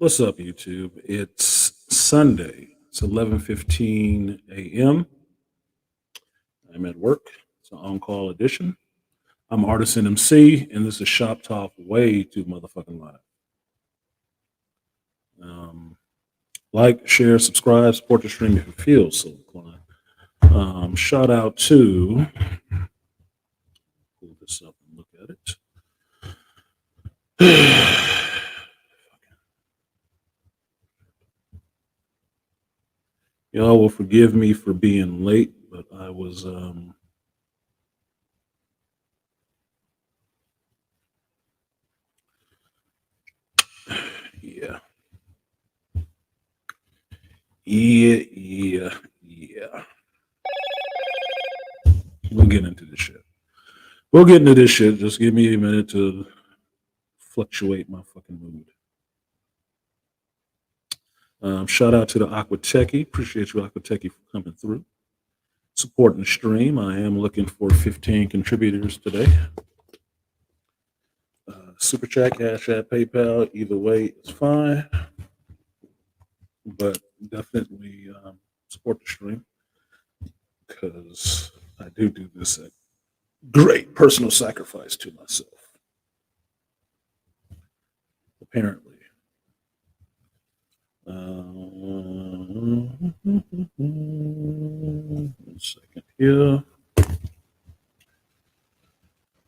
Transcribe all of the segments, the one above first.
What's up, YouTube? It's Sunday. It's 11:15 a.m. I'm at work. It's an on-call edition. I'm artisanmc, and this is Shop Talk way too motherfucking live. Like, share, subscribe, support the stream if you feel so inclined. Shout out to pull this up and look at it. Y'all will forgive me for being late, but I was yeah. We'll get into this shit. Just give me a minute to fluctuate my fucking mood. Shout out to the Aqua Techie. Appreciate you, Aqua Techie, for coming through. Supporting the stream. I am looking for 15 contributors today. Super Chat, Cash App, PayPal, either way is fine. But definitely support the stream because I do this at great personal sacrifice to myself. Apparently. One second here.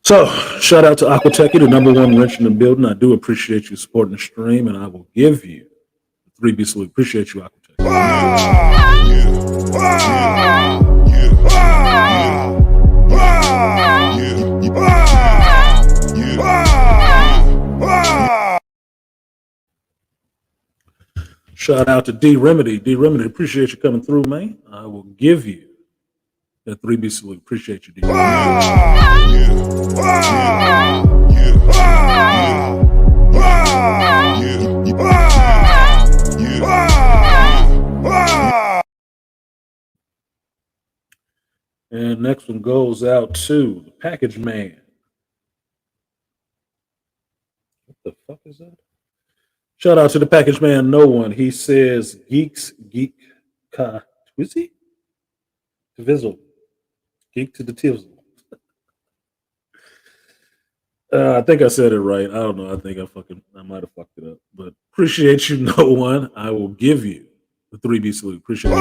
So, shout out to Aqua Techie, the #1 wrench in the building. I do appreciate you supporting the stream, and I will give you the 3B salute. Appreciate you, Aqua Techie. Shout out to D Remedy. D Remedy, appreciate you coming through, man. I will give you that 3B salute. Appreciate you, D And next one goes out to the package man. What the fuck is that? Shout out to the package man, no one. He says geek twizzy? Tvizzle. Geek to the tizzle. I think I said it right. I don't know. I think I might have fucked it up. But appreciate you, no one. I will give you the 3B salute. Appreciate you.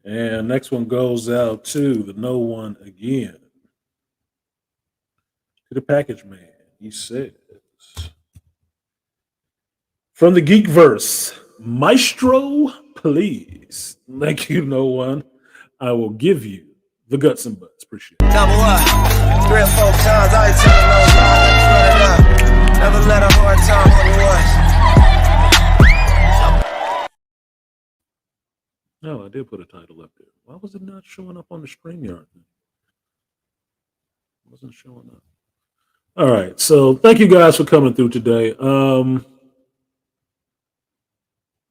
And next one goes out to the no one again. To the package man. He says, from the Geekverse, Maestro, please. Thank you, no one. I will give you the guts and butts. Appreciate it. Double up. 3 or 4 times. I ain't telling no lies. Run it up. Never let a hard time on the was. No, I did put a title up there. Why was it not showing up on the StreamYard? It wasn't showing up. All right. So thank you guys for coming through today.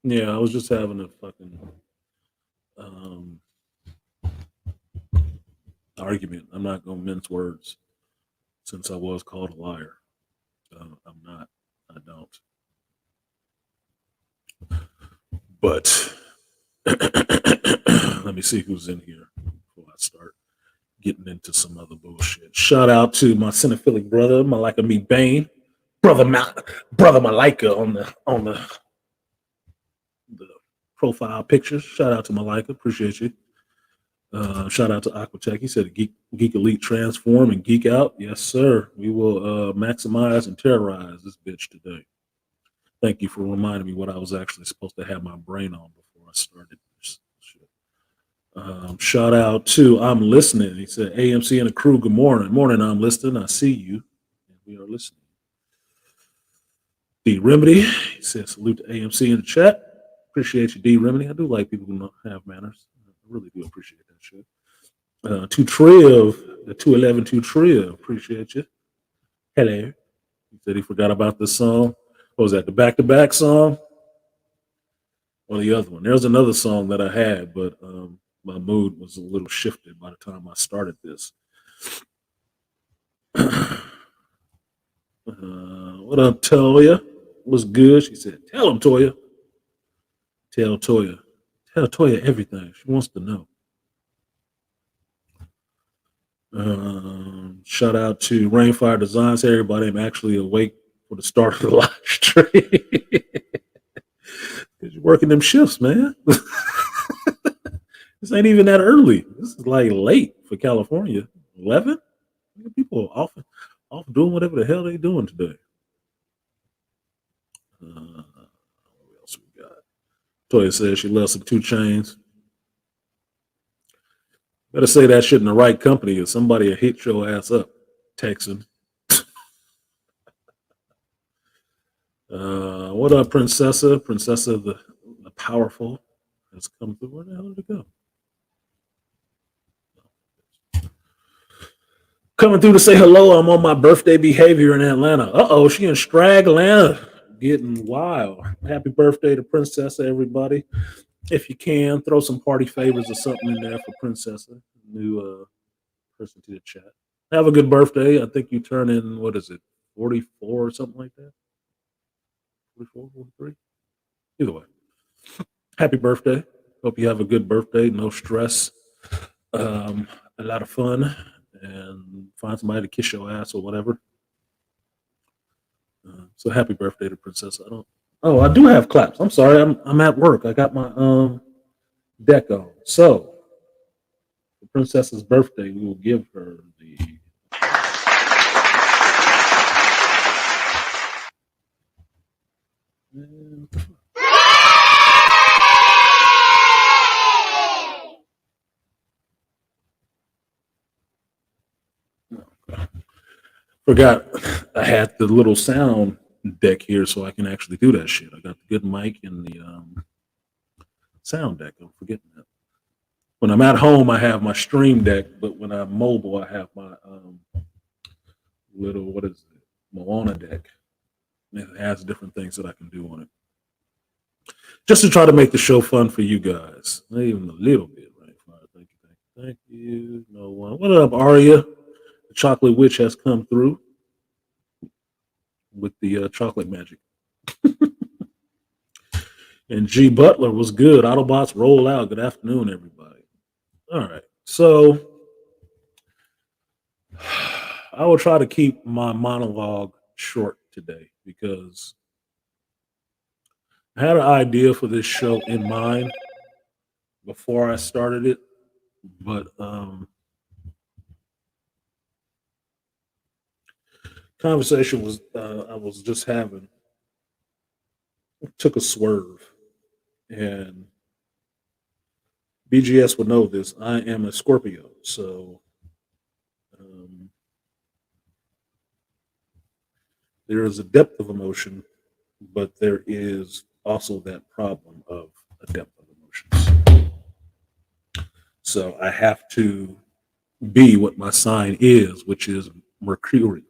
Yeah, I was just having a fucking argument. I'm not going to mince words since I was called a liar. I'm not. I don't. But let me see who's in here before I start getting into some other bullshit. Shout out to my cinephilic brother, Malika Me Bain, brother Malika on the profile pictures. Shout out to Malika, appreciate you. Shout out to Aqua Tech. He said geekelite transform and geek out. Yes, sir. We will maximize and terrorize this bitch today. Thank you for reminding me what I was actually supposed to have my brain on before I started this shit. Shout out to I'm listening. He said AMC and the crew, good morning. Morning, I'm listening. I see you. And we are listening. D Remedy, he said salute to AMC in the chat. Appreciate you, D Remedy. I do like people who have manners. I really do appreciate that shit. To Triv, the 211 to Triv, appreciate you. Hello. He said he forgot about this song. What was that? The back-to-back song? Or the other one? There's another song that I had, but my mood was a little shifted by the time I started this. What up, Toya? What's good? She said, tell him, Toya. Tell Toya. Tell Toya everything. She wants to know. Shout out to Rainfire Designs. Hey, everybody, I'm actually awake for the start of the live stream. Because you're working them shifts, man. This ain't even that early. This is like late for California. 11? People are off doing whatever the hell they doing today. What else we got? Toya says she loves some 2 Chainz. Better say that shit in the right company or somebody will hit your ass up, Texan. What up, Princessa? Princessa the powerful has come through. Where the hell did it go? Coming through to say hello. I'm on my birthday behavior in Atlanta. Uh-oh, she in Strag Atlanta. Getting wild. Happy birthday to Princessa, everybody. If you can, throw some party favors or something in there for Princessa, new person to the chat. Have a good birthday. I think you turn in, 44 or something like that? 44, 43? Either way. Happy birthday. Hope you have a good birthday. No stress. A lot of fun. And find somebody to kiss your ass or whatever. So happy birthday to Princess. I do have claps. I'm sorry. I'm at work. I got my deck on. So for Princess's birthday, we will give her the forgot I had the little sound deck here so I can actually do that shit. I got the good mic and the sound deck. I'm forgetting that. When I'm at home, I have my stream deck, but when I'm mobile, I have my little, Moana deck. It has different things that I can do on it. Just to try to make the show fun for you guys. Even a little bit, right? Thank you. No one. What up, Aria? The chocolate witch has come through with the chocolate magic. And G Butler was good. Autobots roll out. Good afternoon, everybody. All right. So I will try to keep my monologue short today because I had an idea for this show in mind before I started it, but conversation was I was just having took a swerve, and BGS would know this. I am a Scorpio, so there is a depth of emotion, but there is also that problem of a depth of emotions. So I have to be what my sign is, which is Mercurial,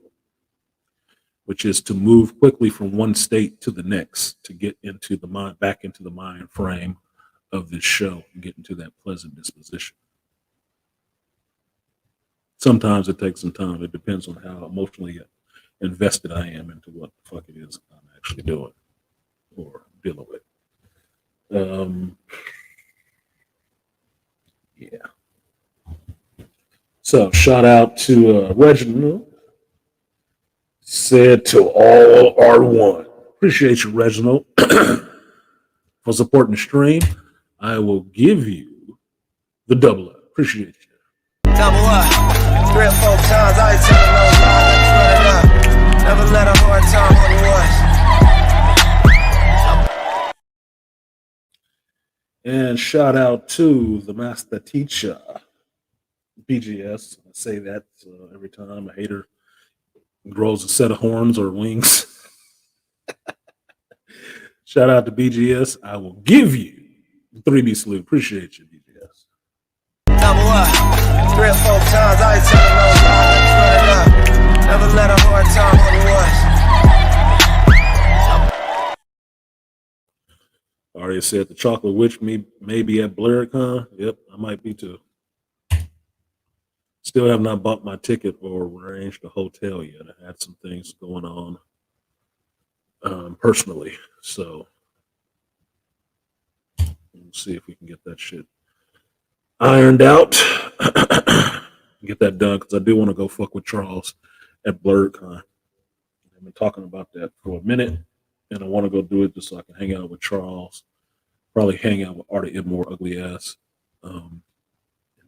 which is to move quickly from one state to the next to get into the mind, back into the mind frame of this show and get into that pleasant disposition. Sometimes it takes some time. It depends on how emotionally invested I am into what the fuck it is I'm actually doing or dealing with. Yeah. So shout out to Reginald. Said to all R1. Appreciate you, Reginald, for supporting the stream. I will give you the double up. Appreciate you. Double up. 3 or 4 times. I ain't telling no lies. Run it up. Never let a hard time on the was. And shout out to the master teacher, BGS. I say that every time. A hater grows a set of horns or wings. Shout out to BGS. I will give you the 3B salute. Appreciate you, BGS. Double up. 3 or 4 times. I ain't telling no lies. Run it up. Never let a hard time on the was. Arya said the chocolate witch may be at BlurredCon. Yep, I might be too. Still have not bought my ticket or arranged a hotel yet. I had some things going on personally, so we'll see if we can get that shit ironed out. Get that done because I do want to go fuck with Charles at BlurredCon. I've been talking about that for a minute, and I want to go do it just so I can hang out with Charles. Probably hang out with Artie Edmore, ugly ass. And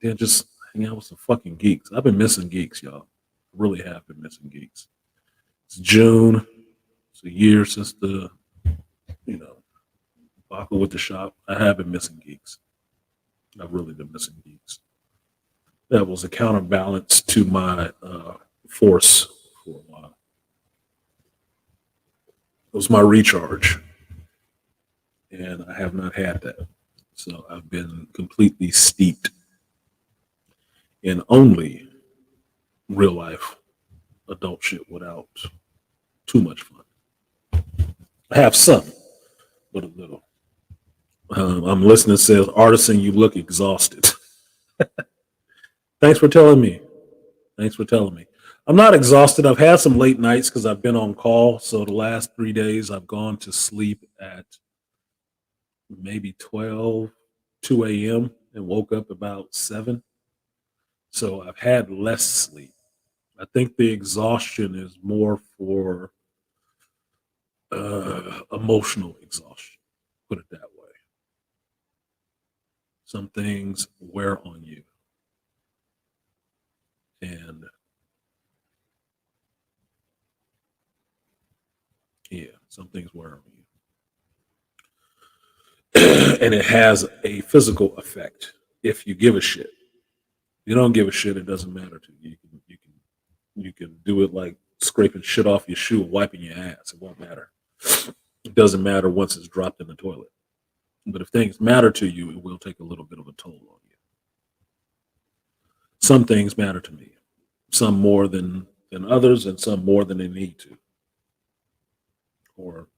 then just hang out with some fucking geeks. I've been missing geeks, y'all. I really have been missing geeks. It's June. It's a year since the, debacle with the shop. I have been missing geeks. I've really been missing geeks. That was a counterbalance to my force for a while. It was my recharge. And I have not had that. So I've been completely steeped in only real life adult shit without too much fun. I have some, but a little. I'm listening. Says, Artisan, you look exhausted. Thanks for telling me. I'm not exhausted. I've had some late nights because I've been on call. So the last 3 days I've gone to sleep at maybe 2 a.m. and woke up about 7. So I've had less sleep. I think the exhaustion is more for emotional exhaustion. Put it that way. Some things wear on you. And yeah, some things wear on you. And it has a physical effect if you give a shit. If you don't give a shit, it doesn't matter to you. You can do it like scraping shit off your shoe and wiping your ass. It won't matter. It doesn't matter once it's dropped in the toilet. But if things matter to you, it will take a little bit of a toll on you. Some things matter to me. Some more than others, and some more than they need to. Or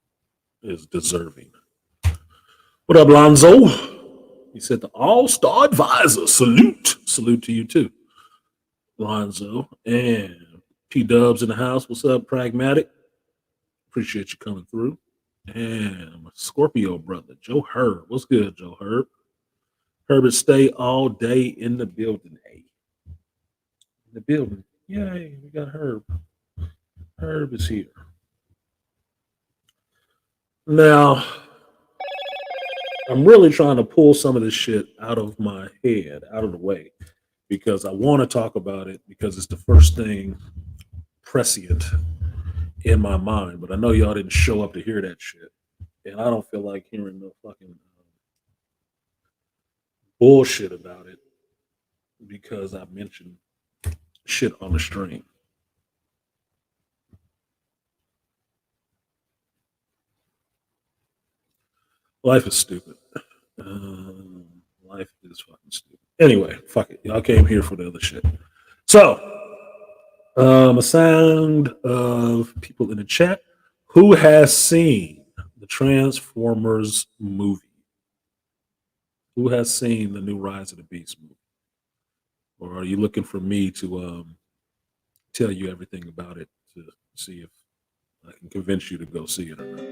is deserving. What up, Lonzo? He said the All-Star Advisor. Salute. Salute to you too, Lonzo. And P-Dubs in the house. What's up, Pragmatic? Appreciate you coming through. And my Scorpio brother, Joe Herb. What's good, Joe Herb? Herbert, stay all day in the building. Hey. In the building. Yay, we got Herb. Herb is here. Now, I'm really trying to pull some of this shit out of my head, out of the way, because I want to talk about it because it's the first thing prescient in my mind. But I know y'all didn't show up to hear that shit. And I don't feel like hearing no fucking bullshit about it because I mentioned shit on the stream. Life is stupid. Life is fucking stupid. Anyway, fuck it. Y'all came here for the other shit. So, a sound of people in the chat. Who has seen the Transformers movie? Who has seen the new Rise of the Beast movie? Or are you looking for me to tell you everything about it to see if I can convince you to go see it or not?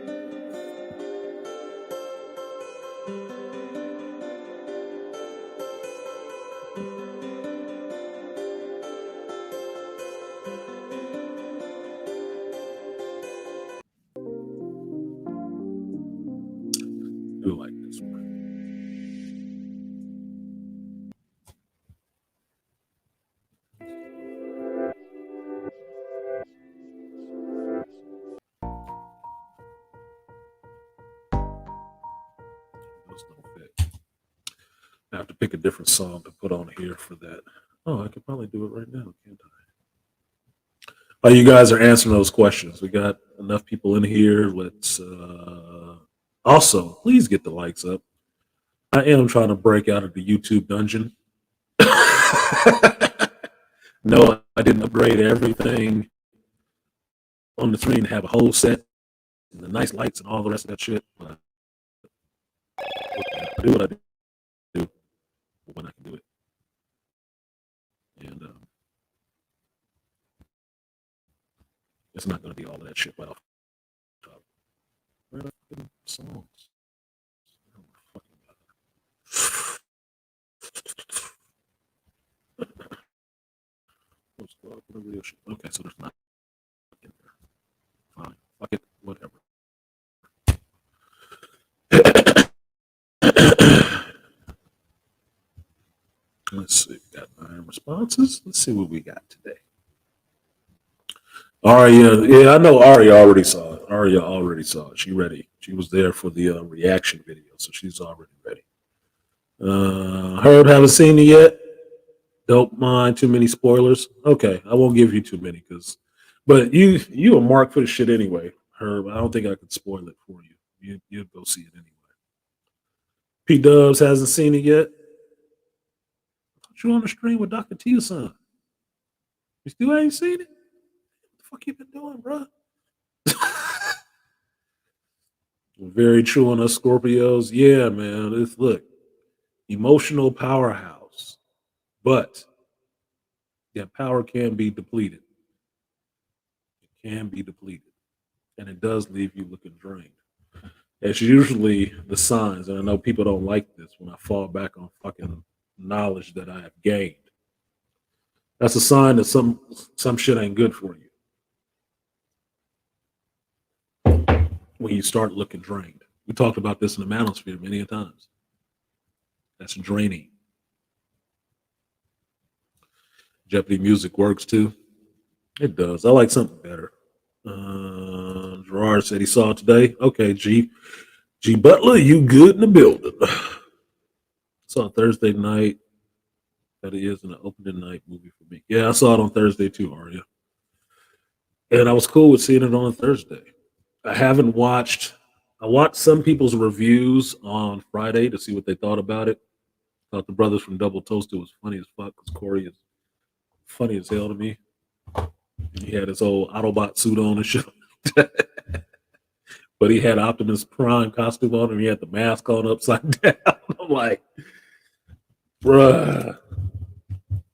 I like this one. Those don't fit. I have to pick a different song to put on here for that. Oh, I could probably do it right now, can't I? Oh, you guys are answering those questions. We got enough people in here. Let's also please get the likes up. I am trying to break out of the YouTube dungeon. No, I didn't upgrade everything on the screen to have a whole set and the nice lights and all the rest of that shit. But do what I do when I can do it. And it's not going to be all of that shit right off the top. Where are the songs? Oh my fucking God. Okay, so there's not in there. Fine. Fuck it. Whatever. Let's see. We got 9 responses. Let's see what we got today. Aria, yeah, I know Aria already saw it. Aria already saw it. She ready. She was there for the reaction video, so she's already ready. Herb, haven't seen it yet. Don't mind too many spoilers. Okay, I won't give you too many but you a mark for the shit anyway, Herb. I don't think I could spoil it for you. You'll go see it anyway. P Dubs hasn't seen it yet. You on the stream with Dr. T son? You still ain't seen it? What the fuck you been doing, bro? Very true on us Scorpios. Yeah, man. Look, emotional powerhouse, but that power can be depleted. It can be depleted, and it does leave you looking drained. It's usually the signs, and I know people don't like this when I fall back on fucking knowledge that I have gained. That's a sign that some shit ain't good for you when you start looking drained. We talked about this in the manosphere many a times. That's draining. Jeopardy music works too. It does. I like something better. Gerard said he saw it today. Okay, G Butler, you good in the building. Saw it Thursday night. That it is an opening night movie for me. Yeah, I saw it on Thursday too, Aria. And I was cool with seeing it on Thursday. I haven't watched. I watched some people's reviews on Friday to see what they thought about it. Thought the brothers from Double Toasted was funny as fuck because Corey is funny as hell to me. He had his old Autobot suit on and shit. But he had Optimus Prime costume on and he had the mask on upside down. I'm like, bruh,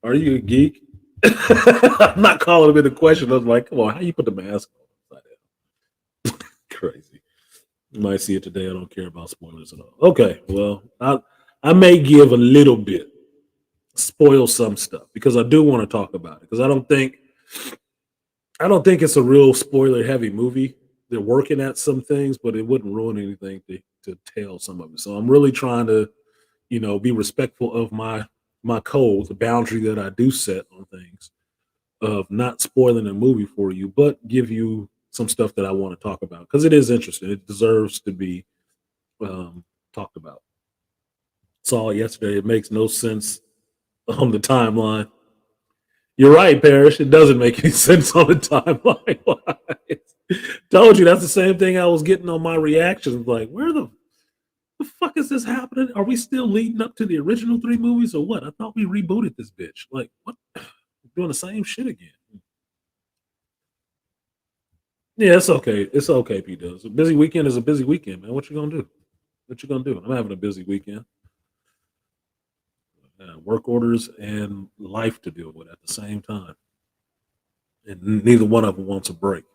are you a geek? I'm not calling him into question. I was like, come on, how you put the mask on upside down? Crazy. You might see it today. I don't care about spoilers at all. Okay, well, I may give a little bit, spoil some stuff because I do want to talk about it because I don't think it's a real spoiler heavy movie. They're working at some things, but it wouldn't ruin anything to tell some of it. So I'm really trying to, be respectful of my code, the boundary that I do set on things of not spoiling a movie for you, but give you some stuff that I want to talk about because it is interesting. It deserves to be talked about. Saw it yesterday. It makes no sense on the timeline. You're right, Parrish. It doesn't make any sense on the timeline. Told you that's the same thing I was getting on my reactions. Like, where the fuck is this happening? Are we still leading up to the original 3 movies or what? I thought we rebooted this bitch. Like, what? We're doing the same shit again. Yeah, it's okay. It's okay, P does. A busy weekend is a busy weekend, man. What you gonna do? What you gonna do? I'm having a busy weekend. Work orders and life to deal with at the same time. And neither one of them wants a break.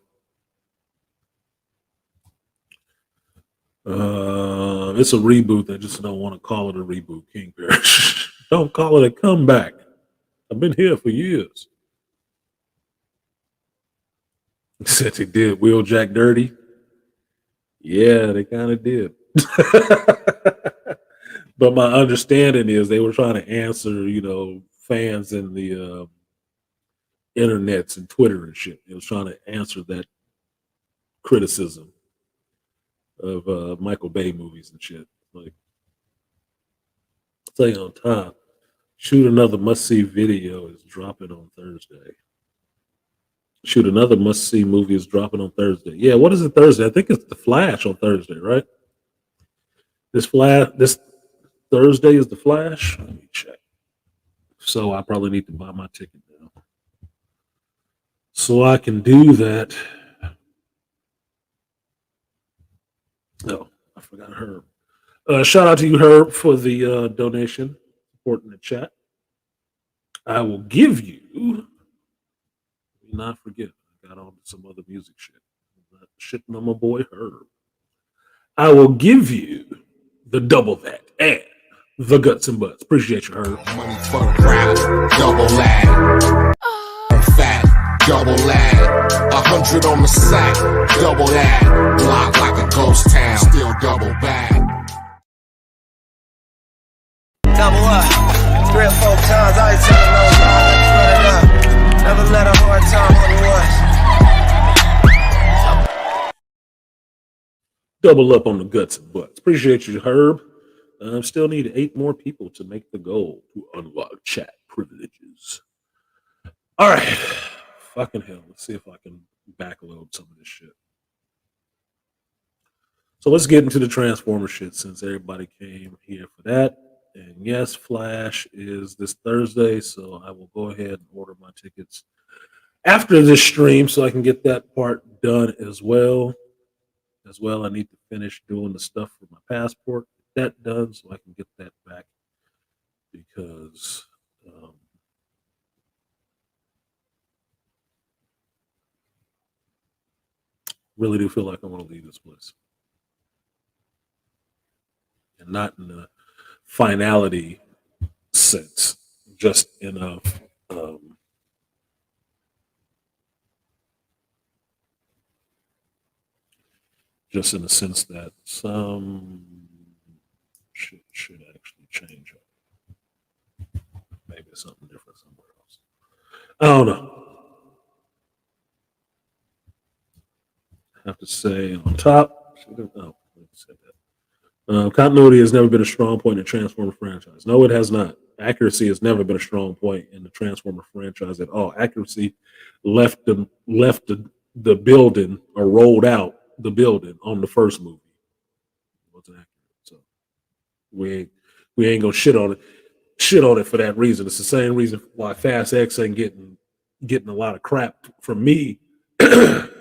It's a reboot. They just don't want to call it a reboot, King Parrish. Don't call it a comeback. I've been here for years. Said they did Wheeljack dirty. Yeah, they kind of did. But my understanding is they were trying to answer, fans in the internets and Twitter and shit. It was trying to answer that criticism of Michael Bay movies and shit. Like, stay on top. Shoot another must-see video is dropping on Thursday. Shoot another must-see movie is dropping on Thursday. Yeah, what is it Thursday? I think it's The Flash on Thursday, right? This Thursday is The Flash. Let me check. So I probably need to buy my ticket now. So I can do that. Oh, I forgot her. Shout out to you, Herb, for the donation, supporting the chat. I will give you, not forget, I got on some other music shit. I'm not shitting on my boy Herb. I will give you the double that and the guts and butts. Appreciate you, Herb. Money for the crowd, double lag. Fat, double lag. 100 on the sack, double lag. Block like a ghost town, still double bag. Double up, 3 or 4 times. I ain't telling no lies. Run it up. Never let a hard time on the ones. Double up on the guts and butts. Appreciate you, Herb. Still need 8 more people to make the goal to unlock chat privileges. All right. Fucking hell. Let's see if I can backload some of this shit. So let's get into the Transformer shit since everybody came here for that. And yes, Flash is this Thursday, so I will go ahead and order my tickets after this stream so I can get that part done as well. I need to finish doing the stuff for my passport, get that done so I can get that back because really do feel like I want to leave this place. And not in the finality sense, just in a just in the sense that some shit should actually change up. Maybe it's something different somewhere else. I don't know. I have to say on top. Continuity has never been a strong point in the Transformer franchise. No, it has not. Accuracy has never been a strong point in the Transformer franchise at all. Accuracy left the building or rolled out the building on the first movie. It wasn't accurate. So we ain't gonna shit on it for that reason. It's the same reason why Fast X ain't getting a lot of crap from me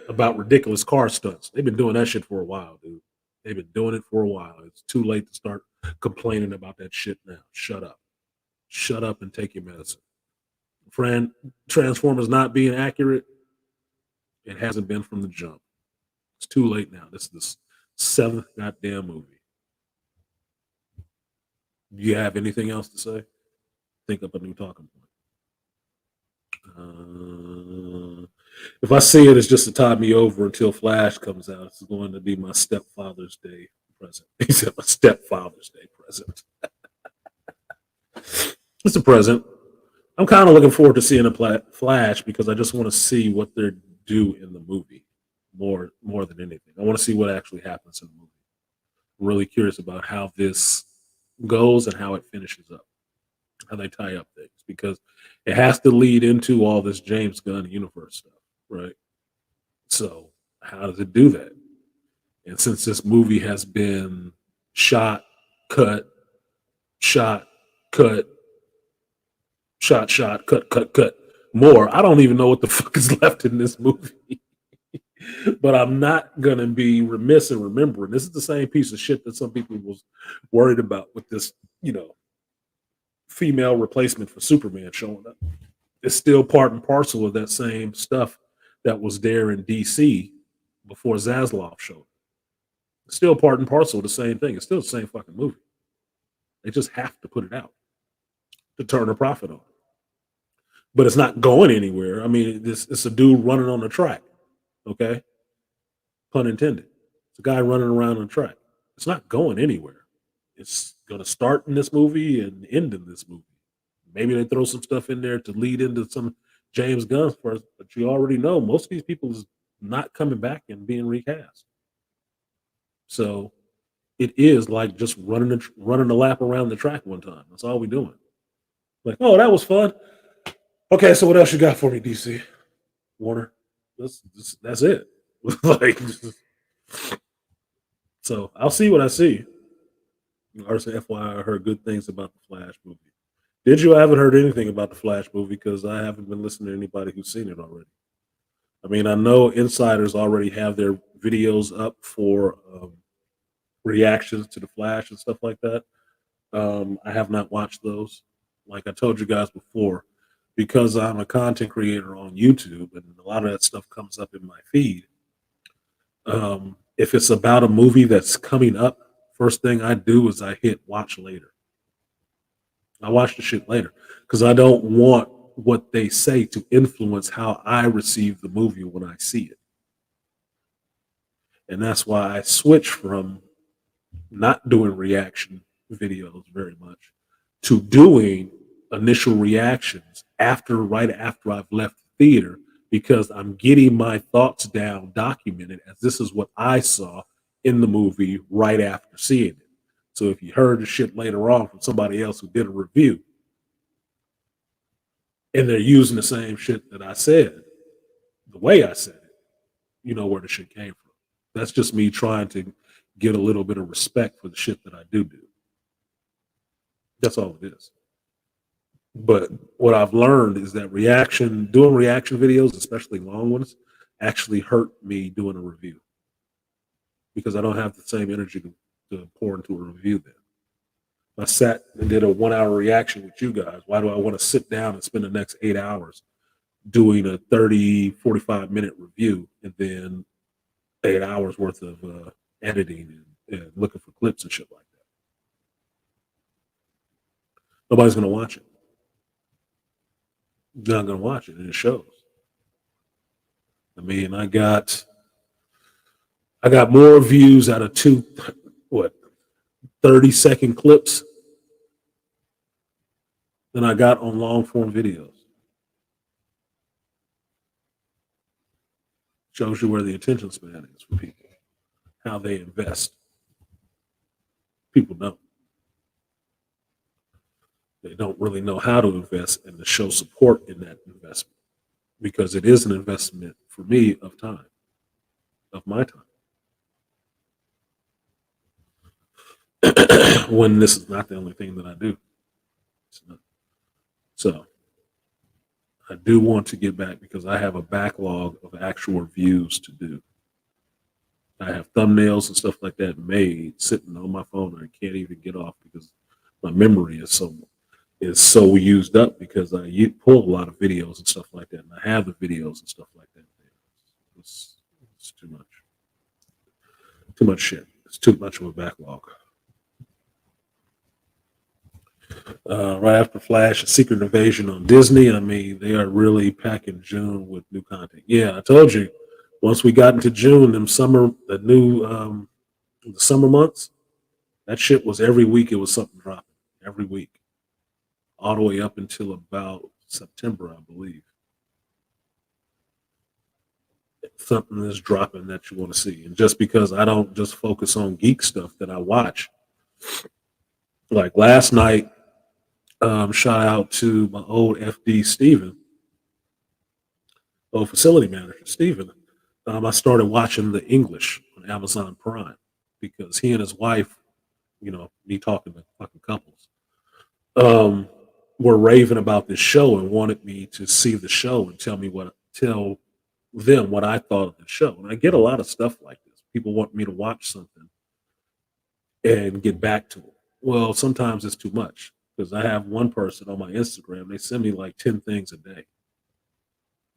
about ridiculous car stunts. They've been doing that shit for a while, dude. They've been doing it for a while. It's too late to start complaining about that shit now. Shut up. Shut up and take your medicine. Friend, Transformers not being accurate, it hasn't been from the jump. It's too late now. This is the 7th goddamn movie. Do you have anything else to say? Think up a new talking point. If I see it, it's just to tide me over until Flash comes out. It's going to be my stepfather's day present. He said my stepfather's day present. It's a present. I'm kind of looking forward to seeing a Flash because I just want to see what they do in the movie more than anything. I want to see what actually happens in the movie. I'm really curious about how this goes and how it finishes up, how they tie up things, because it has to lead into all this James Gunn universe stuff, right? So how does it do that? And since this movie has been shot, cut, more, I don't even know what the fuck is left in this movie. But I'm not going to be remiss in remembering this is the same piece of shit that some people was worried about with this, female replacement for Superman showing up. It's still part and parcel of that same stuff that was there in DC before Zaslav showed up. It's still part and parcel of the same thing. It's still the same fucking movie. They just have to put it out to turn a profit on it. But it's not going anywhere. I mean, it's a dude running on the track. Okay? Pun intended. It's a guy running around on the track. It's not going anywhere. It's going to start in this movie and end in this movie. Maybe they throw some stuff in there to lead into some James Gunn first, but you already know most of these people is not coming back and being recast. So it is like just running a lap around the track one time. That's all we're doing. Like, oh, that was fun. Okay, so what else you got for me, DC? Warner? That's it. Like, so I'll see what I see. FYI, I heard good things about the Flash movie. Did you? I haven't heard anything about the Flash movie because I haven't been listening to anybody who's seen it already. I mean, I know insiders already have their videos up for reactions to the Flash and stuff like that. I have not watched those. Like I told you guys before, because I'm a content creator on YouTube and a lot of that stuff comes up in my feed. If it's about a movie that's coming up, first thing I do is I hit watch later. I watch the shit later because I don't want what they say to influence how I receive the movie when I see it. And that's why I switch from not doing reaction videos very much to doing initial reactions right after I've left the theater because I'm getting my thoughts down documented as this is what I saw in the movie right after seeing it. So if you heard the shit later on from somebody else who did a review and they're using the same shit that I said, the way I said it, you know where the shit came from. That's just me trying to get a little bit of respect for the shit that I do. That's all it is. But what I've learned is that doing reaction videos, especially long ones, actually hurt me doing a review because I don't have the same energy to pour into a review then. I sat and did a 1 hour reaction with you guys. Why do I want to sit down and spend the next 8 hours doing a 30, 45-minute review and then 8 hours worth of editing and looking for clips and shit like that? Nobody's going to watch it. Not going to watch it, and it shows. I mean, I got more views out of 30-second clips than I got on long form videos. Shows you where the attention span is for people, how they invest. People don't. They don't really know how to invest and to show support in that investment because it is an investment for me of time, of my time. When this is not the only thing that I do. So I do want to get back because I have a backlog of actual reviews to do. I have thumbnails and stuff like that made sitting on my phone and I can't even get off because my memory is so used up because I pull a lot of videos and stuff like that, and I have the videos and stuff like that. It's too much shit. It's too much of a backlog. Right after Flash, a Secret Invasion on Disney. I mean, they are really packing June with new content. Yeah, I told you. Once we got into June, the summer months, that shit was every week. It was something dropping every week, all the way up until about September, I believe. Something is dropping that you want to see, and just because I don't just focus on geek stuff that I watch, like last night. Shout out to my old FD Steven, old facility manager Steven. I started watching The English on Amazon Prime because he and his wife, me talking to fucking couples, were raving about this show and wanted me to see the show and tell them what I thought of the show. And I get a lot of stuff like this. People want me to watch something and get back to it. Well, sometimes it's too much. Because I have one person on my Instagram, they send me like 10 things a day,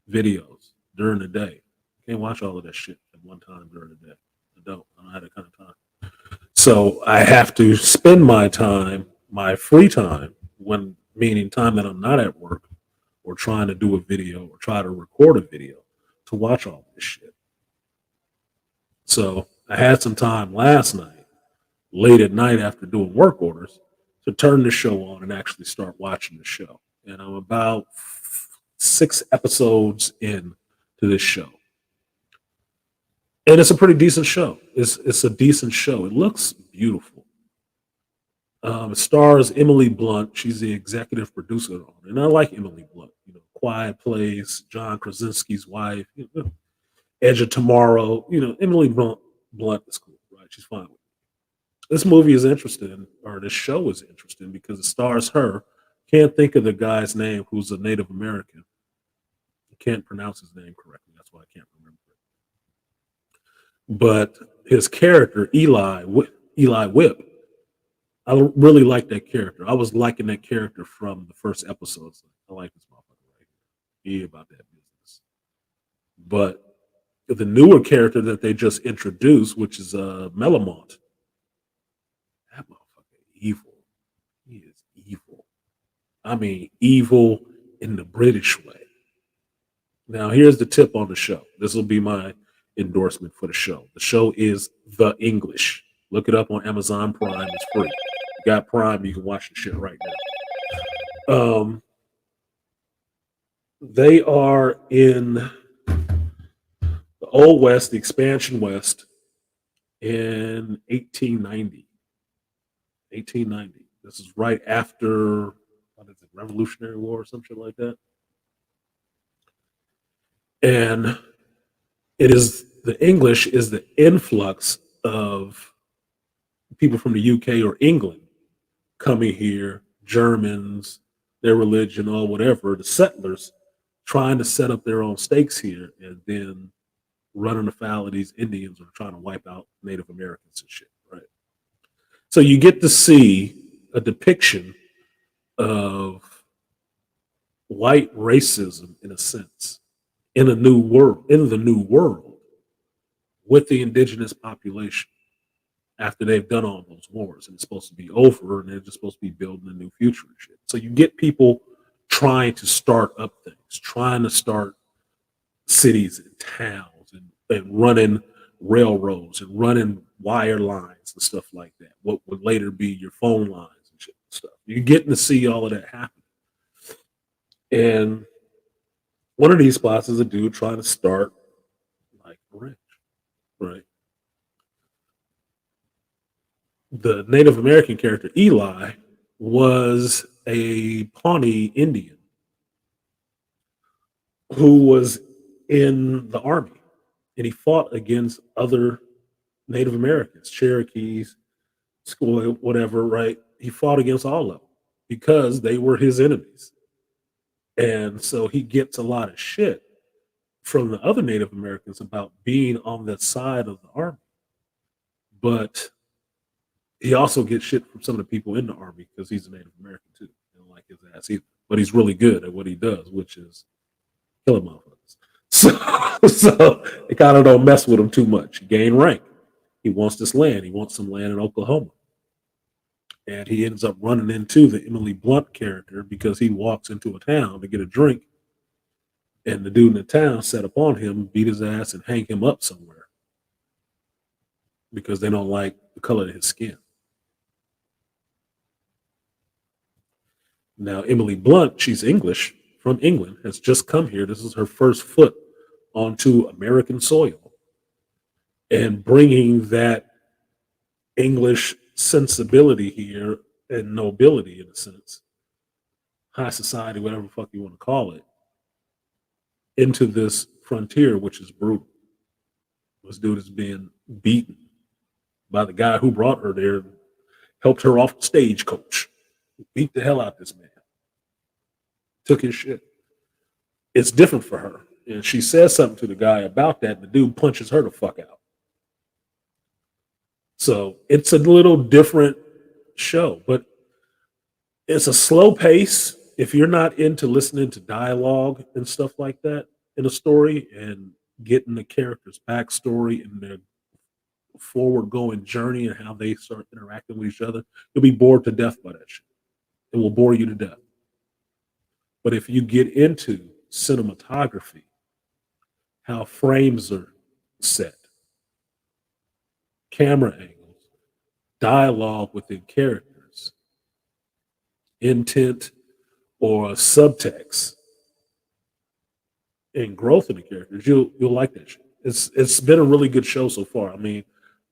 videos during the day. Can't watch all of that shit at one time during the day. I don't have that kind of time. So I have to spend my time, my free time, meaning time that I'm not at work or trying to do a video or try to record a video, to watch all this shit. So I had some time last night, late at night after doing work orders, to turn the show on and actually start watching the show. And I'm about 6 episodes in to this show. And it's a pretty decent show. It's a decent show. It looks beautiful. It stars Emily Blunt. She's the executive producer on it. And I like Emily Blunt. Quiet Place, John Krasinski's wife, Edge of Tomorrow. Emily Blunt is cool, right? She's fine with it. This movie is interesting, or this show is interesting because it stars her. Can't think of the guy's name who's a Native American. I can't pronounce his name correctly. That's why I can't remember it. But his character, Eli, Eli Whip. I really like that character. I was liking that character from the first episodes. I like this motherfucker right here. He about that business. But the newer character that they just introduced, which is Melamont, that motherfucker evil. He is evil. I mean, evil in the British way. Now, here's the tip on the show. This will be my endorsement for the show. The show is The English. Look it up on Amazon Prime. It's free. You got Prime, you can watch the shit right now. They are in the Old West, the Expansion West, in 1890. 1890. This is right after, what is it, Revolutionary War or some shit like that. And it is, the English is the influx of people from the UK or England coming here, Germans, their religion, or whatever, the settlers trying to set up their own stakes here and then running afoul of these Indians or trying to wipe out Native Americans and shit, right? So you get to see a depiction of white racism in a sense in the new world with the indigenous population after they've done all those wars and it's supposed to be over and they're just supposed to be building a new future and shit. So you get people trying to start up things, trying to start cities and towns and running railroads and running wire lines and stuff like that. What would later be your phone lines and shit and stuff. You're getting to see all of that happen. And one of these spots is a dude trying to start like a ranch, right? The Native American character Eli was a Pawnee Indian who was in the army and he fought against other Native Americans, Cherokees, school, whatever, right? He fought against all of them because they were his enemies. And so he gets a lot of shit from the other Native Americans about being on the side of the army. But he also gets shit from some of the people in the army because he's a Native American too. They don't like his ass either. But he's really good at what he does, which is killing motherfuckers. So they kind of don't mess with him too much. He gained rank. He wants this land. He wants some land in Oklahoma. And he ends up running into the Emily Blunt character because he walks into a town to get a drink. And the dude in the town set upon him, beat his ass, and hang him up somewhere because they don't like the color of his skin. Now, Emily Blunt, she's English, from England, has just come here. This is her first foot onto American soil. And bringing that English sensibility here and nobility, in a sense, high society, whatever the fuck you want to call it, into this frontier, which is brutal. This dude is being beaten by the guy who brought her there, helped her off the stagecoach, beat the hell out of this man, took his shit. It's different for her. And she says something to the guy about that, and the dude punches her the fuck out. So it's a little different show, but it's a slow pace. If you're not into listening to dialogue and stuff like that in a story and getting the characters' backstory and their forward going journey and how they start interacting with each other, you'll be bored to death by that shit. It will bore you to death. But if you get into cinematography, how frames are set, camera angles, dialogue within characters, intent or subtext, and growth in the characters, you'll like that shit. It's been a really good show so far. I mean,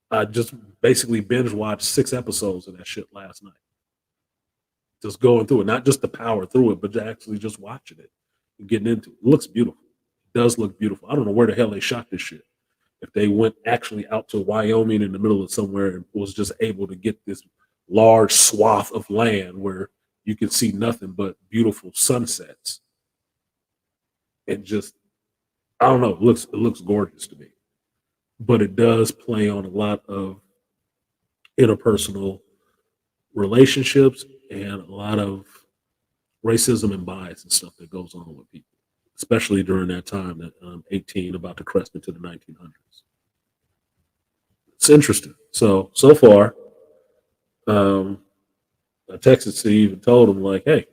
I just basically binge watched 6 episodes of that shit last night. Just going through it, not just to power through it, but actually just watching it and getting into it. It looks beautiful. It does look beautiful. I don't know where the hell they shot this shit. If they went actually out to Wyoming in the middle of somewhere and was just able to get this large swath of land where you can see nothing but beautiful sunsets. And just, I don't know, it looks gorgeous to me. But it does play on a lot of interpersonal relationships and a lot of racism and bias and stuff that goes on with people, especially during that time that 18 about to crest into the 1900s. It's interesting. So far, um, I texted Steve and told him like, "Hey,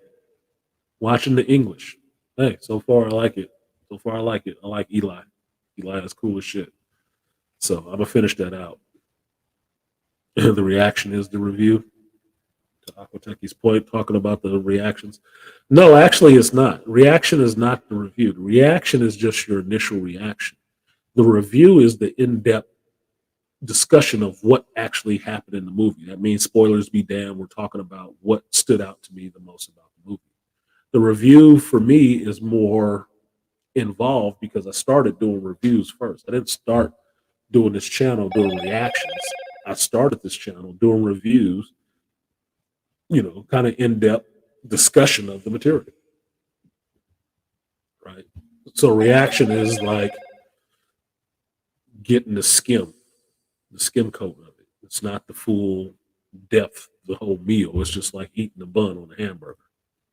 watching the English. Hey, so far I like it. So far I like it. I like Eli. Eli is cool as shit. So I'm gonna finish that out." The reaction is the review. To Aquatechi's point, talking about the reactions. No, actually, it's not. Reaction is not the review. The reaction is just your initial reaction. The review is the in-depth discussion of what actually happened in the movie. That means spoilers be damned. We're talking about what stood out to me the most about the movie. The review for me is more involved because I started doing reviews first. I didn't start doing this channel doing reactions. I started this channel doing reviews, kind of in-depth discussion of the material, right? So reaction is like getting the skim coat of it. It's not the full depth, the whole meal. It's just like eating a bun on a hamburger.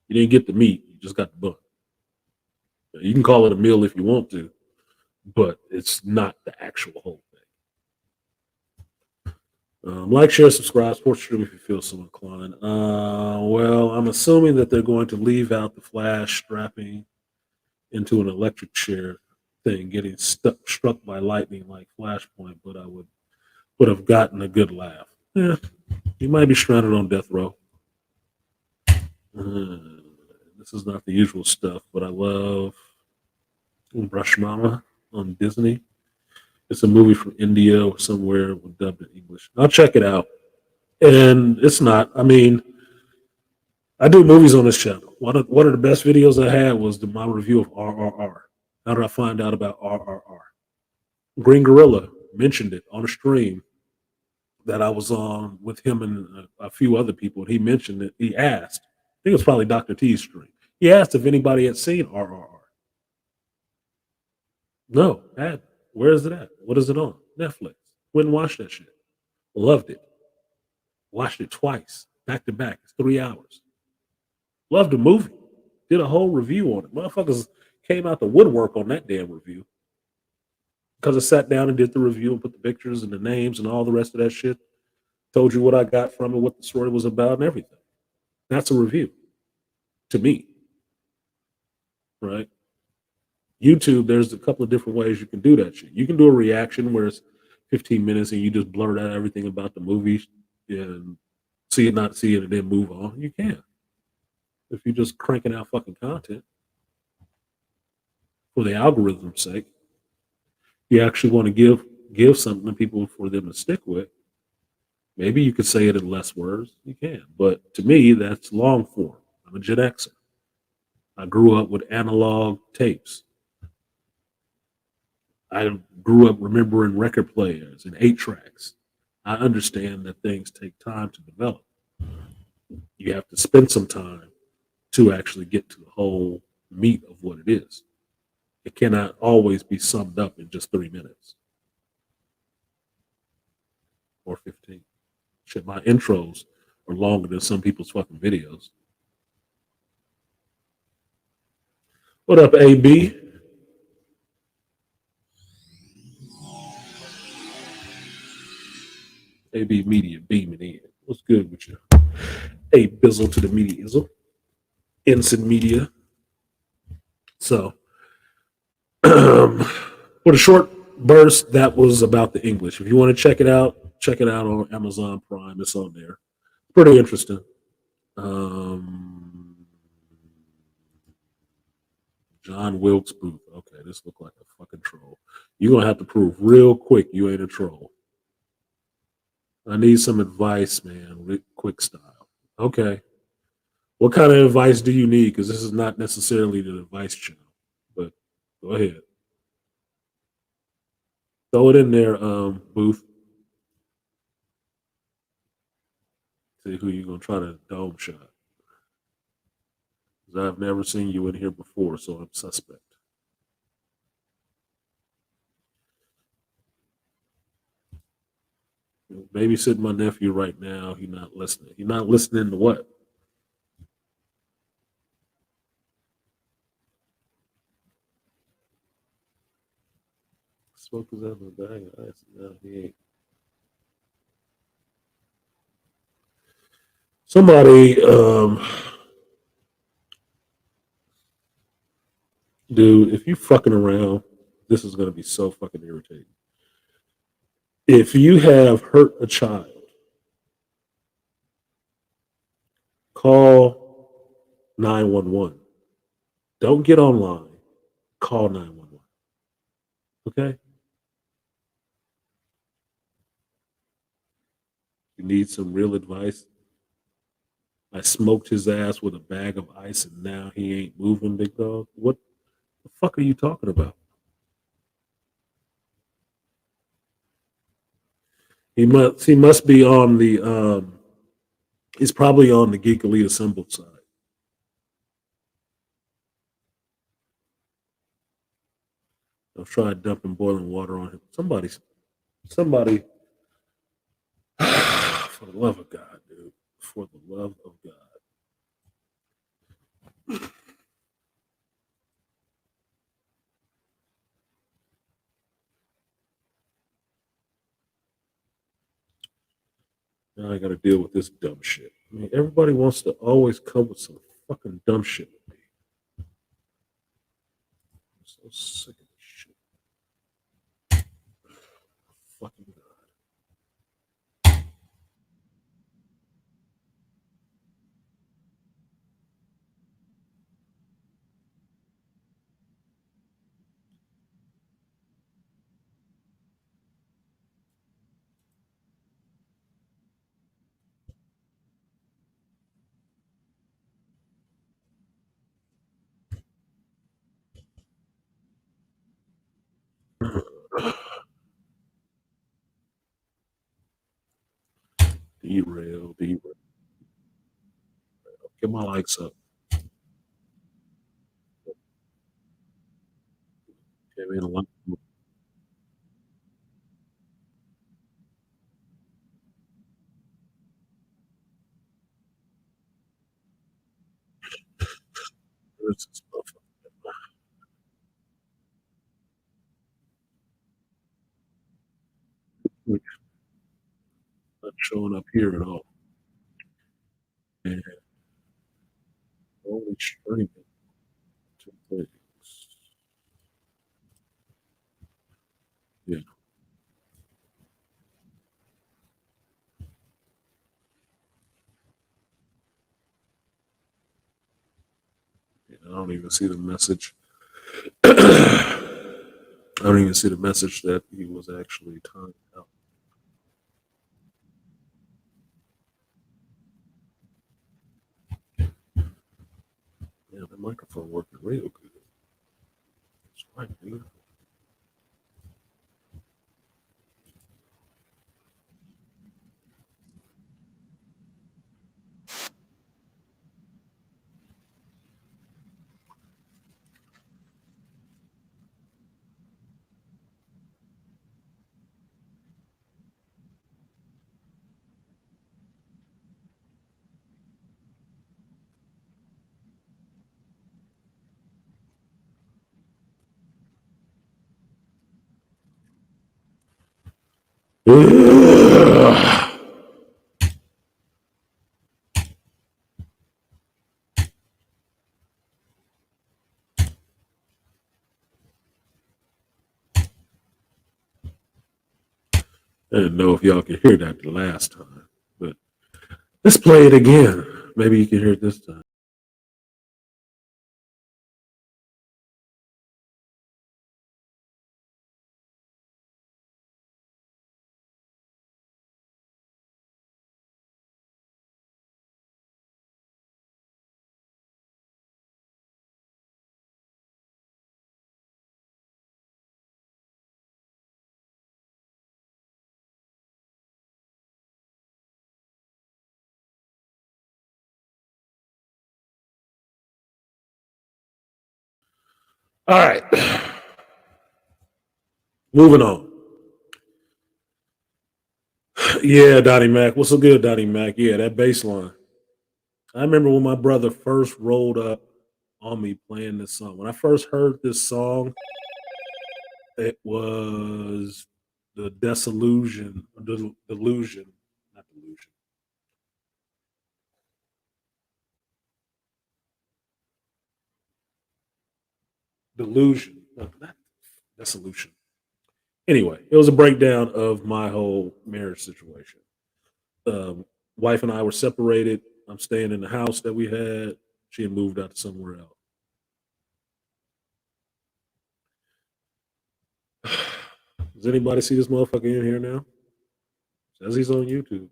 You didn't get the meat, you just got the bun. You can call it a meal if you want to, but it's not the actual whole thing. Like, share, subscribe, support stream if you feel so inclined. Well, I'm assuming that they're going to leave out the flash strapping into an electric chair thing, getting struck by lightning like Flashpoint, but I would have gotten a good laugh. Yeah, you might be stranded on death row. This is not the usual stuff, but I love Brush Mama on Disney. It's a movie from India or somewhere with dubbed in English. I'll check it out. And it's not, I mean, I do movies on this channel. One of the best videos I had was my review of RRR. How did I find out about RRR? Green Gorilla mentioned it on a stream that I was on with him and a few other people. And he mentioned it. He asked, I think it was probably Dr. T's stream. He asked if anybody had seen RRR. No, I hadn't. Where is it at? What is it on? Netflix. Went and watched that shit. Loved it. Watched it twice, back to back. It's 3 hours. Loved the movie. Did a whole review on it. Motherfuckers came out the woodwork on that damn review. Because I sat down and did the review and put the pictures and the names and all the rest of that shit. Told you what I got from it, what the story was about, and everything. That's a review to me. Right? YouTube, there's a couple of different ways you can do that shit. You can do a reaction where it's 15 minutes and you just blurt out everything about the movie and see it, not see it, and then move on. You can. If you're just cranking out fucking content for the algorithm's sake, you actually want to give something to people for them to stick with. Maybe you could say it in less words. You can. But to me, that's long form. I'm a Gen Xer. I grew up with analog tapes. I grew up remembering record players and 8-tracks. I understand that things take time to develop. You have to spend some time to actually get to the whole meat of what it is. It cannot always be summed up in just 3 minutes or 15. Shit, my intros are longer than some people's fucking videos. What up, AB? AB Media beaming in. What's good with you? A bizzle to the mediaism. Ensign Media. So, for a short burst, that was about the English. If you want to check it out on Amazon Prime. It's on there. Pretty interesting. John Wilkes Booth. Okay, this looked like a fucking troll. You're going to have to prove real quick you ain't a troll. I need some advice, man. Quick style. Okay. What kind of advice do you need? Because this is not necessarily the advice channel. But go ahead. Throw it in there, Booth. See who you're going to try to dome shot. Because I've never seen you in here before, so I'm suspect. Babysitting my nephew right now. He's not listening. He's not listening to what? Smoke was out of the bag of ice. No, he ain't. Somebody, dude, if you fucking around, this is gonna be so fucking irritating. If you have hurt a child, call 911. Don't get online. Call 911. Okay? You need some real advice. I smoked his ass with a bag of ice and now he ain't moving, big dog. What the fuck are you talking about? He must be on the he's probably on the Geek Elite assembled side. I've tried dumping boiling water on him. Somebody for the love of God, dude. For the love of God. Now I gotta deal with this dumb shit. I mean, everybody wants to always come with some fucking dumb shit with me. I'm so sick of this shit. Fucking God. Derail. Get my likes up. Give me a like. Where's this motherfucker? Not showing up here at all. And only streaming two things. Yeah, yeah, I don't even see the message. I don't even see the message that he was actually timed out. Yeah, the microphone working real good. That's right, dude. I didn't know if y'all could hear that the last time, but let's play it again. Maybe you can hear it this time. All right. Moving on. Yeah, Donnie Mac. What's so good, Donnie Mac? Yeah, that bass line. I remember when my brother first rolled up on me playing this song. When I first heard this song, it was the Desillusion, Delusion, not Delusion, Delusion, not Dissolution. Anyway, it was a breakdown of my whole marriage situation. Um, Wife and I were separated. I'm staying in the house that we had. She had moved out to somewhere else. Does anybody see this motherfucker in here now? Says he's on YouTube.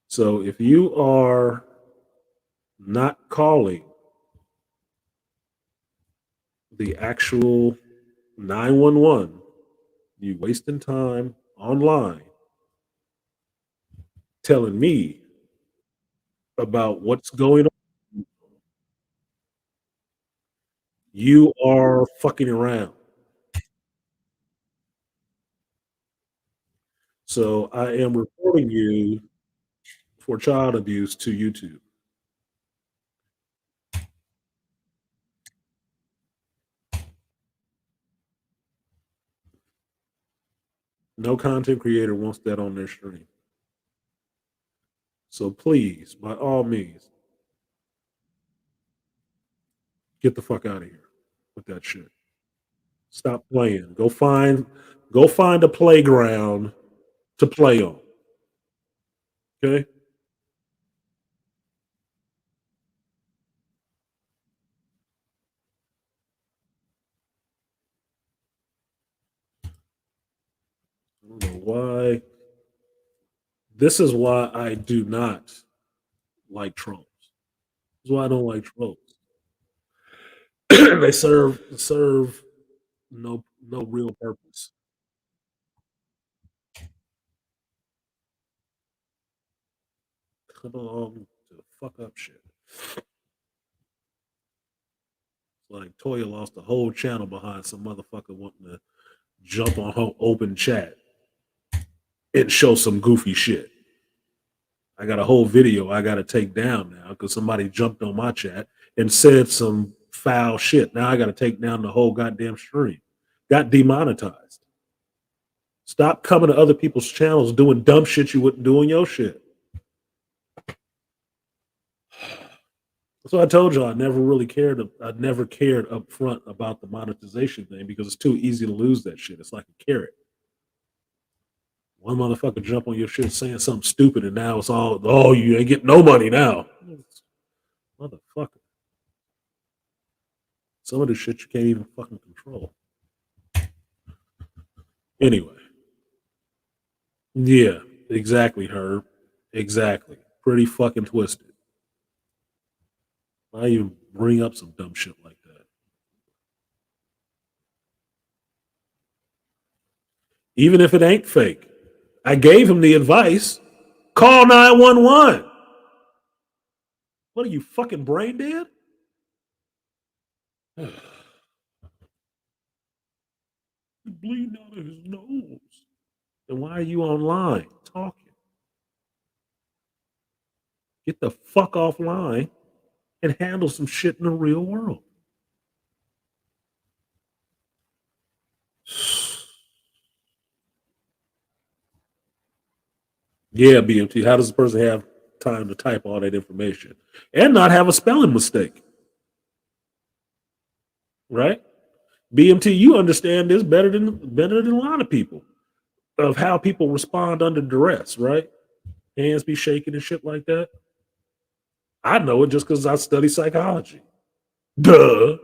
So if you are not calling the actual 911, you wasting time online telling me about what's going on. You are fucking around. So I am reporting you for child abuse to YouTube. No content creator wants that on their stream. So please, by all means, get the fuck out of here with that shit. Stop playing. Go find a playground to play on. Okay? I don't know why. This is why I do not like trolls. This is why I don't like trolls. They serve no real purpose. Come on to fuck up shit. Like Toya lost the whole channel behind some motherfucker wanting to jump on her open chat and show some goofy shit. I got a whole video I got to take down now because somebody jumped on my chat and said some foul shit. Now I got to take down the whole goddamn stream. Got demonetized. Stop coming to other people's channels doing dumb shit you wouldn't do on your shit. So I told you I never really cared. I never cared up front about the monetization thing because it's too easy to lose that shit. It's like a carrot. One motherfucker jump on your shit saying something stupid, and now it's all, oh, you ain't getting no money now. Motherfucker. Some of the shit you can't even fucking control. Anyway. Yeah, exactly, Herb. Exactly. Pretty fucking twisted. Why even bring up some dumb shit like that? Even if it ain't fake. I gave him the advice. Call 911. What are you, fucking brain dead? He's bleeding out of his nose. Then why are you online talking? Get the fuck offline and handle some shit in the real world. Yeah, BMT. How does a person have time to type all that information and not have a spelling mistake? Right? BMT, you understand this better than a lot of people of how people respond under duress, right? Hands be shaking and shit like that. I know it just because I study psychology. Duh.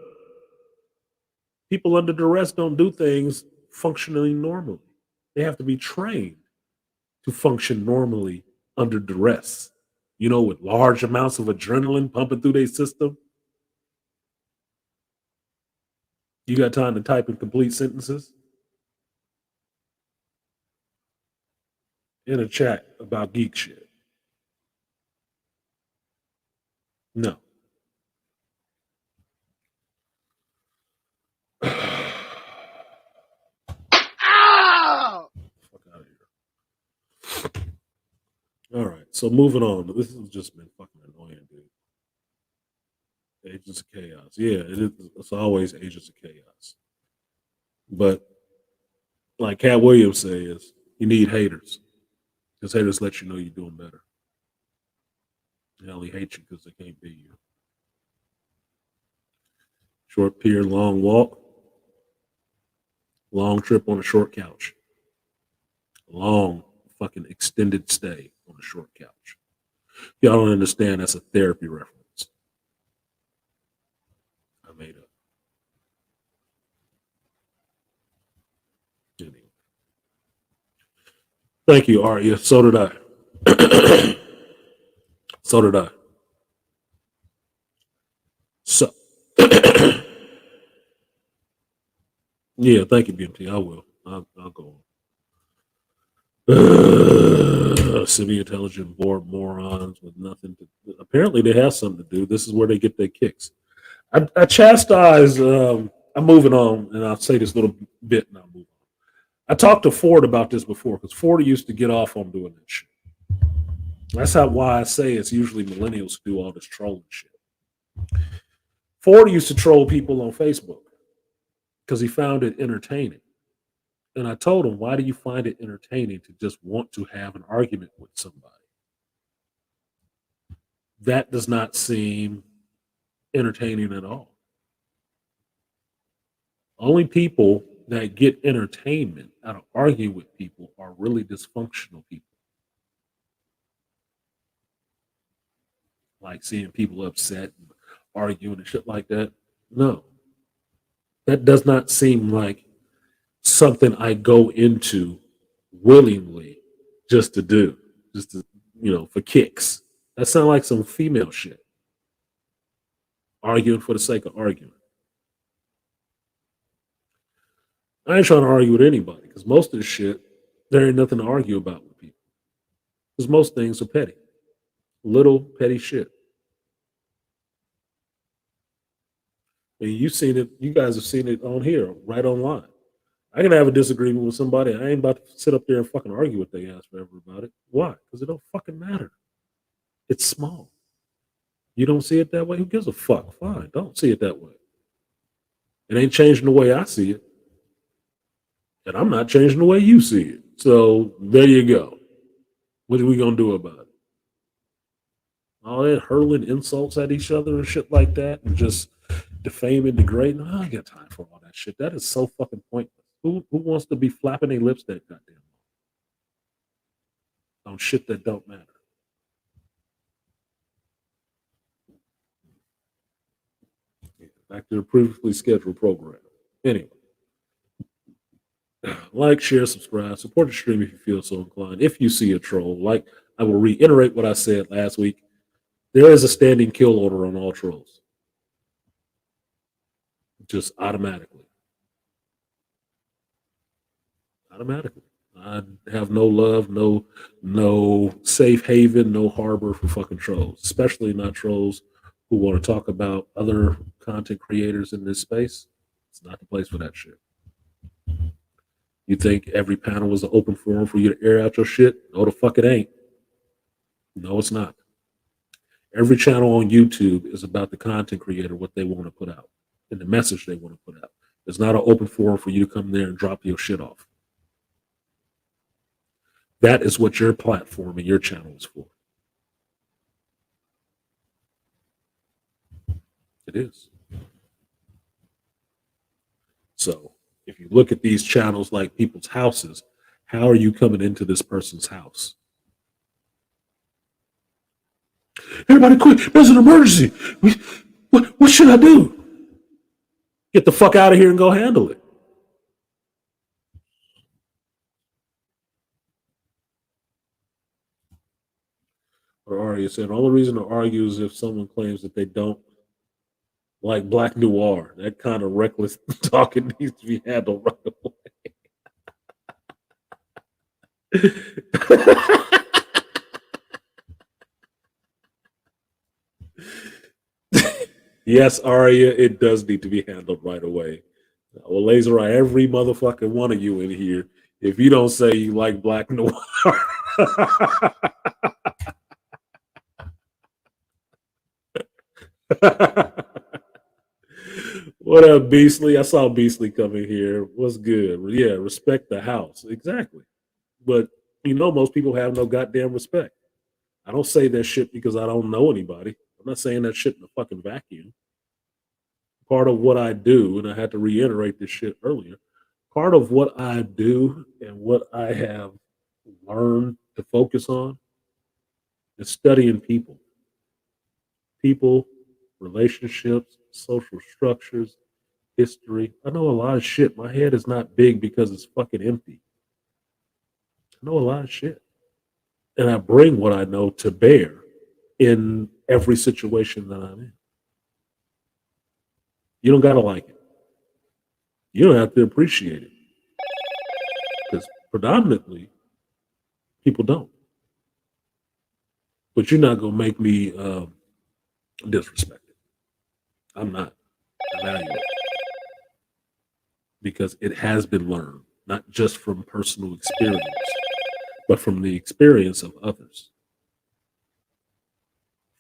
People under duress don't do things functionally normally. They have to be trained to function normally under duress. You know, with large amounts of adrenaline pumping through their system. You got time to type in complete sentences in a chat about geek shit. No. Ow! Fuck out of here. So moving on. This has just been fucking annoying, dude. Agents of Chaos. Yeah, it is. It's always Agents of Chaos. But like Cat Williams says, you need haters because haters let you know you're doing better. They only hate you because they can't be you. Short pier, long walk, long trip on a short couch, long fucking extended stay on a short couch. Y'all don't understand that's a therapy reference. I made up. Anyway. Thank you, Arya. So did I. So did I. So, yeah, thank you, BMT. I will. I'll go on. Semi-intelligent bored morons with nothing to. Apparently, they have something to do. This is where they get their kicks. I chastise. I'm moving on, and I'll say this little bit, and I'll move on. I talked to Ford about this before because Ford used to get off on doing that shit. That's why I say it's usually millennials who do all this trolling shit. Ford used to troll people on Facebook because he found it entertaining. And I told him, why do you find it entertaining to just want to have an argument with somebody? That does not seem entertaining at all. Only people that get entertainment out of arguing with people are really dysfunctional people. Like seeing people upset and arguing and shit like that. No. That does not seem like something I go into willingly just to do, just to, for kicks. That sounds like some female shit. Arguing for the sake of arguing. I ain't trying to argue with anybody because most of this shit, there ain't nothing to argue about with people. Because most things are petty. Little petty shit. And you've seen it, you guys have seen it on here, right online. I can have a disagreement with somebody. I ain't about to sit up there and fucking argue with their ass forever about it. Why? Because it don't fucking matter. It's small. You don't see it that way? Who gives a fuck? Fine, don't see it that way. It ain't changing the way I see it. And I'm not changing the way you see it. So there you go. What are we going to do about it? All that hurling insults at each other and shit like that and just defaming, degrading. I ain't got time for all that shit. That is so fucking pointless. Who wants to be flapping their lips that goddamn long? On shit that don't matter. Yeah, back to the previously scheduled program. Anyway. Like, share, subscribe, support the stream if you feel so inclined. If you see a troll, like, I will reiterate what I said last week. There is a standing kill order on all trolls. Just automatically. Automatically. I have no love, no safe haven, no harbor for fucking trolls, especially not trolls who want to talk about other content creators in this space. It's not the place for that shit. You think every panel is an open forum for you to air out your shit? No, the fuck it ain't. No, it's not. Every channel on YouTube is about the content creator, what they want to put out, and the message they want to put out. It's not an open forum for you to come there and drop your shit off. That is what your platform and your channel is for. It is. So if you look at these channels like people's houses, how are you coming into this person's house? Everybody quick, there's an emergency. What should I do? Get the fuck out of here and go handle it. Or Arya said, the only reason to argue is if someone claims that they don't like Black Noir. That kind of reckless talking needs to be handled right away. Yes, Arya, it does need to be handled right away. I will laser eye every motherfucking one of you in here if you don't say you like Black Noir. What up, Beastly? I saw Beastly coming here. What's good? Yeah, respect the house. Exactly. But most people have no goddamn respect. I don't say that shit because I don't know anybody. I'm not saying that shit in a fucking vacuum. Part of what I do, and I had to reiterate this shit earlier, part of what I do and what I have learned to focus on is studying people, relationships, social structures, history. I know a lot of shit. My head is not big because it's fucking empty. I know a lot of shit. And I bring what I know to bear in every situation that I'm in. You don't got to like it. You don't have to appreciate it because predominantly people don't. But you're not going to make me disrespect it. I'm not. I value it because it has been learned, not just from personal experience, but from the experience of others,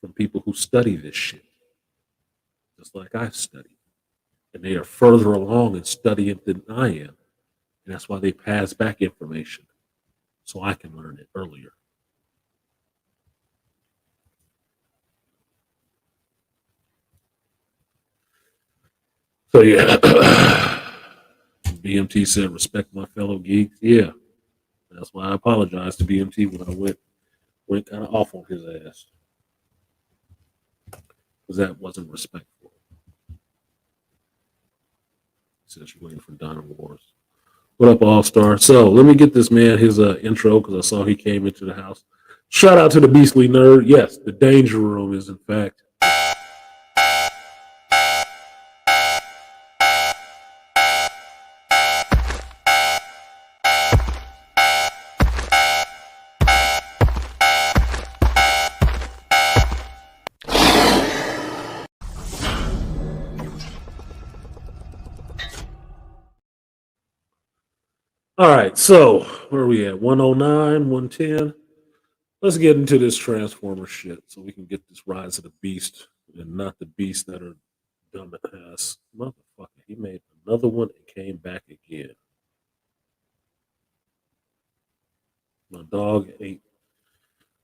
from people who study this shit, just like I've studied. And they are further along in studying than I am. And that's why they pass back information so I can learn it earlier. So yeah, BMT said, respect my fellow geeks. Yeah, that's why I apologized to BMT when I went kind of off on his ass because that wasn't respectful. He said she's waiting for Donna Wars. What up, All Star? So let me get this man his intro because I saw he came into the house. Shout out to the Beastly Nerd. Yes, the Danger Room is in fact. All right, so where are we at? 109, 110. Let's get into this Transformer shit so we can get this Rise of the Beast and not the beasts that are dumbass. Motherfucker, he made another one and came back again. My dog ate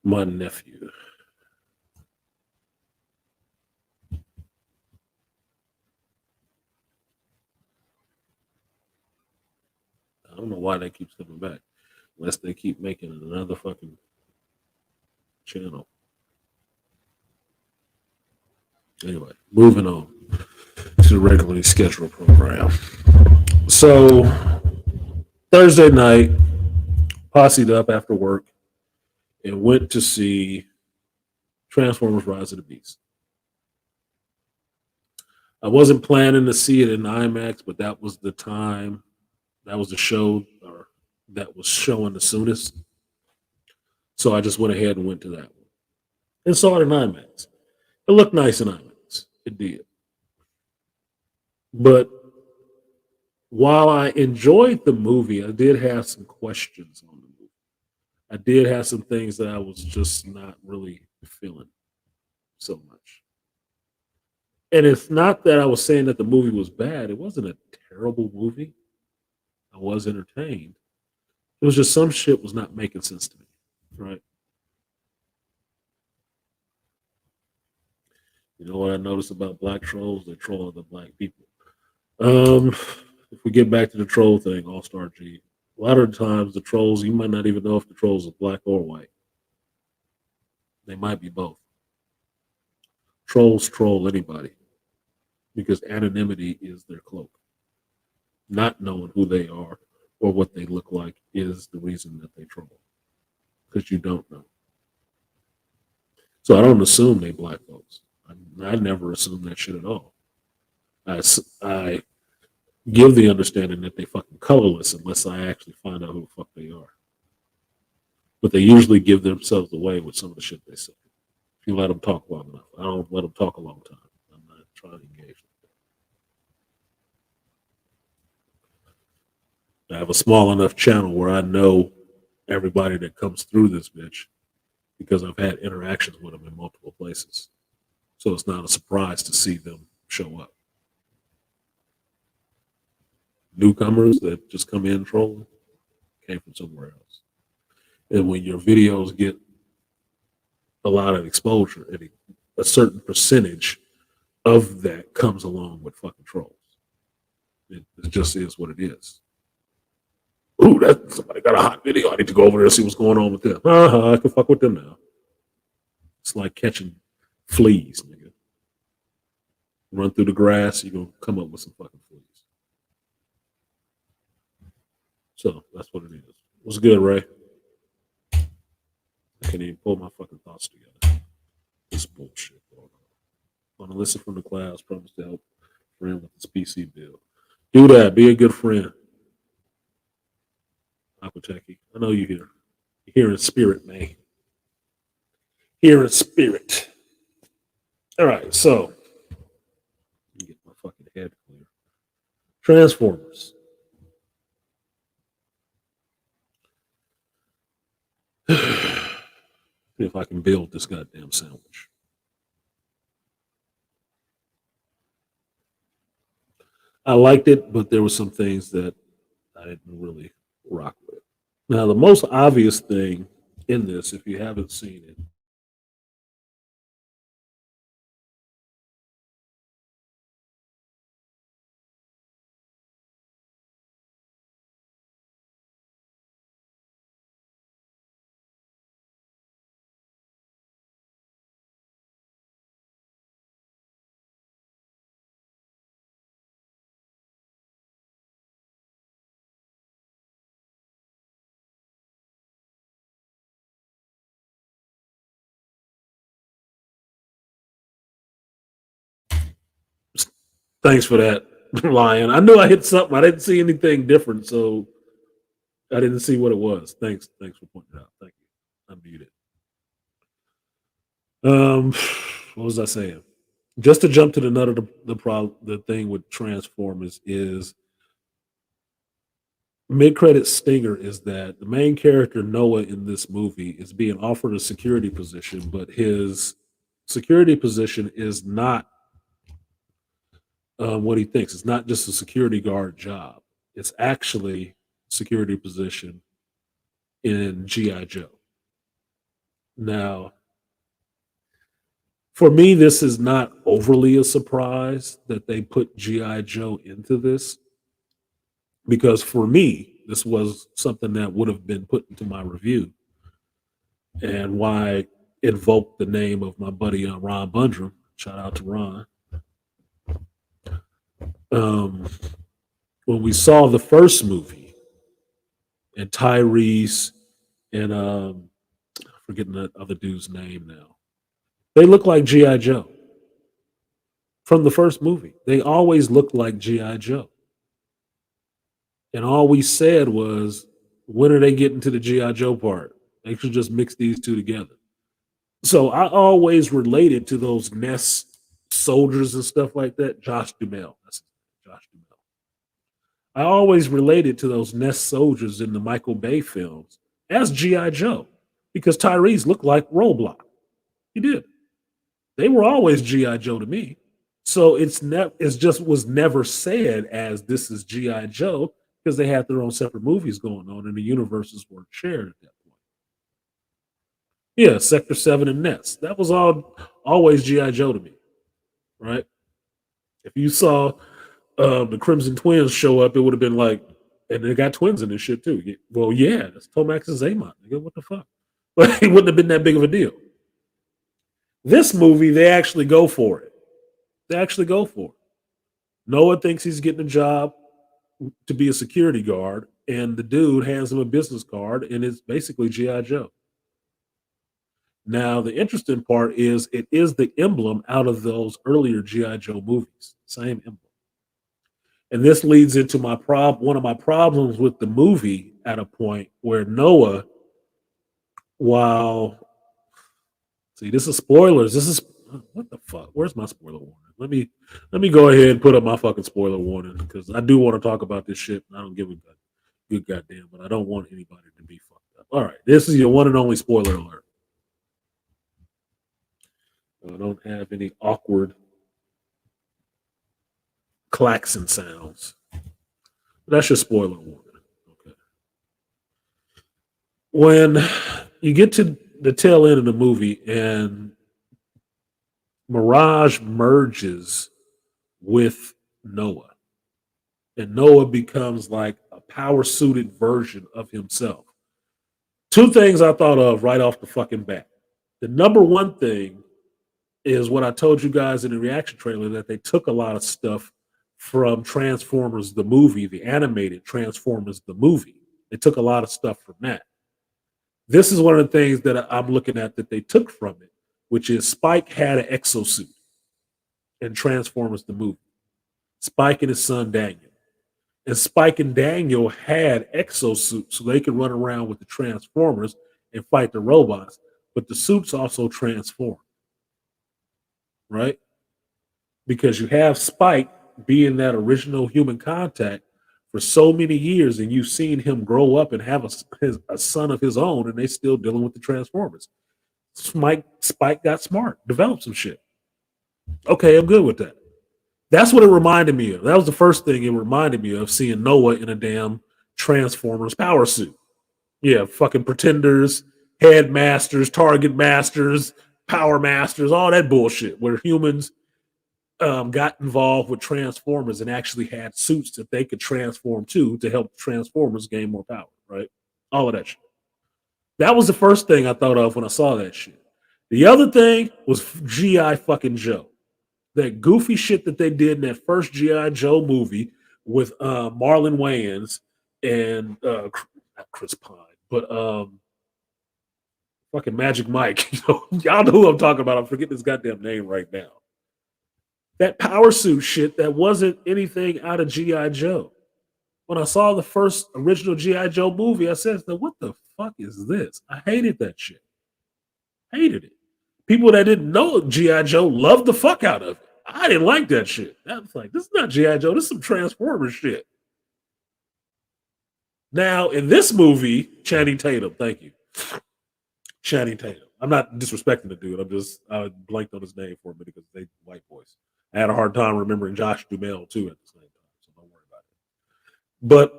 my nephew. I don't know why that keeps coming back. Unless they keep making another fucking channel. Anyway, moving on to the regularly scheduled program. So Thursday night, posseed up after work and went to see Transformers Rise of the Beast. I wasn't planning to see it in IMAX, but that was the time, that was the show that was showing the soonest. So I just went ahead and went to that one and saw it in IMAX. It looked nice in IMAX. It did. But while I enjoyed the movie, I did have some questions on the movie. I did have some things that I was just not really feeling so much. And it's not that I was saying that the movie was bad. It wasn't a terrible movie. I was entertained. It was just some shit was not making sense to me, right? You know what I noticed about black trolls? They troll other black people. If we get back to the troll thing, All Star G, a lot of the times the trolls, you might not even know if the trolls are black or white. They might be both. Trolls troll anybody because anonymity is their cloak. Not knowing who they are or what they look like is the reason that they troll because you don't know. So I don't assume they black folks. I never assume that shit at all. I give the understanding that they fucking colorless unless I actually find out who the fuck they are. But they usually give themselves away with some of the shit they say. If you let them talk long enough. I don't let them talk a long time. I'm not trying to engage them. I have a small enough channel where I know everybody that comes through this bitch because I've had interactions with them in multiple places. So it's not a surprise to see them show up. Newcomers that just come in trolling came from somewhere else. And when your videos get a lot of exposure, and a certain percentage of that comes along with fucking trolls. It just is what it is. Ooh, that somebody got a hot video. I need to go over there and see what's going on with them. I can fuck with them now. It's like catching fleas, nigga. Run through the grass, you're gonna come up with some fucking fleas. So that's what it is. What's good, Ray? I can't even pull my fucking thoughts together. This bullshit going on. Want to listen from the class, promise to help friend with this PC build. Do that. Be a good friend. Aquatechy. I know you're here. You're here in spirit, man. Here in spirit. All right, so let me get my fucking head clear. Transformers. See if I can build this goddamn sandwich. I liked it, but there were some things that I didn't really rock with. Now, the most obvious thing in this, if you haven't seen it, thanks for that, Lion. I knew I hit something. I didn't see anything different, so I didn't see what it was. Thanks for pointing it out. Thank you. I muted. What was I saying? Just to jump to the nut of the problem, the thing with Transformers is mid-credit stinger is that the main character Noah in this movie is being offered a security position, but his security position is not what he thinks. It's not just a security guard job. It's actually a security position in GI Joe. Now, for me, this is not overly a surprise that they put GI Joe into this, because for me, this was something that would have been put into my review, and why I invoked the name of my buddy Ron Bundrum. Shout out to Ron. When we saw the first movie, and Tyrese and I'm forgetting that other dude's name now, they look like GI Joe from the first movie. They always looked like GI Joe. And all we said was, when are they getting to the GI Joe part? They should just mix these two together. So I always related to those Ness soldiers and stuff like that. Josh Duhamel. That's Josh Duhamel. I always related to those Ness soldiers in the Michael Bay films as GI Joe, because Tyrese looked like Roadblock. He did. They were always GI Joe to me. So it's just was never said as this is GI Joe, because they had their own separate movies going on and the universes weren't shared at that point. Yeah, Sector 7 and Ness. That was always GI Joe to me, right? If you saw the Crimson Twins show up, it would have been like, and they got twins in this shit too. Well, yeah, that's Tomax and Zaymont. Nigga, what the fuck? But it wouldn't have been that big of a deal. This movie, they actually go for it. They actually go for it. Noah thinks he's getting a job to be a security guard, and the dude hands him a business card, and it's basically GI Joe. Now, the interesting part is it is the emblem out of those earlier GI Joe movies, same emblem. And this leads into one of my problems with the movie at a point where Noah, this is spoilers. This is what the fuck? Where's my spoiler warning? Let me go ahead and put up my fucking spoiler warning, because I do want to talk about this shit. And I don't give a good goddamn, but I don't want anybody to be fucked up. All right, this is your one and only spoiler alert. I don't have any any awkward klaxon sounds. That's your spoiler warning. Okay. When you get to the tail end of the movie and Mirage merges with Noah, and Noah becomes like a power suited version of himself. Two things I thought of right off the fucking bat. The number one thing is what I told you guys in the reaction trailer, that they took a lot of stuff from Transformers the movie, the animated Transformers the movie. They took a lot of stuff from that. This is one of the things that I'm looking at that they took from it, which is Spike had an exosuit in Transformers the movie. Spike and his son Daniel. And Spike and Daniel had exosuits so they could run around with the Transformers and fight the robots, but the suits also transform, right? Because you have Spike being that original human contact for so many years, and you've seen him grow up and have a son of his own, and they still dealing with the Transformers. Spike got smart, developed some shit. Okay, I'm good with that. That's what it reminded me of. That was the first thing it reminded me of, seeing Noah in a damn Transformers power suit. Yeah, fucking Pretenders, Headmasters, Target Masters, Power Masters, all that bullshit where humans got involved with Transformers and actually had suits that they could transform to help Transformers gain more power, right? All of that shit. That was the first thing I thought of when I saw that shit. The other thing was G.I. fucking Joe. That goofy shit that they did in that first G.I. Joe movie with Marlon Wayans and not Chris Pine, but fucking Magic Mike. Y'all know who I'm talking about. I'm forgetting his goddamn name right now. That power suit shit that wasn't anything out of G.I. Joe. When I saw the first original G.I. Joe movie, I said, what the fuck is this? I hated that shit. Hated it. People that didn't know G.I. Joe loved the fuck out of it. I didn't like that shit. I was like, this is not G.I. Joe. This is some Transformers shit. Now, in this movie, Channing Tatum, thank you. Channing Tatum. I'm not disrespecting the dude. I blanked on his name for a minute because they white boys. I had a hard time remembering Josh Duhamel too at the same time, so don't worry about it. But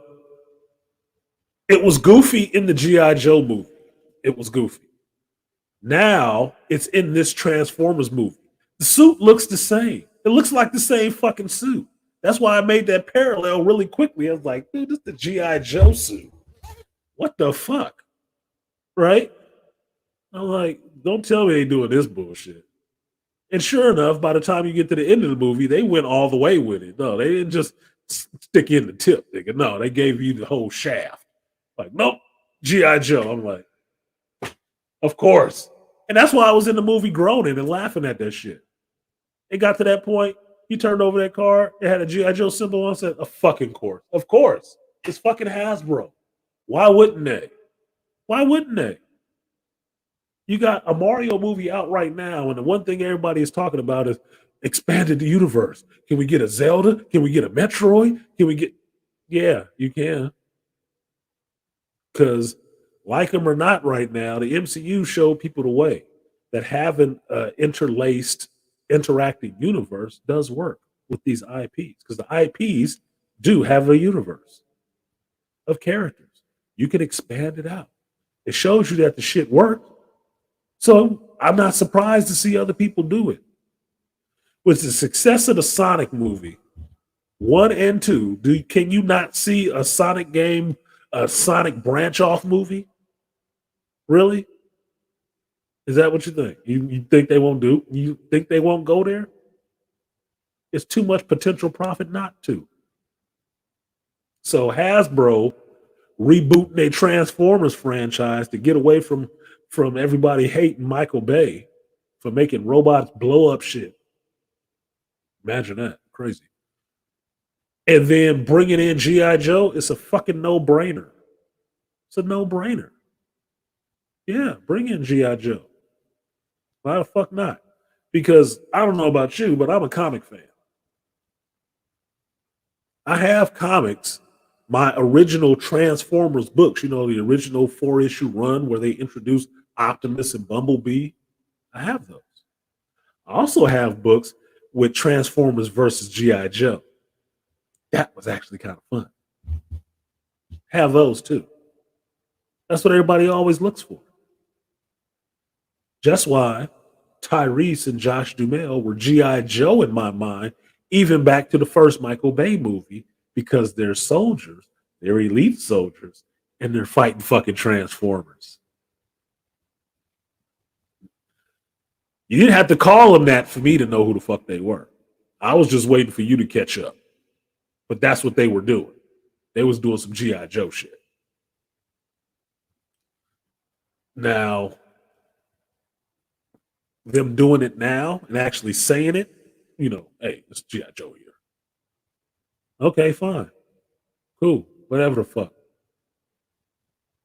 it was goofy in the G.I. Joe movie. It was goofy. Now it's in this Transformers movie. The suit looks the same. It looks like the same fucking suit. That's why I made that parallel really quickly. I was like, dude, this is the G.I. Joe suit. What the fuck? Right? I'm like, don't tell me they doing this bullshit. And sure enough, by the time you get to the end of the movie, they went all the way with it. No, they didn't just stick in the tip, nigga. No, they gave you the whole shaft. Like, nope, G.I. Joe. I'm like, of course. And that's why I was in the movie groaning and laughing at that shit. It got to that point, he turned over that car, it had a G.I. Joe symbol on it, said, a fucking course. Of course. It's fucking Hasbro. Why wouldn't they? Why wouldn't they? You got a Mario movie out right now, and the one thing everybody is talking about is expanded the universe. Can we get a Zelda? Can we get a Metroid? Can we get... Yeah, you can. Because, like them or not right now, the MCU showed people the way that having an interlaced, interacting universe does work with these IPs. Because the IPs do have a universe of characters. You can expand it out. It shows you that the shit worked. So I'm not surprised to see other people do it. With the success of the Sonic movie, 1 and 2, can you not see a Sonic game, a Sonic branch off movie? Really? Is that what you think? You think they won't do? You think they won't go there? It's too much potential profit not to. So Hasbro rebooting a Transformers franchise to get away from everybody hating Michael Bay for making robots blow up shit. Imagine that. Crazy. And then bringing in G.I. Joe, it's a fucking no-brainer. It's a no-brainer. Yeah, bring in G.I. Joe. Why the fuck not? Because I don't know about you, but I'm a comic fan. I have comics, my original Transformers books, the original 4-issue run where they introduced Optimus and Bumblebee. I have those. I also have books with Transformers versus G.I. Joe. That was actually kind of fun. Have those too. That's what everybody always looks for. Just why Tyrese and Josh Duhamel were G.I. Joe in my mind, even back to the first Michael Bay movie, because they're soldiers, they're elite soldiers, and they're fighting fucking Transformers. You didn't have to call them that for me to know who the fuck they were. I was just waiting for you to catch up. But that's what they were doing. They was doing some G.I. Joe shit. Now, them doing it now and actually saying it, hey, it's G.I. Joe here. Okay, fine. Cool. Whatever the fuck.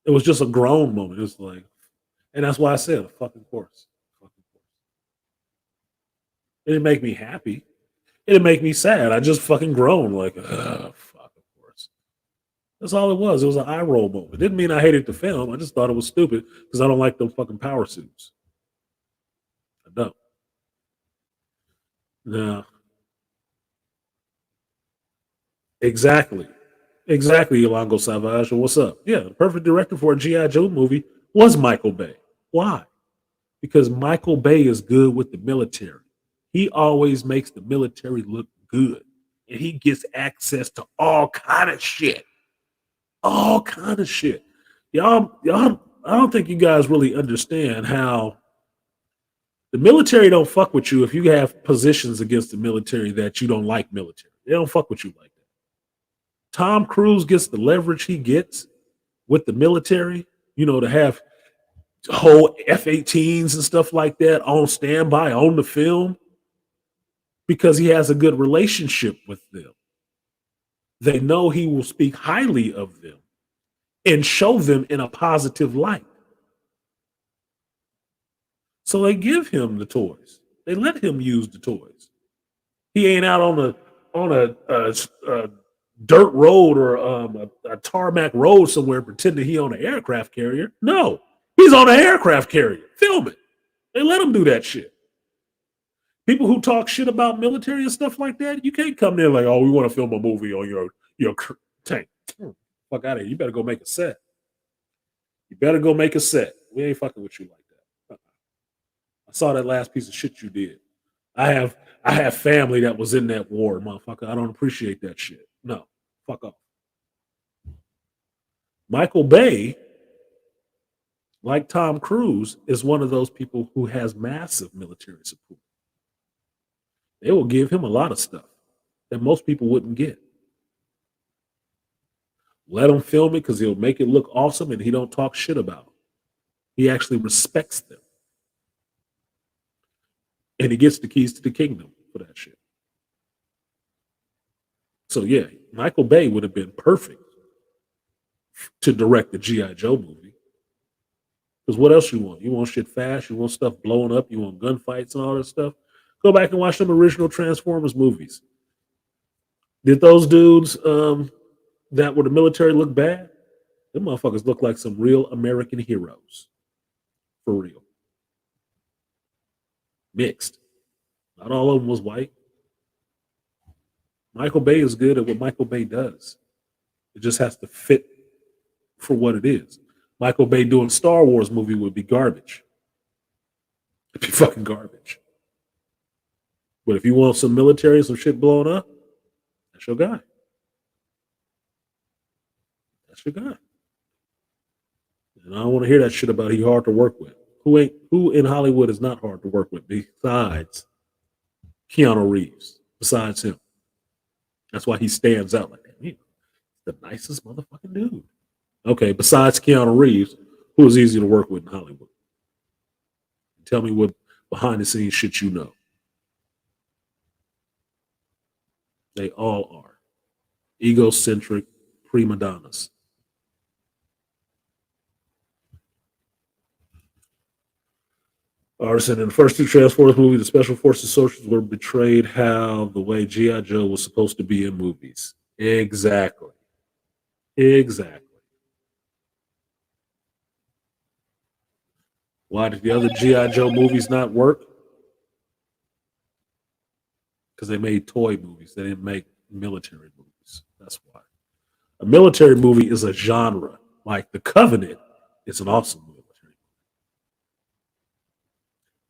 It was just a grown moment. It was like, and that's why I said a fucking course. It didn't make me happy. It didn't make me sad. I just fucking groaned like, fuck, of course. That's all it was. It was an eye roll moment. It didn't mean I hated the film. I just thought it was stupid because I don't like those fucking power suits. I don't. No. Exactly. Exactly, Yolongo Savage. What's up? Yeah, the perfect director for a G.I. Joe movie was Michael Bay. Why? Because Michael Bay is good with the military. He always makes the military look good. And he gets access to all kind of shit. All kind of shit. Y'all, I don't think you guys really understand how the military don't fuck with you if you have positions against the military that you don't like military. They don't fuck with you like that. Tom Cruise gets the leverage he gets with the military, to have whole F-18s and stuff like that on standby on the film because he has a good relationship with them. They know he will speak highly of them and show them in a positive light. So they give him the toys. They let him use the toys. He ain't out on a dirt road or a tarmac road somewhere pretending he on an aircraft carrier. No, he's on an aircraft carrier. Film it. They let him do that shit. People who talk shit about military and stuff like that, you can't come there like, oh, we want to film a movie on your tank. Fuck out of here. You better go make a set. You better go make a set. We ain't fucking with you like that. I saw that last piece of shit you did. I have family that was in that war, motherfucker. I don't appreciate that shit. No, fuck off. Michael Bay, like Tom Cruise, is one of those people who has massive military support. They will give him a lot of stuff that most people wouldn't get. Let him film it because he'll make it look awesome and he don't talk shit about them. He actually respects them. And he gets the keys to the kingdom for that shit. So yeah, Michael Bay would have been perfect to direct the G.I. Joe movie. Because what else you want? You want shit fast, you want stuff blowing up, you want gunfights and all that stuff. Go back and watch some original Transformers movies. Did those dudes that were the military look bad? Them motherfuckers look like some real American heroes. For real. Mixed. Not all of them was white. Michael Bay is good at what Michael Bay does. It just has to fit for what it is. Michael Bay doing Star Wars movie would be garbage. It'd be fucking garbage. But if you want some military, some shit blowing up, that's your guy. That's your guy. And I don't want to hear that shit about he hard to work with. Who in Hollywood is not hard to work with besides Keanu Reeves, besides him? That's why he stands out like that. He's the nicest motherfucking dude. Okay, besides Keanu Reeves, who is easy to work with in Hollywood? Tell me what behind the scenes shit you know. They all are egocentric prima donnas. Artisan, in the first two Transformers movies, the Special Forces soldiers were betrayed how the way G.I. Joe was supposed to be in movies. Exactly. Exactly. Why did the other G.I. Joe movies not work? because they made toy movies. They didn't make military movies. That's why. A military movie is a genre. Like The Covenant is an awesome military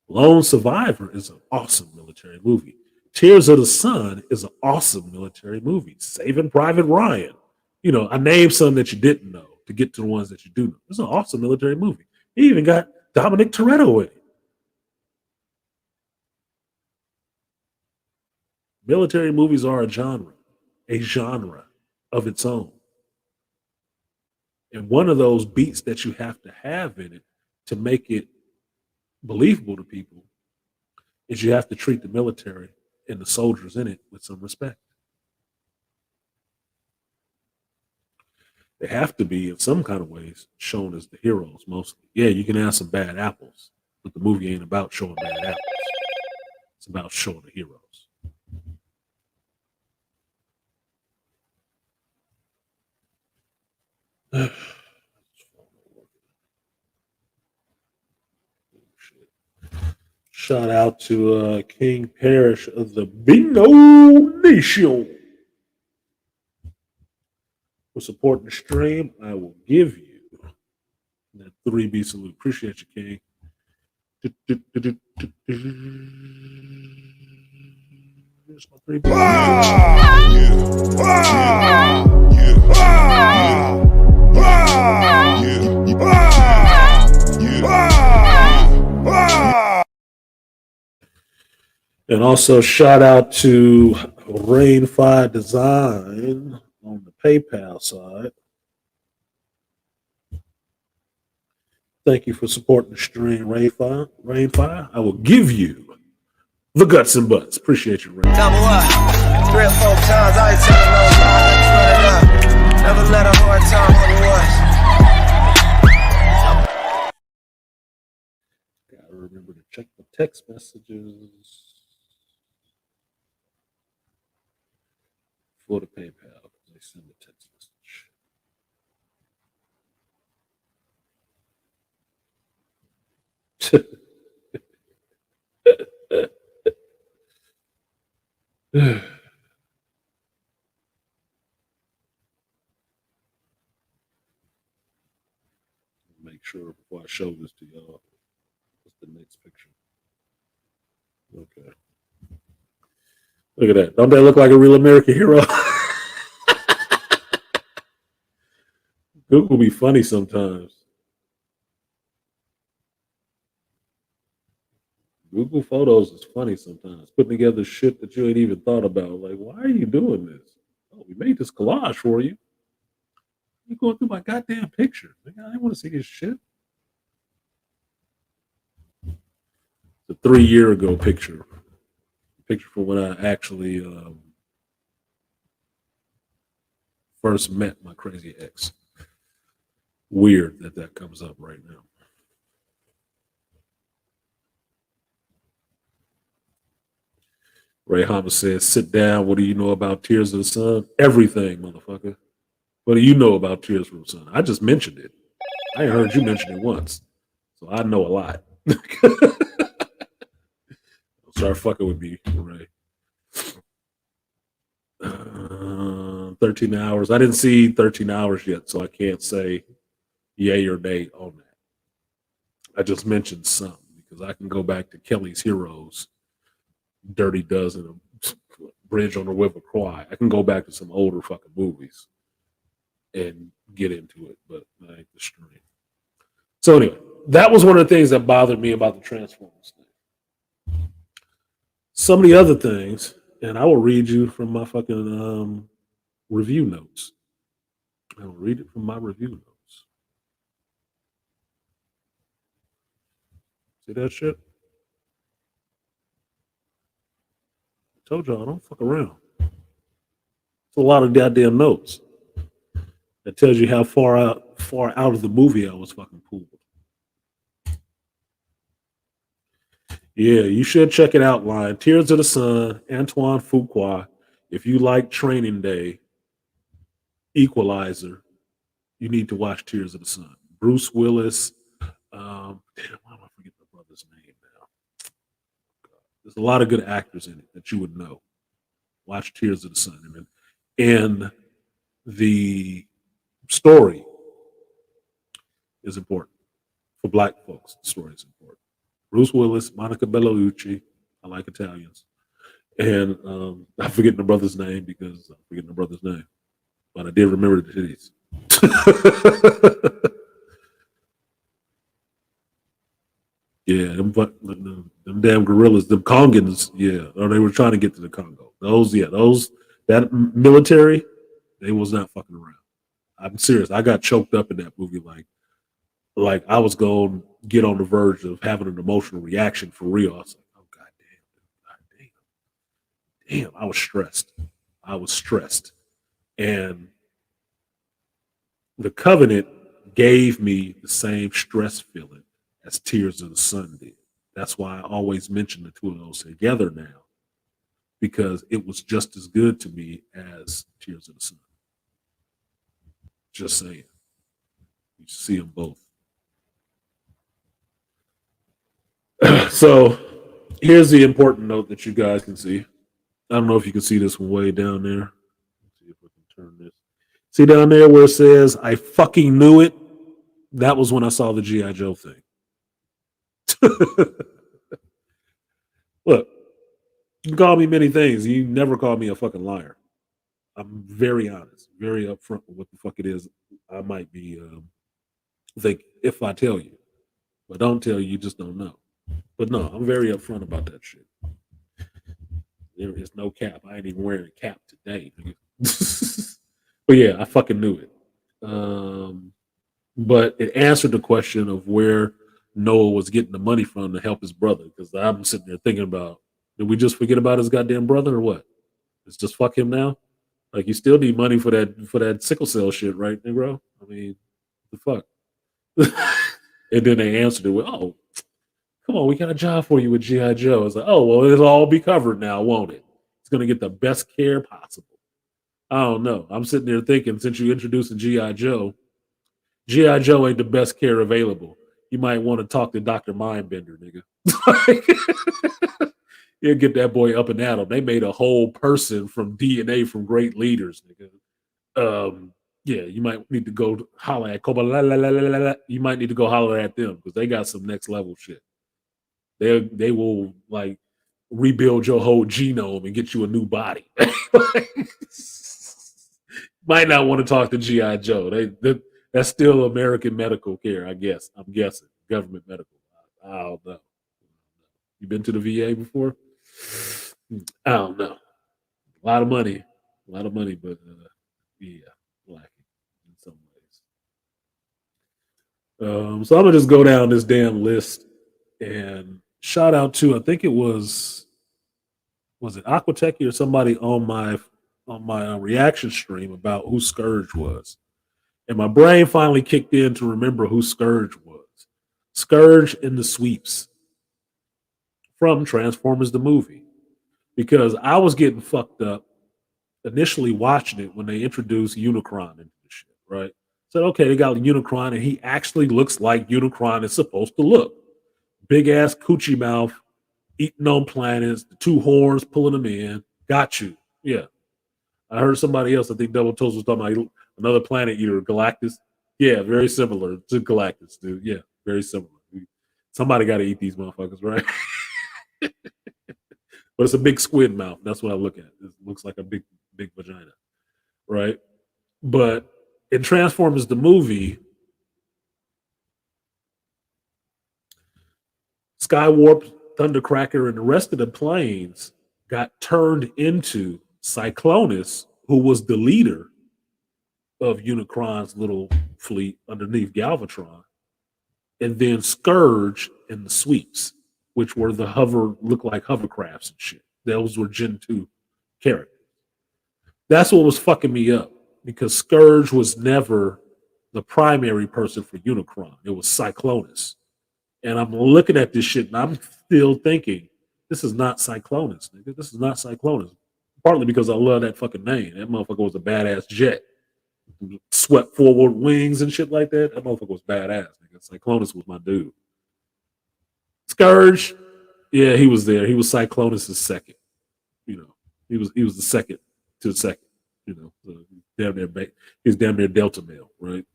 movie. Lone Survivor is an awesome military movie. Tears of the Sun is an awesome military movie. Saving Private Ryan. You know, I named some that you didn't know to get to the ones that you do know. It's an awesome military movie. He even got Dominic Toretto in it. Military movies are a genre of its own. And one of those beats that you have to have in it to make it believable to people is you have to treat the military and the soldiers in it with some respect. They have to be, in some kind of ways, shown as the heroes mostly. Yeah, you can have some bad apples, but the movie ain't about showing bad apples. It's about showing the heroes. Shout out to King Parrish of the Bingo Nation for supporting the stream. I will give you that 3B salute. Appreciate you, King. Here's my 3B. And also shout out to Rainfire Design on the PayPal side. Thank you for supporting the stream, Rainfire. I will give you the guts and butts. Appreciate you, Rainfire. Double up, 3 or 4 times. I ain't telling no lies. Run it up. Never let a hard time on the ones. Gotta remember to check the text messages for the PayPal because they send a text message. Make sure before I show this to y'all. What's the next picture? Okay. Look at that. Don't they look like a real American hero? Google be funny sometimes. Google Photos is funny sometimes. Putting together shit that you ain't even thought about. Like, why are you doing this? Oh, we made this collage for you. You're going through my goddamn picture. I didn't want to see this shit. It's a 3-year ago picture. Picture from when I actually first met my crazy ex. Weird that comes up right now. Ray Hama says, sit down. What do you know about Tears of the Sun? Everything, motherfucker. What do you know about Tears from the Sun? I just mentioned it. I ain't heard you mention it once. So I know a lot. Start fucking with me, Ray. 13 hours. I didn't see 13 hours yet, so I can't say yay or nay on that. I just mentioned some because I can go back to Kelly's Heroes, Dirty Dozen, Bridge on the River Kwai. I can go back to some older fucking movies and get into it, but I ain't the stream. So anyway, that was one of the things that bothered me about the Transformers thing. Some of the other things, and I will read you from my fucking review notes. I will read it from my review notes. See that shit? I told y'all I don't fuck around. It's a lot of goddamn notes. That tells you how far out of the movie I was fucking pulled. Yeah, you should check it out, Lion. Tears of the Sun, Antoine Fuqua. If you like Training Day, Equalizer, you need to watch Tears of the Sun. Bruce Willis. Damn, why am I forgetting the brother's name now? There's a lot of good actors in it that you would know. Watch Tears of the Sun. And the story is important for Black folks. The story is important. Bruce Willis, Monica Bellucci. I like Italians. And I'm forgetting the brother's name because I'm forgetting the brother's name. But I did remember the titties. Yeah, them damn gorillas, them Congans, yeah. Or they were trying to get to the Congo. That military, they was not fucking around. I'm serious. I got choked up in that movie like I was going to get on the verge of having an emotional reaction for real. I was like, oh god damn, I was stressed. And the Covenant gave me the same stress feeling as Tears of the Sun did. That's why I always mention the two of those together now, because it was just as good to me as Tears of the Sun. Just saying. You see them both. So here's the important note that you guys can see. I don't know if you can see this one way down there. Let's see if we can turn this. See down there where it says, I fucking knew it? That was when I saw the G.I. Joe thing. Look, you can call me many things. You never call me a fucking liar. I'm very honest, very upfront with what the fuck it is. I might be think if I tell you, but don't tell you, you just don't know. But no, I'm very upfront about that shit. There is no cap. I ain't even wearing a cap today. But yeah, I fucking knew it. But it answered the question of where Noah was getting the money from to help his brother. Because I'm sitting there thinking about, did we just forget about his goddamn brother or what? It's just fuck him now. Like you still need money for that sickle cell shit, right, Negro? I mean, the fuck. And then they answered it with, "Oh, come on, we got a job for you with GI Joe." It's like, "Oh, well, it'll all be covered now, won't it? It's gonna get the best care possible." I don't know. I'm sitting there thinking, since you introduced GI Joe ain't the best care available. You might want to talk to Dr. Mindbender, nigga. You'll get that boy up and at him. They made a whole person from DNA from great leaders, nigga. Yeah, you might need to go holler at Koba. You might need to go holler at them because they got some next level shit. They will like rebuild your whole genome and get you a new body. Might not want to talk to GI Joe. That's still American medical care, I guess. I'm guessing government medical. I don't know. You been to the VA before? I don't know. A lot of money, but yeah, lacking in some ways. So I'm gonna just go down this damn list and shout out to, I think it was it Aquatechy or somebody on my reaction stream about who Scourge was, and my brain finally kicked in to remember who Scourge was. Scourge in the Sweeps from Transformers the movie, because I was getting fucked up initially watching it when they introduced Unicron into the shit, right? Said, okay, they got Unicron, and he actually looks like Unicron is supposed to look. Big ass coochie mouth, eating on planets, the two horns pulling them in. Got you. Yeah. I heard somebody else, I think Double Toast was talking about another planet eater, Galactus. Yeah, very similar to Galactus, dude. Yeah, very similar. Somebody got to eat these motherfuckers, right? But it's a big squid mouth. That's what I look at. It looks like a big vagina, right? But in Transformers the movie, Skywarp, Thundercracker, and the rest of the planes got turned into Cyclonus, who was the leader of Unicron's little fleet underneath Galvatron, and then Scourge and the Sweeps, which were the look like hovercrafts and shit. Those were Gen 2 characters. That's what was fucking me up, because Scourge was never the primary person for Unicron. It was Cyclonus. And I'm looking at this shit and I'm still thinking, this is not Cyclonus, nigga. This is not Cyclonus. Partly because I love that fucking name. That motherfucker was a badass jet. Swept forward wings and shit like that. That motherfucker was badass, nigga. Cyclonus was my dude. Scourge, yeah, he was there. He was Cyclonus' second, you know. He was the second to the second. You know, so damn near he's damn near Delta male, right?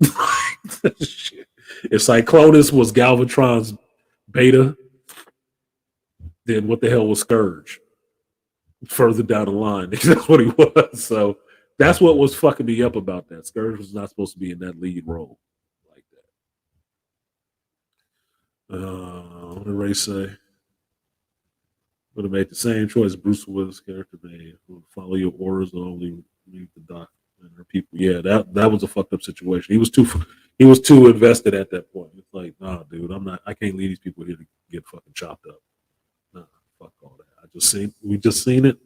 Shit. If Cyclonus was Galvatron's beta, then what the hell was Scourge? Further down the line, that's what he was. So that's what was fucking me up about that. Scourge was not supposed to be in that lead role like that. What did Ray say? Would have made the same choice Bruce Willis' character made. Follow your orders and only leave the doc and her people. Yeah, that was a fucked up situation. He was too invested at that point. It's like, nah, dude, I can't leave these people here to get fucking chopped up. Nah, fuck all that. We just seen it.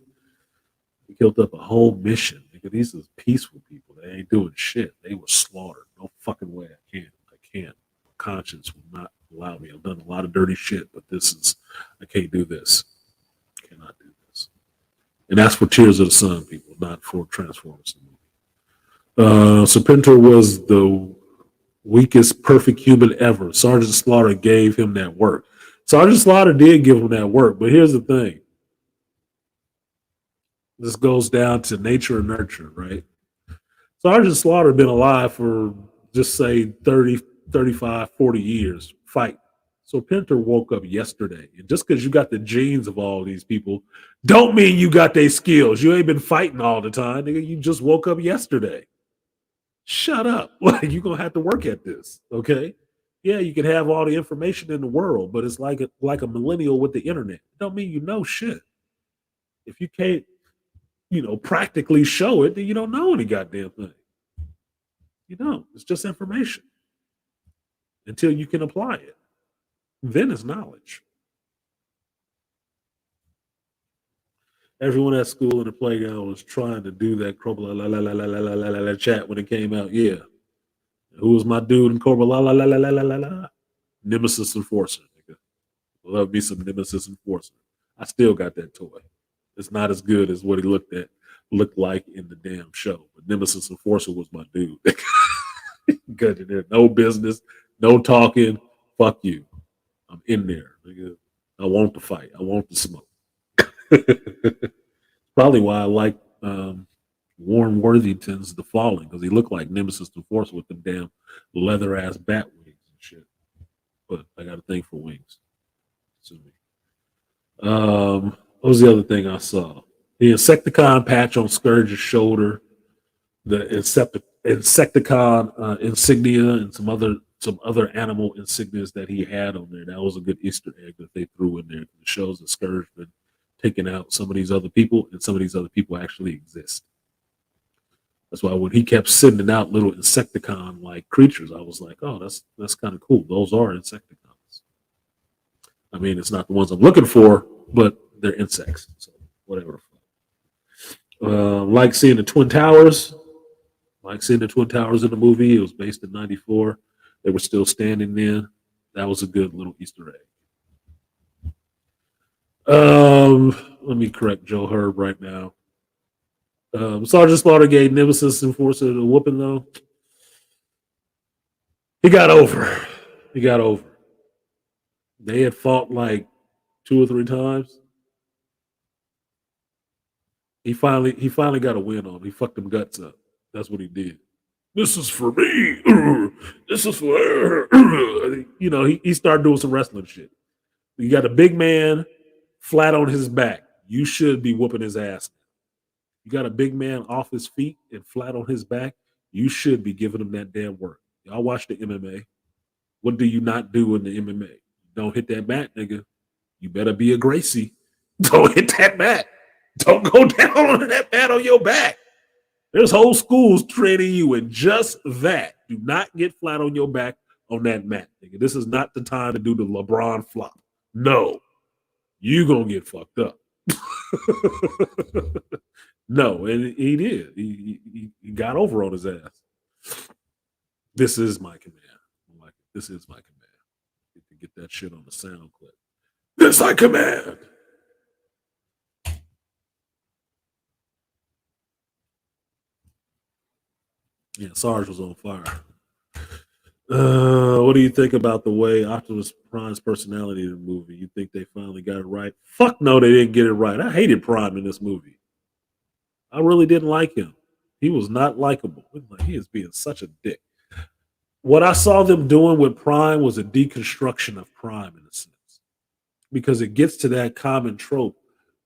We killed up a whole mission. Nigga, these are peaceful people. They ain't doing shit. They were slaughtered. No fucking way. I can't. My conscience will not allow me. I've done a lot of dirty shit, but I can't do this. Cannot do this. And that's for Tears of the Sun, people, not for Transformers. Serpentor was the weakest perfect human ever. Sergeant Slaughter gave him that work. Sergeant Slaughter did give him that work, but here's the thing. This goes down to nature and nurture, right? Sergeant Slaughter been alive for, just say, 30, 35, 40 years, fight. So Pinter woke up yesterday. And just because you got the genes of all these people, don't mean you got their skills. You ain't been fighting all the time, nigga. You just woke up yesterday. Shut up. Like, you're going to have to work at this, okay? Yeah, you can have all the information in the world, but it's like a millennial with the internet. Don't mean you know shit. If you can't, practically show it, then you don't know any goddamn thing. You don't. It's just information until you can apply it. Then it's knowledge. Everyone at school in the playground was trying to do that Cobra la la la la la la la la chat when it came out. Yeah. Who was my dude in Cobra la la la la la la la la? Nemesis Enforcer. Nigga. Love me some Nemesis Enforcer. I still got that toy. It's not as good as what he looked like in the damn show. But Nemesis Enforcer was my dude. Good in there. No business, no talking. Fuck you. I'm in there. Nigga. I want to fight. I want to smoke. Probably why I like Warren Worthington's The Fallen, because he looked like Nemesis Enforcer with them damn leather ass bat wings and shit. But I got a thing for wings. What was the other thing I saw? The Insecticon patch on Scourge's shoulder, the Insecticon insignia, and some other animal insignias that he had on there. That was a good Easter egg that they threw in there. It shows that Scourge been taking out some of these other people, and some of these other people actually exist. That's why when he kept sending out little Insecticon-like creatures, I was like, oh, that's kind of cool. Those are Insecticons. I mean, it's not the ones I'm looking for, but they're insects. So whatever. Like seeing the Twin Towers. Like seeing the Twin Towers in the movie. It was based in '94. They were still standing then. That was a good little Easter egg. Let me correct Joe Herb right now. Sergeant Slaughter gave Nemesis Enforcer the whooping though. He got over. They had fought like 2 or 3 times. He finally got a win on him. He fucked them guts up. That's what he did. This is for me. This is for her. He started doing some wrestling shit. You got a big man flat on his back. You should be whooping his ass. You got a big man off his feet and flat on his back. You should be giving him that damn work. Y'all watch the MMA. What do you not do in the MMA? Don't hit that mat, nigga. You better be a Gracie. Don't hit that mat. Don't go down on that mat on your back. There's whole schools training you in just that. Do not get flat on your back on that mat, nigga. This is not the time to do the LeBron flop. No. You gonna get fucked up. No, and he did. He got over on his ass. This is my command. I'm like, this is my command. Get that shit on the sound clip. This I command. Yeah, Sarge was on fire. What do you think about the way Optimus Prime's personality in the movie? You think they finally got it right? Fuck no, they didn't get it right. I hated Prime in this movie. I really didn't like him. He was not likable. He is being such a dick. What I saw them doing with Prime was a deconstruction of Prime in a sense, because it gets to that common trope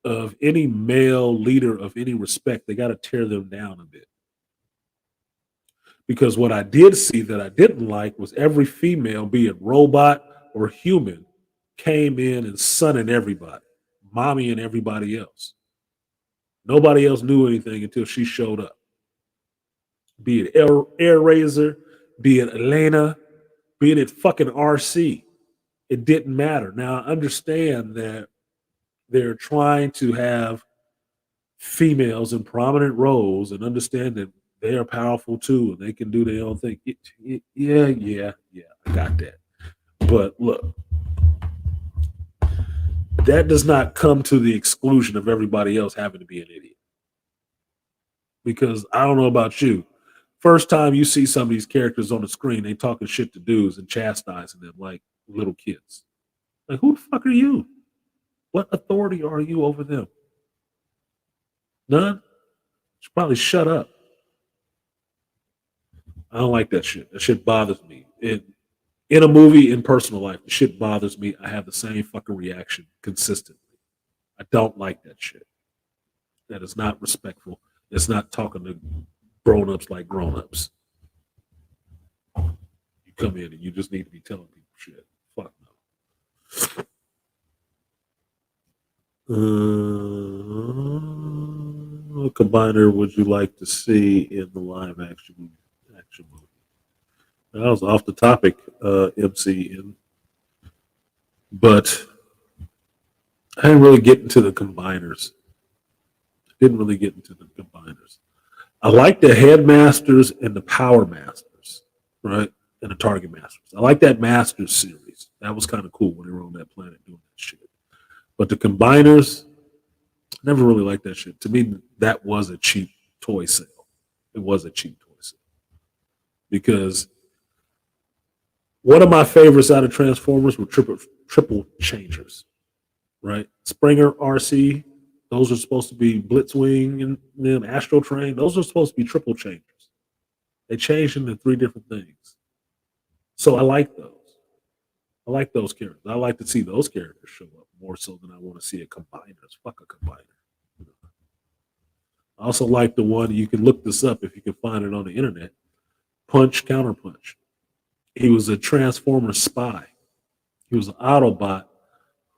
of any male leader of any respect, they got to tear them down a bit. Because what I did see that I didn't like was every female, be it robot or human, came in and sunning everybody, mommy and everybody else. Nobody else knew anything until she showed up. Be it Air Razor, be it Elena, be it fucking RC. It didn't matter. Now I understand that they're trying to have females in prominent roles and understand that they are powerful too and they can do their own thing. Yeah, I got that. But look, that does not come to the exclusion of everybody else having to be an idiot. Because I don't know about you. First time you see some of these characters on the screen, they talking shit to dudes and chastising them like little kids. Like, who the fuck are you? What authority are you over them? None? Should probably shut up. I don't like that shit. That shit bothers me. In a movie, in personal life, the shit bothers me. I have the same fucking reaction consistently. I don't like that shit. That is not respectful. It's not talking to grown-ups like grown-ups. You come in and you just need to be telling people shit. Fuck no. What combiner would you like to see in the live action movie? That was off the topic, MC, but I didn't really get into the combiners. I like the headmasters and the power masters, right? And the target masters. I like that masters series. That was kind of cool when they were on that planet doing that shit. But the combiners, never really liked that shit. To me, that was a cheap toy sale. It was a cheap toy sale. Because one of my favorites out of Transformers were triple changers, right? Springer, RC, those are supposed to be Blitzwing and then Astro Train. Those are supposed to be triple changers. They changed into 3 different things. So I like those. I like those characters. I like to see those characters show up more so than I want to see a combiner. Fuck a combiner. I also like the one, you can look this up if you can find it on the internet, Punch Counterpunch. He was a Transformer spy. He was an Autobot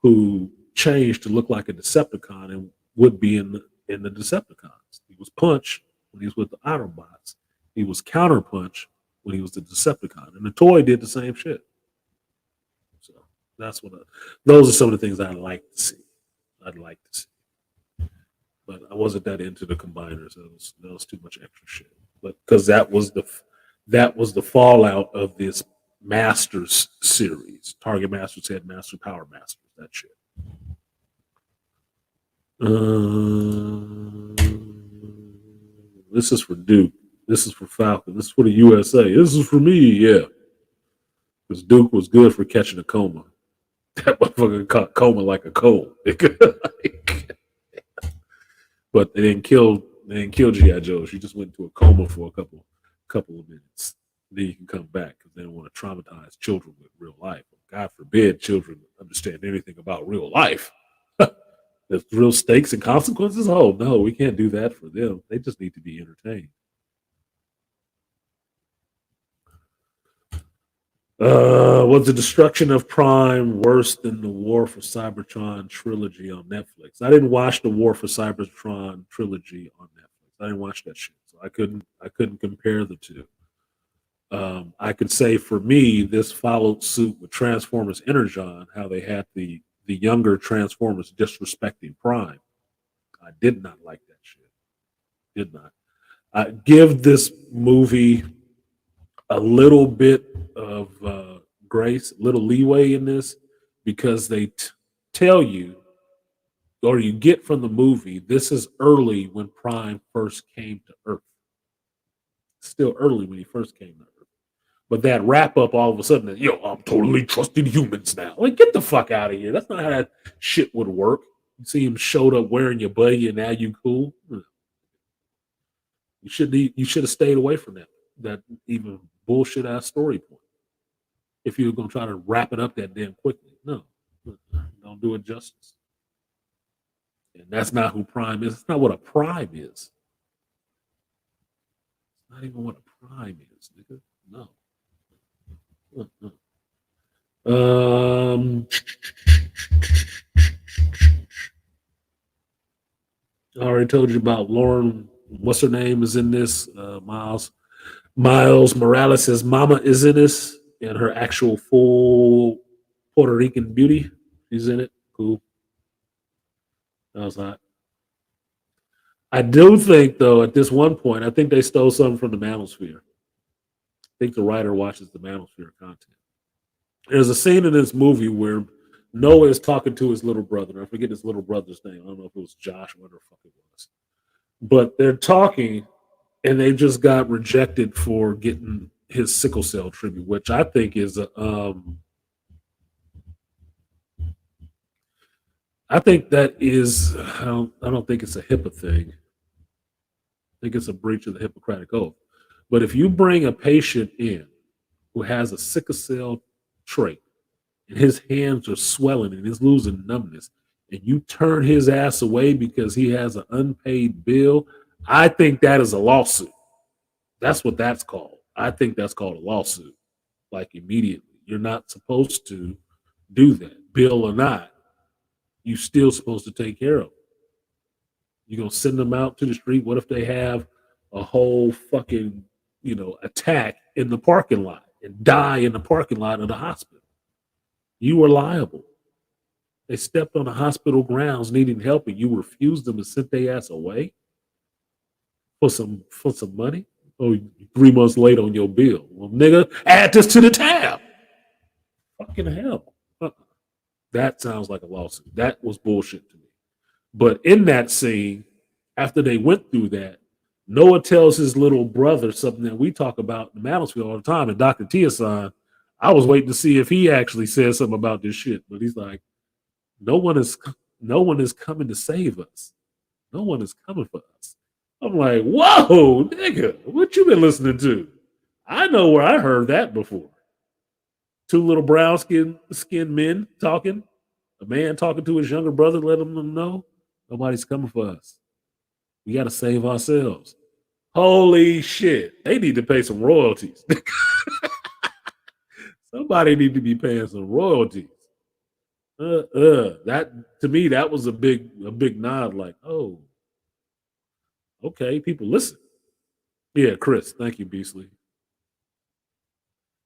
who changed to look like a Decepticon and would be in the Decepticons. He was Punch when he was with the Autobots. He was Counterpunch when he was the Decepticon. And the toy did the same shit. So those are some of the things I'd like to see. But I wasn't that into the combiners. That was too much extra shit. But because that was the fallout of this Masters series. Target Masters, Headmaster, Power Masters, that shit. This is for Duke. This is for Falcon. This is for the USA. This is for me, yeah. Because Duke was good for catching a coma. That motherfucker caught coma like a cold. But they didn't kill G.I. Joe. She just went into a coma for a couple of minutes. Then you can come back because they don't want to traumatize children with real life. God forbid children understand anything about real life. There's real stakes and consequences. Oh no, we can't do that for them. They just need to be entertained. Was the destruction of Prime worse than the War for Cybertron trilogy on Netflix? I didn't watch the War for Cybertron trilogy on Netflix. I didn't watch that shit, so I couldn't compare the two. I could say for me, this followed suit with Transformers Energon, how they had the younger Transformers disrespecting Prime. I did not like that shit. Did not. I give this movie a little bit of grace, a little leeway in this, because they tell you, or you get from the movie, this is early when Prime first came to Earth. Still early when he first came to Earth. But that wrap up all of a sudden, I'm totally trusting humans now. Like, get the fuck out of here. That's not how that shit would work. You see him showed up wearing your buddy and now you cool. You should have stayed away from that even bullshit ass story point. If you were gonna try to wrap it up that damn quickly, no, don't do it justice. And that's not who Prime is. It's not what a Prime is. It's not even what a Prime is, nigga. No. I already told you about Lauren. What's her name is in this? Miles Morales' mama is in this, and her actual full Puerto Rican beauty. She's in it. Cool. That was hot. I do think, though, at this one point, I think they stole something from the Manosphere. I think the writer watches the Manosphere content. There's a scene in this movie where Noah is talking to his little brother. I forget his little brother's name. I don't know if it was Josh or whatever the fuck it was. But they're talking, and they just got rejected for getting his sickle cell tribute, which I think is I think that is I don't think it's a HIPAA thing. I think it's a breach of the Hippocratic Oath. But if you bring a patient in who has a sickle cell trait and his hands are swelling and he's losing numbness, and you turn his ass away because he has an unpaid bill, I think that is a lawsuit. That's what that's called. I think that's called a lawsuit. Like immediately. You're not supposed to do that. Bill or not, you still supposed to take care of them. You're gonna send them out to the street. What if they have a whole fucking, attack in the parking lot and die in the parking lot of the hospital? You were liable. They stepped on the hospital grounds needing help and you refused them and sent their ass away for some money? Oh, 3 months late on your bill. Well, nigga, add this to the tab. Fucking hell. That sounds like a lawsuit. That was bullshit to me. But in that scene, after they went through that, Noah tells his little brother something that we talk about in the Manosphere all the time. And Dr. Tia-san, I was waiting to see if he actually said something about this shit. But he's like, no one is coming to save us. No one is coming for us. I'm like, whoa, nigga, what you been listening to? I know where I heard that before. Two little brown skinned men talking. A man talking to his younger brother, letting them know nobody's coming for us. We got to save ourselves. Holy shit. They need to pay some royalties. Somebody need to be paying some royalties. That to me, that was a big nod, like, oh, okay, people listen. Yeah, Chris, thank you, Beasley.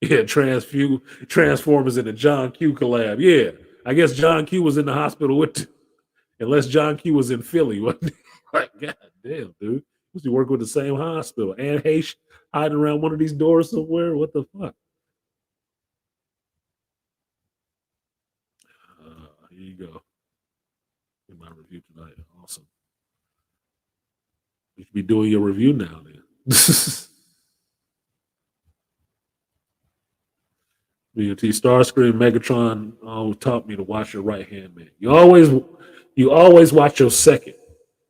Yeah, Transformers in the John Q collab. Yeah, I guess John Q was in the hospital with, unless John Q was in Philly. Wasn't he? Like, god damn, dude. Was he working with the same hospital? Anne Heche hiding around one of these doors somewhere? What the fuck? Here you go. In my review tonight. Awesome. You should be doing your review now then. BT Starscream Megatron taught me to watch your right hand, man. You always watch your second,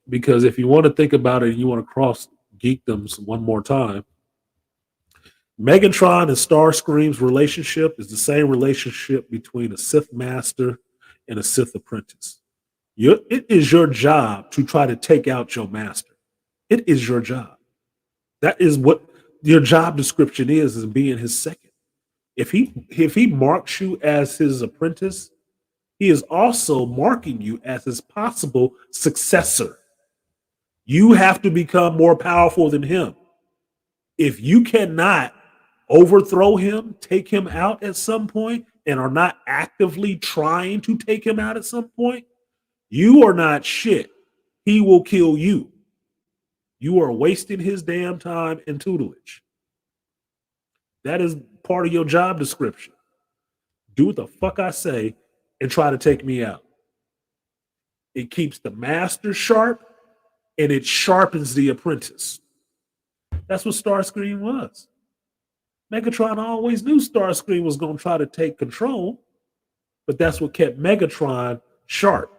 because if you want to think about it and you want to cross geekdoms one more time, Megatron and Starscream's relationship is the same relationship between a Sith master and a Sith apprentice. It is your job to try to take out your master. It is your job. That is what your job description is being his second. If he marks you as his apprentice, he is also marking you as his possible successor. You have to become more powerful than him. If you cannot overthrow him, take him out at some point, and are not actively trying to take him out at some point, you are not shit. He will kill you. You are wasting his damn time and tutelage. That is part of your job description. Do what the fuck I say and try to take me out. It keeps the master sharp and it sharpens the apprentice. That's what Starscream was. Megatron always knew Starscream was going to try to take control, but that's what kept Megatron sharp.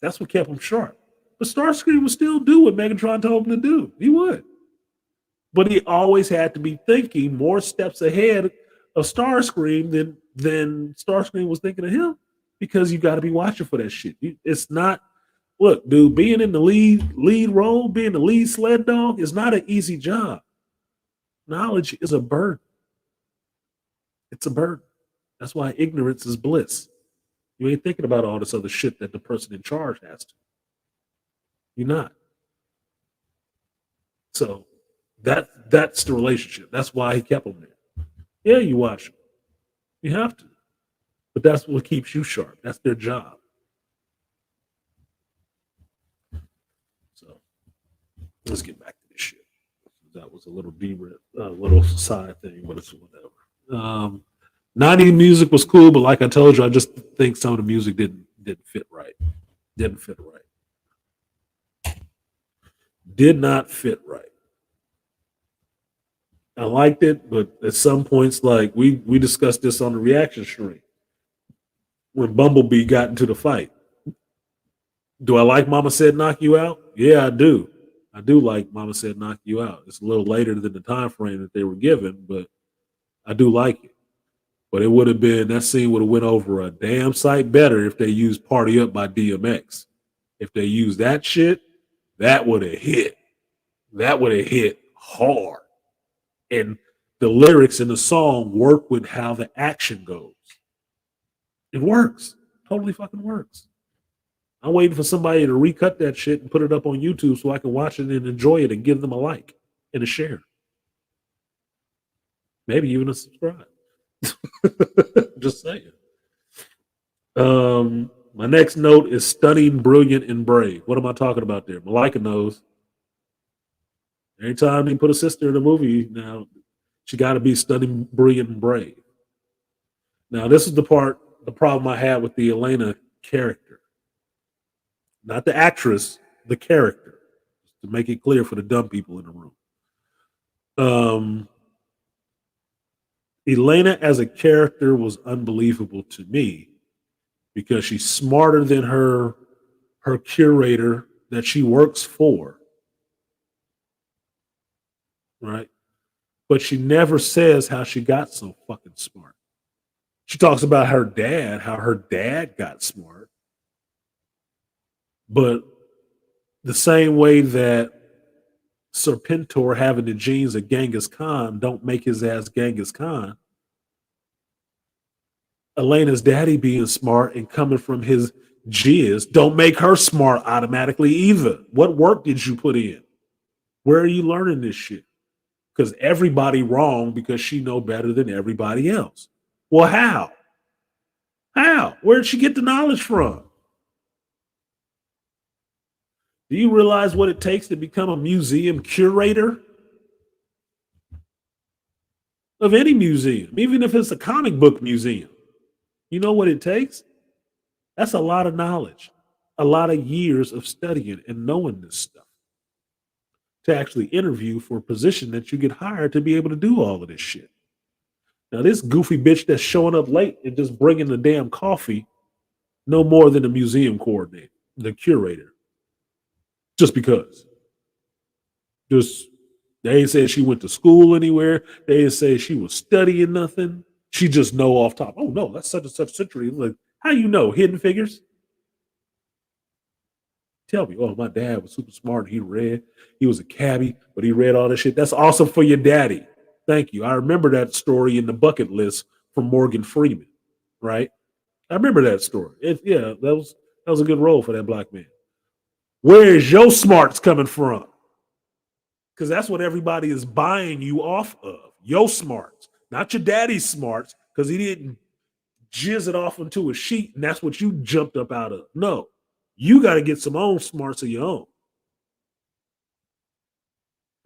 That's what kept him sharp. But Starscream would still do what Megatron told him to do. He would. But he always had to be thinking more steps ahead of Starscream than Starscream was thinking of him, because you got to be watching for that shit. It's not, look, dude, being in the lead role, being the lead sled dog is not an easy job. Knowledge is a burden. It's a burden. That's why ignorance is bliss. You ain't thinking about all this other shit that the person in charge has to. You're not. So that's the relationship. That's why he kept him there. Yeah, you watch him. You have to. But that's what keeps you sharp. That's their job. So let's get back to this shit. That was a little little side thing, but it's whatever. 90s music was cool, but like I told you, I just think some of the music didn't fit right. Didn't fit right. Did not fit right. I liked it, but at some points, like we discussed this on the reaction stream, when Bumblebee got into the fight. Do I like Mama Said Knock You Out? Yeah, I do. I do like Mama Said Knock You Out. It's a little later than the time frame that they were given, but I do like it. But it would have been, that scene would have went over a damn sight better if they used Party Up by DMX. If they used that shit, that would have hit. That would have hit hard. And the lyrics in the song work with how the action goes. It works. Totally fucking works. I'm waiting for somebody to recut that shit and put it up on YouTube so I can watch it and enjoy it and give them a like and a share. Maybe even a subscribe. Just saying. My next note is stunning, brilliant, and brave. What am I talking about there? Malika knows. Anytime they put a sister in a movie, now she got to be stunning, brilliant, and brave. Now, this is the problem I had with the Elena character. Not the actress, the character. To make it clear for the dumb people in the room. Elena as a character was unbelievable to me because she's smarter than her curator that she works for. Right? But she never says how she got so fucking smart. She talks about her dad, how her dad got smart. But the same way that Serpentor having the genes of Genghis Khan don't make his ass Genghis Khan, Elena's daddy being smart and coming from his jizz don't make her smart automatically either. What work did you put in? Where are you learning this shit? Because everybody wrong because she know better than everybody else. Well, how? How? Where did she get the knowledge from? Do you realize what it takes to become a museum curator? Of any museum, even if it's a comic book museum. You know what it takes? That's a lot of knowledge, a lot of years of studying and knowing this stuff to actually interview for a position that you get hired to be able to do all of this shit. Now, this goofy bitch that's showing up late and just bringing the damn coffee, no more than a museum coordinator, the curator. Just because. They ain't say she went to school anywhere. They didn't say she was studying nothing. She just know off top. Oh no, that's such and such century. Like, how you know? Hidden Figures? Tell me. Oh, my dad was super smart. He read. He was a cabbie, but he read all this shit. That's awesome for your daddy. Thank you. I remember that story in the bucket list from Morgan Freeman. Right? I remember that story. That was a good role for that black man. Where is your smarts coming from? Because that's what everybody is buying you off of. Your smarts, not your daddy's smarts, because he didn't jizz it off into a sheet and that's what you jumped up out of. No, you got to get some own smarts of your own.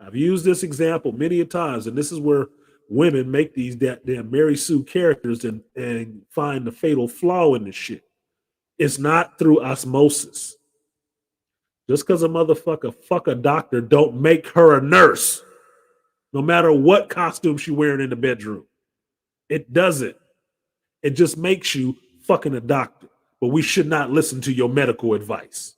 I've used this example many a times, and this is where women make these damn Mary Sue characters and find the fatal flaw in this shit. It's not through osmosis. Just because a motherfucker fuck a doctor don't make her a nurse, no matter what costume she wearing in the bedroom. It doesn't. It just makes you fucking a doctor. But we should not listen to your medical advice.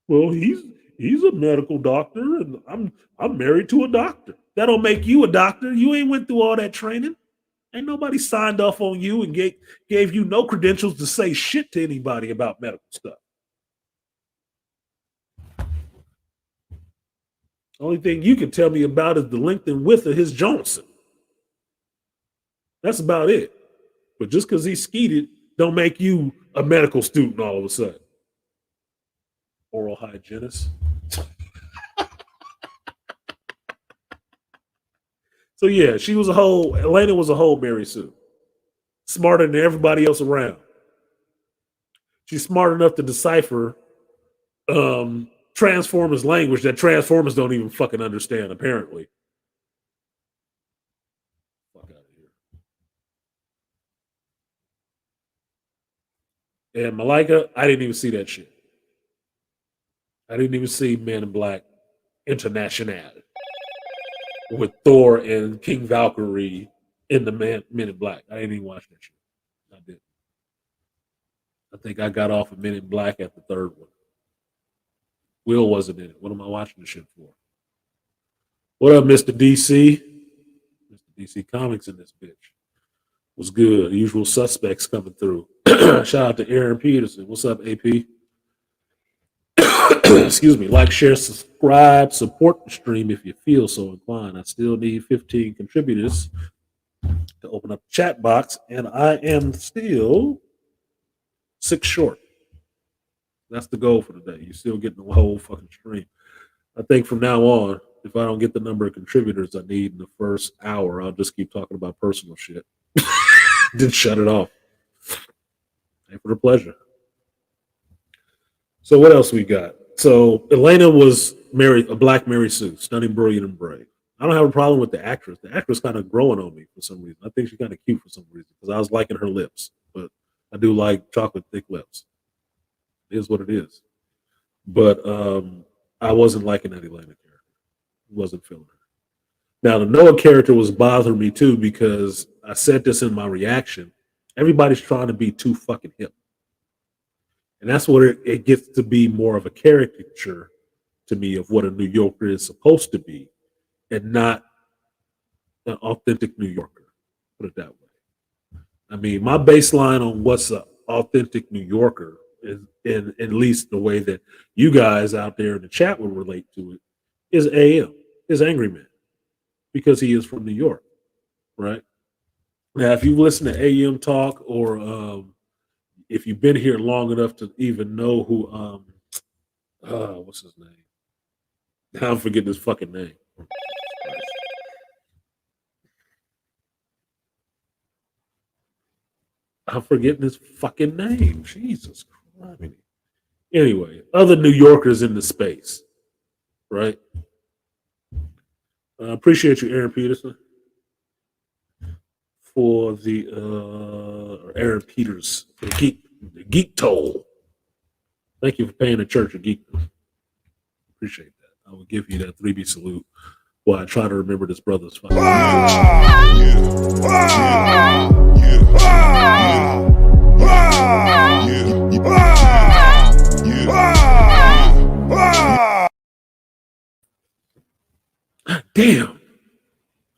Well, he's a medical doctor, and I'm married to a doctor. That don't make you a doctor. You ain't went through all that training. Ain't nobody signed off on you and gave you no credentials to say shit to anybody about medical stuff. Only thing you can tell me about is the length and width of his Johnson. That's about it. But just because he skeeted, don't make you a medical student all of a sudden. Oral hygienist. So yeah, Elena was a whole Mary Sue. Smarter than everybody else around. She's smart enough to decipher Transformers language that Transformers don't even fucking understand, apparently. Fuck out of here. And Malika, I didn't even see that shit. I didn't even see Men in Black International with Thor and King Valkyrie in the Men in Black. I didn't even watch that shit. I didn't. I think I got off of Men in Black at the third one. Will wasn't in it. What am I watching the shit for? What up, Mr. DC? Mr. DC Comics in this bitch. Was good. The usual suspects coming through. Shout out to Aaron Peterson. What's up, AP? Excuse me. Like, share, subscribe, support the stream if you feel so inclined. I still need 15 contributors to open up the chat box, and I am still 6 short. That's the goal for today. You're still getting the whole fucking stream. I think from now on, if I don't get the number of contributors I need in the first hour, I'll just keep talking about personal shit. Then shut it off. Thank for the pleasure. So what else we got? So Elena was a black Mary Sue, stunning, brilliant, and brave. I don't have a problem with the actress. The actress kind of growing on me for some reason. I think she's kind of cute for some reason because I was liking her lips, but I do like chocolate thick lips. It is what it is. But I wasn't liking that Elena character. Wasn't feeling her. Now the Noah character was bothering me too because I said this in my reaction. Everybody's trying to be too fucking hip. And that's what it gets to be more of a caricature to me of what a New Yorker is supposed to be and not an authentic New Yorker. Put it that way. I mean, my baseline on what's an authentic New Yorker is, in at least the way that you guys out there in the chat would relate to it, is AM, is Angry Man, because he is from New York, right? Now, if you listen to AM talk or if you've been here long enough to even know who, what's his name? Now I'm forgetting his fucking name. I'm forgetting his fucking name. Jesus Christ. Anyway, other New Yorkers in the space, right? I appreciate you, Aaron Peterson, for the Aaron Peters for the geek toll. Thank you for paying the Church of Geek. Appreciate that. I will give you that 3B salute while I try to remember this brother's fucking Damn.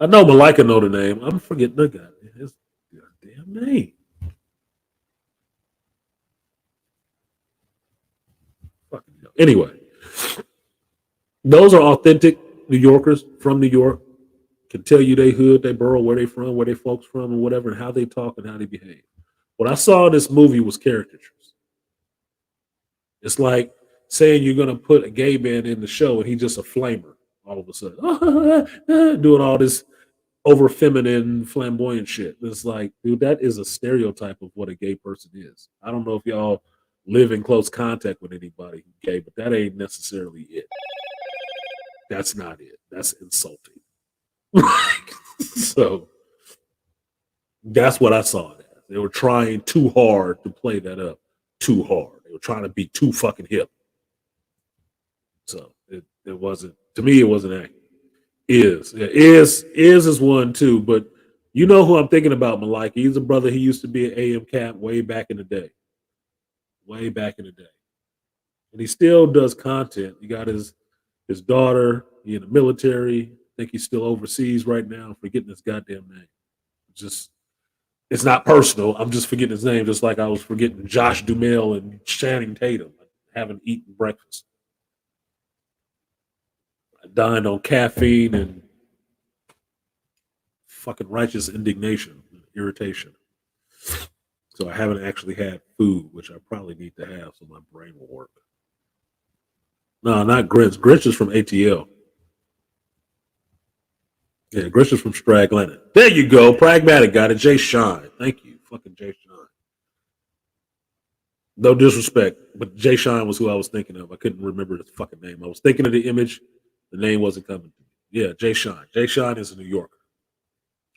I know Malika know the name. I'm forgetting the guy. His goddamn name. Fucking hell. Anyway, those are authentic New Yorkers from New York. Can tell you they hood, they borough, where they from, where they folks from, and whatever, and how they talk and how they behave. What I saw in this movie was caricatures. It's like saying you're gonna put a gay man in the show and he's just a flamer all of a sudden, doing all this over feminine, flamboyant shit. It's like, dude, that is a stereotype of what a gay person is. I don't know if y'all live in close contact with anybody who's gay, but that ain't necessarily it. That's not it. That's insulting. So that's what I saw it as. They were trying too hard to play that up too hard. They were trying to be too fucking hip. So it wasn't, to me, it wasn't accurate. Is one too, but you know who I'm thinking about, Malika. He's a brother. He used to be an AM cap way back in the day. Way back in the day. and he still does content. He got his daughter. He in the military. I think he's still overseas right now. I'm forgetting his goddamn name. Just it's not personal. I'm just forgetting his name, just like I was forgetting Josh Duhamel and Channing Tatum. I haven't eaten breakfast. I dined on caffeine and fucking righteous indignation and irritation. So I haven't actually had food, which I probably need to have so my brain will work. No, not Grinch. Grinch is from ATL. Yeah, Grinch is from Strag Lennon. There you go. Pragmatic got it. Jay Shine. Thank you. Fucking Jay Shine. No disrespect, but Jay Shine was who I was thinking of. I couldn't remember his fucking name. I was thinking of the image. The name wasn't coming to me. Yeah, Jay Shine. Jay Shine is a New Yorker.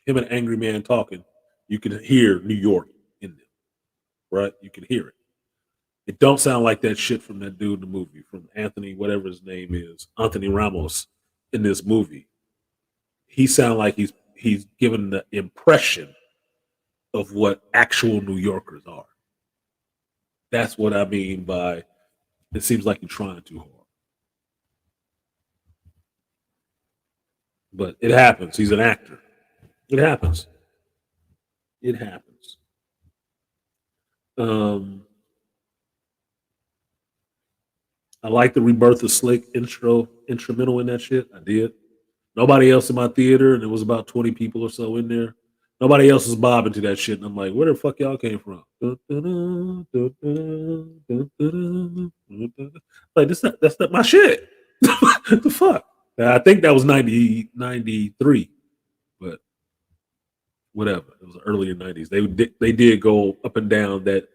Him and Angry Man talking. You can hear New York in them, right? You can hear it. It don't sound like that shit from that dude in the movie, from Anthony, whatever his name is, Anthony Ramos in this movie. He sound like he's given the impression of what actual New Yorkers are. That's what I mean by it seems like you're trying too hard. But it happens. He's an actor. It happens. It happens. Um, I like the Rebirth of Slick instrumental in that shit. I did. Nobody else in my theater, and it was about 20 people or so in there. Nobody else was bobbing to that shit, and I'm like, where the fuck y'all came from? Like that's not my shit. What the fuck? I think that was 93, but whatever. It was earlier 90s. They did go up and down that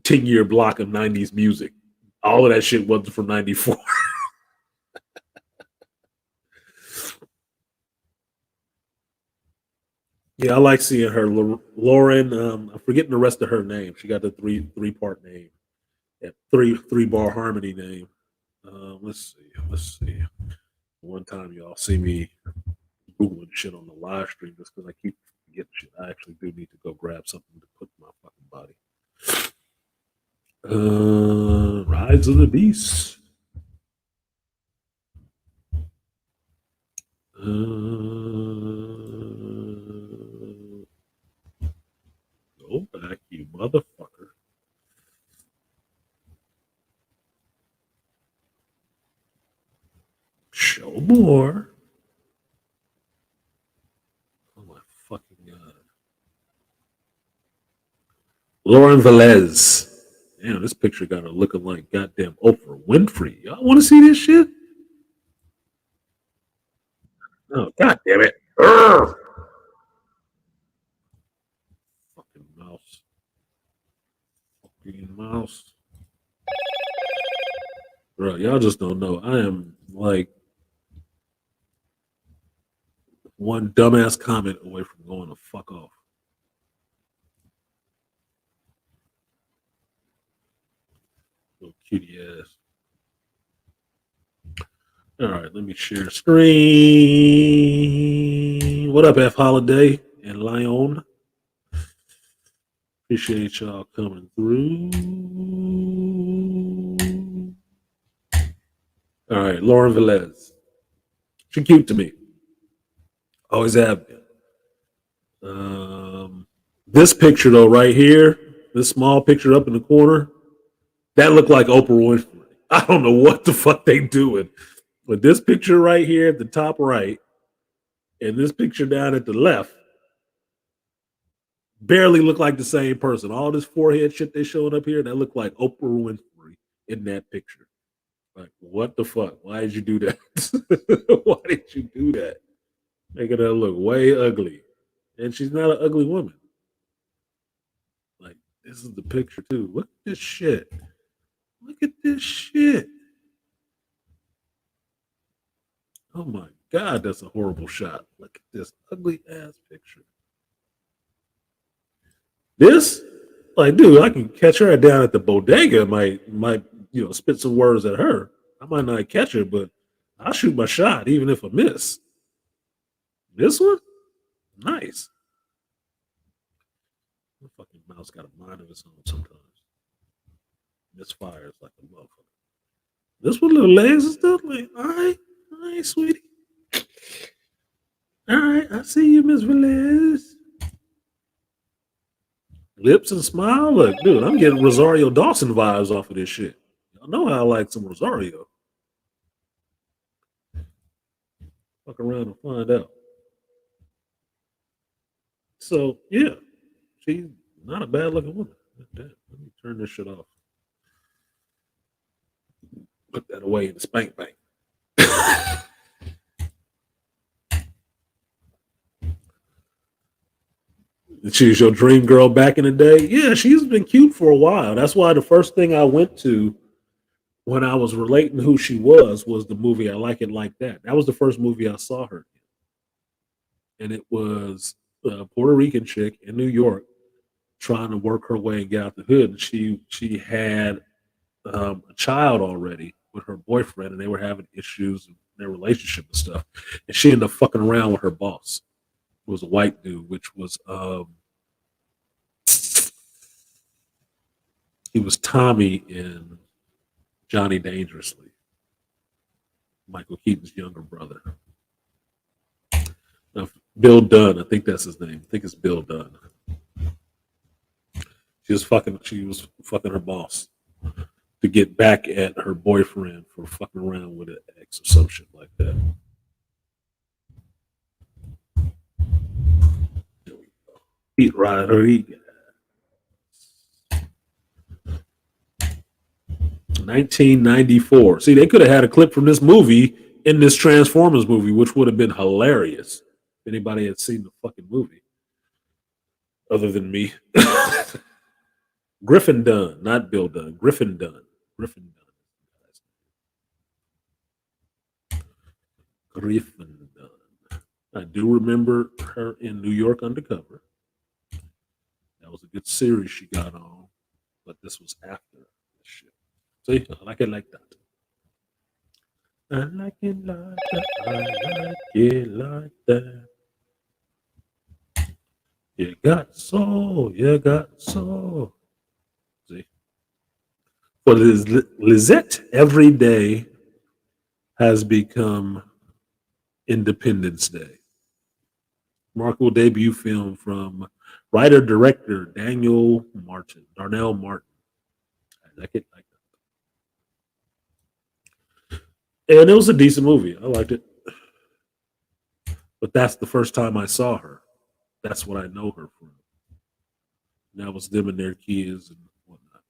10-year block of 90s music. All of that shit wasn't from 94. Yeah, I like seeing her. Lauren, I'm forgetting the rest of her name. She got the three-part name. That three bar harmony name. Let's see. Let's see. One time y'all see me Googling shit on the live stream just because I keep forgetting shit. I actually do need to go grab something to put in my fucking body. Rise of the Beast. Go back, you motherfucker. Show more. Oh my fucking god. Lauren Velez. Damn, this picture got her looking like goddamn Oprah Winfrey. Y'all want to see this shit? Oh, god damn it. Urgh. Fucking mouse. Fucking mouse. Bro, y'all just don't know. I am like one dumbass comment away from going to fuck off. Little cutie ass. All right, let me share screen. What up, F Holiday and Lion? Appreciate y'all coming through. All right, Lauren Velez. She cute to me. Always have been. This picture though, right here, this small picture up in the corner, that looked like Oprah Winfrey. I don't know what the fuck they doing, but this picture right here at the top right, and this picture down at the left, barely look like the same person. All this forehead shit they showing up here, that look like Oprah Winfrey in that picture. Like, what the fuck? Why did you do that? Why did you do that? Making her look way ugly. And she's not an ugly woman. Like, this is the picture too. Look at this shit. Look at this shit. Oh my god, that's a horrible shot. Look at this ugly ass picture. This, like, dude, I can catch her down at the bodega. Might spit some words at her. I might not catch her, but I'll shoot my shot even if I miss. This one, nice. The fucking mouse got a mind of its own sometimes. Misfires like a motherfucker. This with little legs and stuff. Like, all right, sweetie. All right, I see you, Miss Velez. Lips and smile. Look, dude, I'm getting Rosario Dawson vibes off of this shit. Y'all know how I like some Rosario. Fuck around and find out. So yeah, she's not a bad looking woman. Let me turn this shit off. Put that away in the spank bank. She was your dream girl back in the day. Yeah, she's been cute for a while. That's why the first thing I went to when I was relating who she was the movie I Like It Like That. That was the first movie I saw her in. And it was a Puerto Rican chick in New York trying to work her way and get out the hood. And she had a child already with her boyfriend, and they were having issues in their relationship and stuff. And she ended up fucking around with her boss, who was a white dude, which was he was Tommy in Johnny Dangerously, Michael Keaton's younger brother. Now, Bill Dunn, I think that's his name. I think it's Bill Dunn. She was fucking her boss to get back at her boyfriend for fucking around with an ex or some shit like that. Pete Rodriguez. 1994. See, they could have had a clip from this movie in this Transformers movie, which would have been hilarious if anybody had seen the fucking movie, other than me. Griffin Dunn, not Bill Dunn. Griffin Dunn. Griffin Dunn. Griffin Dunn. I do remember her in New York Undercover. That was a good series she got on, but this was after this shit. See, I like it like that. I like it like that. I like it like that. You got soul. You got soul. See, for Lizette, every day has become Independence Day. Remarkable debut film from writer-director Darnell Martin. I like it like that. And it was a decent movie. I liked it. But that's the first time I saw her. That's what I know her from. And that was them and their kids and whatnot.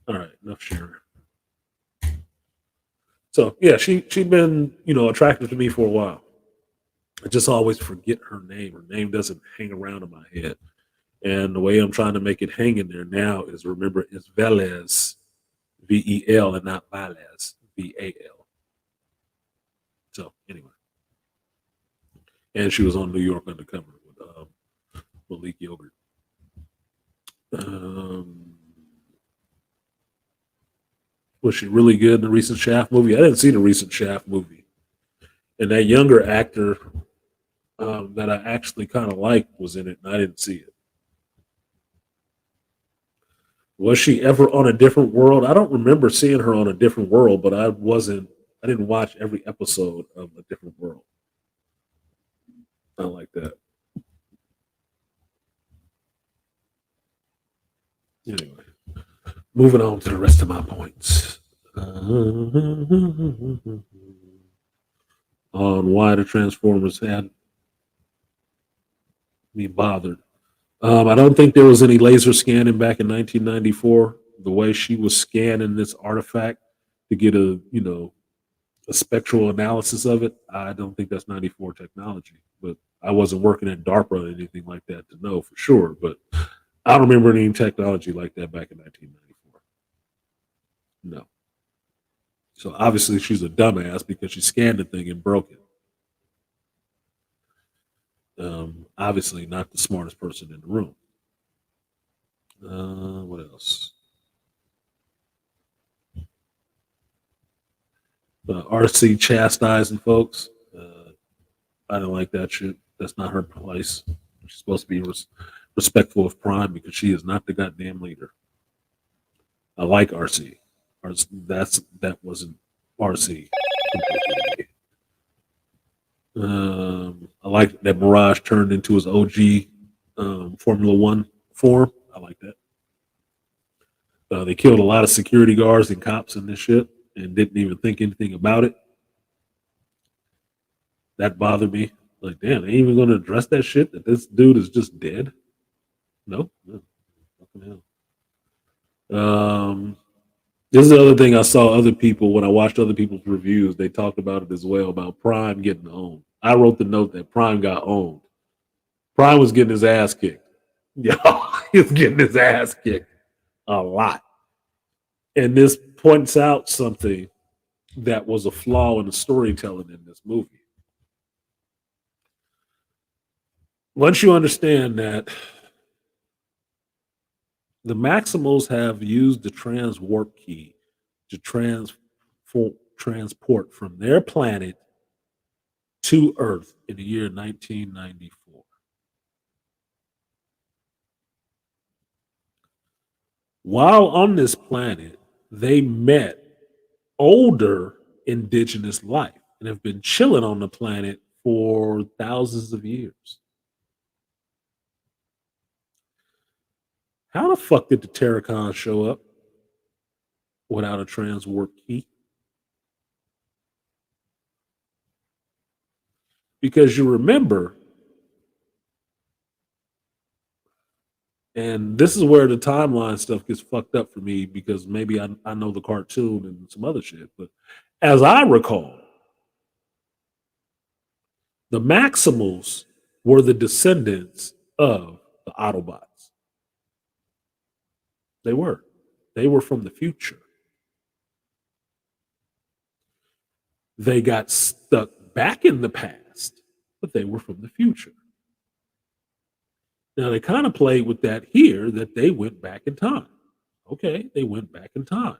All right, enough sharing. So yeah, she'd been, attractive to me for a while. I just always forget her name. Her name doesn't hang around in my head. And the way I'm trying to make it hang in there now is, remember, it's Velez, V-E-L, and not Valez, V-A-L. So anyway. And she was on New York Undercover with Malik Yogurt. Was she really good in the recent Shaft movie? I didn't see the recent Shaft movie. And that younger actor that I actually kind of liked was in it, and I didn't see it. Was she ever on A Different World? I don't remember seeing her on A Different World, but I didn't watch every episode of A Different World. Not like that. Anyway, moving on to the rest of my points. On why the Transformers had me bothered. I don't think there was any laser scanning back in 1994. The way she was scanning this artifact to get a spectral analysis of it, I don't think that's 94 technology. But I wasn't working at DARPA or anything like that to know for sure. But I don't remember any technology like that back in 1994. No. So obviously she's a dumbass because she scanned the thing and broke it. Obviously not the smartest person in the room. What else? RC chastising folks. I don't like that shit. That's not her place. She's supposed to be respectful of Prime because she is not the goddamn leader. I like RC. Or that wasn't RC. I like that Mirage turned into his OG Formula One form. I like that. They killed a lot of security guards and cops in this shit and didn't even think anything about it. That bothered me. Like, damn, they ain't even going to address that shit that this dude is just dead. No, fucking hell. This is the other thing I saw other people when I watched other people's reviews. They talked about it as well about Prime getting owned. I wrote the note that Prime got owned. Prime was getting his ass kicked. Yo, he was getting his ass kicked a lot. And this points out something that was a flaw in the storytelling in this movie. Once you understand that the Maximals have used the transwarp key to transport from their planet to Earth in the year 1994. While on this planet, they met older indigenous life and have been chilling on the planet for thousands of years. How the fuck did the Terracons show up without a transwarp key? Because you remember, and this is where the timeline stuff gets fucked up for me because maybe I know the cartoon and some other shit, but as I recall, the Maximals were the descendants of the Autobots. They were. They were from the future. They got stuck back in the past, but they were from the future. Now, they kind of played with that here, that they went back in time. Okay, they went back in time,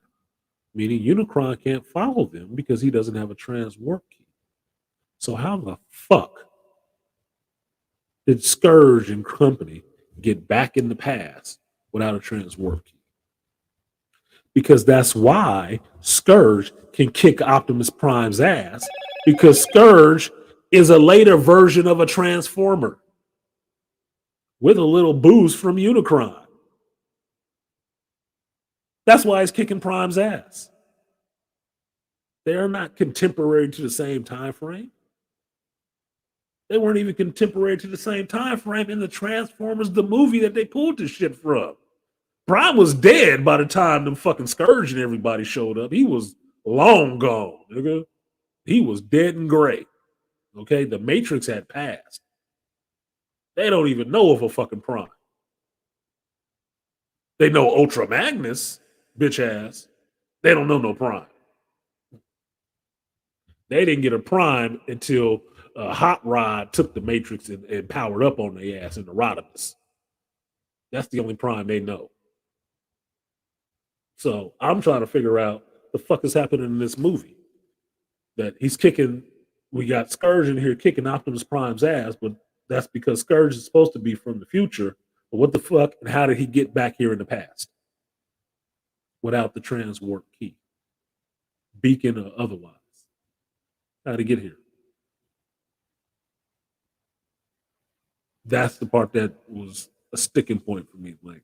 meaning Unicron can't follow them because he doesn't have a transwarp key. So how the fuck did Scourge and company get back in the past without a transwarp key? Because that's why Scourge can kick Optimus Prime's ass, because Scourge is a later version of a Transformer with a little boost from Unicron. That's why he's kicking Prime's ass. They're not contemporary to the same time frame. They weren't even contemporary to the same time frame in the Transformers, the movie that they pulled this shit from. Prime was dead by the time them fucking Scourge and everybody showed up. He was long gone, nigga. He was dead and gray. Okay, the Matrix had passed. They don't even know of a fucking Prime. They know Ultra Magnus, bitch ass. They don't know no Prime. They didn't get a Prime until Hot Rod took the Matrix and powered up on their ass in the Rodimus. That's the only Prime they know. So I'm trying to figure out the fuck is happening in this movie. That he's kicking, we got Scourge in here kicking Optimus Prime's ass, but that's because Scourge is supposed to be from the future. But what the fuck, and how did he get back here in the past? Without the transwarp key. Beacon or otherwise. How did he get here? That's the part that was a sticking point for me. Like,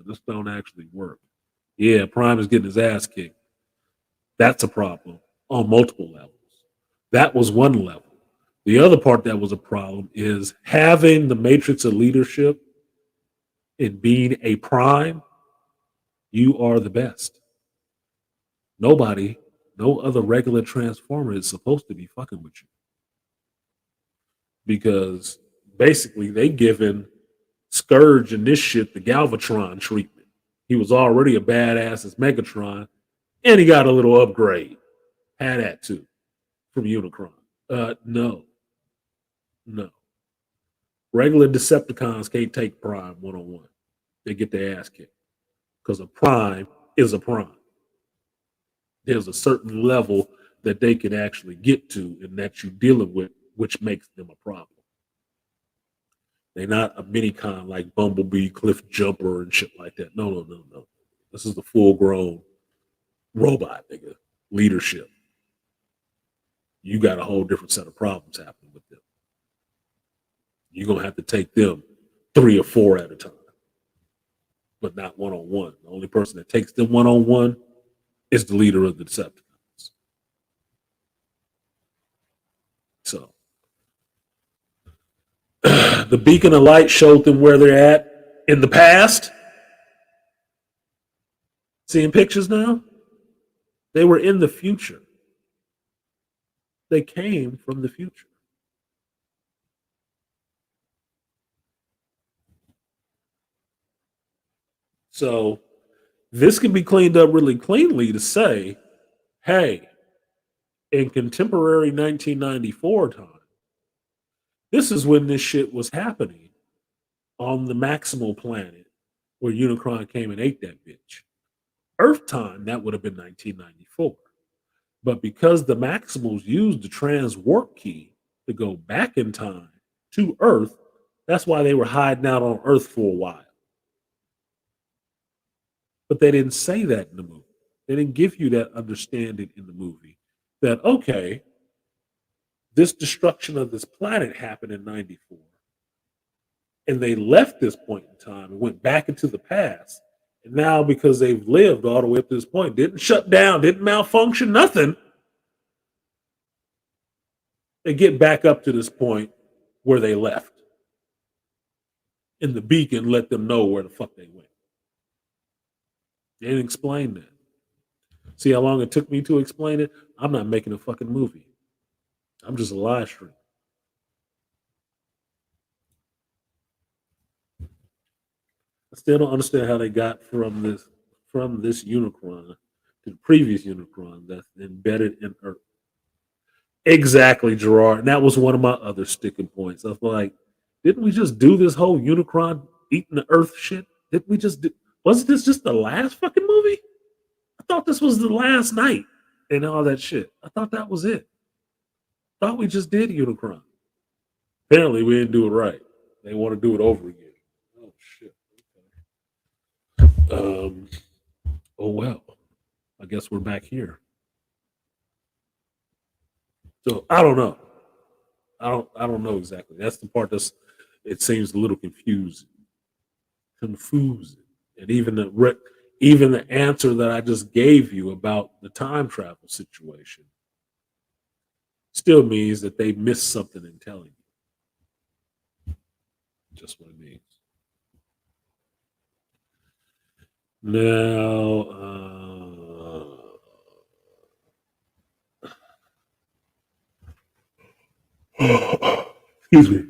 this don't actually work. Yeah, Prime is getting his ass kicked. That's a problem on multiple levels. That was one level. The other part that was a problem is having the matrix of leadership and being a Prime, you are the best. Nobody, no other regular Transformer is supposed to be fucking with you. Because basically they given Scourge and this shit the Galvatron treatment. He was already a badass as Megatron, and he got a little upgrade. Had that too from Unicron. No. Regular Decepticons can't take Prime one-on-one. They get their ass kicked. Because a Prime is a Prime. There's a certain level that they can actually get to and that you're dealing with, which makes them a problem. They're not a mini-con like Bumblebee, Cliff Jumper, and shit like that. No. This is the full-grown robot, nigga. Leadership. You got a whole different set of problems happening with them. You're going to have to take them 3 or 4 at a time, but not one-on-one. The only person that takes them one-on-one is the leader of the Decepticons. So the beacon of light showed them where they're at in the past. Seeing pictures now? They were in the future. They came from the future. So this can be cleaned up really cleanly to say, hey, in contemporary 1994 time, this is when this shit was happening on the Maximal planet where Unicron came and ate that bitch. Earth time, that would have been 1994. But because the Maximals used the trans warp key to go back in time to Earth, that's why they were hiding out on Earth for a while. But they didn't say that in the movie. They didn't give you that understanding in the movie that, okay, this destruction of this planet happened in 94. And they left this point in time and went back into the past. And now, because they've lived all the way up to this point, didn't shut down, didn't malfunction, nothing, they get back up to this point where they left. And the beacon let them know where the fuck they went. They didn't explain that. See how long it took me to explain it? I'm not making a fucking movie. I'm just a live stream. I still don't understand how they got from this Unicron to the previous Unicron that's embedded in Earth. Exactly, Gerard. And that was one of my other sticking points. I was like, didn't we just do this whole Unicron eating the Earth shit? Didn't we just do? Wasn't this just the last fucking movie? I thought this was the last night and all that shit. I thought that was it. Thought we just did Unicron. Apparently, we didn't do it right. They want to do it over again. Oh shit. Okay. Oh well. I guess we're back here. So I don't know. I don't know exactly. That's the part that's it seems a little confusing. And even the answer that I just gave you about the time travel situation still means that they missed something in telling you. Just what it means. Now, excuse me.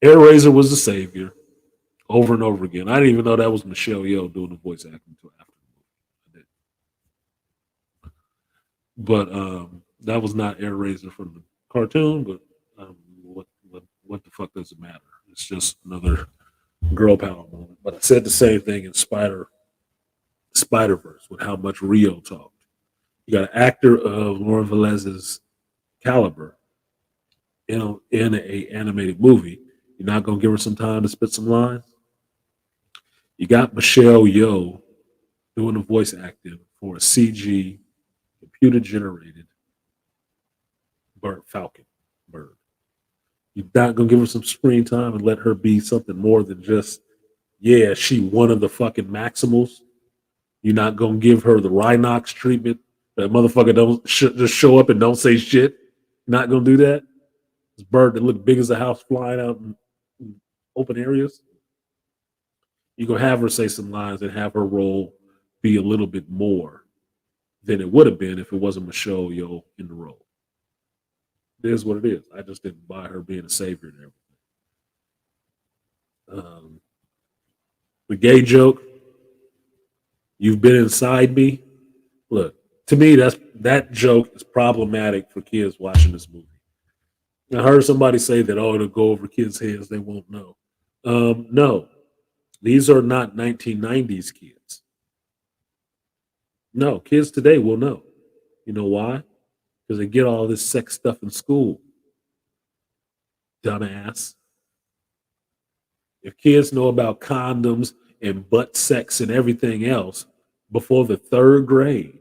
Air Razor was the savior over and over again. I didn't even know that was Michelle Yeoh doing the voice acting until after the movie. But that was not Air Razor from the cartoon. But what the fuck does it matter? It's just another girl power moment. But I said the same thing in Spider-Verse with how much Rio talked. You got an actor of Lauren Velez's caliber in a animated movie. You're not gonna give her some time to spit some lines. You got Michelle Yeoh doing the voice acting for a CG computer generated Falcon bird. You're not gonna give her some screen time and let her be something more than just, yeah, she one of the fucking Maximals. You're not gonna give her the Rhinox treatment. That motherfucker don't just show up and don't say shit. You're not gonna do that. This bird that looked big as a house flying out in open areas. You're gonna have her say some lines and have her role be a little bit more than it would have been if it wasn't Michelle Yeoh in the role. It is what it is. I just didn't buy her being a savior and everything. The gay joke, you've been inside me. Look, to me, that joke is problematic for kids watching this movie. I heard somebody say that, oh, it'll go over kids' heads, they won't know. No, these are not 1990s kids. No, kids today will know. You know why? Because they get all this sex stuff in school. Dumbass. If kids know about condoms and butt sex and everything else, before the third grade.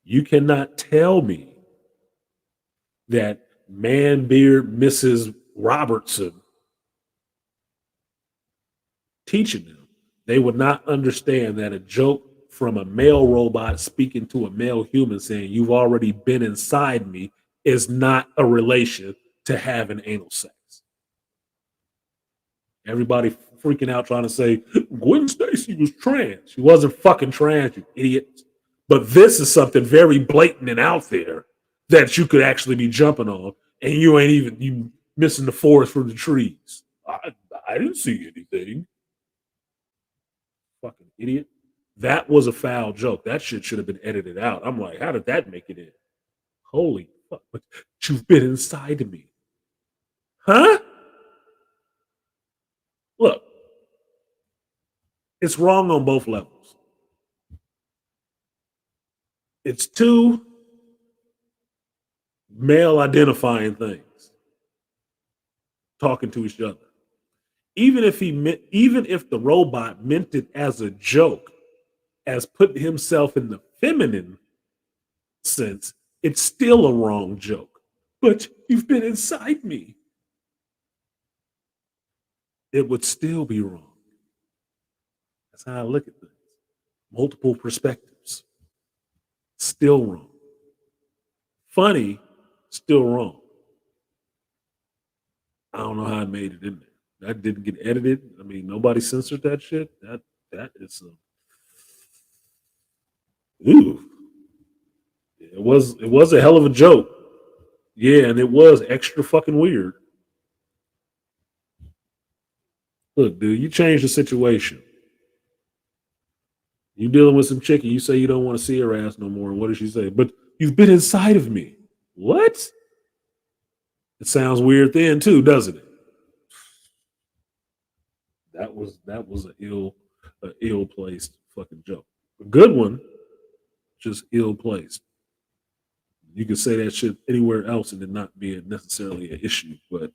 You cannot tell me that Man Beard Mrs. Robertson teaching them, they would not understand that a joke from a male robot speaking to a male human saying, "You've already been inside me," is not a relation to having anal sex. Everybody freaking out trying to say Gwen Stacy was trans. She wasn't fucking trans, you idiot. But this is something very blatant and out there that you could actually be jumping on, and you ain't even you missing the forest from the trees. I didn't see anything. Fucking idiot. That was a foul joke. That shit should have been edited out. I'm like, how did that make it in? Holy fuck. But you've been inside of me. Huh? Look, it's wrong on both levels. It's two male identifying things talking to each other. Even if the robot meant it as a joke, as putting himself in the feminine sense, it's still a wrong joke. But you've been inside me. It would still be wrong. That's how I look at things. Multiple perspectives. Still wrong. Funny, still wrong. I don't know how I made it in there. That didn't get edited. I mean, nobody censored that shit. That is ooh. It was a hell of a joke. Yeah, and it was extra fucking weird. Look, dude, you changed the situation. You dealing with some chick and you say you don't want to see her ass no more. And what does she say? But you've been inside of me. What? It sounds weird then too, doesn't it? That was an ill placed fucking joke. A good one, just ill placed. You could say that shit anywhere else and it not be necessarily an issue. But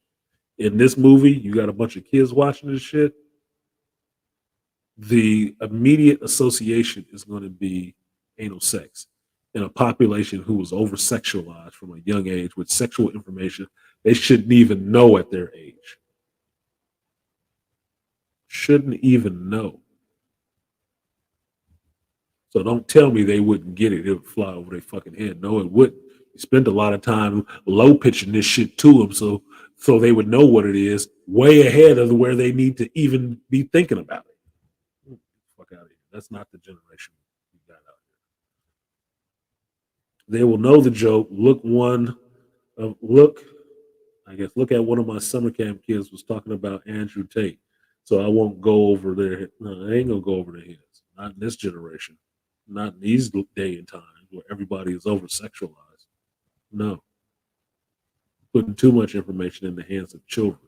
in this movie, you got a bunch of kids watching this shit. The immediate association is going to be anal sex in a population who was over sexualized from a young age with sexual information they shouldn't even know at their age. Shouldn't even know. So don't tell me they wouldn't get it. It would fly over their fucking head. No, it wouldn't. You spend a lot of time low pitching this shit to them so they would know what it is way ahead of where they need to even be thinking about it. Fuck out of here. That's not the generation we got out here. They will know the joke. Look at one of my summer camp kids was talking about Andrew Tate. So I won't go over there. No, I ain't gonna go over their heads. Not in this generation. Not in these day and times where everybody is over sexualized. No. Putting too much information in the hands of children.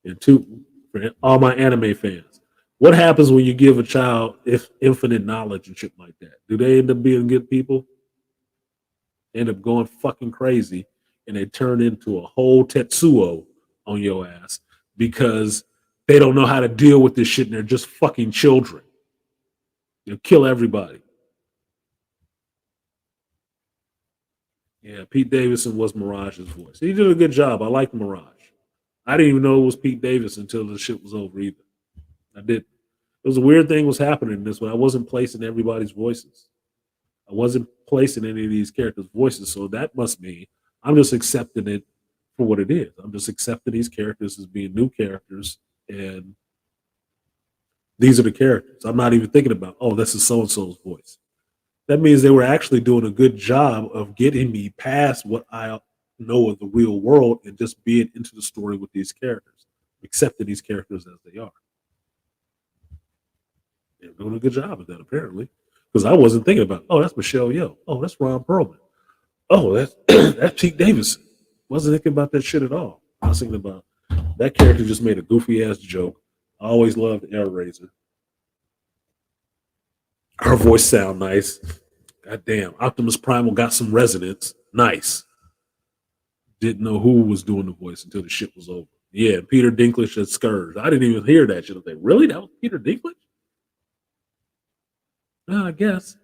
And for all my anime fans, what happens when you give a child infinite knowledge and shit like that? Do they end up being good people? They end up going fucking crazy and they turn into a whole Tetsuo on your ass because they don't know how to deal with this shit and they're just fucking children. They'll kill everybody. Yeah, Pete Davidson was Mirage's voice. He did a good job. I liked Mirage. I didn't even know it was Pete Davidson until the shit was over either. I did. It was a weird thing was happening in this one. I wasn't placing everybody's voices. I wasn't placing any of these characters' voices. So that must mean I'm just accepting it for what it is. I'm just accepting these characters as being new characters. And these are the characters. I'm not even thinking about, oh, this is so-and-so's voice. That means they were actually doing a good job of getting me past what I know of the real world and just being into the story with these characters, accepting these characters as they are. They're doing a good job of that, apparently. Because I wasn't thinking about, oh, that's Michelle Yeoh. Oh, that's Ron Perlman. Oh, that's that's Pete Davidson. Wasn't thinking about that shit at all. I was thinking about that character just made a goofy ass joke. I always loved Air Razor. Her voice sound nice. God damn. Optimus Primal got some resonance. Nice. Didn't know who was doing the voice until the shit was over. Yeah, Peter Dinklage at Scourge. I didn't even hear that shit. I was like, really? That was Peter Dinklage? No, I guess.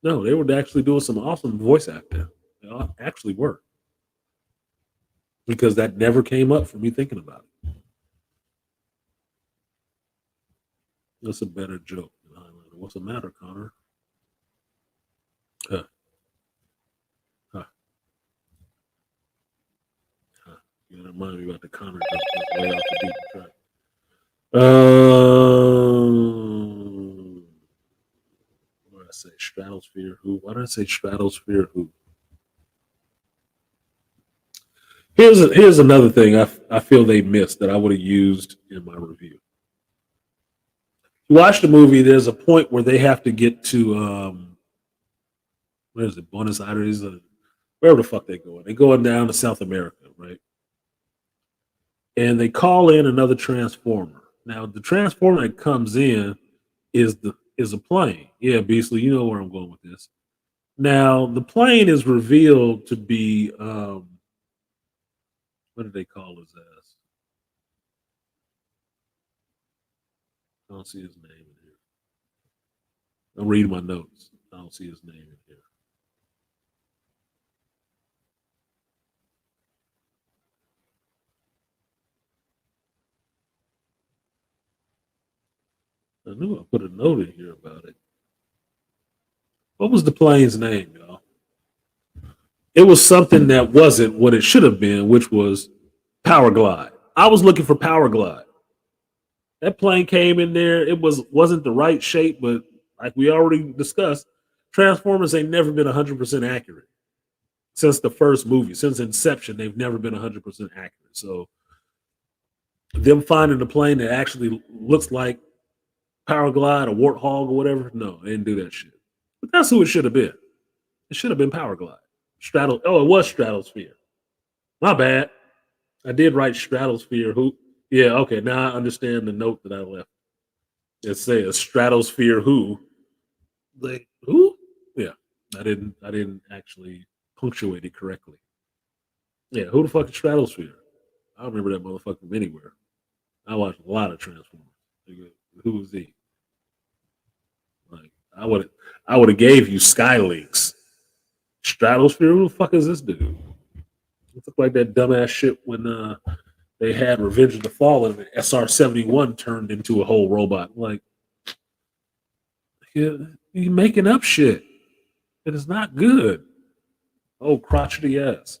No, they were actually doing some awesome voice acting. They actually were. Because that never came up for me thinking about it. That's a better joke than Highlander. What's the matter, Connor? Huh, huh, huh. You gotta remind me about the Connor joke. That's way off the beaten track. What did I say? Stratosphere who? Why did I say Stratosphere who? Here's another thing I feel they missed that I would have used in my review. You watch the movie, there's a point where they have to get to where is it, Buenos Aires, wherever the fuck they going. They going down to South America, right? And they call in another transformer. Now the transformer that comes in is a plane. Yeah, Beasley, you know where I'm going with this. Now the plane is revealed to be what did they call his ass? I don't see his name in here. I'm reading my notes. I don't see his name in here. I knew I put a note in here about it. What was the plane's name, y'all? It was something that wasn't what it should have been, which was Power Glide. I was looking for Power Glide. That plane came in there. It wasn't the right shape, but like we already discussed, Transformers ain't never been 100% accurate since the first movie. Since Inception, they've never been 100% accurate. So them finding a plane that actually looks like Power Glide or Warthog or whatever, no, they didn't do that shit. But that's who it should have been. It should have been Power Glide. Oh, it was Stratosphere. My bad. I did write Stratosphere. Who? Yeah, okay. Now I understand the note that I left. It says Stratosphere who? Like who? Yeah. I didn't actually punctuate it correctly. Yeah, who the fuck is Stratosphere? I don't remember that motherfucker from anywhere. I watched a lot of Transformers. Who was he? Like I would have gave you Skylinks. Stratosphere, who the fuck is this dude? It looked like that dumbass shit when they had Revenge of the Fallen and SR-71 turned into a whole robot. Like, you making up shit. It is not good. Oh, crotchety ass.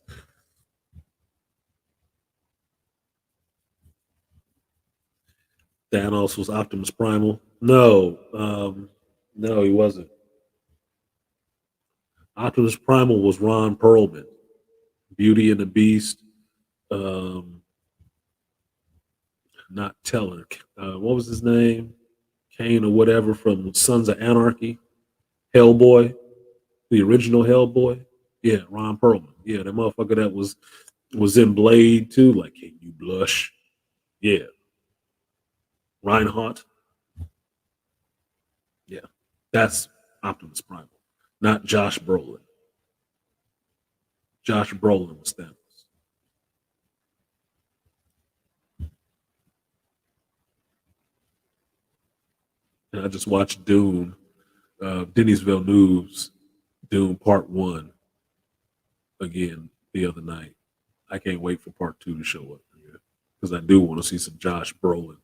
Thanos was Optimus Primal. No, no, he wasn't. Optimus Primal was Ron Perlman. Beauty and the Beast. Um, not Teller. What was his name? Kane or whatever from Sons of Anarchy. Hellboy, the original Hellboy. Yeah, Ron Perlman. Yeah, that motherfucker that was in Blade too. Like, can you blush? Yeah, Reinhardt. Yeah, that's Optimus Primal, not Josh Brolin. Josh Brolin was Thanos. And I just watched Dune, Denis Villeneuve's Dune Part One again the other night. I can't wait for Part Two to show up because I do want to see some Josh Brolin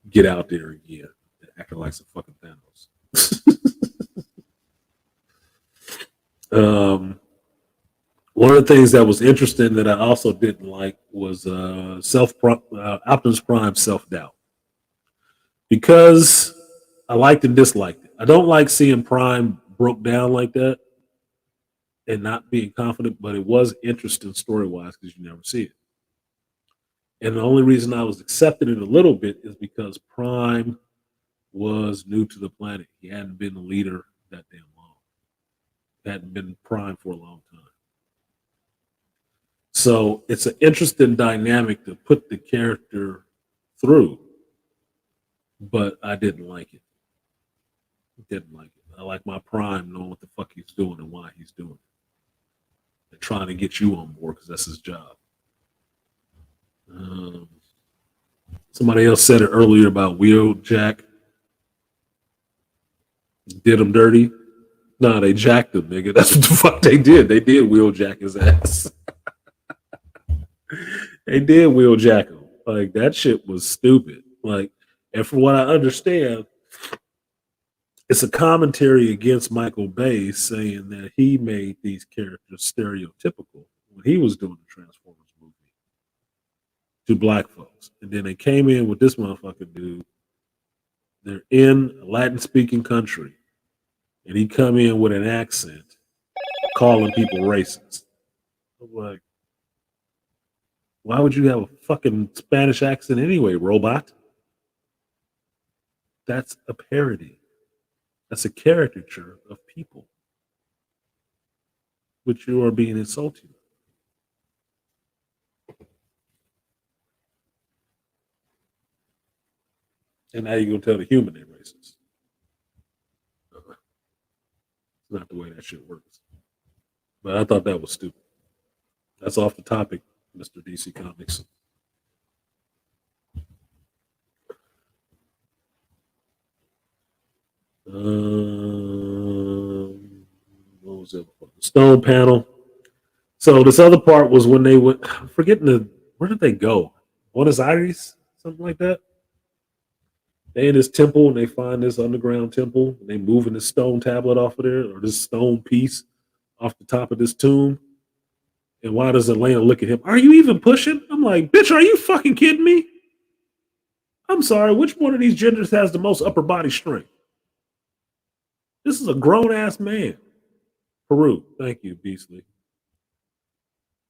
get out there again, acting like some fucking Thanos. One of the things that was interesting that I also didn't like was Optimus Prime self doubt because I liked and disliked it. I don't like seeing Prime broke down like that and not being confident, but it was interesting story wise because you never see it. And the only reason I was accepting it a little bit is because Prime was new to the planet. He hadn't been a leader that damn long. He hadn't been Prime for a long time. So it's an interesting dynamic to put the character through, but I didn't like it. Didn't like it. I like my Prime knowing what the fuck he's doing and why he's doing it, and trying to get you on board because that's his job. Um, Somebody else said it earlier about Wheeljack. Did him dirty? Nah, they jacked him, nigga. That's what the fuck they did. They did wheeljack his ass. They did wheeljack him. Like that shit was stupid. Like, and from what I understand, it's a commentary against Michael Bay saying that he made these characters stereotypical when he was doing the Transformers movie to black folks. And then they came in with this motherfucker dude. They're in a Latin speaking country. And he come in with an accent calling people racist. I'm like, why would you have a fucking Spanish accent anyway, robot? That's a parody. That's a caricature of people, which you are being insulting. And now you're going to tell the human they're racist. It's not the way that shit works. But I thought that was stupid. That's off the topic, Mr. DC Comics. What was it? The stone panel. So this other part was when they went. I'm forgetting where did they go? Buenos Aires, something like that. They in this temple and they find this underground temple. And they moving this stone tablet off of there or this stone piece off the top of this tomb. And why does Elena look at him? Are you even pushing? I'm like, bitch, are you fucking kidding me? I'm sorry. Which one of these genders has the most upper body strength? This is a grown ass man. Peru. Thank you, Beastly.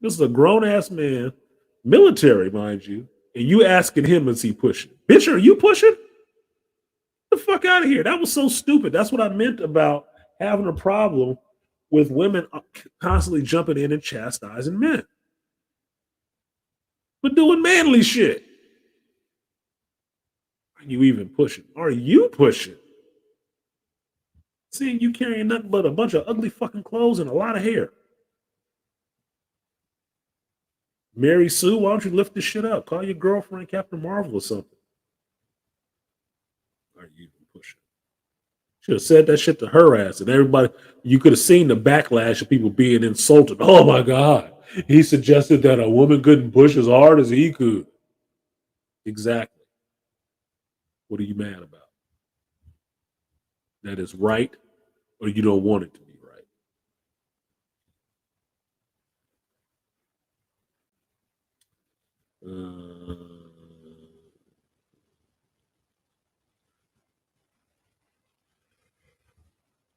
This is a grown ass man, military, mind you, and you asking him, is he pushing? Bitch, are you pushing? Get the fuck out of here. That was so stupid. That's what I meant about having a problem with women constantly jumping in and chastising men. But doing manly shit. Are you even pushing? Are you pushing? Seeing you carrying nothing but a bunch of ugly fucking clothes and a lot of hair. Mary Sue, why don't you lift this shit up? Call your girlfriend Captain Marvel or something. Are you even pushing? Should have said that shit to her ass, and everybody, you could have seen the backlash of people being insulted. Oh my God. He suggested that a woman couldn't push as hard as he could. Exactly. What are you mad about? That is right, or you don't want it to be right?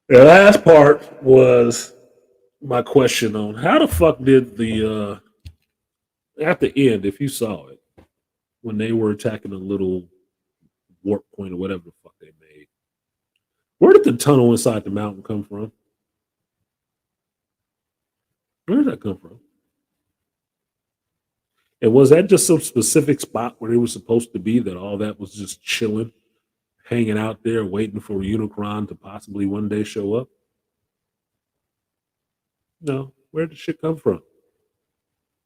The last part was my question on how the fuck did the at the end, if you saw it, when they were attacking a little warp point or whatever the fuck they made, where did the tunnel inside the mountain come from? Where did that come from? And was that just some specific spot where they were supposed to be that all that was just chilling, hanging out there, waiting for Unicron to possibly one day show up? No. Where did shit come from?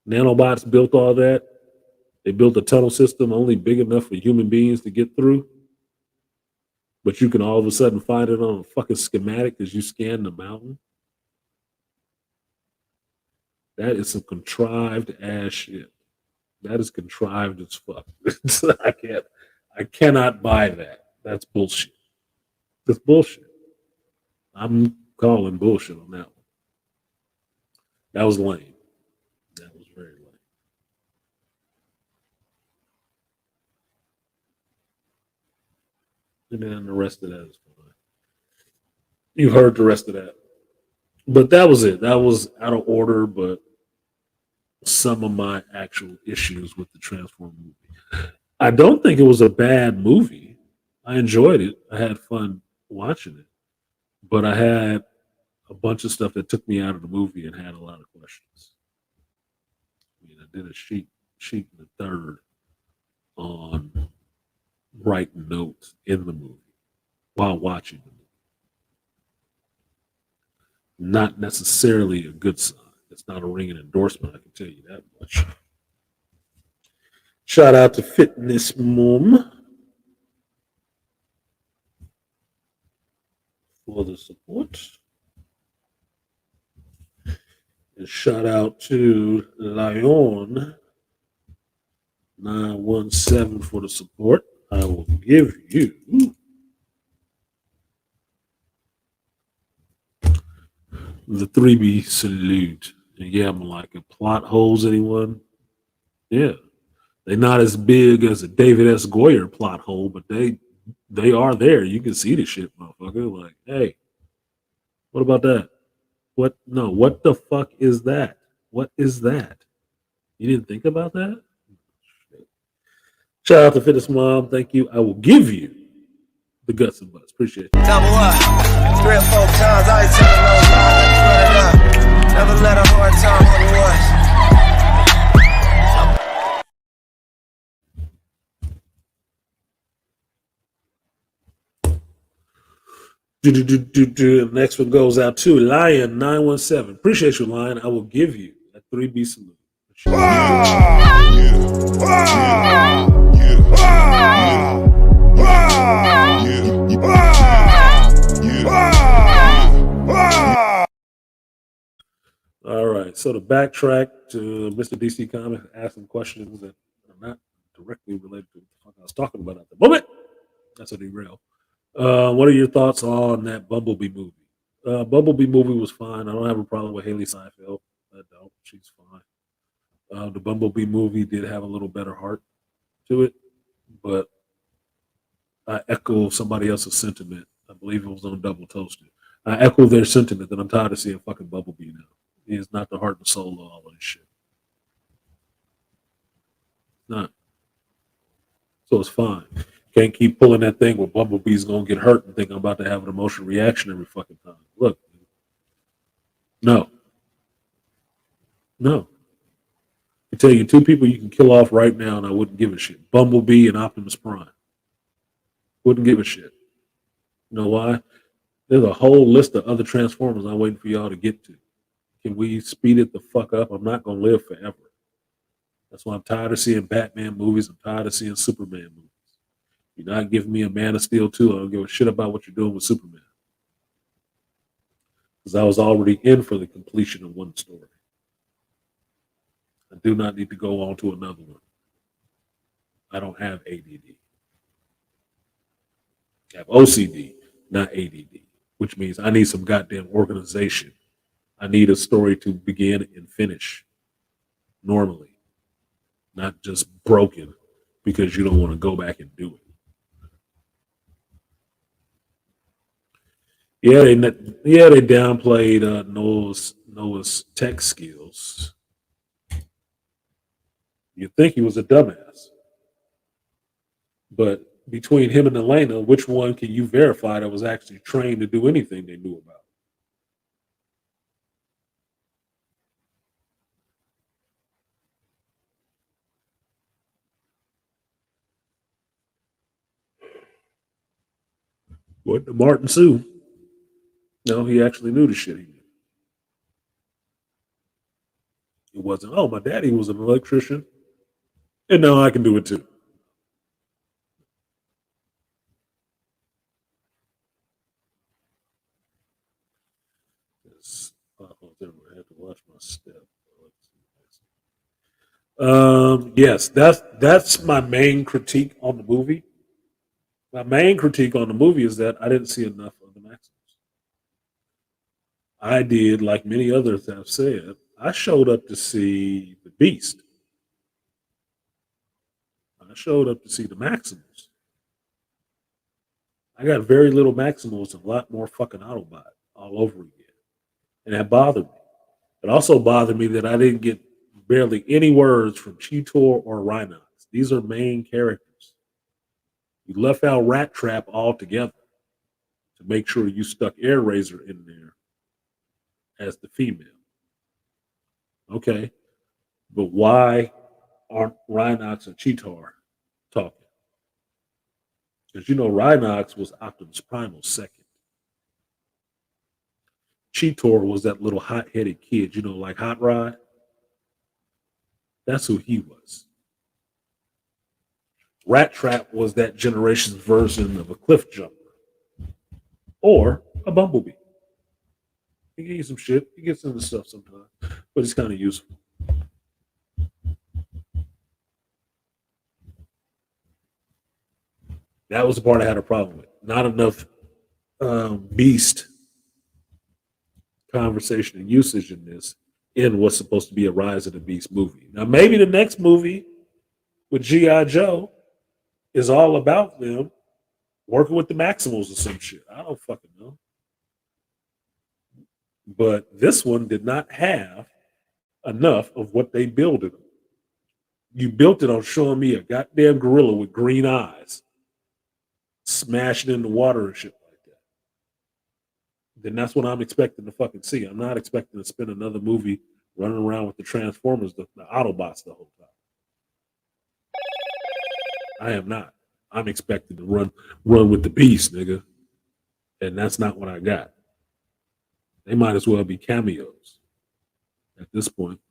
Nanobots built all that. They built a tunnel system only big enough for human beings to get through. But you can all of a sudden find it on a fucking schematic as you scan the mountain. That is some contrived ass shit. That is contrived as fuck. I cannot buy that. That's bullshit. That's bullshit. I'm calling bullshit on that one. That was lame. That was very lame. And then the rest of that is fine. You've heard the rest of that. But that was it. That was out of order, but some of my actual issues with the Transform movie. I don't think it was a bad movie. I enjoyed it. I had fun watching it. But I had a bunch of stuff that took me out of the movie and had a lot of questions. I mean, I did a sheet in the third on writing notes in the movie while watching the movie. Not necessarily a good sign. It's not a ringing endorsement, I can tell you that much. Shout out to Fitness Mom. for the support. And shout out to Lion 917 for the support. I will give you the 3B salute. And yeah, I'm like, plot holes, anyone? Yeah. They're not as big as a David S. Goyer plot hole, but they are there. You can see the shit, motherfucker. Like, hey, what about that? What? No, what the fuck is that? What is that? You didn't think about that? Shout out to Fitness Mom. Thank you. I will give you the guts and butts. Appreciate it. Double up. 3 or 4 times, I ain't telling no lies. Run it up. Never let a hard time on the was. Next one goes out to Lion 917. Appreciate you, Lion. I will give you a 3B salute. All right, so to backtrack to Mr. DC Comics, ask some questions that are not directly related to what I was talking about at the moment. That's a derail. What are your thoughts on that Bumblebee movie? Bumblebee movie was fine. I don't have a problem with Haley Seinfeld. I don't. She's fine. The Bumblebee movie did have a little better heart to it, but I echo somebody else's sentiment. I believe it was on Double Toasted. I echo their sentiment that I'm tired of seeing fucking Bumblebee now. He is not the heart and soul of all of this shit. Not. So it's fine. Can't keep pulling that thing where Bumblebee's gonna get hurt and think I'm about to have an emotional reaction every fucking time. Look, no. I tell you, 2 people you can kill off right now, and I wouldn't give a shit. Bumblebee and Optimus Prime. Wouldn't give a shit. You know why? There's a whole list of other Transformers I'm waiting for y'all to get to. Can we speed it the fuck up? I'm not gonna live forever. That's why I'm tired of seeing Batman movies. I'm tired of seeing Superman movies. You're not giving me a Man of Steel 2. I don't give a shit about what you're doing with Superman. Because I was already in for the completion of one story. I do not need to go on to another one. I don't have ADD. I have OCD, not ADD, which means I need some goddamn organization. I need a story to begin and finish normally, not just broken because you don't want to go back and do it. Yeah, they downplayed Noah's tech skills. You'd think he was a dumbass, but between him and Elena, which one can you verify that was actually trained to do anything they knew about? What, Martin Sue? No, he actually knew the shit he knew. It wasn't, oh, my daddy was an electrician, and now I can do it too. I had to watch my step. Yes, that's my main critique on the movie. My main critique on the movie is that I didn't see enough of the Maxims. I did, like many others have said, I showed up to see the Beast. I showed up to see the Maximals. I got very little Maximals and a lot more fucking Autobot all over again. And that bothered me. It also bothered me that I didn't get barely any words from Cheetor or Rhinox. These are main characters. You left out Rat Trap altogether to make sure you stuck Air Razor in there as the female. Okay. But why aren't Rhinox and Cheetor talking? Because you know Rhinox was Optimus Primal's second. Cheetor was that little hot-headed kid, you know, like Hot Rod. That's who he was. Rat Trap was that generation's version of a cliff jumper. Or a bumblebee. He can eat some shit. He gets into stuff sometimes, but it's kind of useful. That was the part I had a problem with. Not enough beast conversation and usage in this in what's supposed to be a Rise of the Beast movie. Now, maybe the next movie with G.I. Joe is all about them working with the Maximals or some shit. I don't fucking know. But this one did not have enough of what they built it on. You built it on showing me a goddamn gorilla with green eyes smashing in the water and shit like that. Then that's what I'm expecting to fucking see. I'm not expecting to spend another movie running around with the Transformers, the Autobots the whole time. I am not. I'm expecting to run with the Beast, nigga. And that's not what I got. They might as well be cameos at this point.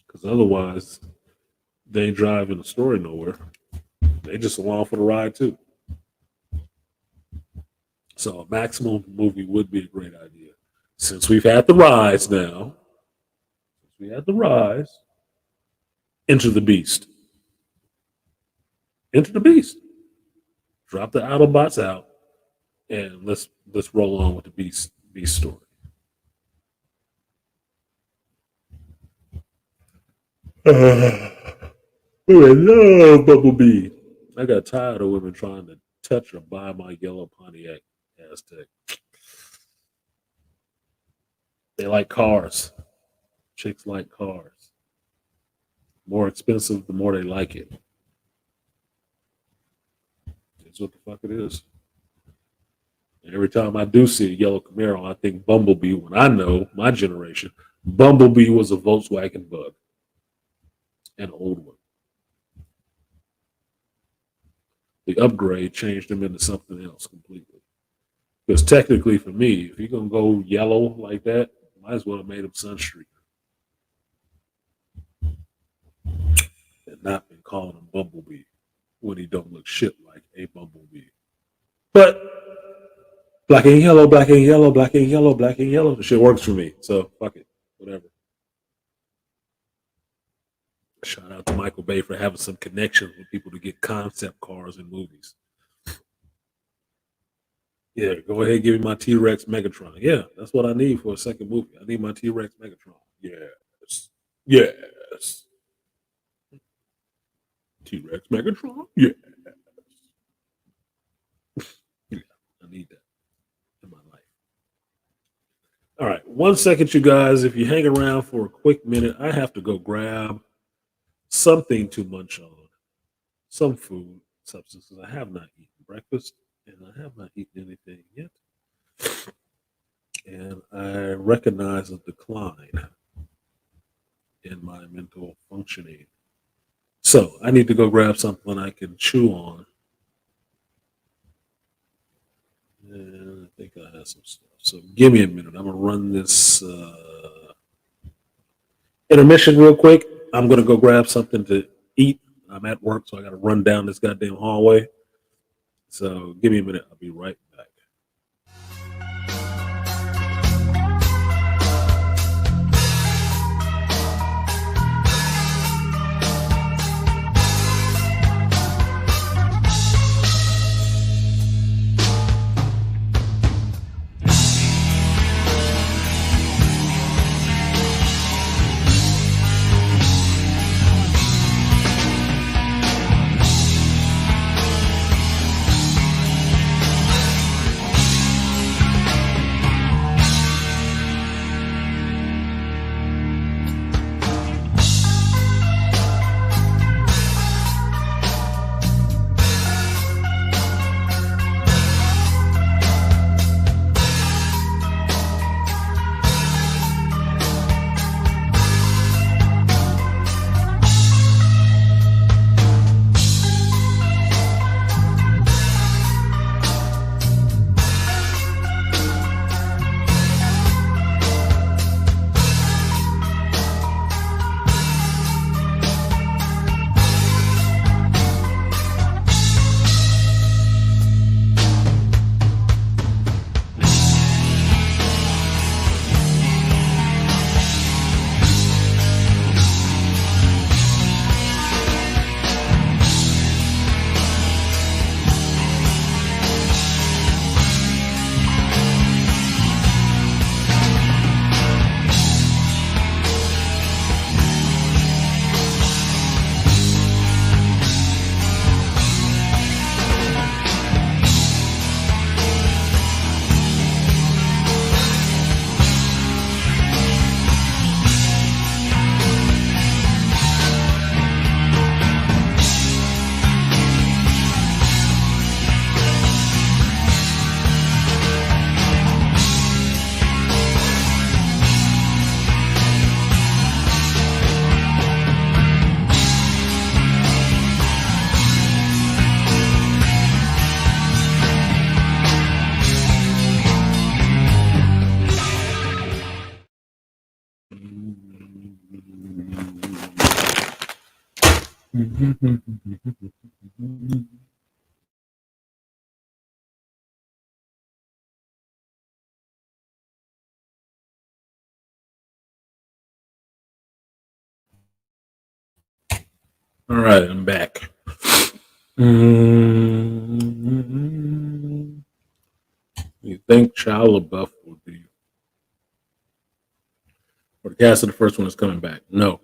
Because otherwise, they ain't driving the story nowhere. They just along for the ride, too. So a Maximal movie would be a great idea. Since we've had the Rise now, Enter the Beast. Enter the Beast. Drop the Autobots out, and let's roll on with the Beast story. I love Bumblebee. I got tired of women trying to touch or buy my yellow Pontiac Aztec. They like cars. Chicks like cars. More expensive, the more they like it. That's what the fuck it is. And every time I do see a yellow Camaro, I think Bumblebee. When I know my generation, Bumblebee was a Volkswagen Bug, an old one. The upgrade changed them into something else completely. Because technically, for me, if you're gonna go yellow like that, might as well have made him Sunstreak, and not been calling him Bumblebee when he don't look shit like a Bumblebee. But black and yellow, black and yellow, black and yellow, black and yellow. The shit works for me. So fuck it. Whatever. Shout out to Michael Bay for having some connections with people to get concept cars in movies. Yeah, go ahead and give me my T-Rex Megatron. Yeah, that's what I need for a second movie. I need my T-Rex Megatron. Yes. Yes. T-Rex Megatron? Yes. Yeah, I need that in my life. All right, 1 second, you guys. If you hang around for a quick minute, I have to go grab something to munch on, some food substances. I have not eaten breakfast, and I have not eaten anything yet. And I recognize a decline in my mental functioning. So I need to go grab something I can chew on. And I think I have some stuff. So give me a minute. I'm going to run this intermission real quick. I'm going to go grab something to eat. I'm at work, so I got to run down this goddamn hallway. So give me a minute. I'll be right back. All right, I'm back. Mm, you think Shia LaBeouf would be, or the cast of the first one is coming back? No,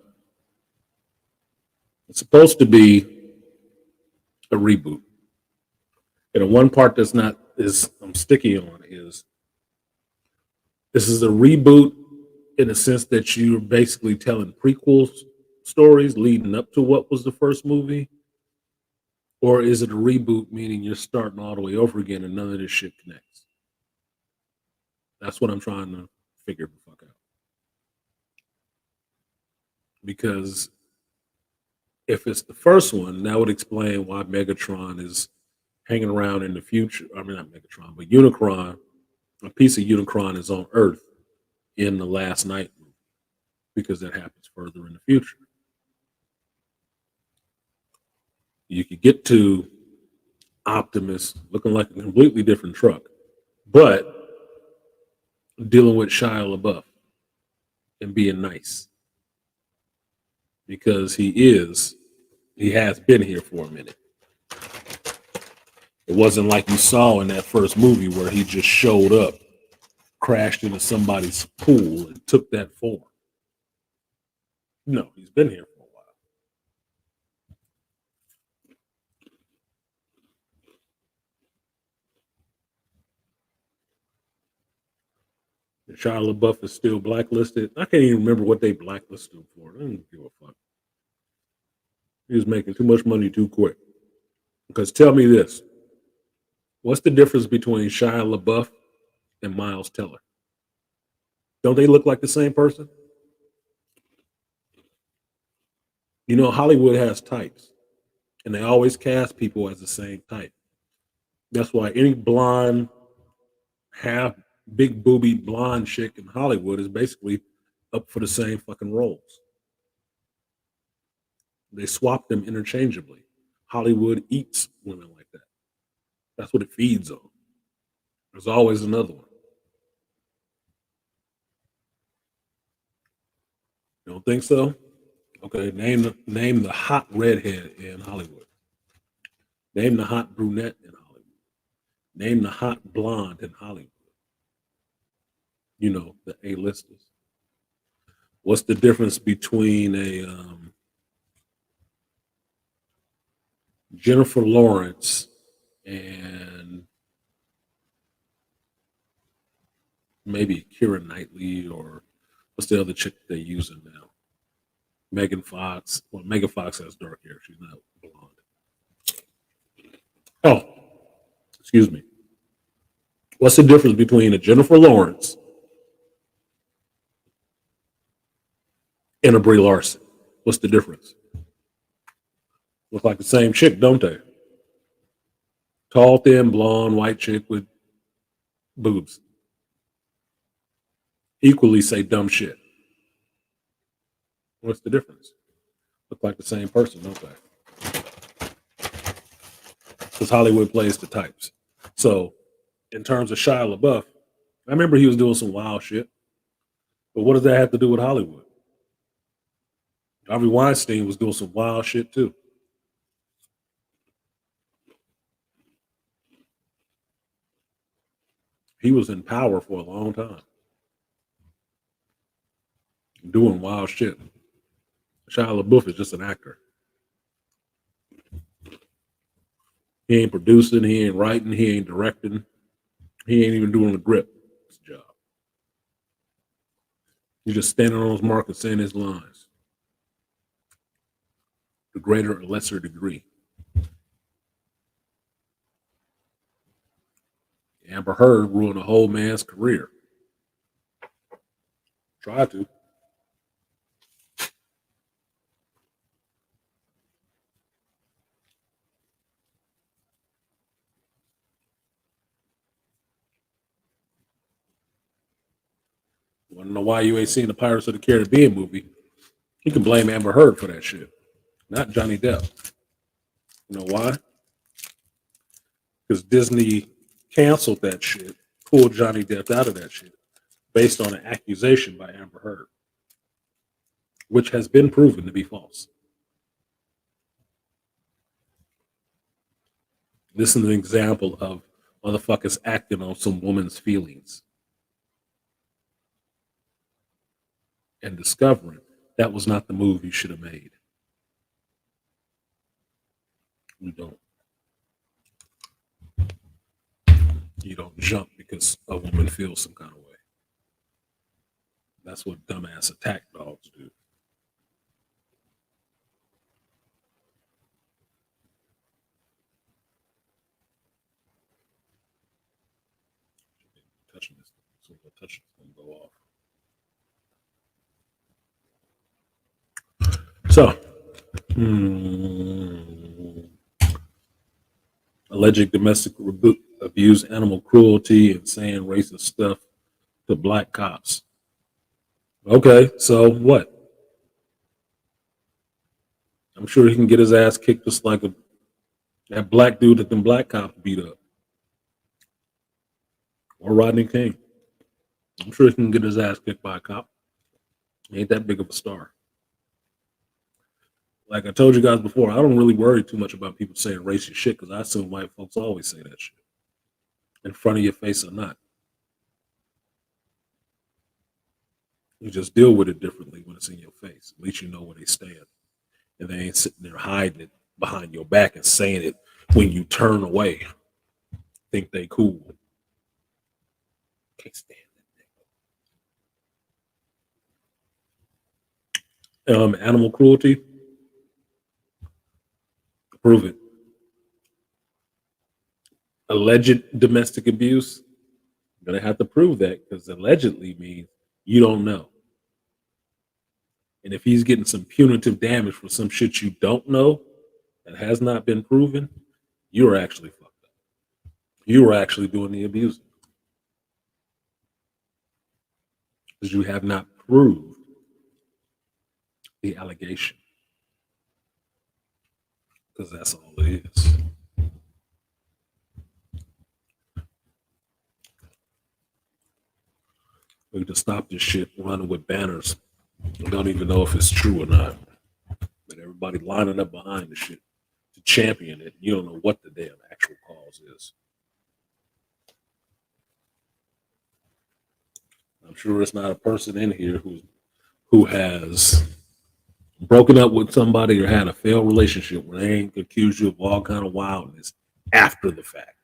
it's supposed to be a reboot. And the one part that's not is I'm sticky on is this is a reboot in the sense that you're basically telling prequel stories leading up to what was the first movie, or is it a reboot meaning you're starting all the way over again and none of this shit connects? That's what I'm trying to figure the fuck out. Because if it's the first one, that would explain why Megatron is hanging around in the future. I mean, not Megatron, but Unicron. A piece of Unicron is on Earth in the Last Night movie because that happens further in the future. You could get to Optimus looking like a completely different truck, but dealing with Shia LaBeouf and being nice because he has been here for a minute. It wasn't like you saw in that first movie where he just showed up, crashed into somebody's pool, and took that form. No, he's been here for a while. And Shia LaBeouf is still blacklisted. I can't even remember what they blacklisted him for. I don't give a fuck. He was making too much money too quick. Because tell me this. What's the difference between Shia LaBeouf and Miles Teller? Don't they look like the same person? You know, Hollywood has types, and they always cast people as the same type. That's why any blonde, half big booby blonde chick in Hollywood is basically up for the same fucking roles. They swap them interchangeably. Hollywood eats women like that. That's what it feeds on. There's always another one. You don't think so? Okay, name the hot redhead in Hollywood. Name the hot brunette in Hollywood. Name the hot blonde in Hollywood. You know, the A-listers. What's the difference between a Jennifer Lawrence and maybe Keira Knightley, or what's the other chick they're using now? Megan Fox. Well, Megan Fox has dark hair. She's not blonde. Oh, excuse me. What's the difference between a Jennifer Lawrence and a Brie Larson? What's the difference? Look like the same chick, don't they? Tall, thin, blonde, white chick with boobs. Equally say dumb shit. What's the difference? Look like the same person, don't they? Because Hollywood plays the types. So, in terms of Shia LaBeouf, I remember he was doing some wild shit. But what does that have to do with Hollywood? Harvey Weinstein was doing some wild shit too. He was in power for a long time, doing wild shit. Shia LaBeouf is just an actor. He ain't producing, he ain't writing, he ain't directing, he ain't even doing the grip. His job. He's just standing on his mark and saying his lines. To greater or lesser degree. Amber Heard ruined a whole man's career. Tried to. Want to know why you ain't seen the Pirates of the Caribbean movie? You can blame Amber Heard for that shit. not Johnny Depp. You know why? Because Disney canceled that shit, pulled Johnny Depp out of that shit based on an accusation by Amber Heard, which has been proven to be false. This is an example of motherfuckers acting on some woman's feelings and discovering that was not the move you should have made. You don't. You don't jump because a woman feels some kind of way. That's what dumbass attack dogs do. Touching this, so if I touch it's gonna go off. So, alleged domestic abuse, animal cruelty, and saying racist stuff to black cops. Okay, so what? I'm sure he can get his ass kicked just like that black dude that them black cops beat up. Or Rodney King. I'm sure he can get his ass kicked by a cop. He ain't that big of a star. Like I told you guys before, I don't really worry too much about people saying racist shit because I assume white folks always say that shit. In front of your face or not. You just deal with it differently when it's in your face. At least you know where they stand. And they ain't sitting there hiding it behind your back and saying it when you turn away. Think they cool. Can't stand that. Animal cruelty. Prove it. Alleged domestic abuse. You're going to have to prove that because allegedly means you don't know. And if he's getting some punitive damage for some shit you don't know that has not been proven, you're actually fucked up. You are actually doing the abusing. Because you have not proved the allegation. Because that's all it is. We need to stop this shit running with banners. I don't even know if it's true or not. But everybody lining up behind the shit to champion it. You don't know what the damn actual cause is. I'm sure it's not a person in here who has broken up with somebody or had a failed relationship where they ain't accused you of all kind of wildness after the fact,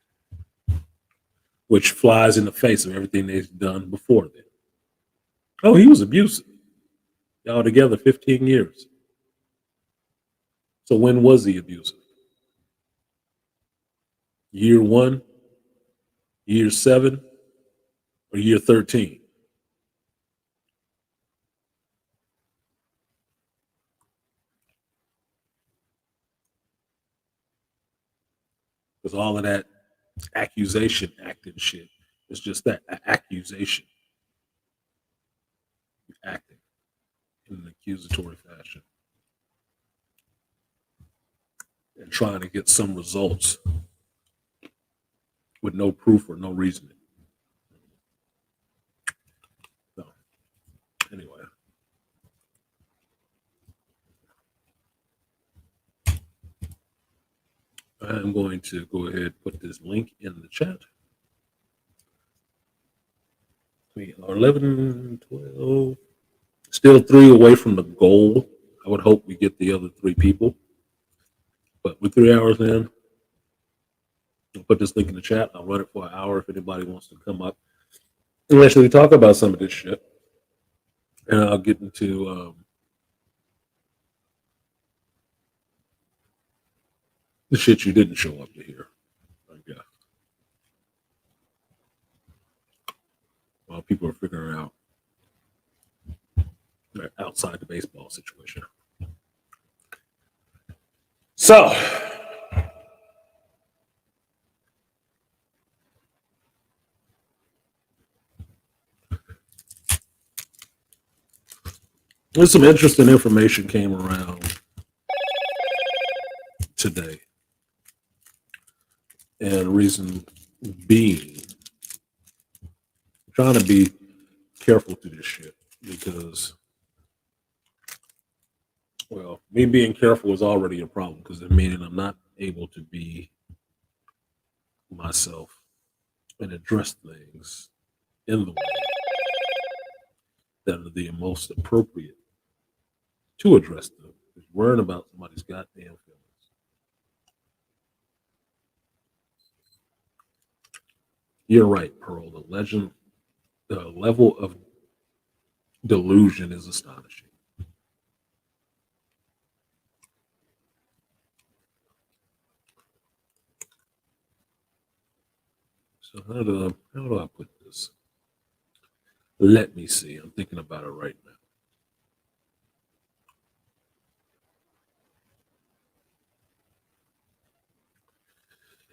which flies in the face of everything they've done before then. Oh, he was abusive. Y'all together 15 years. So when was he abusive? Year 1, year 7, or year 13? Because all of that accusation acting shit is just that, an accusation. You're acting in an accusatory fashion. And trying to get some results with no proof or no reasoning. So, anyway. I'm going to go ahead and put this link in the chat. We are 11, 12. Still 3 away from the goal. I would hope we get the other 3 people. But we're 3 hours in. I'll put this link in the chat. I'll run it for an hour if anybody wants to come up and actually talk about some of this shit. And I'll get into the shit you didn't show up to hear, I guess. While people are figuring out outside the baseball situation. So, there's some interesting information came around today. And reason being, I'm trying to be careful to this shit because, well, me being careful is already a problem because it means I'm not able to be myself and address things in the way that are the most appropriate to address them. It's worrying about somebody's goddamn feelings. You're right, Pearl. The level of delusion is astonishing. So how do I put this? Let me see. I'm thinking about it right now.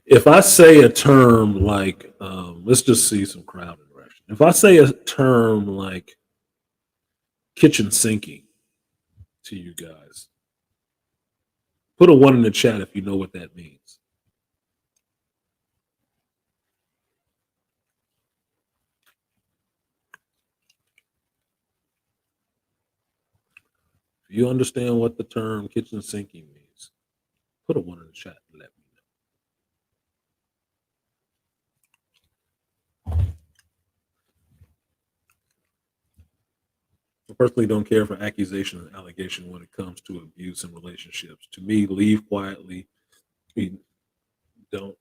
If I say a term like, let's just see some crowd interaction. If I say a term like kitchen sinking to you guys, put a 1 in the chat if you know what that means. If you understand what the term kitchen sinking means, put a 1 in the chat and let me know. I personally don't care for accusation and allegation when it comes to abuse in relationships. To me, leave quietly. You don't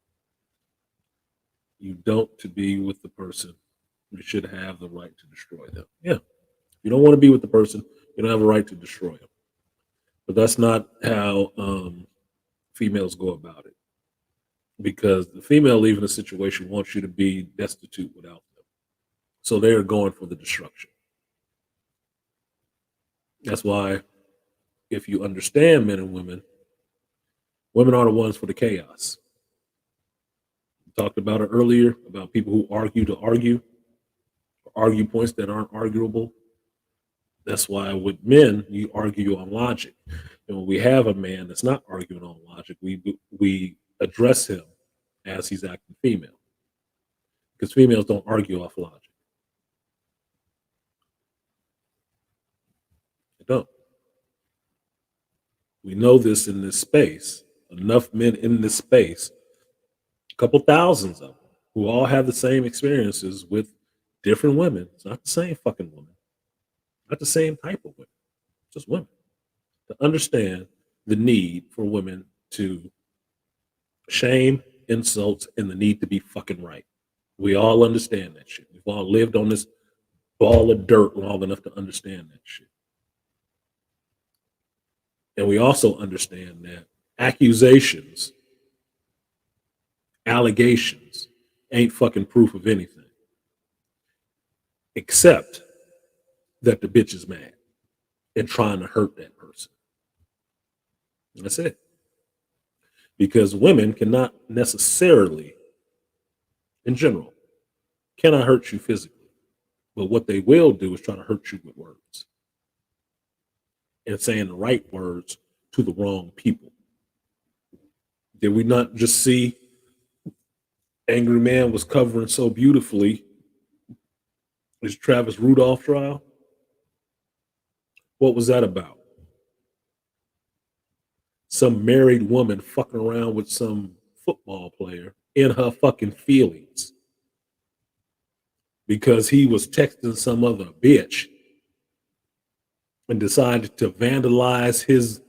to be with the person. You should have the right to destroy them. Yeah. If you don't want to be with the person, you don't have a right to destroy them. But that's not how females go about it. Because the female leaving a situation wants you to be destitute without them. So they are going for the destruction. That's why if you understand men and women, women are the ones for the chaos. We talked about it earlier about people who argue to argue, or argue points that aren't arguable. That's why with men, you argue on logic. And when we have a man that's not arguing on logic, we address him as he's acting female. Because females don't argue off logic. They don't. We know this in this space. Enough men in this space, a couple thousands of them, who all have the same experiences with different women. It's not the same fucking woman. Not the same type of women. Just women. To understand the need for women to shame, insults, and the need to be fucking right. We all understand that shit. We've all lived on this ball of dirt long enough to understand that shit. And we also understand that accusations, allegations ain't fucking proof of anything. Except that the bitch is mad and trying to hurt that person. That's it. Because women cannot necessarily, in general, cannot hurt you physically. But what they will do is try to hurt you with words. And saying the right words to the wrong people. Did we not just see Angry Man was covering so beautifully his Travis Rudolph trial? What was that about? Some married woman fucking around with some football player in her fucking feelings because he was texting some other bitch and decided to vandalize his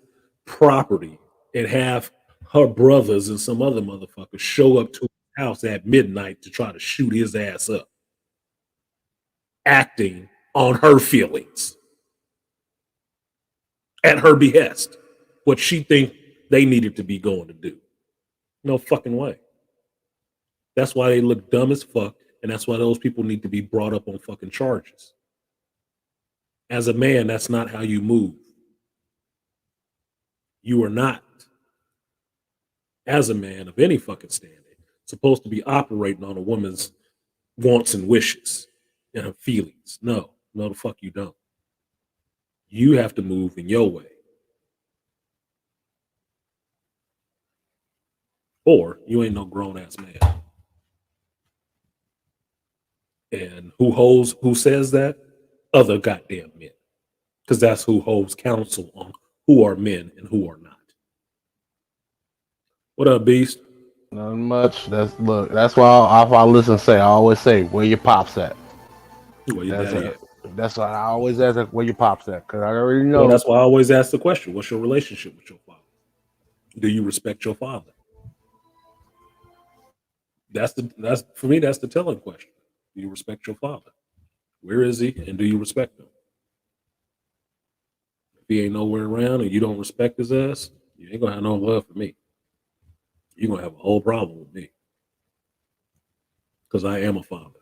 property and have her brothers and some other motherfuckers show up to his house at midnight to try to shoot his ass up, acting on her feelings at her behest, what she think they needed to be going to do. No fucking way. That's why they look dumb as fuck, and that's why those people need to be brought up on fucking charges. As a man, that's not how you move. You are not, as a man of any fucking standing, supposed to be operating on a woman's wants and wishes and her feelings. No, the fuck you don't. You have to move in your way. or you ain't no grown ass man. And who says that? Other goddamn men. Because that's who holds counsel on who are men and who are not. What up, Beast? Nothing much. That's why if I listen, I always say, "Where your pops at?" Where your That's daddy a, at? that's why I always ask, like, "Where your pops at?" Because I already Well, know. that's why I always ask the question: what's your relationship with your father? Do you respect your father? That's for me. That's the telling question. Do you respect your father? Where is he, and do you respect him? If he ain't nowhere around and you don't respect his ass, you ain't gonna have no love for me. You're gonna have a whole problem with me because I am a father,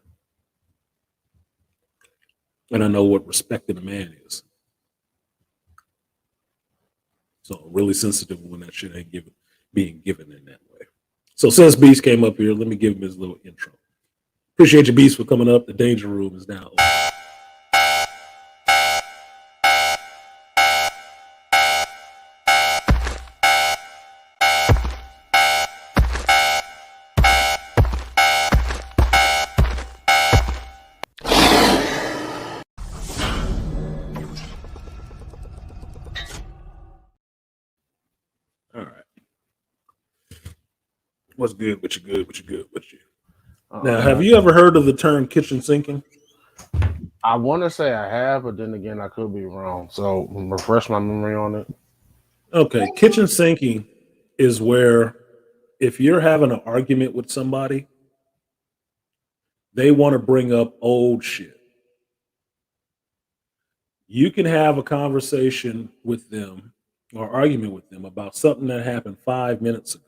and I know what respecting a man is. So I'm really sensitive when that shit ain't being given in that way. So since Beast came up here, let me give him his little intro. Appreciate you, Beast, for coming up. The Danger Room is now open. All right. What's good? What you good? What you good? What you? Now, have you ever heard of the term kitchen sinking? I want to say I have, but then again, I could be wrong. So refresh my memory on it. Okay, kitchen sinking is where if you're having an argument with somebody, they want to bring up old shit. You can have a conversation with them or argument with them about something that happened 5 minutes ago.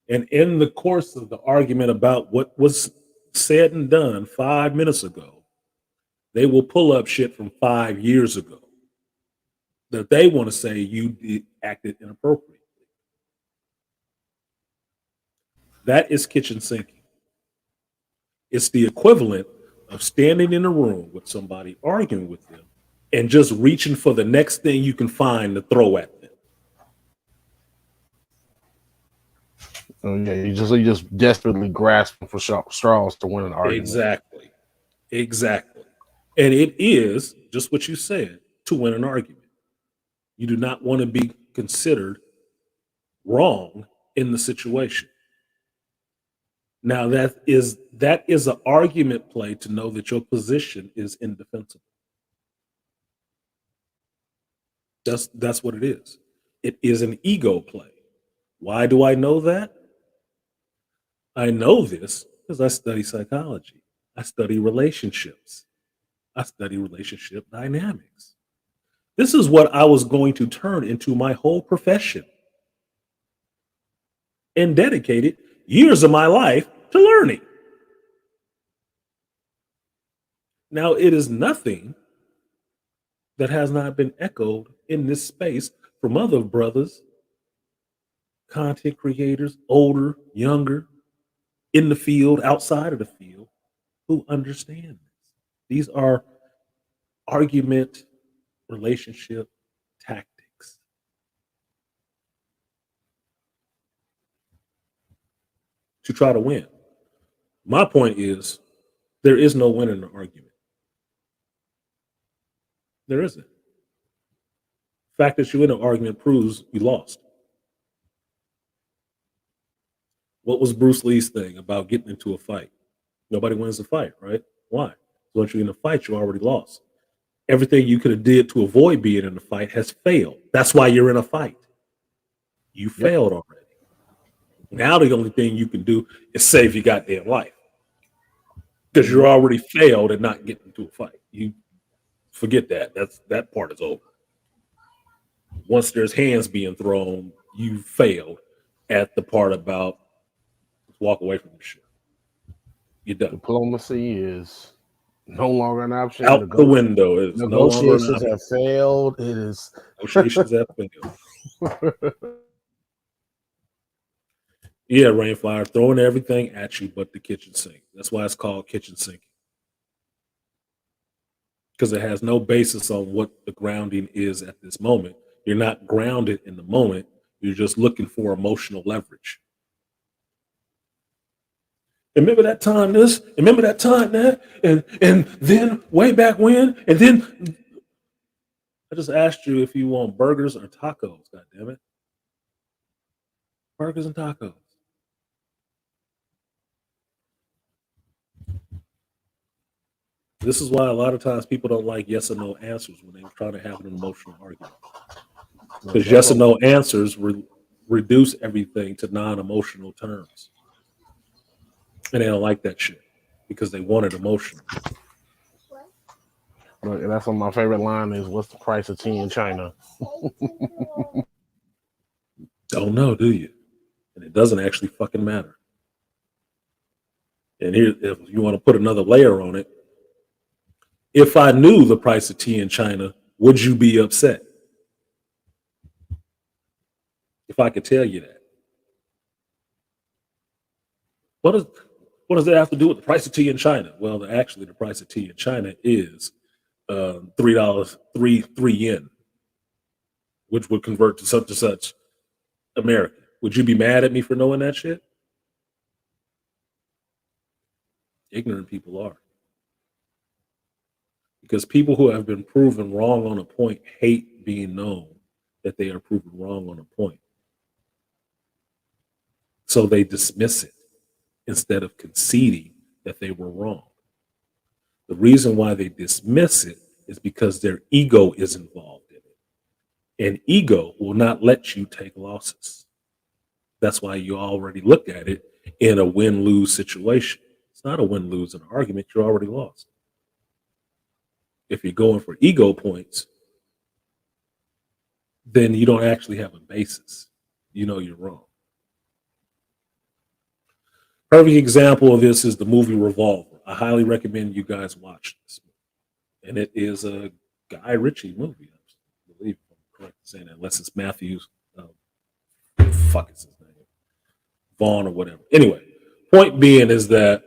And in the course of the argument about what was said and done 5 minutes ago, they will pull up shit from 5 years ago that they want to say acted inappropriately. That is kitchen sinking. It's the equivalent of standing in a room with somebody, arguing with them, and just reaching for the next thing you can find to throw at them. Yeah, you just desperately grasping for straws to win an argument. Exactly. And it is just what you said, to win an argument. You do not want to be considered wrong in the situation. Now that is an argument play to know that your position is indefensible. That's what it is. It is an ego play. Why do I know that? I know this because I study psychology. I study relationships. I study relationship dynamics. This is what I was going to turn into my whole profession and dedicated years of my life to learning. Now, it is nothing that has not been echoed in this space from other brothers, content creators, older, younger, in the field, outside of the field, who understand this. These are argument relationship tactics. To try to win. My point is there is no win in an argument. There isn't. The fact that you're in an argument proves you lost. What was Bruce Lee's thing about getting into a fight? Nobody wins a fight, right? Why? Once you're in a fight, you already lost. Everything you could have did to avoid being in a fight has failed. That's why you're in a fight. You failed already. Now the only thing you can do is save your goddamn life. Because you're already failed at not getting into a fight. You forget that. That part is over. Once there's hands being thrown, you failed at the part about walk away from the shit. You're done. Diplomacy is no longer an option. Out the window. It's no longer an Negotiations option. have failed. It is. Negotiations have failed. Yeah, Rainflower, throwing everything at you but the kitchen sink. That's why it's called kitchen sinking. Because it has no basis on what the grounding is at this moment. You're not grounded in the moment. You're just looking for emotional leverage. Remember that time this, remember that time that, and then way back when, and then I just asked you if you want burgers or tacos, god damn it. Burgers and tacos. This is why a lot of times people don't like yes or no answers when they're trying to have an emotional argument. Because yes or no answers reduce everything to non-emotional terms. And they don't like that shit because they want it emotional. Look, that's what my favorite line is. What's the price of tea in China? Don't know, do you? And it doesn't actually fucking matter. And here, if you want to put another layer on it, if I knew the price of tea in China, would you be upset? If I could tell you that. What does that have to do with the price of tea in China? Well, actually, the price of tea in China is $3, three yen, which would convert to such and such American. Would you be mad at me for knowing that shit? Ignorant people are. Because people who have been proven wrong on a point hate being known that they are proven wrong on a point. So they dismiss it instead of conceding that they were wrong. The reason why they dismiss it is because their ego is involved in it. And ego will not let you take losses. That's why you already look at it in a win-lose situation. It's not a win-lose in an argument. You're already lost. If you're going for ego points, then you don't actually have a basis. You know you're wrong. Perfect example of this is the movie Revolver. I highly recommend you guys watch this movie. And it is a Guy Ritchie movie. I believe I'm correct in saying that, unless it's Matthews. Fuck is his name? Vaughn or whatever. Anyway, point being is that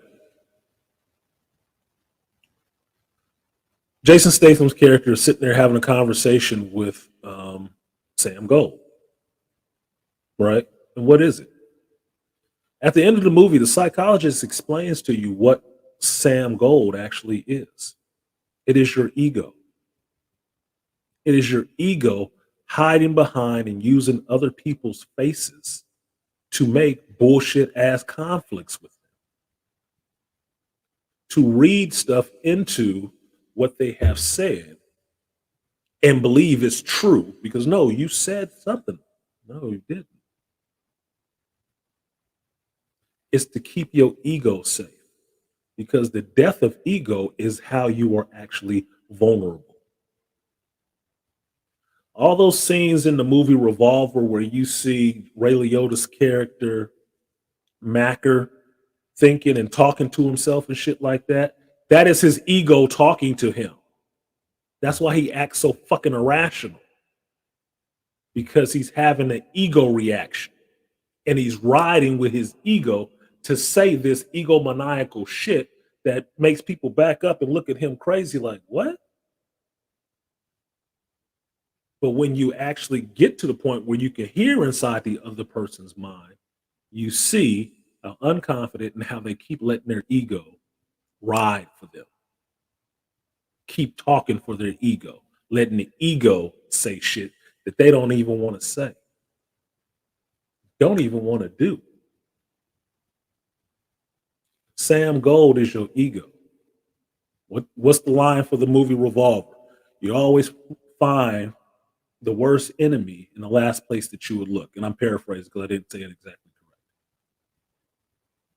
Jason Statham's character is sitting there having a conversation with Sam Gold. Right? And what is it? At the end of the movie, the psychologist explains to you what Sam Gold actually is. It is your ego. It is your ego hiding behind and using other people's faces to make bullshit ass conflicts with them. To read stuff into what they have said and believe it's true because no, you said something. No, you didn't. It's to keep your ego safe because the death of ego is how you are actually vulnerable. All those scenes in the movie Revolver where you see Ray Liotta's character, Macker, thinking and talking to himself and shit like that, that is his ego talking to him. That's why he acts so fucking irrational. Because he's having an ego reaction. And he's riding with his ego to say this egomaniacal shit that makes people back up and look at him crazy like, what? But when you actually get to the point where you can hear inside the other person's mind, you see how unconfident and how they keep letting their ego ride for them. Keep talking for their ego, letting the ego say shit that they don't even want to say, don't even want to do. Sam Gold is your ego. What's the line for the movie Revolver? You always find the worst enemy in the last place that you would look. And I'm paraphrasing because I didn't say it exactly correct.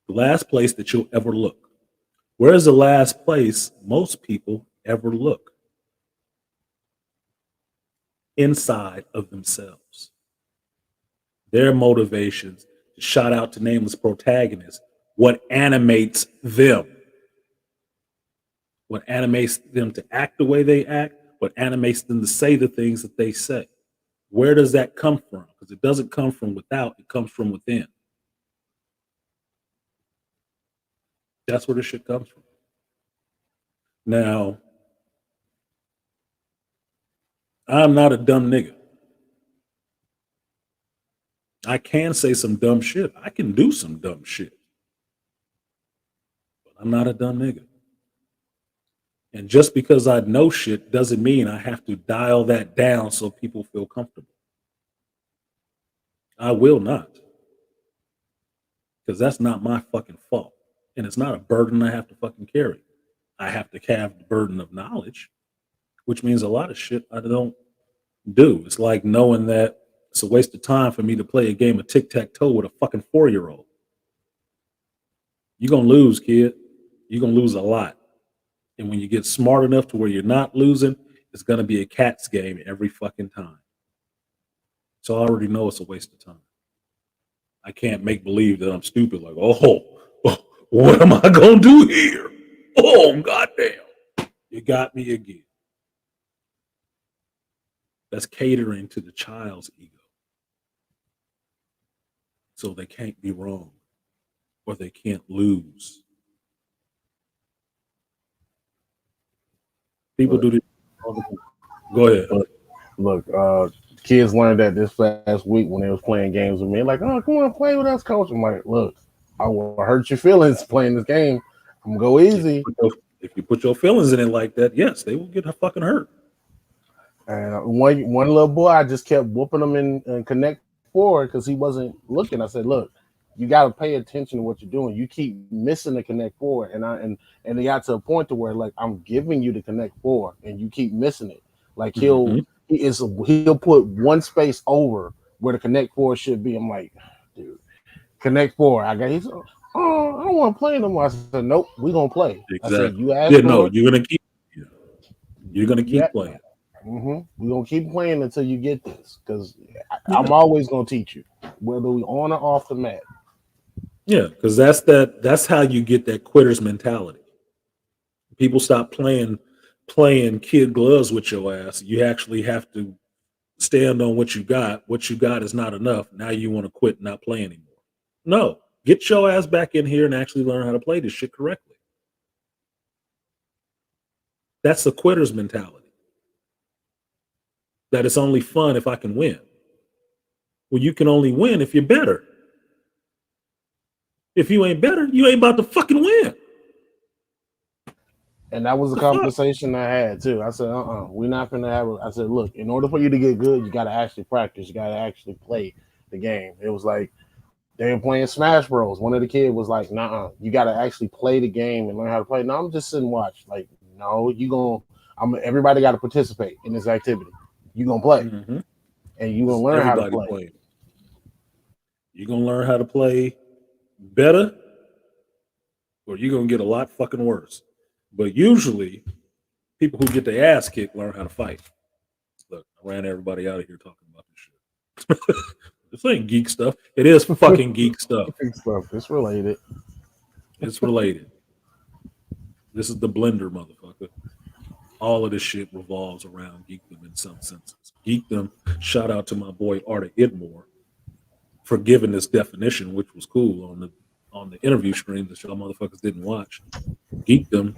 The last place that you'll ever look. Where is the last place most people ever look? Inside of themselves. Their motivations, shout out to nameless protagonists, what animates them. What animates them to act the way they act, what animates them to say the things that they say. Where does that come from? Because it doesn't come from without, it comes from within. That's where this shit comes from. Now, I'm not a dumb nigga. I can say some dumb shit. I can do some dumb shit. But I'm not a dumb nigga. And just because I know shit doesn't mean I have to dial that down so people feel comfortable. I will not. Because that's not my fucking fault. And it's not a burden I have to fucking carry. I have to have the burden of knowledge, which means a lot of shit I don't do. It's like knowing that it's a waste of time for me to play a game of tic-tac-toe with a fucking 4-year-old. You're going to lose, kid. You're going to lose a lot. And when you get smart enough to where you're not losing, it's going to be a cat's game every fucking time. So I already know it's a waste of time. I can't make believe that I'm stupid. Like, oh, what am I going to do here? Oh, goddamn. You got me again. That's catering to the child's ego. So they can't be wrong or they can't lose. People do this all the time. Go ahead. Look, kids learned that this last week when they was playing games with me. Like, oh, come on, play with us, coach. I'm like, look, I will hurt your feelings playing this game. I'm gonna go easy. If you put your feelings in it like that, yes, they will get fucking hurt. And one little boy, I just kept whooping him in Connect 4 because he wasn't looking. I said, look, you got to pay attention to what you're doing. You keep missing the Connect 4, and it got to a point to where like I'm giving you the Connect 4, and you keep missing it. Like he'll put one space over where the Connect 4 should be. I'm like, dude, Connect 4. He's oh, I don't want to play no more. I said, nope, we're gonna play. Exactly. I said, you asked for it. You're gonna keep playing. Mm-hmm. We're gonna keep playing until you get this, because I'm always gonna teach you, whether we on or off the mat. Yeah, because that's how you get that quitter's mentality. People stop playing kid gloves with your ass. You actually have to stand on what you got. What you got is not enough. Now you want to quit and not play anymore. No, get your ass back in here and actually learn how to play this shit correctly. That's the quitter's mentality. That it's only fun if I can win. Well, you can only win if you're better. If you ain't better, you ain't about to fucking win. And that was a conversation I had too. I said, we're not gonna have I said, look, in order for you to get good, you gotta actually practice, you gotta actually play the game. It was like they were playing Smash Bros. One of the kids was like, nah, you gotta actually play the game and learn how to play. No, I'm just sitting and watch. Like, no, everybody gotta participate in this activity. You're gonna play. Mm-hmm. And you're gonna learn how to play. You're gonna learn how to play better, or you're gonna get a lot fucking worse. But usually people who get their ass kicked learn how to fight. Look, I ran everybody out of here talking about this shit. This ain't geek stuff. It is fucking geek stuff. It's related. It's related. This is the blender, motherfucker. All of this shit revolves around geekdom in some senses. Geekdom, shout out to my boy Artie Idmore for giving this definition, which was cool on the interview stream that y'all motherfuckers didn't watch. Geekdom,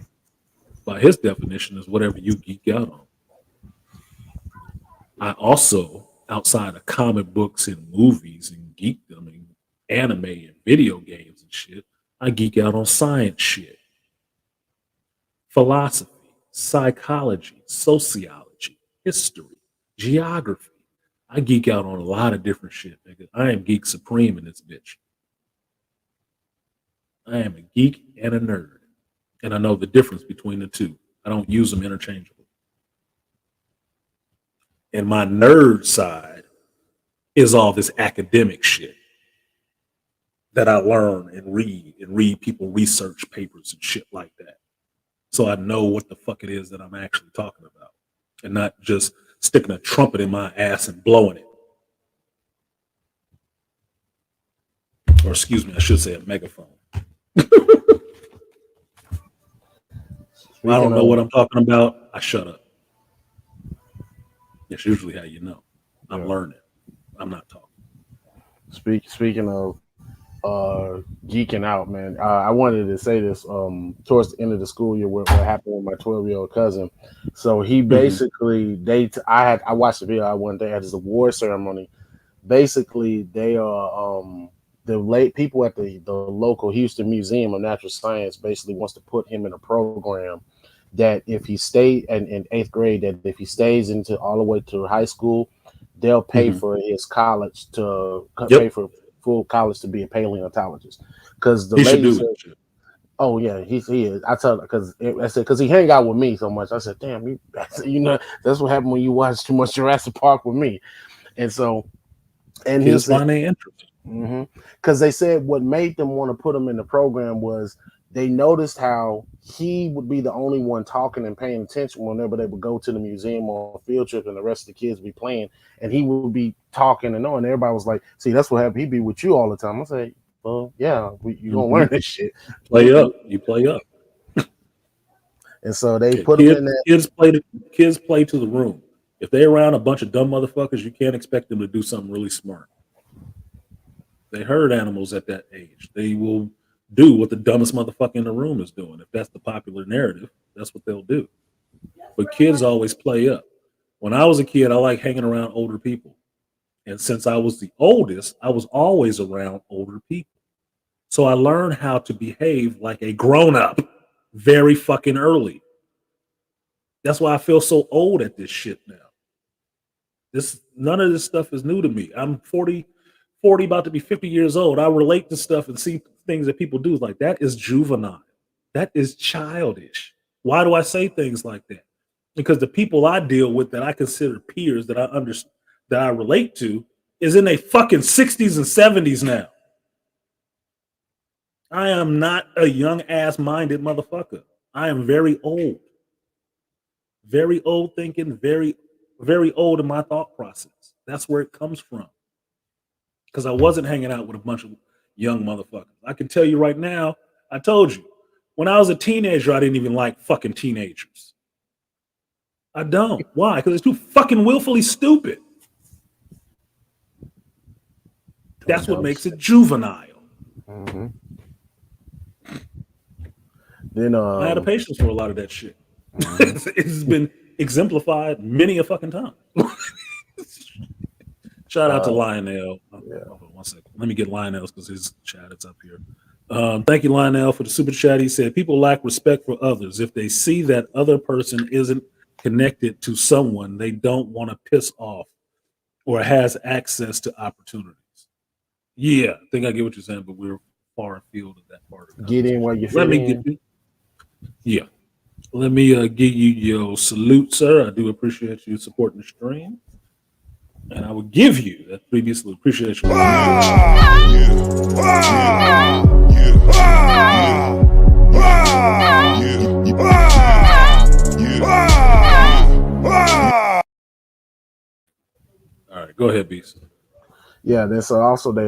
by his definition, is whatever you geek out on. I also, outside of comic books and movies and geekdom and anime and video games and shit, I geek out on science shit, philosophy, psychology, sociology, history, geography. I geek out on a lot of different shit, nigga. I am geek supreme in this bitch. I am a geek and a nerd. And I know the difference between the two. I don't use them interchangeably. And my nerd side is all this academic shit that I learn and read people research papers and shit like that. So I know what the fuck it is that I'm actually talking about and not just sticking a trumpet in my ass and blowing it. Or excuse me, I should say a megaphone. I don't know what I'm talking about. I shut up. That's usually how you know. I'm learning. I'm not talking. Speaking of geeking out, man, I wanted to say this towards the end of the school year, what happened with my 12-year-old cousin. So he basically I watched the video one day at his award ceremony. basically they are the late people at the local Houston Museum of Natural Science basically wants to put him in a program that if he stayed in eighth grade, that if he stays into all the way to high school, they'll pay Mhm. for his college to pay Yep. for full college to be a paleontologist. Because the He should lady do said, it. Shit. "Oh yeah, he is." I tell her because I said because he hang out with me so much. I said, "Damn, you know that's what happened when you watch too much Jurassic Park with me." And so, and he Kids said, find their interest. because they said what made them want to put him in the program was they noticed how he would be the only one talking and paying attention whenever they would go to the museum on a field trip and the rest of the kids would be playing, and he would be talking and knowing. Everybody was like, "See, that's what happened. He'd be with you all the time." I say, "Well, yeah, you gonna Mhm. learn this shit." Play up. You play up. And so they Yeah, put him in that. kids play to the room. If they're around a bunch of dumb motherfuckers, you can't expect them to do something really smart. They herd animals at that age. They will do what the dumbest motherfucker in the room is doing. If that's the popular narrative, that's what they'll do. But kids always play up. When I was a kid, I like hanging around older people. And since I was the oldest, I was always around older people. So I learned how to behave like a grown up very fucking early. That's why I feel so old at this shit now. This none of this stuff is new to me. I'm 40, about to be 50 years old. I relate to stuff and see things that people do like that is juvenile. That is childish. Why do I say things like that? Because the people I deal with that I consider peers that I understand that I relate to is in their fucking 60s and 70s now. I am not a young ass minded motherfucker. I am very old thinking, very old in my thought process. That's where it comes from. Because I wasn't hanging out with a bunch of young motherfuckers. I can tell you right now, I told you, when I was a teenager, I didn't even like fucking teenagers. I don't. Why? Because it's too fucking willfully stupid. That's what makes it juvenile. Mm-hmm. Then I had a patience for a lot of that shit. It's been exemplified many a fucking time. Shout out to Lionel. Yeah. Hold on 1 second. Let me get Lionel's because his chat is up here. Thank you, Lionel, for the super chat. He said, people lack respect for others. If they see that other person isn't connected to someone they don't want to piss off or has access to opportunities. Yeah, I think I get what you're saying, but we're far afield of that part of the Get in where you fit in. Yeah. Let me give you your salute, sir. I do appreciate you supporting the stream. And I will give you that previous salute. Appreciate you. All right, go ahead, Beast. Yeah, then so also they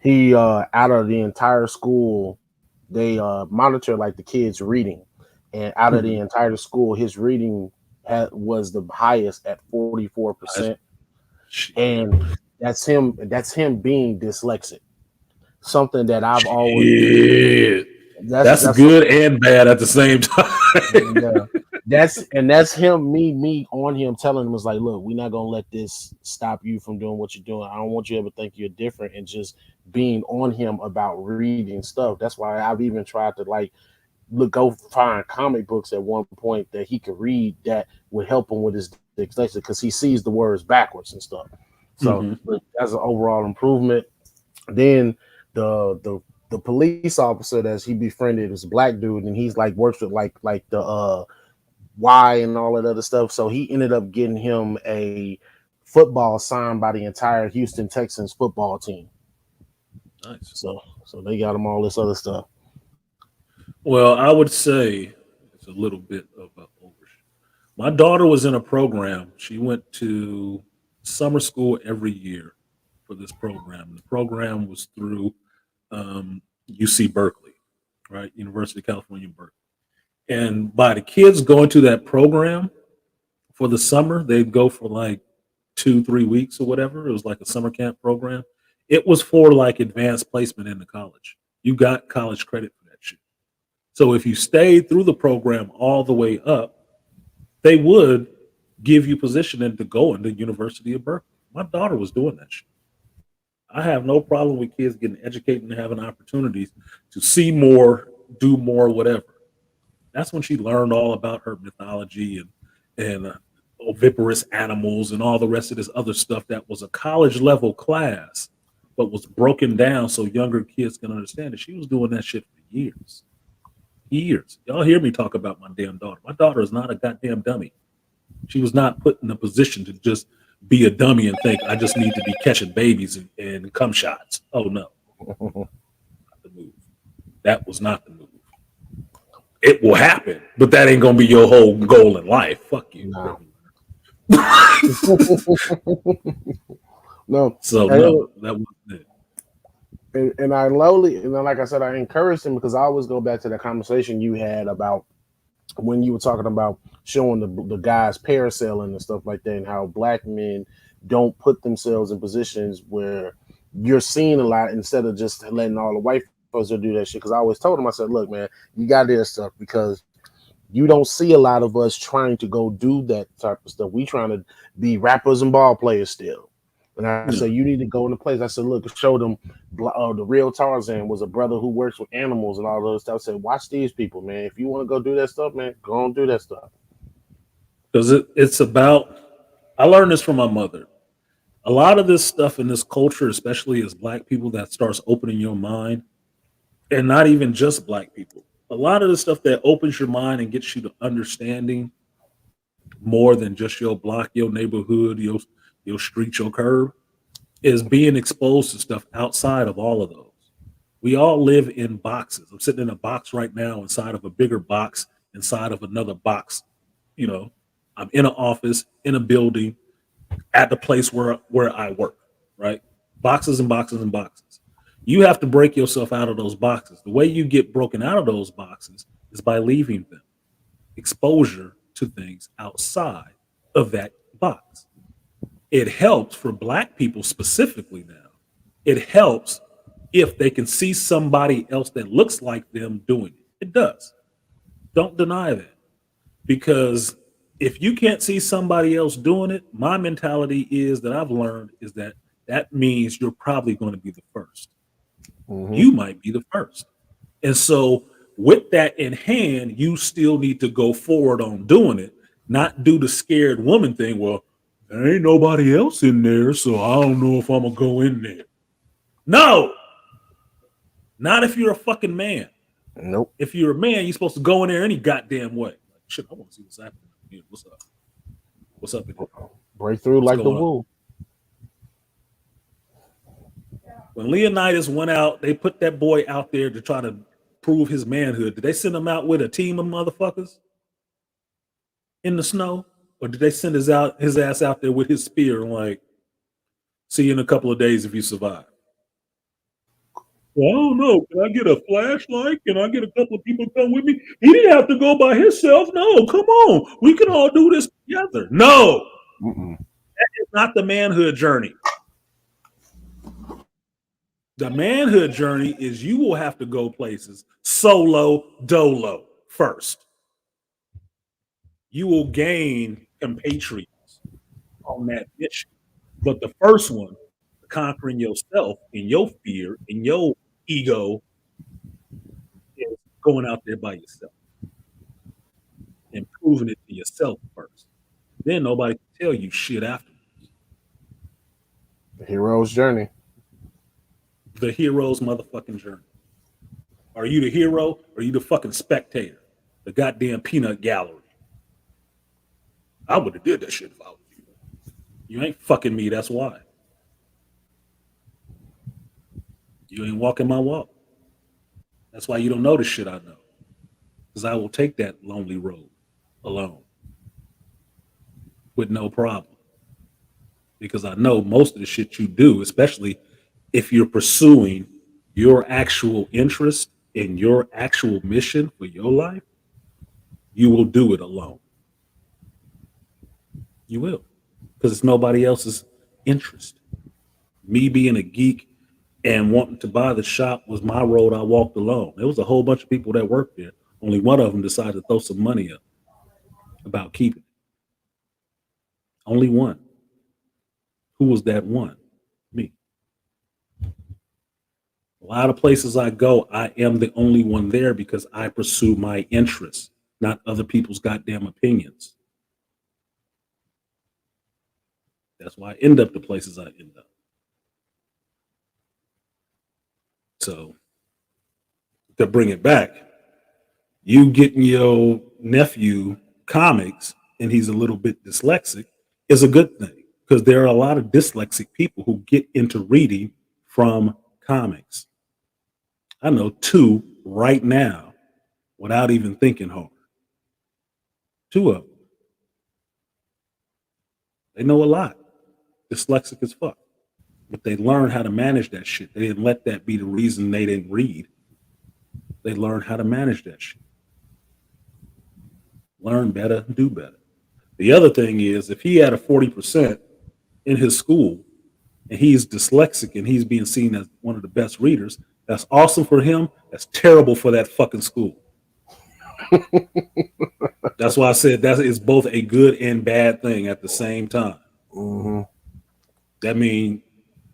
he out of the entire school they monitor like the kids reading, and out of the entire school his reading was the highest at 44%, and that's him being dyslexic, something that I've always that's good and bad at the same time. Yeah. That's him me on him telling him, it's like, look, we're not gonna let this stop you from doing what you're doing. I don't want you to ever think you're different, and just being on him about reading stuff. That's why I've even tried to like go find comic books at one point that he could read that would help him with his dyslexia, because he sees the words backwards and stuff. So that's an overall improvement. Then the police officer that he befriended is a black dude, and he's like works with like the Y and all that other stuff. So he ended up getting him a football signed by the entire Houston Texans football team. Nice. So they got him all this other stuff. Well, I would say it's a little bit of an overshoot. My daughter was in a program. She went to summer school every year for this program. The program was through UC Berkeley, right? University of California, Berkeley. And by the kids going to that program for the summer, they'd go for like 2-3 weeks or whatever. It was like a summer camp program. It was for like advanced placement into college. You got college credit for that shit. So if you stayed through the program all the way up, they would give you positioning to go into the University of Berkeley. My daughter was doing that shit. I have no problem with kids getting educated and having opportunities to see more, do more, whatever. That's when she learned all about her mythology and oviparous animals and all the rest of this other stuff that was a college level class, but was broken down so younger kids can understand it. She was doing that shit for years. Years. Y'all hear me talk about my damn daughter. My daughter is not a goddamn dummy. She was not put in a position to just be a dummy and think I just need to be catching babies and cum shots. Oh no. Not the move. That was not the move. It will happen, but that ain't gonna be your whole goal in life. Fuck you. No. No. So no, that was it. And I lowly, and then like I said, I encouraged him because I always go back to that conversation you had about when you were talking about showing the guys parasailing and stuff like that, and how black men don't put themselves in positions where you're seeing a lot instead of just letting all the white folks do that shit. Because I always told him, I said, look, man, you got to do that stuff because you don't see a lot of us trying to go do that type of stuff. We trying to be rappers and ball players still. And I said, you need to go into place. I said, look, show them the real Tarzan was a brother who works with animals and all those stuff. I said, watch these people, man. If you want to go do that stuff, man, go and do that stuff. Because it's about, I learned this from my mother. A lot of this stuff in this culture, especially as black people, that starts opening your mind, and not even just black people. A lot of the stuff that opens your mind and gets you to understanding more than just your block, your neighborhood, your street, your curb, is being exposed to stuff outside of all of those. We all live in boxes. I'm sitting in a box right now inside of a bigger box, inside of another box. You know, I'm in an office, in a building, at the place where I work, right? Boxes and boxes and boxes. You have to break yourself out of those boxes. The way you get broken out of those boxes is by leaving them. Exposure to things outside of that box. It helps for black people specifically now. It helps if they can see somebody else that looks like them doing it. It does. Don't deny that. Because if you can't see somebody else doing it, my mentality is that I've learned is that means you're probably going to be the first. Mm-hmm. You might be the first. And so with that in hand, you still need to go forward on doing it, not do the scared woman thing. Well, there ain't nobody else in there, so I don't know if I'm going to go in there. No, not if you're a fucking man. Nope. If you're a man, you're supposed to go in there any goddamn way. Like, shit, I want to see what's happening here. What's up? What's up in here? Breakthrough like the woo. When Leonidas went out, they put that boy out there to try to prove his manhood. Did they send him out with a team of motherfuckers in the snow? Or did they send his ass out there with his spear and like, see you in a couple of days if you survive? Well, I don't know. Can I get a flashlight? Can I get a couple of people to come with me? He didn't have to go by himself. No, come on. We can all do this together. No. That is not the manhood journey. The manhood journey is you will have to go places solo, dolo first. You will gain compatriots on that mission. But the first one, conquering yourself and your fear and your ego, is going out there by yourself and proving it to yourself first. Then nobody can tell you shit afterwards. The hero's journey. The hero's motherfucking journey. Are you the hero or are you the fucking spectator? The goddamn peanut gallery. I would have did that shit if I was you. You ain't fucking me, that's why. You ain't walking my walk. That's why you don't know the shit I know. Because I will take that lonely road alone with no problem. Because I know most of the shit you do, especially if you're pursuing your actual interest in your actual mission for your life, you will do it alone. You will. Because it's nobody else's interest. Me being a geek and wanting to buy the shop was my road I walked alone. There was a whole bunch of people that worked there. Only one of them decided to throw some money up about keeping it. Only one. Who was that one? Me. A lot of places I go, I am the only one there because I pursue my interests, not other people's goddamn opinions. That's why I end up the places I end up. So to bring it back, you getting your nephew comics and he's a little bit dyslexic is a good thing because there are a lot of dyslexic people who get into reading from comics. I know 2 right now without even thinking hard. 2 of them. They know a lot. Dyslexic as fuck. But they learn how to manage that shit. They didn't let that be the reason they didn't read. They learned how to manage that shit. Learn better, do better. The other thing is if he had a 40% in his school and he's dyslexic and he's being seen as one of the best readers, that's awesome for him. That's terrible for that fucking school. That's why I said that is both a good and bad thing at the same time. Mm-hmm. That means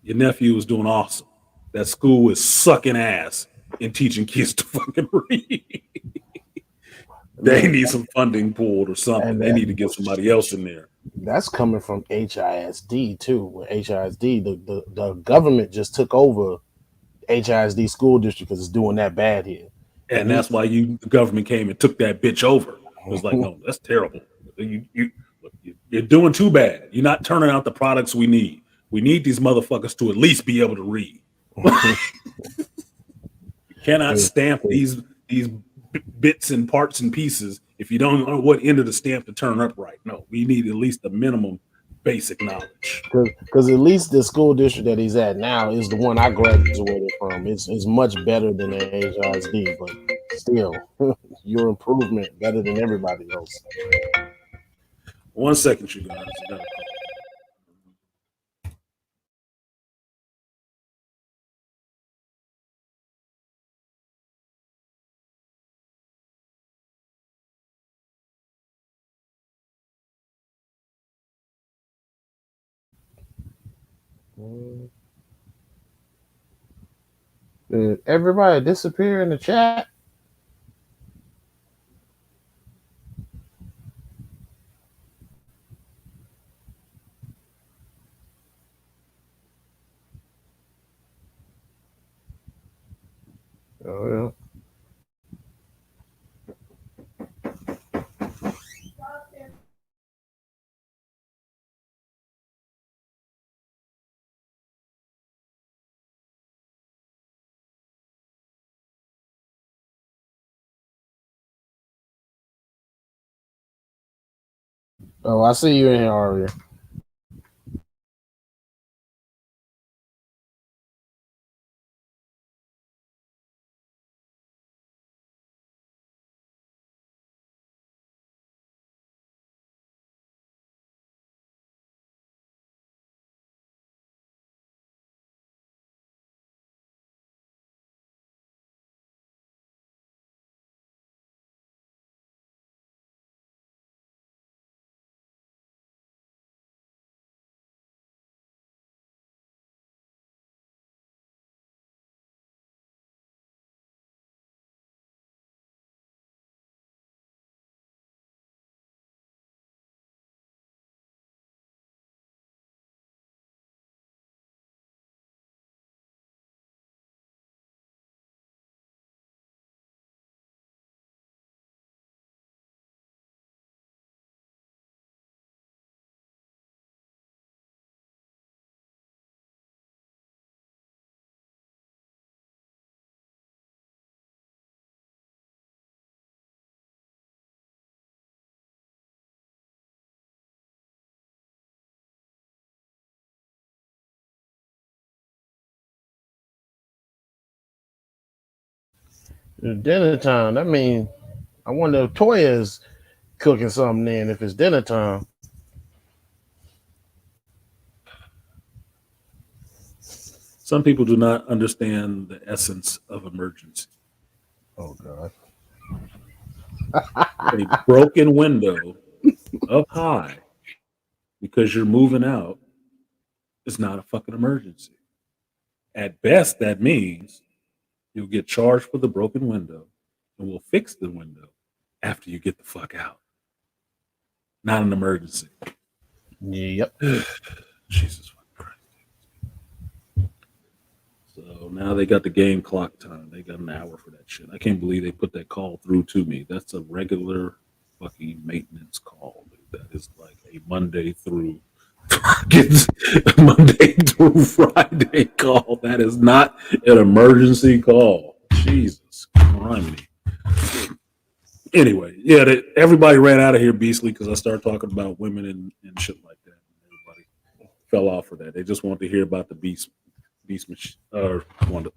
your nephew is doing awesome. That school is sucking ass in teaching kids to fucking read. They need some funding pulled or something. They need to get somebody else in there. That's coming from HISD too. With HISD, the government just took over HISD school district because it's doing that bad here. And that's why the government came and took that bitch over. It was like, no, that's terrible. You're doing too bad. You're not turning out the products we need. We need these motherfuckers to at least be able to read. You cannot stamp these bits and parts and pieces if you don't know what end of the stamp to turn up right. No, we need at least the minimum basic knowledge. Because at least the school district that he's at now is the one I graduated from. It's much better than the HISD, but still, your improvement better than everybody else. 1 second, you guys. Did everybody disappear in the chat? Oh, yeah. Oh, I see you in here, Aria. It's dinner time. That means I wonder if Toya's cooking something then if it's dinner time. Some people do not understand the essence of emergency. Oh, God. A broken window up high because you're moving out it's not a fucking emergency. At best, that means you'll get charged for the broken window and we'll fix the window after you get the fuck out. Not an emergency. Yep. Jesus Christ. So now they got the game clock time. They got an hour for that shit. I can't believe they put that call through to me. That's a regular fucking maintenance call. That is like a Monday through Friday call. That is not an emergency call. Jesus Christ. Anyway, yeah, everybody ran out of here, Beastly, because I started talking about women and shit like that. Everybody fell off for that. They just wanted to hear about the Beast Machine, or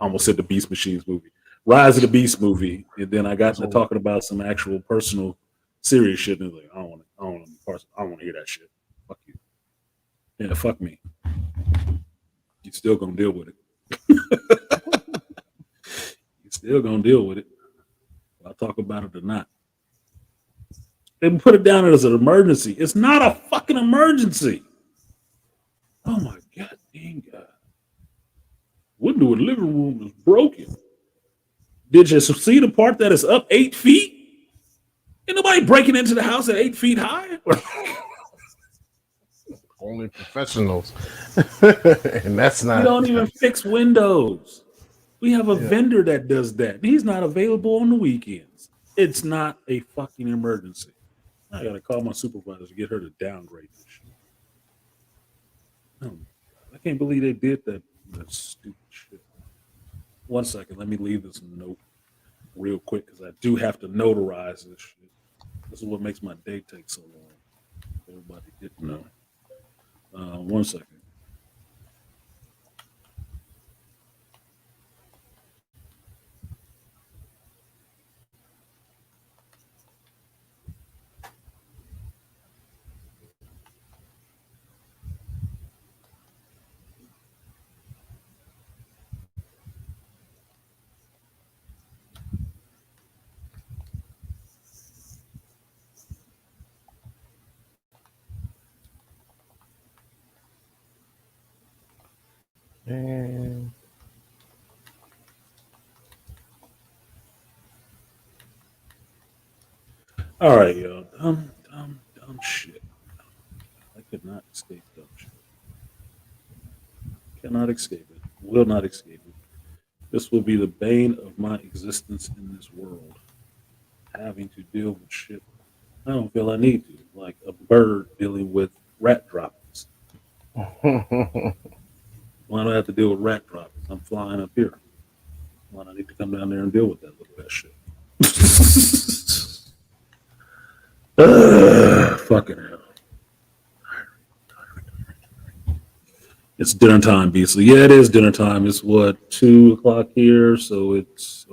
almost said the Beast Machines movie, Rise of the Beast movie, and then I got to talking about some actual personal, serious shit. And like, I don't want to hear that shit. Fuck you. Yeah, fuck me. You still gonna deal with it. You still gonna deal with it. I'll talk about it or not. They put it down as an emergency. It's not a fucking emergency. Oh my god, dang God. Window in the living room is broken. Did you see the part that is up 8 feet? Ain't nobody breaking into the house at 8 feet high. Only professionals. And that's not. We don't even fix windows. We have a vendor that does that. He's not available on the weekends. It's not a fucking emergency. I gotta call my supervisor to get her to downgrade this shit. Oh, I can't believe they did that stupid shit. 1 second, let me leave this note real quick because I do have to notarize this shit. This is what makes my day take so long. Everybody didn't know. 1 second. And All right, y'all. Dumb shit. I could not escape dumb shit. Cannot escape it. Will not escape it. This will be the bane of my existence in this world. Having to deal with shit I don't feel I need to. Like a bird dealing with rat droppings. Why do I have to deal with rat droppings? I'm flying up here. Why do I need to come down there and deal with that little bit shit? Fucking hell. It's dinner time, Beasley. Yeah, it is dinner time. It's what, 2 o'clock here, so it's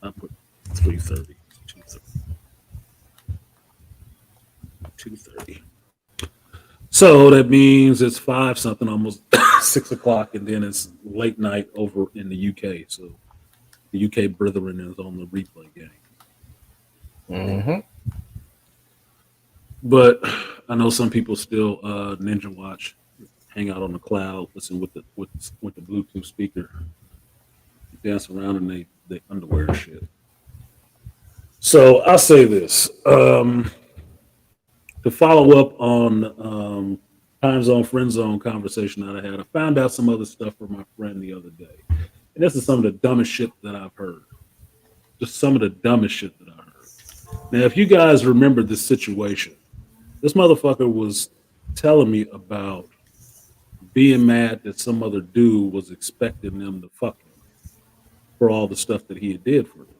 I put 3:30. 2:30. So that means it's 5 something, almost 6 o'clock, and then it's late night over in the UK. So the UK brethren is on the replay game. mm-hmm. But I know some people still ninja watch, hang out on the cloud, listen with the Bluetooth speaker, dance around in they underwear and shit. So I'll say this. To follow up on time zone, friend zone conversation that I had, I found out some other stuff from my friend the other day. And this is some of the dumbest shit that I've heard. Just some of the dumbest shit that I heard. Now, if you guys remember this situation, this motherfucker was telling me about being mad that some other dude was expecting them to fuck him for all the stuff that he did for them,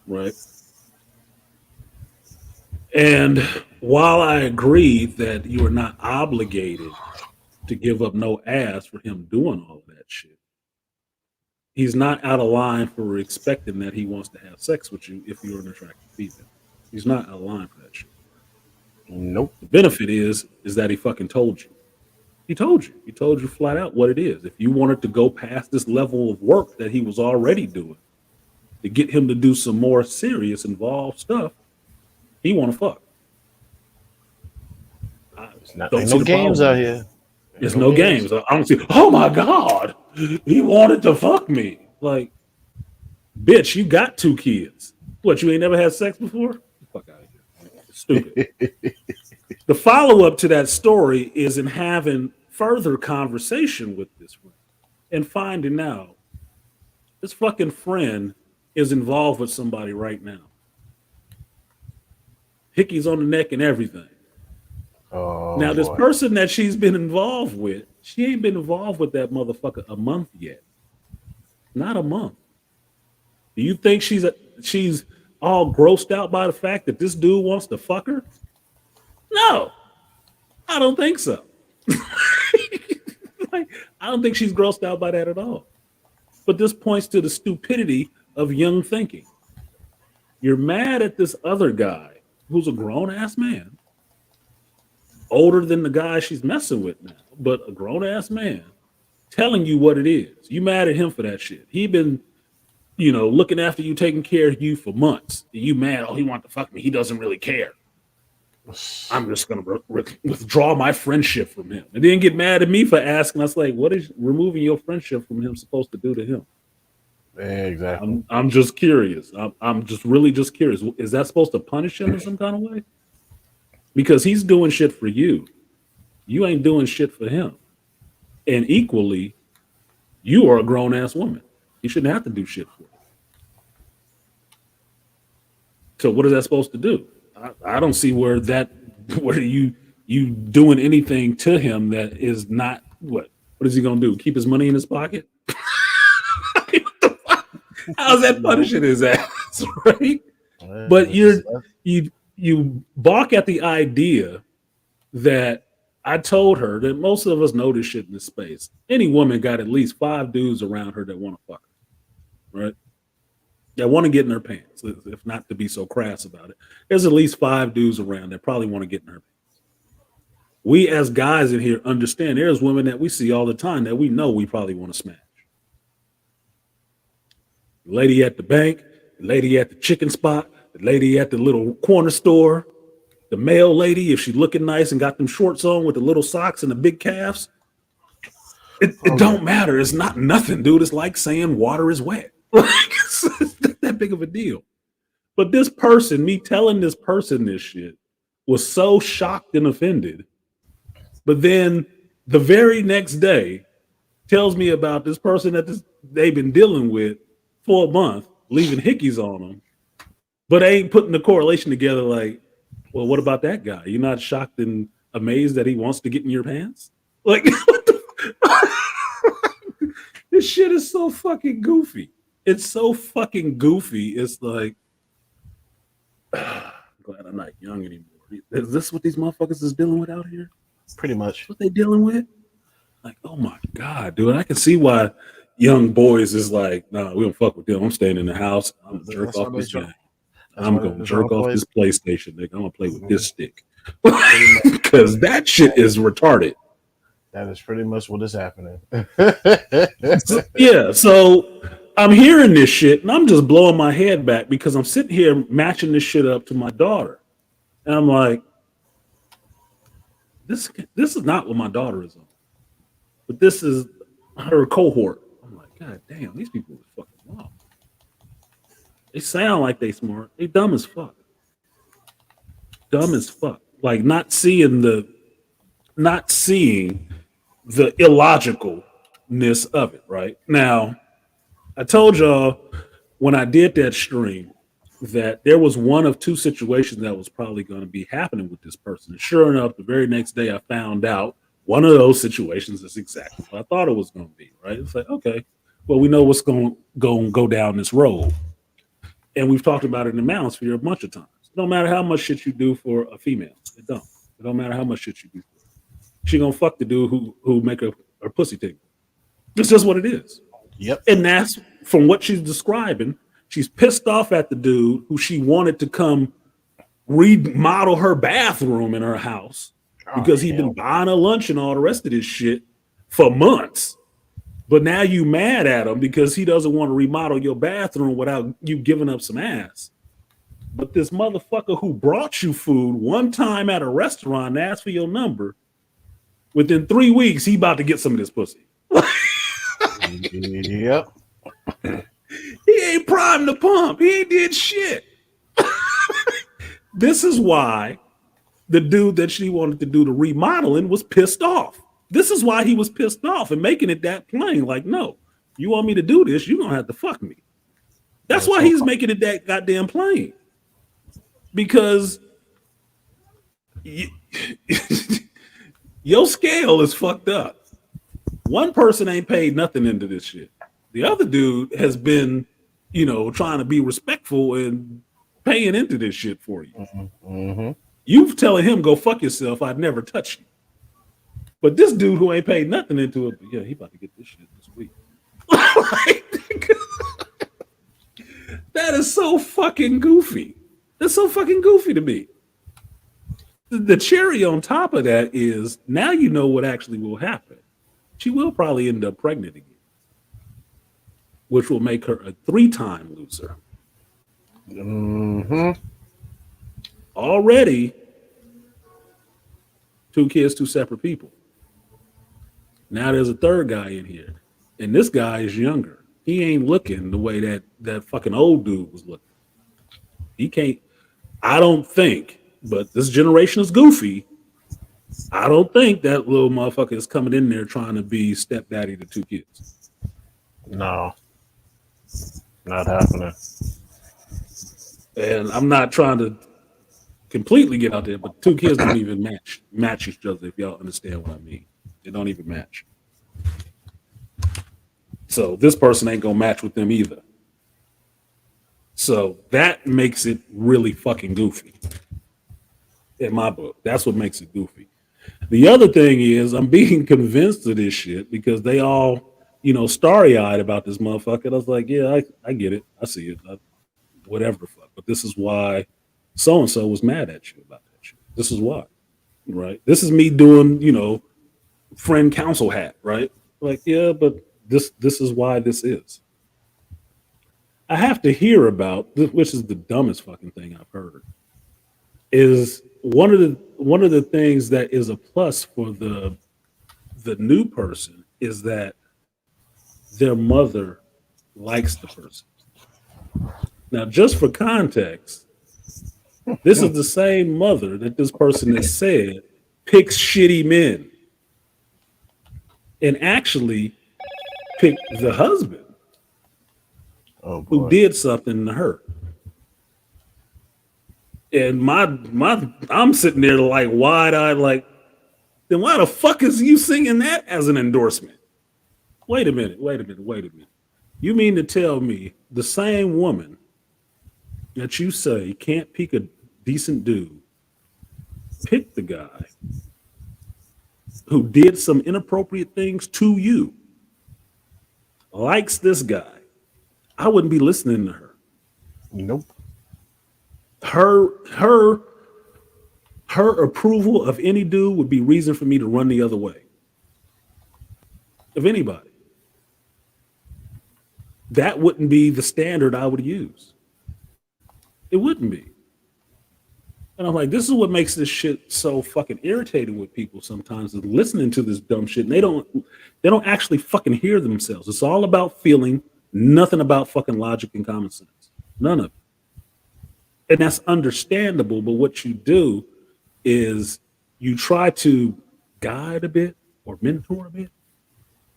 right? And while I agree that you are not obligated to give up no ass for him doing all of that shit, he's not out of line for expecting that he wants to have sex with you if you're an attractive female. He's not out of line for that shit. Nope. The benefit is that he fucking told you. He told you. He told you flat out what it is. If you wanted to go past this level of work that he was already doing to get him to do some more serious, involved stuff, he want to fuck. Ain't no games out here. There's no games. I don't see, oh my God, he wanted to fuck me. Like, bitch, you got 2 kids. What, you ain't never had sex before? Fuck out of here. Stupid. The follow-up to that story is in having further conversation with this friend and finding out this fucking friend is involved with somebody right now. Hickey's on the neck and everything. Oh, now, this boy. person that she's been involved with, she ain't been involved with that motherfucker a month yet. Not a month. Do you think she's all grossed out by the fact that this dude wants to fuck her? No, I don't think so. Like, I don't think she's grossed out by that at all. But this points to the stupidity of young thinking. You're mad at this other guy who's a grown-ass man, older than the guy she's messing with now, but a grown-ass man telling you what it is. You mad at him for that shit. He been, looking after you, taking care of you for months. You mad, oh, he wanted to fuck me. He doesn't really care. I'm just going to withdraw my friendship from him. And then get mad at me for asking us, like, what is removing your friendship from him supposed to do to him? Exactly. I'm just curious. I'm just really just curious. Is that supposed to punish him in some kind of way? Because he's doing shit for you. You ain't doing shit for him. And equally, you are a grown-ass woman. You shouldn't have to do shit for him. So what is that supposed to do? I don't see where you doing anything to him that is not what is he gonna do? Keep his money in his pocket? How's that punishing his ass, right? But you balk at the idea that I told her that most of us know this shit in this space. Any woman got at least 5 dudes around her that want to fuck her, right? That want to get in her pants, if not to be so crass about it. There's at least 5 dudes around that probably want to get in her pants. We as guys in here understand there's women that we see all the time that we know we probably want to smash. The lady at the bank, the lady at the chicken spot, the lady at the little corner store, the male lady, if she's looking nice and got them shorts on with the little socks and the big calves. It don't matter. It's not nothing, dude. It's like saying water is wet. It's not that big of a deal. But this person, me telling this person this shit, was so shocked and offended. But then the very next day tells me about this person that they've been dealing with for a month, leaving hickeys on them. But they ain't putting the correlation together like, well, what about that guy? You're not shocked and amazed that he wants to get in your pants? Like, what the this shit is so fucking goofy. It's so fucking goofy. It's like, I'm glad I'm not young anymore. Is this what these motherfuckers is dealing with out here? Pretty much. What they dealing with? Like, oh my God, dude. I can see why young boys is like, nah, we don't fuck with them. I'm staying in the house. I'm gonna jerk off this game. I'm gonna jerk off this PlayStation, nigga. I'm gonna play with this stick. Because that shit is retarded. That is pretty much what is happening. Yeah, so I'm hearing this shit and I'm just blowing my head back because I'm sitting here matching this shit up to my daughter. And I'm like, this is not what my daughter is on. But this is her cohort. I'm like, God damn, these people are fucking wild. They sound like they smart. They dumb as fuck. Dumb as fuck. Like not seeing the illogicalness of it, right? Now, I told y'all when I did that stream that there was one of 2 situations that was probably going to be happening with this person. And sure enough, the very next day I found out one of those situations is exactly what I thought it was going to be, right? It's like, okay, well, we know what's going to go down this road. And we've talked about it in the Manosphere a bunch of times. It don't matter how much shit you do for a female. It don't matter how much shit you do for her. She gonna fuck the dude who make her pussy tingle. It's just what it is. Yep. And that's from what she's describing. She's pissed off at the dude who she wanted to come remodel her bathroom in her house because he'd been buying her lunch and all the rest of this shit for months. But now you mad at him because he doesn't want to remodel your bathroom without you giving up some ass. But this motherfucker who brought you food one time at a restaurant and asked for your number Within 3 weeks, he about to get some of this pussy. Yep. He ain't primed the pump. He ain't did shit. This is why the dude that she wanted to do the remodeling was pissed off. This is why he was pissed off and making it that plain. Like, no, you want me to do this, you're gonna have to fuck me. That's why he's making it that goddamn plain. Because your scale is fucked up. One person ain't paid nothing into this shit. The other dude has been, trying to be respectful and paying into this shit for you. Mm-hmm. You telling him go fuck yourself, I'd never touch you. But this dude who ain't paid nothing into it, yeah, he about to get this shit this week. That is so fucking goofy. That's so fucking goofy to me. The cherry on top of that is now you know what actually will happen. She will probably end up pregnant again, which will make her a 3-time loser. Mm-hmm. Already 2 kids, 2 separate people. Now there's a third guy in here, and this guy is younger. He ain't looking the way that fucking old dude was looking. He can't, I don't think, but this generation is goofy. I don't think that little motherfucker is coming in there trying to be stepdaddy to 2 kids. No, not happening. And I'm not trying to completely get out there, but 2 kids don't even match each other, if y'all understand what I mean. They don't even match. So this person ain't gonna match with them either. So that makes it really fucking goofy. In my book, that's what makes it goofy. The other thing is I'm being convinced of this shit because they all, starry-eyed about this motherfucker. I was like, yeah, I get it. I see it. Whatever the fuck. But this is why so-and-so was mad at you about that shit. This is why, right? This is me doing, friend counsel hat, right? Like, yeah, but this is why this is. I have to hear about, which is the dumbest fucking thing I've heard, is one of the things that is a plus for the new person is that their mother likes the person. Now, just for context, this is the same mother that this person has said picks shitty men and actually picked the husband who did something to her. And I'm sitting there like wide-eyed, like, then why the fuck is you singing that as an endorsement? Wait a minute. You mean to tell me the same woman that you say can't pick a decent dude picked the guy who did some inappropriate things to you, likes this guy? I wouldn't be listening to her. Nope. Her approval of any dude would be reason for me to run the other way. Of anybody. That wouldn't be the standard I would use. It wouldn't be. And I'm like, this is what makes this shit so fucking irritating with people sometimes, is listening to this dumb shit and they don't actually fucking hear themselves. It's all about feeling, nothing about fucking logic and common sense. None of it. And that's understandable, but what you do is you try to guide a bit or mentor a bit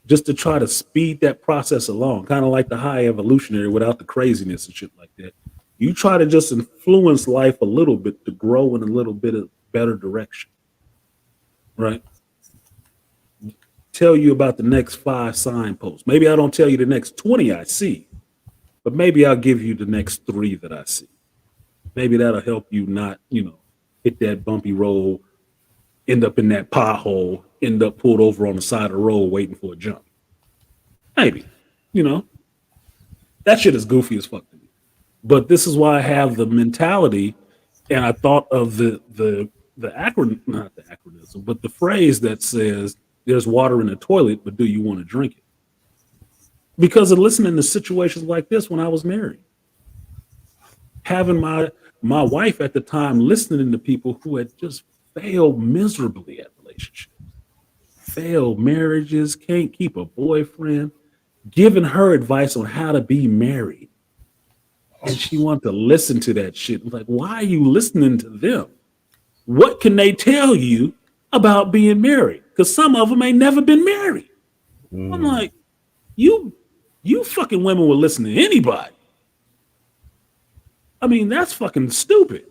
just to try to speed that process along, kind of like the high evolutionary without the craziness and shit like that. You try to just influence life a little bit to grow in a little bit of better direction, right? Tell you about the next 5 signposts. Maybe I don't tell you the next 20 I see, but maybe I'll give you the next 3 that I see. Maybe that'll help you not, hit that bumpy road, end up in that pothole, end up pulled over on the side of the road waiting for a jump. Maybe, that shit is goofy as fuck to me. But this is why I have the mentality, and I thought of the acronym, not the acronym, but the phrase that says there's water in the toilet, but do you want to drink it? Because of listening to situations like this when I was married. Having my wife at the time listening to people who had just failed miserably at relationships. failed marriages, can't keep a boyfriend, giving her advice on how to be married. And she wanted to listen to that shit. I'm like, why are you listening to them? What can they tell you about being married? Because some of them ain't never been married. I'm like, you fucking women will listen to anybody. I mean, that's fucking stupid.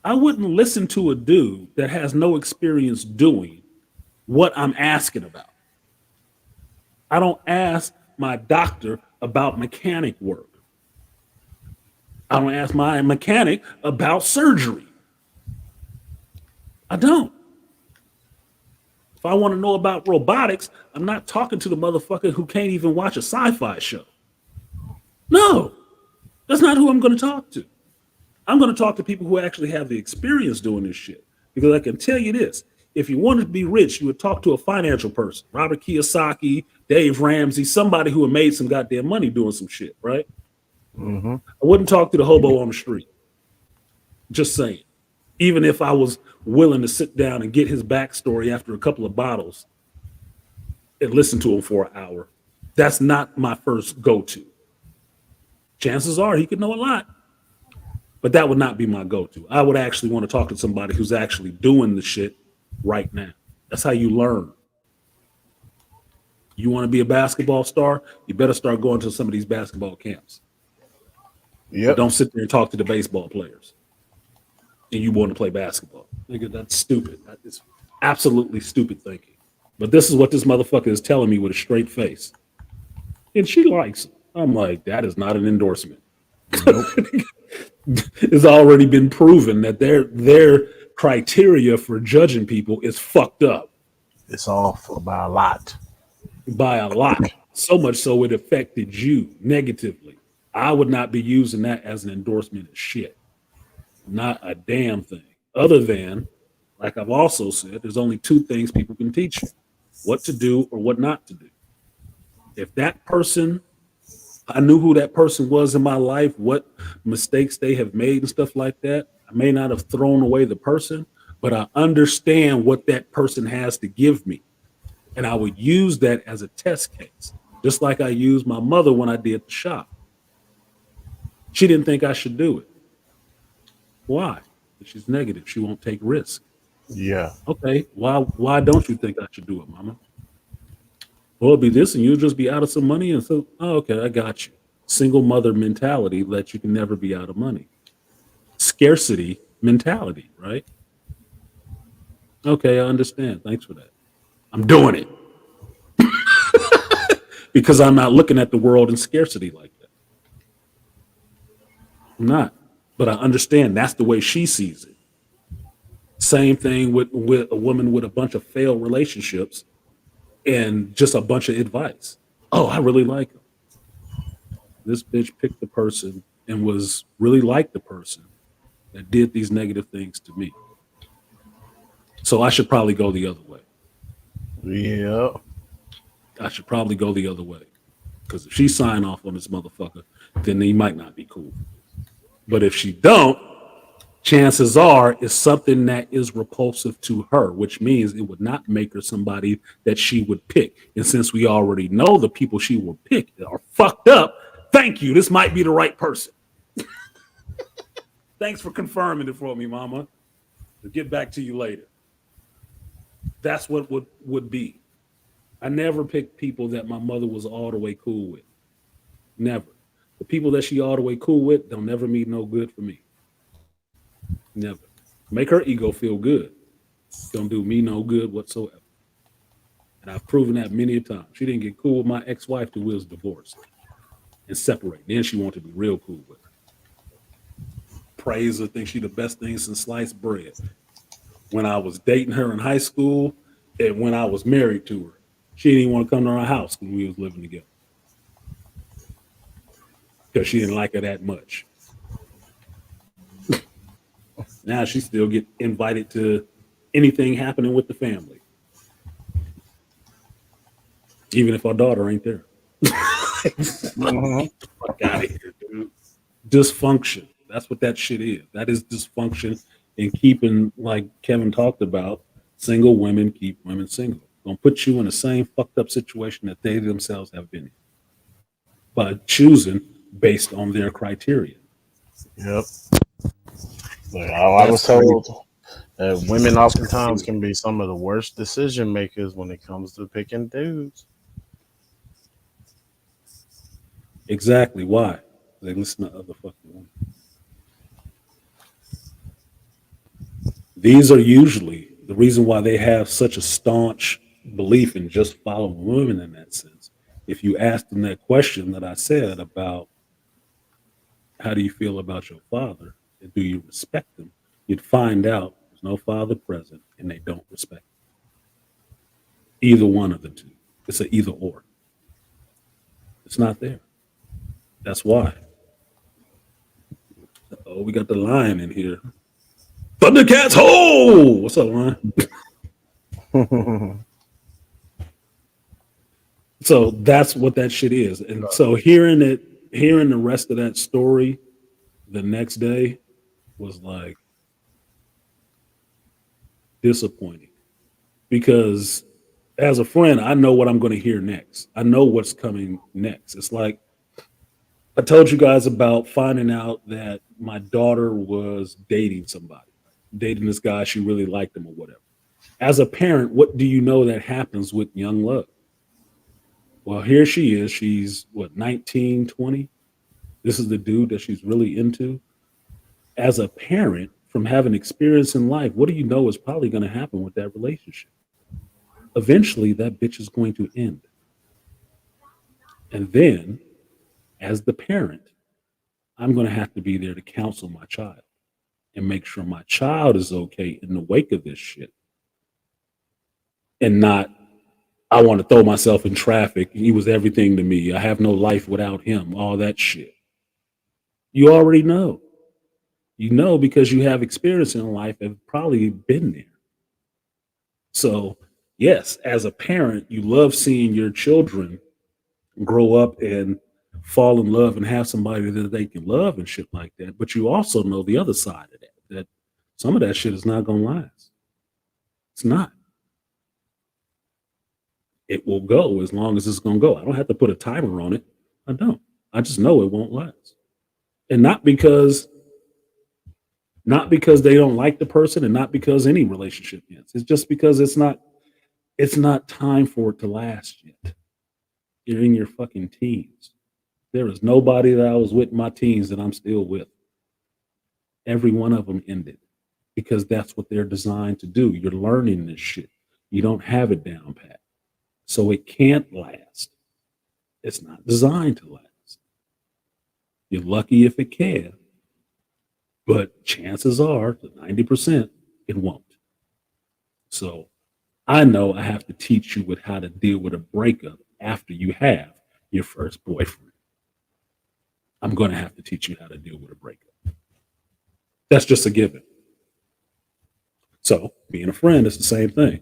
I wouldn't listen to a dude that has no experience doing what I'm asking about. I don't ask my doctor about mechanic work. I don't ask my mechanic about surgery. I don't. If I want to know about robotics, I'm not talking to the motherfucker who can't even watch a sci-fi show. No, that's not who I'm going to talk to. I'm going to talk to people who actually have the experience doing this shit. Because I can tell you this, if you wanted to be rich, you would talk to a financial person, Robert Kiyosaki, Dave Ramsey, somebody who had made some goddamn money doing some shit, right? I wouldn't talk to the hobo on the street. Just saying. Even if I was willing to sit down and get his backstory after a couple of bottles and listen to him for an hour, that's not my first go-to. Chances are he could know a lot, but that would not be my go-to. I would actually want to talk to somebody who's actually doing the shit right now. That's how you learn. You want to be a basketball star, you better start going to some of these basketball camps. Yep. Don't sit there and talk to the baseball players. And you want to play basketball. Nigga, that's stupid. That is absolutely stupid thinking. But this is what this motherfucker is telling me with a straight face. And she likes it. I'm like, that is not an endorsement. Nope. It's already been proven that their criteria for judging people is fucked up. It's off by a lot. By a lot. So much so it affected you negatively. I would not be using that as an endorsement of shit. Not a damn thing. Other than, like I've also said, there's only two things people can teach you: what to do or what not to do. If that person, I knew who that person was in my life, what mistakes they have made and stuff like that, I may not have thrown away the person, but I understand what that person has to give me. And I would use that as a test case, just like I used my mother when I did the shop. She didn't think I should do it. Why? She's negative. She won't take risks. Yeah. Okay. Why don't you think I should do it, mama? Well, it'll be this and you'll just be out of some money. And so, oh, okay, I got you. Single mother mentality that you can never be out of money. Scarcity mentality, right? Okay, I understand. Thanks for that. I'm doing it. Because I'm not looking at the world in scarcity like that. I'm not. But I understand that's the way she sees it. Same thing with a woman with a bunch of failed relationships and just a bunch of advice. Oh, I really like him. This bitch picked the person and was really like the person that did these negative things to me. So I should probably go the other way. Yeah. I should probably go the other way. Because if she sign off on this motherfucker, then he might not be cool. But if she don't, chances are it's something that is repulsive to her, which means it would not make her somebody that she would pick. And since we already know the people she will pick are fucked up, thank you. This might be the right person. Thanks for confirming it for me, mama. I'll get back to you later. That's what would be. I never picked people that my mother was all the way cool with. Never. The people that she all the way cool with don't never mean no good for me. Never. Make her ego feel good. Don't do me no good whatsoever. And I've proven that many a time. She didn't get cool with my ex-wife till we was divorced and separate. Then she wanted to be real cool with her. Praise her, think she the best thing since sliced bread. When I was dating her in high school and when I was married to her, she didn't even want to come to our house when we was living together. Because she didn't like her that much. Now she still get invited to anything happening with the family. Even if our daughter ain't there. Fuck out of here, dude. Dysfunction. That's what that shit is. That is dysfunction in keeping, like Kevin talked about, single women keep women single. gonna put you in the same fucked up situation that they themselves have been in by choosing based on their criteria. Yep. Like, I was That's crazy. told that women oftentimes can be some of the worst decision makers when it comes to picking dudes. Exactly why they listen to other fucking women. These are usually the reason why they have such a staunch belief in just following women in that sense. If you ask them that question that I said about how do you feel about your father and do you respect him, you'd find out there's no father present and they don't respect him. Either one of the two. It's an either or. It's not there. That's why. Oh, we got the lion in here. Thundercats, ho! What's up, lion? So that's what that shit is. And so hearing the rest of that story the next day was like disappointing because as a friend, I know what I'm going to hear next. I know what's coming next. It's like I told you guys about finding out that my daughter was dating somebody, dating this guy. She really liked him or whatever. As a parent, what do you know that happens with young love? Well, here she is. She's what, 19, 20? This is the dude that she's really into. As a parent, from having experience in life, what do you know is probably going to happen with that relationship? Eventually, that bitch is going to end. And then, as the parent, I'm going to have to be there to counsel my child and make sure my child is okay in the wake of this shit. And not, I want to throw myself in traffic. He was everything to me. I have no life without him. All that shit. You already know. You know because you have experience in life and probably been there. So, yes, as a parent, you love seeing your children grow up and fall in love and have somebody that they can love and shit like that. But you also know the other side of that, that some of that shit is not going to last. It's not. It will go as long as it's going to go. I don't have to put a timer on it. I don't. I just know it won't last. And not because they don't like the person and not because any relationship ends. It's just because it's not time for it to last yet. You're in your fucking teens. There is nobody that I was with in my teens that I'm still with. Every one of them ended because that's what they're designed to do. You're learning this shit. You don't have it down pat. So it can't last. It's not designed to last. You're lucky if it can, but chances are, 90%, it won't. So I know I have to teach you with how to deal with a breakup after you have your first boyfriend. I'm going to have to teach you how to deal with a breakup. That's just a given. So being a friend is the same thing.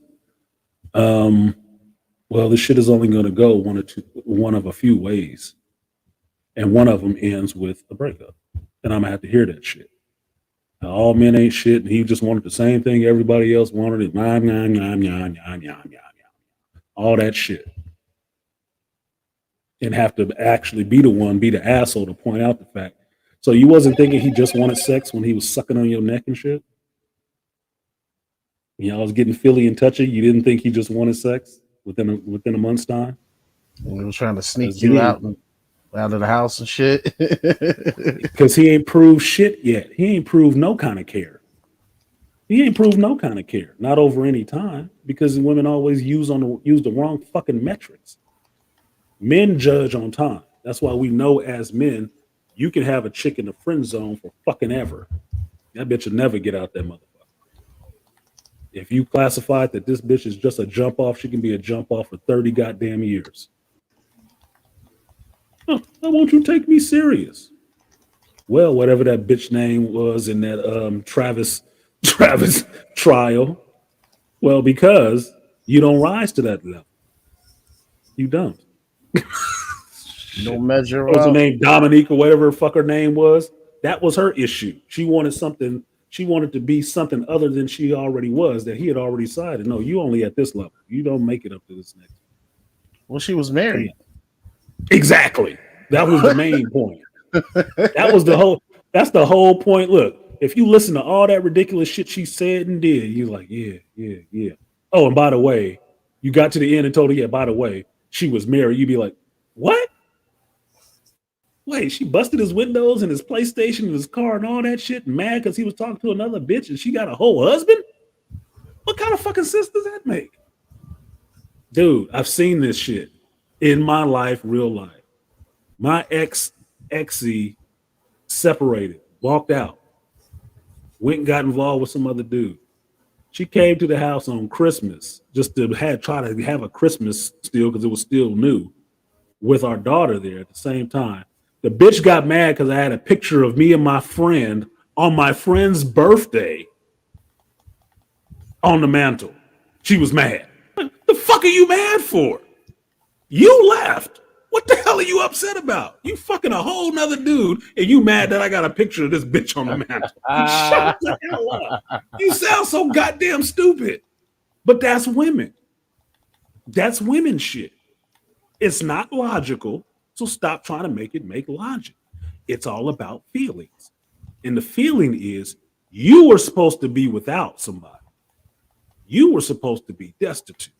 Well, this shit is only going to go one of a few ways. And one of them ends with a breakup. And I'm going to have to hear that shit. Now, all men ain't shit, and he just wanted the same thing everybody else wanted. All that shit. And have to actually be the asshole to point out the fact. So you wasn't thinking he just wanted sex when he was sucking on your neck and shit? Y'all was getting filly and touchy. You didn't think he just wanted sex within a month's time? And he was trying to sneak you out of the house and shit. Because he ain't proved shit yet. He ain't proved no kind of care. Not over any time, because women always use the wrong fucking metrics. Men judge on time. That's why we know as men, you can have a chick in the friend zone for fucking ever. That bitch will never get out that motherfucker. If you classified that this bitch is just a jump off, she can be a jump off for 30 goddamn years. Huh, why won't you take me serious? Well, whatever that bitch name was in that Travis trial. Well, because you don't rise to that level. You don't. No measure What was her up. name? Dominique or whatever the fuck her name was. That was her issue. She wanted something She wanted to be something other than she already was, that he had already decided. No, you only at this level. You don't make it up to this next. Well, she was married. Exactly. That was the main point. That's the whole point. Look, if you listen to all that ridiculous shit she said and did, you're like, yeah. Oh, and by the way, you got to the end and told her, yeah, by the way, she was married. You'd be like, what? Wait, she busted his windows and his PlayStation and his car and all that shit, mad because he was talking to another bitch and she got a whole husband? What kind of fucking sense does that make? Dude, I've seen this shit in my life, real life. My exie separated, walked out, went and got involved with some other dude. She came to the house on Christmas just to try to have a Christmas still because it was still new with our daughter there at the same time. The bitch got mad because I had a picture of me and my friend on my friend's birthday on the mantle. She was mad. The fuck are you mad for? You left. What the hell are you upset about? You fucking a whole nother dude and you mad that I got a picture of this bitch on the mantle. Shut the hell up. You sound so goddamn stupid. But that's women. That's women shit. It's not logical, so stop trying to make it make logic. It's all about feelings. And the feeling is you were supposed to be without somebody. You were supposed to be destitute.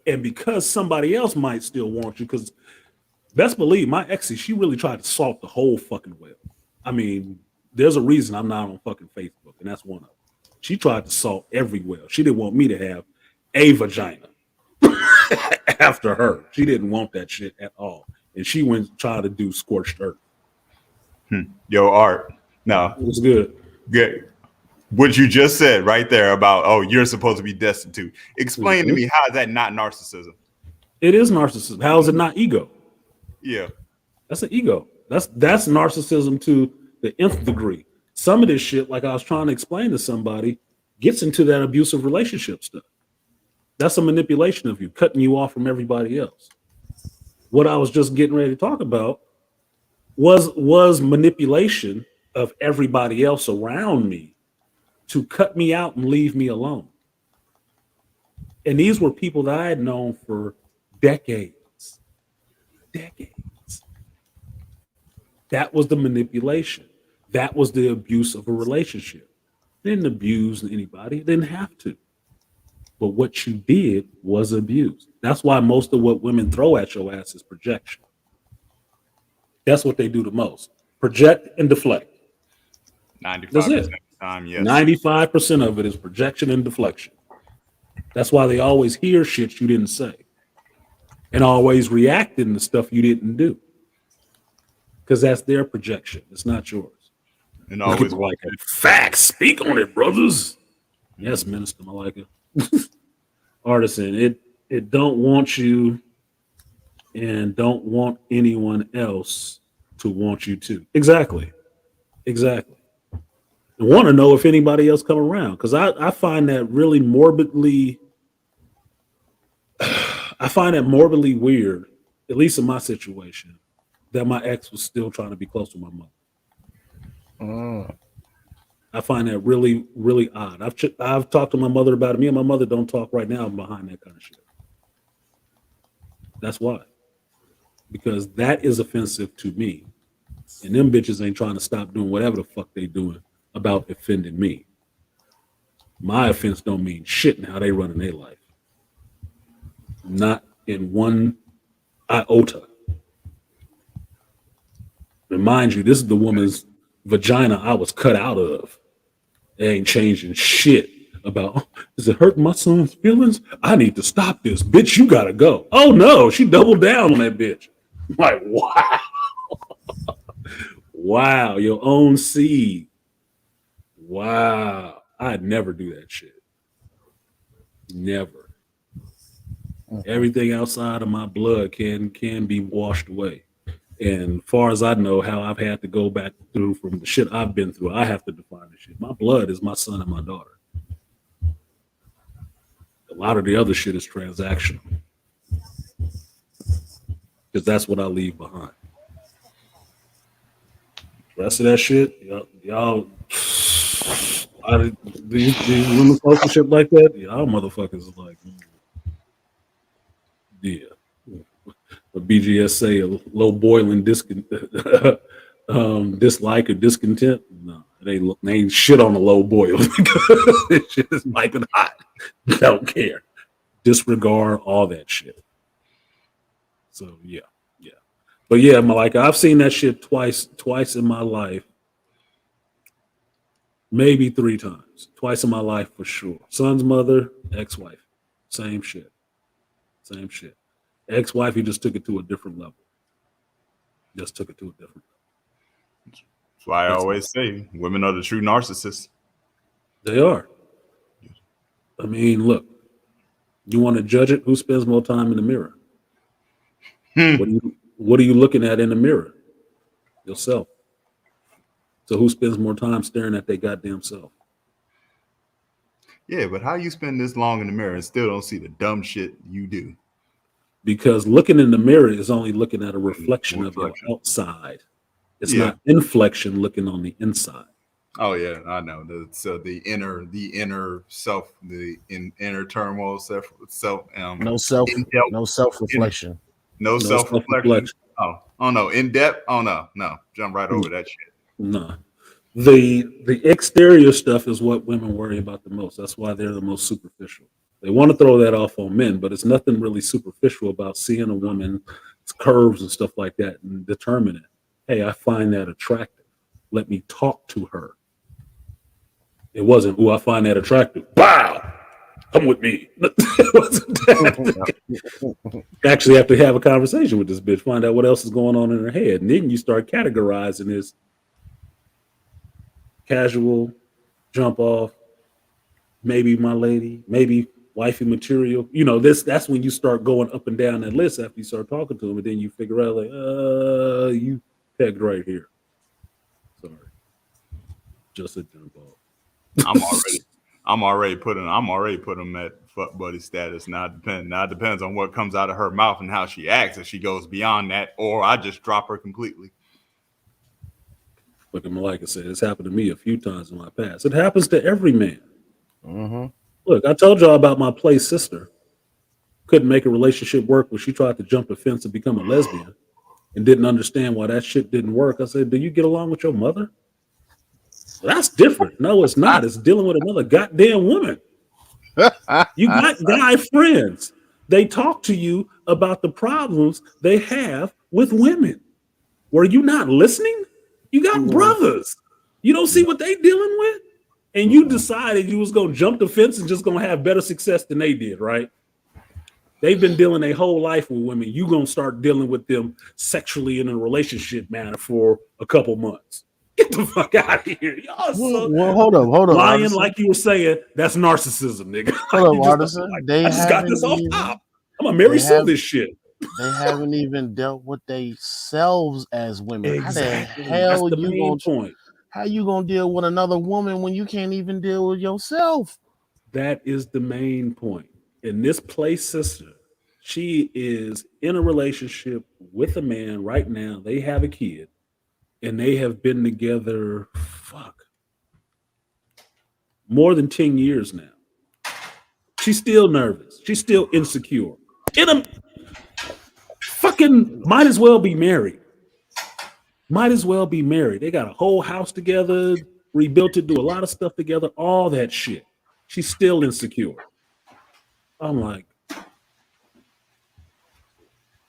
And because somebody else might still want you, because best believe my exie, she really tried to salt the whole fucking well. I mean, there's a reason I'm not on fucking Facebook, and that's one of them. She tried to salt every well. She didn't want me to have a vagina after her. She didn't want that shit at all. And she went trying to do scorched earth. Yo, Art. No. It was good. Good. What you just said right there about, oh, you're supposed to be destitute. Explain to me, how is that not narcissism? It is narcissism. How is it not ego? Yeah. That's an ego. That's narcissism to the nth degree. Some of this shit, like I was trying to explain to somebody, gets into that abusive relationship stuff. That's a manipulation of you, cutting you off from everybody else. What I was just getting ready to talk about was manipulation of everybody else around me to cut me out and leave me alone. And these were people that I had known for decades. That was the manipulation. That was the abuse of a relationship. Didn't abuse anybody, didn't have to. But what you did was abuse. That's why most of what women throw at your ass is projection. That's what they do the most. Project and deflect. 95% of the time, yes. 95% of it is projection and deflection. That's why they always hear shit you didn't say and always reacting to stuff you didn't do. Because that's their projection. It's not yours. And always like facts. Speak on it, brothers. Yes, Minister Malika. Artisan, it don't want you and don't want anyone else to want you to. Exactly. I want to know if anybody else come around, because I find that really morbidly weird, at least in my situation, that my ex was still trying to be close to my mother. I find that really, really odd. I've talked to my mother about it. Me and my mother don't talk right now behind that kind of shit. That's why. Because that is offensive to me. And them bitches ain't trying to stop doing whatever the fuck they doing about offending me. My offense don't mean shit in how they running their life. Not in one iota. Remind you, this is the woman's vagina I was cut out of. They ain't changing shit about, oh, is it hurting my son's feelings? I need to stop this. Bitch, you gotta go. Oh no, she doubled down on that bitch. I'm like, wow. Wow, your own seed. Wow. I'd never do that shit. Never. Everything outside of my blood can be washed away. And far as I know, how I've had to go back through from the shit I've been through, I have to define the shit. My blood is my son and my daughter. A lot of the other shit is transactional. Because that's what I leave behind. Rest of that shit, y'all these women talking shit like that, y'all motherfuckers is like, yeah. But BGS say a low boiling dislike or discontent. No, they ain't shit on the low boil. It's just piping hot. Don't care. Disregard all that shit. So yeah. But yeah, Malika, I've seen that shit twice in my life. Maybe 3 times. Twice in my life for sure. Son's mother, ex-wife. Same shit. Ex-wife, he just took it to a different level. That's why I always say women are the true narcissists. They are. I mean, look, you want to judge it? Who spends more time in the mirror? What are you looking at in the mirror? Yourself. So who spends more time staring at their goddamn self? Yeah, but how you spend this long in the mirror and still don't see the dumb shit you do? Because looking in the mirror is only looking at a reflection of your outside. It's not inflection looking on the inside. Oh yeah, I know. The inner self, the inner turmoil, no self-reflection. No self-reflection. Oh no, in depth. Oh no, jump right over that shit. No. The exterior stuff is what women worry about the most. That's why they're the most superficial. They want to throw that off on men, but it's nothing really superficial about seeing a woman's curves and stuff like that and determining, hey, I find that attractive. Let me talk to her. It wasn't, I find that attractive. Wow, come with me. Actually have to have a conversation with this bitch, find out what else is going on in her head. And then you start categorizing this casual, jump off, maybe my lady, maybe wifey material. That's when you start going up and down that list after you start talking to them, and then you figure out like, you pegged right here. Sorry. Just a jump off. I'm already putting them at fuck buddy status. Now it depends on what comes out of her mouth and how she acts. If she goes beyond that, or I just drop her completely. Look at Malika said, it's happened to me a few times in my past. It happens to every man. Mm-hmm. Look, I told y'all about my play sister. Couldn't make a relationship work when she tried to jump the fence and become a lesbian and didn't understand why that shit didn't work. I said, do you get along with your mother? Well, that's different. No, it's not. It's dealing with another goddamn woman. You got guy friends. They talk to you about the problems they have with women. Were you not listening? You got brothers. You don't see what they dealing with? And you decided you was going to jump the fence and just going to have better success than they did, right? They've been dealing their whole life with women. You're going to start dealing with them sexually in a relationship manner for a couple months. Get the fuck out of here. Y'all hold up. Lying Artisan. Like you were saying, that's narcissism, nigga. Hold up, Artisan. I just got this off top. I'm going to Mary Sue this shit. They haven't even dealt with themselves as women. Exactly. How the hell that's the main point. How you gonna deal with another woman when you can't even deal with yourself? That is the main point. And this play sister, she is in a relationship with a man right now. They have a kid, and they have been together, more than 10 years now. She's still nervous. She's still insecure. Might as well be married. They got a whole house together, rebuilt it, do a lot of stuff together, all that shit. She's still insecure. I'm like,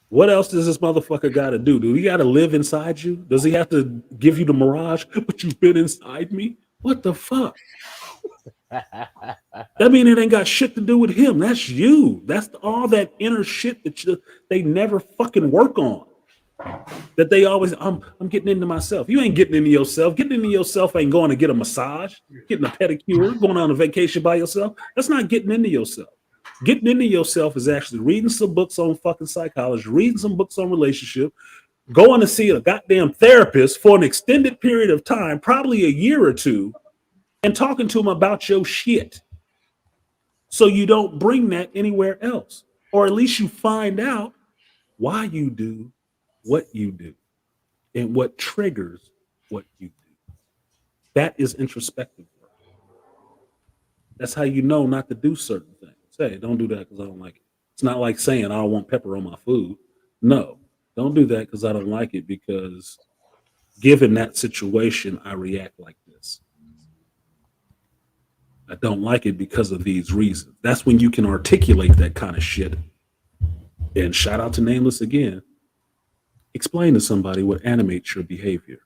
what else does this motherfucker got to do? Do he got to live inside you? Does he have to give you the mirage? But you've been inside me? What the fuck? That mean it ain't got shit to do with him. That's you. That's all that inner shit that they never fucking work on. That they always, I'm getting into myself. You ain't getting into yourself. Getting into yourself ain't going to get a massage, getting a pedicure, going on a vacation by yourself. That's not getting into yourself. Getting into yourself is actually reading some books on fucking psychology, reading some books on relationship, going to see a goddamn therapist for an extended period of time, probably a year or two, and talking to them about your shit. So you don't bring that anywhere else. Or at least you find out why you do what you do and what triggers what you do. That is introspective work. That's how you know not to do certain things. Hey, don't do that because I don't like it. It's not like saying I don't want pepper on my food. No, don't do that because I don't like it, because given that situation, I react like this. I don't like it because of these reasons. That's when you can articulate that kind of shit. And shout out to Nameless again. Explain to somebody what animates your behavior.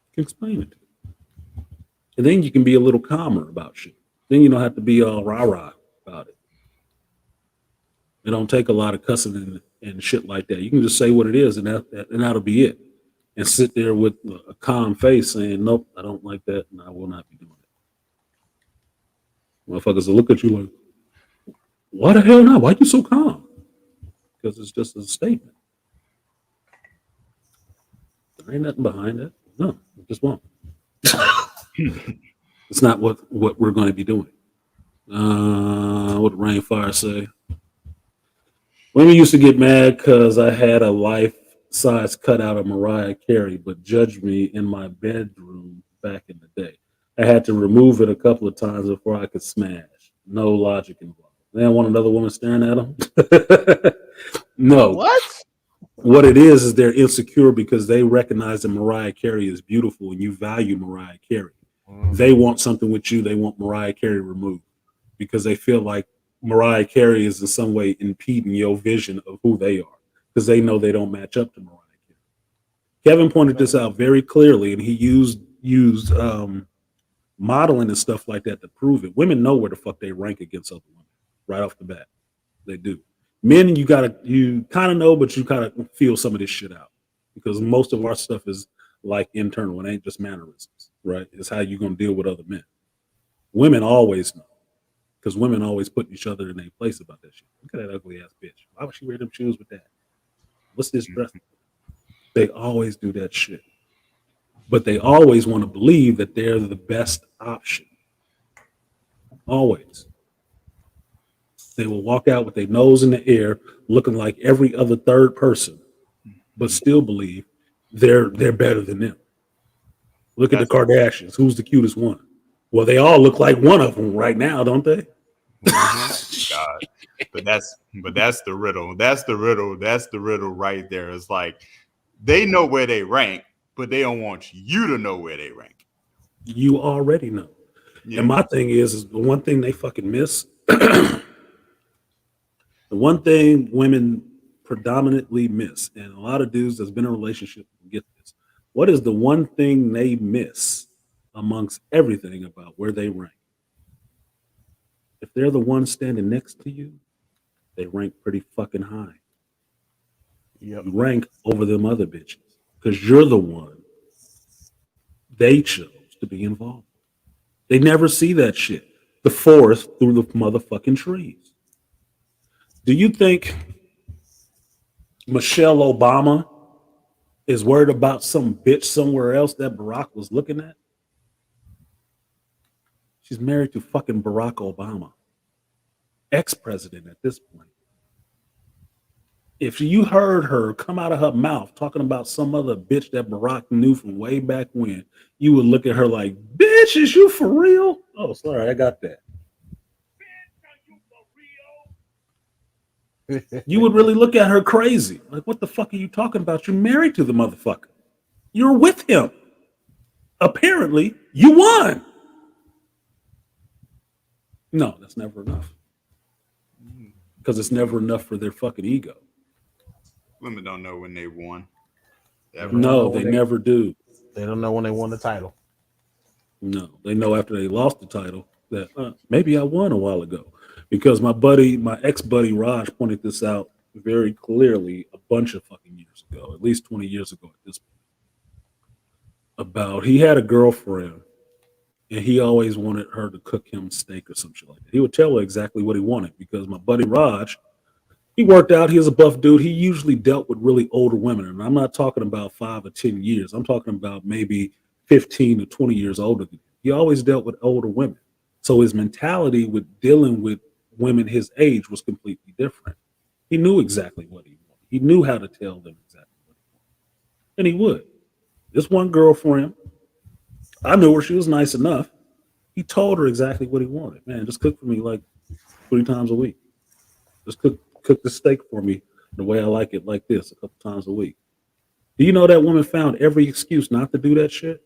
You can explain it. And then you can be a little calmer about shit. Then you don't have to be all rah-rah about it. It don't take a lot of cussing and shit like that. You can just say what it is, and that'll be it. And sit there with a calm face saying, nope, I don't like that, and I will not be doing it. Motherfuckers will look at you like, why the hell not? Why are you so calm? Because it's just a statement. There ain't nothing behind that. No, it just won't. It's not what we're going to be doing. What did Rainfire say? Women used to get mad because I had a life-size cutout of Mariah Carey, but judged me in my bedroom back in the day. I had to remove it a couple of times before I could smash. No logic involved. They want another woman staring at them? No. What? What it is they're insecure because they recognize that Mariah Carey is beautiful and you value Mariah Carey. They want something with you. They want Mariah Carey removed because they feel like Mariah Carey is in some way impeding your vision of who they are because they know they don't match up to Mariah Carey. Kevin pointed this out very clearly, and he used modeling and stuff like that to prove it. Women know where the fuck they rank against other women right off the bat. They do. Men, you kind of know, but you kind of feel some of this shit out because most of our stuff is like internal. It ain't just mannerisms, right? It's how you're going to deal with other men. Women always know because women always put each other in their place about that shit. Look at that ugly ass bitch. Why would she wear them shoes with that? What's this dress? They always do that shit. But they always want to believe that they're the best option. Always. They will walk out with their nose in the air, looking like every other third person, but still believe they're better than them. Look at the Kardashians. Who's the cutest one? Well, they all look like one of them right now, don't they? God. But that's the riddle. That's the riddle right there. It's like they know where they rank, but they don't want you to know where they rank. You already know. Yeah. And my thing is the one thing they fucking miss. The one thing women predominantly miss, and a lot of dudes that's been in a relationship get this. What is the one thing they miss amongst everything about where they rank? If they're the one standing next to you, they rank pretty fucking high. Yep. You rank over them other bitches because you're the one they chose to be involved. They never see that shit. The forest through the motherfucking trees. Do you think Michelle Obama is worried about some bitch somewhere else that Barack was looking at? She's married to fucking Barack Obama, ex-president at this point. If you heard her come out of her mouth talking about some other bitch that Barack knew from way back when, you would look at her like, bitch, is you for real? Oh, sorry, I got that. You would really look at her crazy. Like, what the fuck are you talking about? You're married to the motherfucker. You're with him. Apparently, you won. No, that's never enough. Because it's never enough for their fucking ego. Women don't know when they won. No, they never do. They don't know when they won the title. No, they know after they lost the title that maybe I won a while ago. Because my ex-buddy Raj pointed this out very clearly a bunch of fucking years ago, at least 20 years ago at this point. About he had a girlfriend and he always wanted her to cook him steak or some shit like that. He would tell her exactly what he wanted because my buddy Raj, he worked out, he was a buff dude. He usually dealt with really older women. And I'm not talking about 5 or 10 years. I'm talking about maybe 15 or 20 years older than him. He always dealt with older women. So his mentality with dealing with women his age was completely different. He knew exactly what he wanted. He knew how to tell them exactly what he wanted. And he would. This one girlfriend, I knew her. She was nice enough. He told her exactly what he wanted. Man, just cook for me like 3 times a week. Just cook the steak for me the way I like it, like this, a couple times a week. Do you know that woman found every excuse not to do that shit?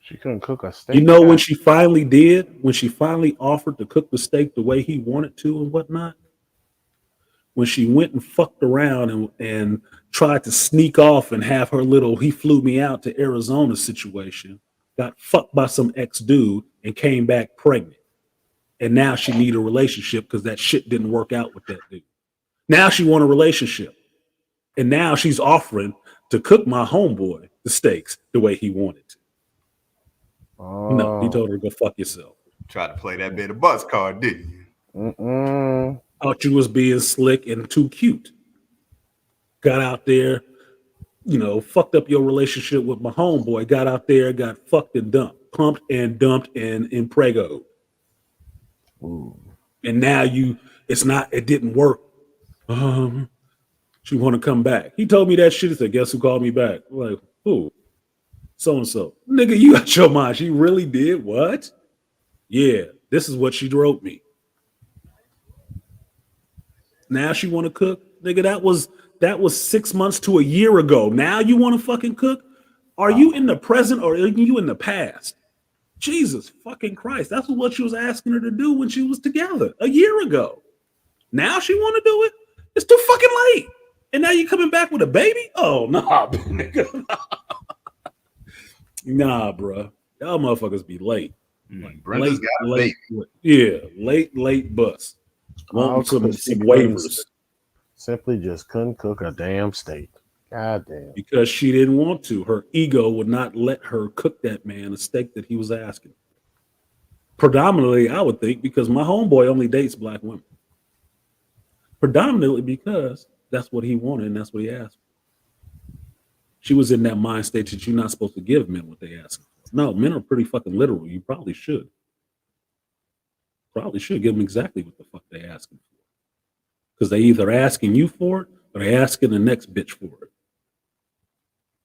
She couldn't cook a You steak. know when she finally did, when she finally offered to cook the steak the way he wanted to and whatnot, when she went and fucked around and tried to sneak off and have her little he flew me out to Arizona situation, got fucked by some ex dude and came back pregnant. And now she need a relationship because that shit didn't work out with that dude. Now she want a relationship. And now she's offering to cook my homeboy the steaks the way he wanted to. No, he Oh, told her to go fuck yourself. Try to play that bit of buzz card, didn't you? Thought you was being slick and too cute. Got out there, fucked up your relationship with my homeboy. Got out there, got fucked and dumped, pumped and dumped and impregoed. And now it didn't work. She want to come back. He told me that shit. He said, guess who called me back? I'm like, who? So and so. Nigga, you got your mind. She really did what? Yeah, this is what she wrote me. Now she want to cook? Nigga, that was 6 months to a year ago. Now you want to fucking cook? Are you in the present or are you in the past? Jesus fucking Christ. That's what she was asking her to do when she was together a year ago. Now she want to do it? It's too fucking late. And now you coming back with a baby? Oh, nah, nigga. Nah, bro. Y'all motherfuckers be late. Like, Brenda's got a late. baby. Yeah, late bus. Want some waivers. Simply just couldn't cook a damn steak. God damn. Because she didn't want to. Her ego would not let her cook that man a steak that he was asking. Predominantly, I would think, because my homeboy only dates black women. Predominantly because that's what he wanted and that's what he asked for. She was in that mind state that you're not supposed to give men what they ask for. No, men are pretty fucking literal. You probably should. Probably should give them exactly what the fuck they asking for. Because they either asking you for it or they asking the next bitch for it.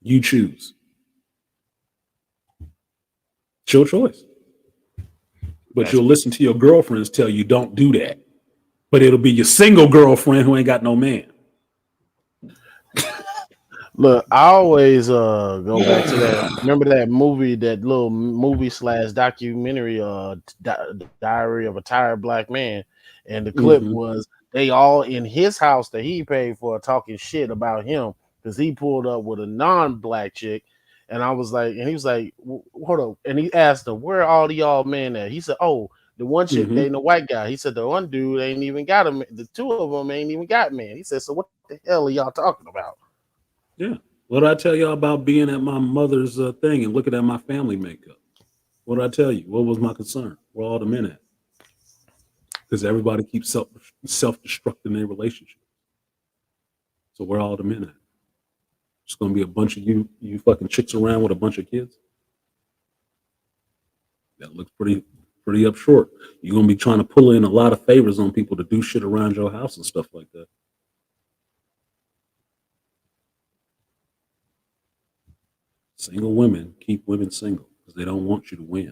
You choose. It's your choice. But you'll listen to your girlfriends tell you don't do that. But it'll be your single girlfriend who ain't got no man. Look, I always go back to that. Remember that movie, that little movie / documentary, Diary of a Tired Black Man, and the clip was they all in his house that he paid for talking shit about him because he pulled up with a non-black chick, and I was like, and he was like, hold up, and he asked them, where are all the y'all men at? He said, oh, the one chick dating a white guy. He said the one dude ain't even got him. The two of them ain't even got men. He said, so what the hell are y'all talking about? Yeah. What did I tell y'all about being at my mother's thing and looking at my family makeup? What did I tell you? What was my concern? Where all the men at? Because everybody keeps self-destructing their relationship. So where all the men at? It's going to be a bunch of you fucking chicks around with a bunch of kids? That looks pretty up short. You're going to be trying to pull in a lot of favors on people to do shit around your house and stuff like that. Single women keep women single because they don't want you to win.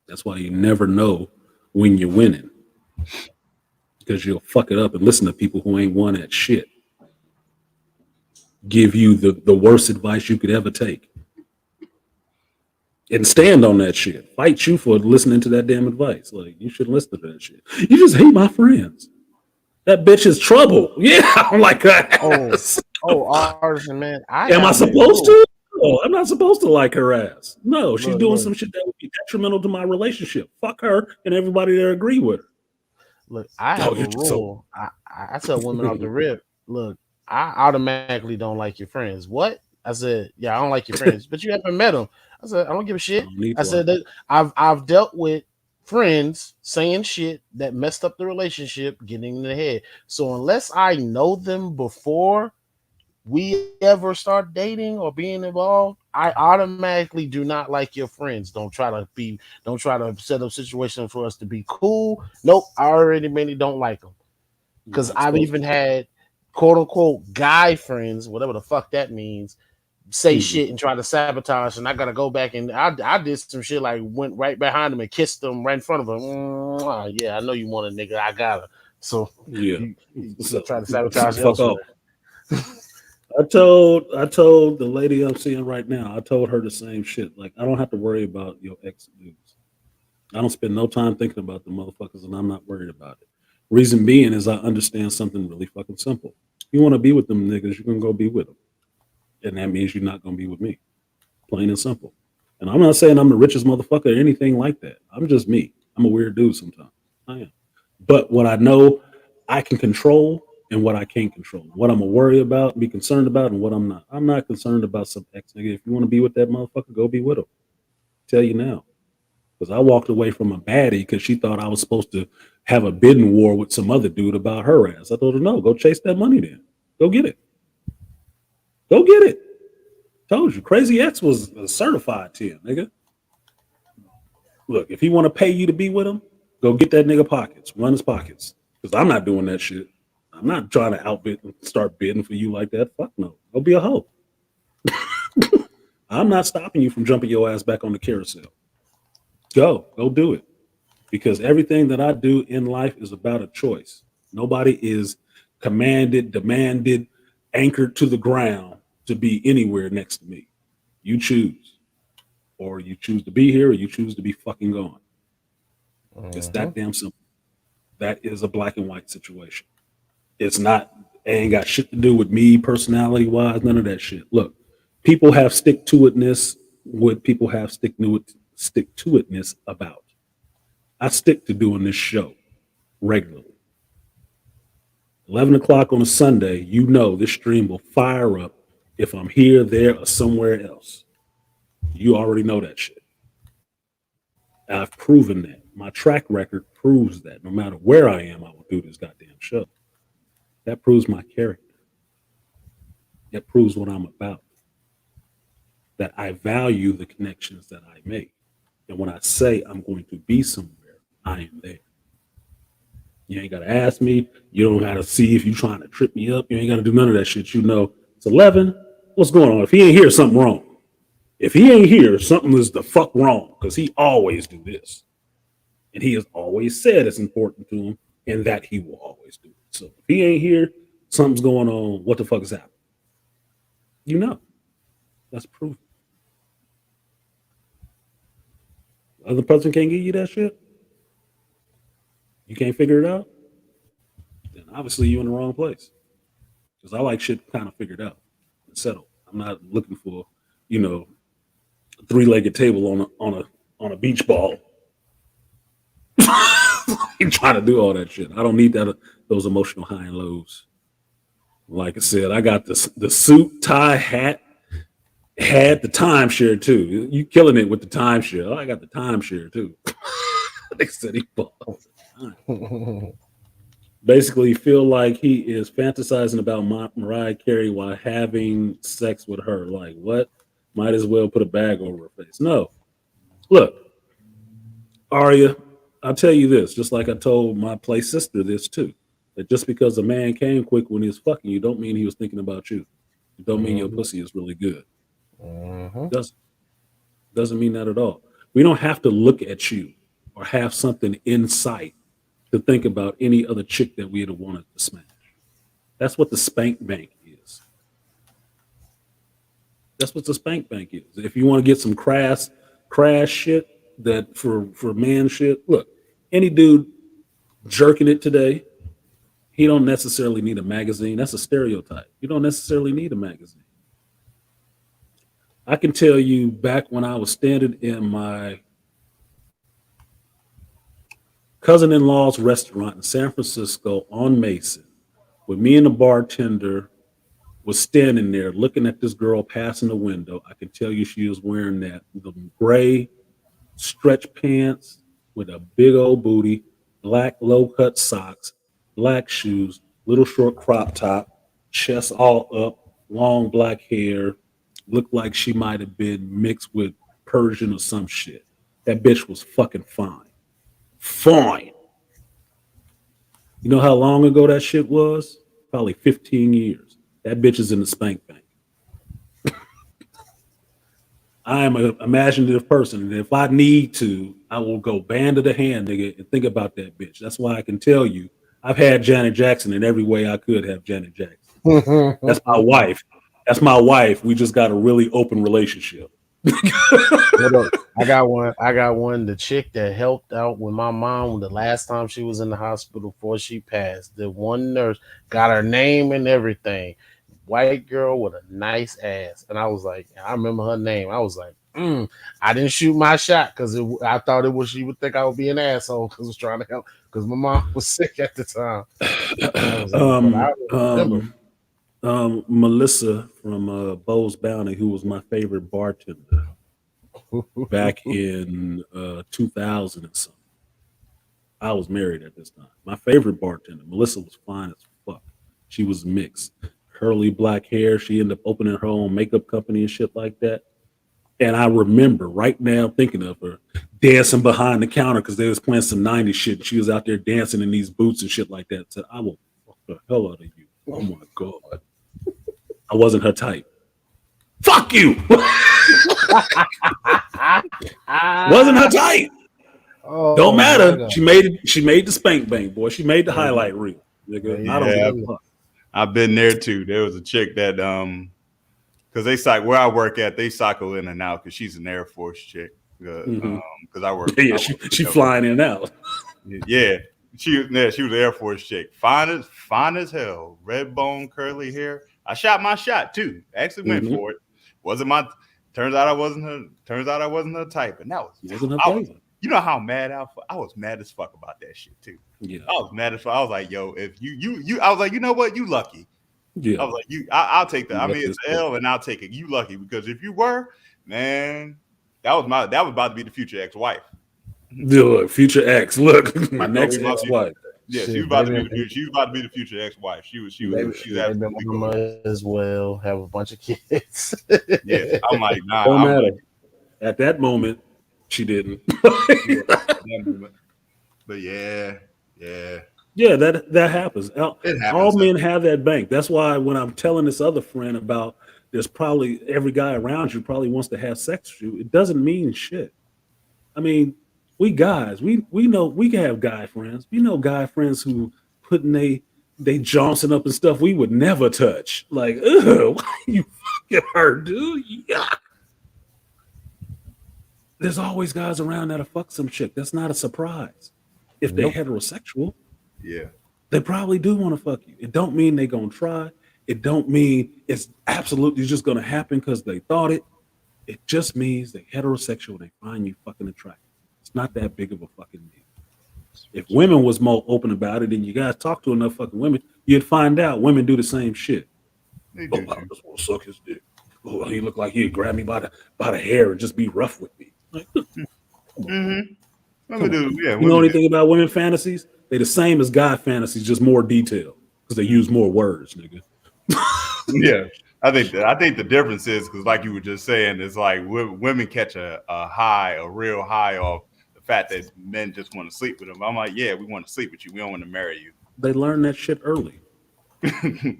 That's why you never know when you're winning, because you'll fuck it up and listen to people who ain't won at shit give you the worst advice you could ever take and stand on that shit. Fight you for listening to that damn advice. Like, you shouldn't listen to that shit. You just hate my friends. That bitch is trouble. Yeah, I don't like that. Artisan, man. Am I supposed to? No, I'm not supposed to like her ass. No, she's doing some shit that would be detrimental to my relationship. Fuck her and everybody that agree with her. Look, I have a rule. I tell women off the rip, look, I automatically don't like your friends. What? I said, yeah, I don't like your friends, but you haven't met them. I said, I don't give a shit. I said that I've dealt with friends saying shit that messed up the relationship, getting in the head. So unless I know them before we ever start dating or being involved, I automatically do not like your friends. Don't try to set up situations for us to be cool. Nope, I already mainly don't like them. Because I've even had quote unquote guy friends, whatever the fuck that means, say shit and try to sabotage, and I gotta go back and I did some shit, like went right behind him and kissed him right in front of him. Yeah, I know you want a nigga, I got her. So Yeah. you So try to sabotage fuck elsewhere. off. I told the lady I'm seeing right now, I told her the same shit. Like, I don't have to worry about your ex dudes. I don't spend no time thinking about the motherfuckers, and I'm not worried about it. Reason being is I understand something really fucking simple. If you want to be with them niggas, you can go be with them. And that means you're not going to be with me. Plain and simple. And I'm not saying I'm the richest motherfucker or anything like that. I'm just me. I'm a weird dude sometimes. I am. But what I know I can control and what I can't control. What I'm going to worry about, be concerned about, and what I'm not. I'm not concerned about some ex nigga. If you want to be with that motherfucker, go be with him. Tell you now. Because I walked away from a baddie because she thought I was supposed to have a bidding war with some other dude about her ass. I told her, no, go chase that money then. Go get it. Go get it. Told you. Crazy X was a certified 10, nigga. Look, if he want to pay you to be with him, go get that nigga pockets. Run his pockets. Because I'm not doing that shit. I'm not trying to outbid and start bidding for you like that. Fuck no. Go be a hoe. I'm not stopping you from jumping your ass back on the carousel. Go do it. Because everything that I do in life is about a choice. Nobody is commanded, demanded, anchored to the ground to be anywhere next to me. You choose. Or you choose to be here or you choose to be fucking gone. It's that damn simple. That is a black and white situation. It's not, it ain't got shit to do with me personality wise, none of that shit. Look, people have stick to itness, what people have stick to itness about. I stick to doing this show regularly. 11 o'clock on a Sunday, you know this stream will fire up if I'm here, there, or somewhere else. You already know that shit. I've proven that. My track record proves that. No matter where I am, I will do this goddamn show. That proves my character. That proves what I'm about. That I value the connections that I make. And when I say I'm going to be somewhere, I am there. You ain't got to ask me. You don't got to see if you're trying to trip me up. You ain't got to do none of that shit. You know, it's 11. What's going on? If he ain't here, something wrong. If he ain't here, something is the fuck wrong because he always do this. And he has always said it's important to him and that he will always do it. So if he ain't here, something's going on. What the fuck is happening? You know. That's proof. The other person can't give you that shit? You can't figure it out? Then obviously you're in the wrong place. Because I like shit kind of figured out and settled. I'm not looking for, you know, a three-legged table on a beach ball. You trying to do all that shit. I don't need those emotional high and lows. Like I said, I got the suit, tie, hat, had the timeshare too. You killing it with the timeshare. Oh, I got the timeshare too. They said he bought. Basically, feel like he is fantasizing about Mariah Carey while having sex with her. Like, what? Might as well put a bag over her face. No. Look, Aria, I'll tell you this, just like I told my play sister this too, that just because a man came quick when he was fucking you don't mean he was thinking about you. It don't mean your pussy is really good. Doesn't mean that at all. We don't have to look at you or have something in sight to think about any other chick that we'd have wanted to smash. That's what the spank bank is. That's what the spank bank is. If you want to get some crass shit that for man shit, look, any dude jerking it today, he don't necessarily need a magazine. That's a stereotype. You don't necessarily need a magazine. I can tell you back when I was standing in my cousin-in-law's restaurant in San Francisco on Mason, with me and the bartender was standing there looking at this girl passing the window. I can tell you she was wearing the gray stretch pants with a big old booty, black low-cut socks, black shoes, little short crop top, chest all up, long black hair, looked like she might have been mixed with Persian or some shit. That bitch was fucking fine. Fine. You know how long ago that shit was? probably 15 years. That bitch is in the spank bank. I am an imaginative person, and if I need to, I will go band of the hand, nigga, and think about that bitch. That's why I can tell you, I've had Janet Jackson in every way I could have Janet Jackson. That's my wife. That's my wife. We just got a really open relationship. I got one. The chick that helped out with my mom the last time she was in the hospital before she passed. The one nurse got her name and everything. White girl with a nice ass, and I was like, I remember her name. I was like, I didn't shoot my shot because I thought it was she would think I would be an asshole because I was trying to help because my mom was sick at the time. I was like, but I remember. Melissa from Bo's Bounty, who was my favorite bartender back in 2000 and something. I was married at this time. My favorite bartender, Melissa, was fine as fuck. She was mixed. Curly black hair. She ended up opening her own makeup company and shit like that. And I remember right now thinking of her dancing behind the counter because they was playing some 90s shit. And she was out there dancing in these boots and shit like that. So I will fuck the hell out of you. Oh my God. I wasn't her type. Fuck you. Wasn't her type. Oh, Don't matter. She made the spank bank, boy. She made the highlight reel. Nigga. Yeah, I don't give a fuck. I've been there too. There was a chick that because they cycle where I work at, they cycle in and out because she's an Air Force chick. Because I work. Yeah, she flying in and out. Yeah, she was an Air Force chick. Fine as hell. Red bone, curly hair. I shot my shot too. Actually went for it. Wasn't my. Turns out I wasn't her type, and that was. You know how mad I was mad as fuck about that shit too. Yeah, I was mad as fuck. I was like, yo, if you, I was like, you know what, you lucky. Yeah, I was like, I'll take that. I mean, it's L, and I'll take it. You lucky because if you were, man, that was about to be the future ex-wife. Look, future ex. Look, my next ex-wife. Yeah, she was about to be the future ex-wife. She was absolutely as well. Have a bunch of kids. Yeah, I'm like, nah. Don't matter. At that moment, she didn't. But yeah, that happens. All men have that bank. That's why when I'm telling this other friend about there's probably every guy around you probably wants to have sex with you, it doesn't mean shit. I mean, we guys, we know we can have guy friends. We know guy friends who putting they Johnson up and stuff we would never touch. Like, ugh, why you fucking her, dude? Yuck. There's always guys around that'll fuck some chick. That's not a surprise. If they're heterosexual, they probably do want to fuck you. It don't mean they gonna try. It don't mean it's absolutely just gonna happen because they thought it. It just means they're heterosexual. They find you fucking attractive. It's not that big of a fucking deal. If women was more open about it and you guys talk to enough fucking women, you'd find out women do the same shit. They do. I just want to suck his dick. Oh, he looked like he'd grab me by the hair and just be rough with me. Like, you know anything about women fantasies? They the same as guy fantasies, just more detail because they use more words, nigga. Yeah, I think the difference is because, like you were just saying, it's like women catch a real high off the fact that men just want to sleep with them. I'm like, yeah, we want to sleep with you. We don't want to marry you. They learn that shit early.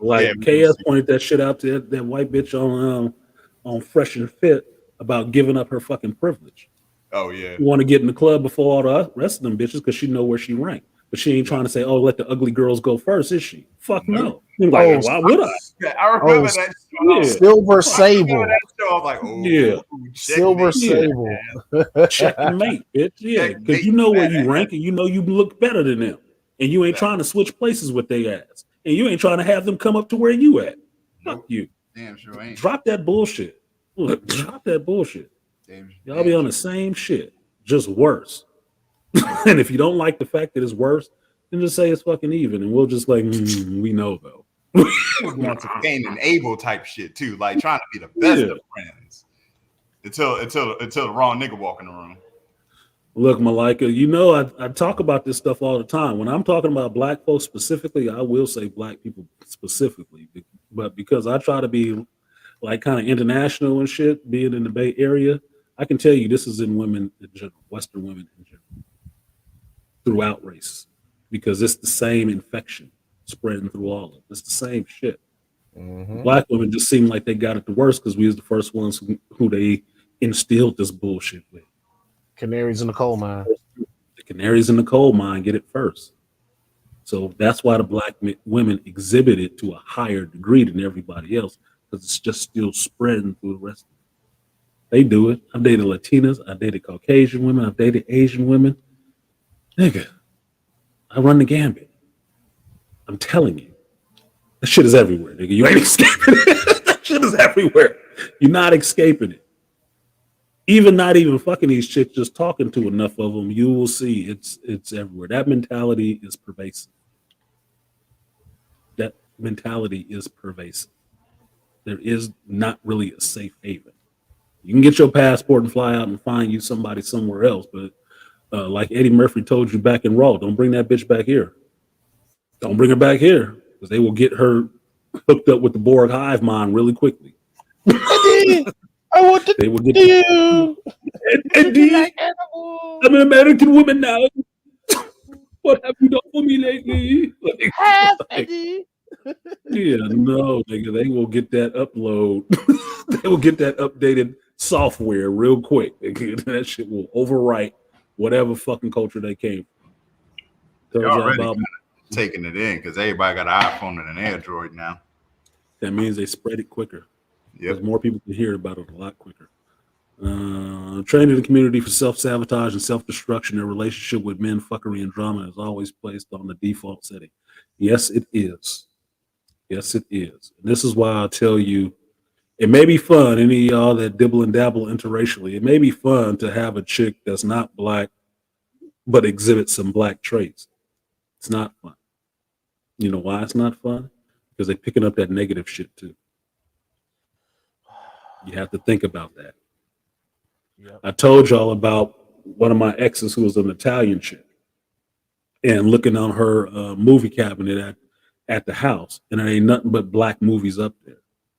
Like KS pointed that shit out to that white bitch on Fresh and Fit about giving up her fucking privilege. Oh yeah, you want to get in the club before all the rest of them bitches because she know where she ranked, but she ain't trying to say, "Oh, let the ugly girls go first," is she? Fuck no. Like, why would I? Yeah, I remember that. Yeah. Silver Sable. I was like, oh yeah, Silver Sable. Checkmate, bitch. Yeah, because you know where you rank and you know you look better than them, and you ain't trying to switch places with their ass, and you ain't trying to have them come up to where you at. Fuck you. Damn sure ain't. Drop that bullshit. Look, drop that bullshit. Y'all be on the same shit, just worse. And if you don't like the fact that it's worse, then just say it's fucking even, and we'll just like we know though. Cain and Abel type shit too, like trying to be the best of friends until the wrong nigga walk in the room. Look, Malika, you know I talk about this stuff all the time. When I'm talking about black folks specifically, I will say black people specifically, but because I try to be like kind of international and shit, being in the Bay Area, I can tell you this is in women in general, Western women in general, throughout race, because it's the same infection. spreading through all of it. It's the same shit. Mm-hmm. Black women just seem like they got it the worst because we was the first ones who they instilled this bullshit with. Canaries in the coal mine. The canaries in the coal mine get it first. So that's why the black women exhibit it to a higher degree than everybody else because it's just still spreading through the rest of it. They do it. I've dated Latinas. I've dated Caucasian women. I've dated Asian women. Nigga, I run the gambit. I'm telling you. That shit is everywhere, nigga. You ain't escaping it. That shit is everywhere. You're not escaping it. Even not even fucking these chicks, just talking to enough of them, you will see it's everywhere. That mentality is pervasive. That mentality is pervasive. There is not really a safe haven. You can get your passport and fly out and find you somebody somewhere else, but like Eddie Murphy told you back in Raw, don't bring that bitch back here. Don't bring her back here because they will get her hooked up with the Borg hive mind really quickly. I want to They will get you. Eddie, I'm an American woman now. What have you done for me lately? Half Eddie. Yeah, no, nigga, they will get that upload. They will get that updated software real quick. That shit will overwrite whatever fucking culture they came from. They're Tells you already about taking it in because everybody got an iPhone and an Android now. that means they spread it quicker. Because Yep. more people can hear about it a lot quicker. Training the community for self-sabotage and self-destruction in relationship with men, fuckery, and drama is always placed on the default setting. Yes, it is. Yes, it is. And this is why I tell you, it may be fun, any of y'all that dibble and dabble interracially, it may be fun to have a chick that's not black, but exhibits some black traits. It's not fun. You know why it's not fun? Because they're picking up that negative shit too. You have to think about that. Yep. I told y'all about one of my exes who was an Italian chick and looking on her movie cabinet at the house, and there ain't nothing but black movies up there.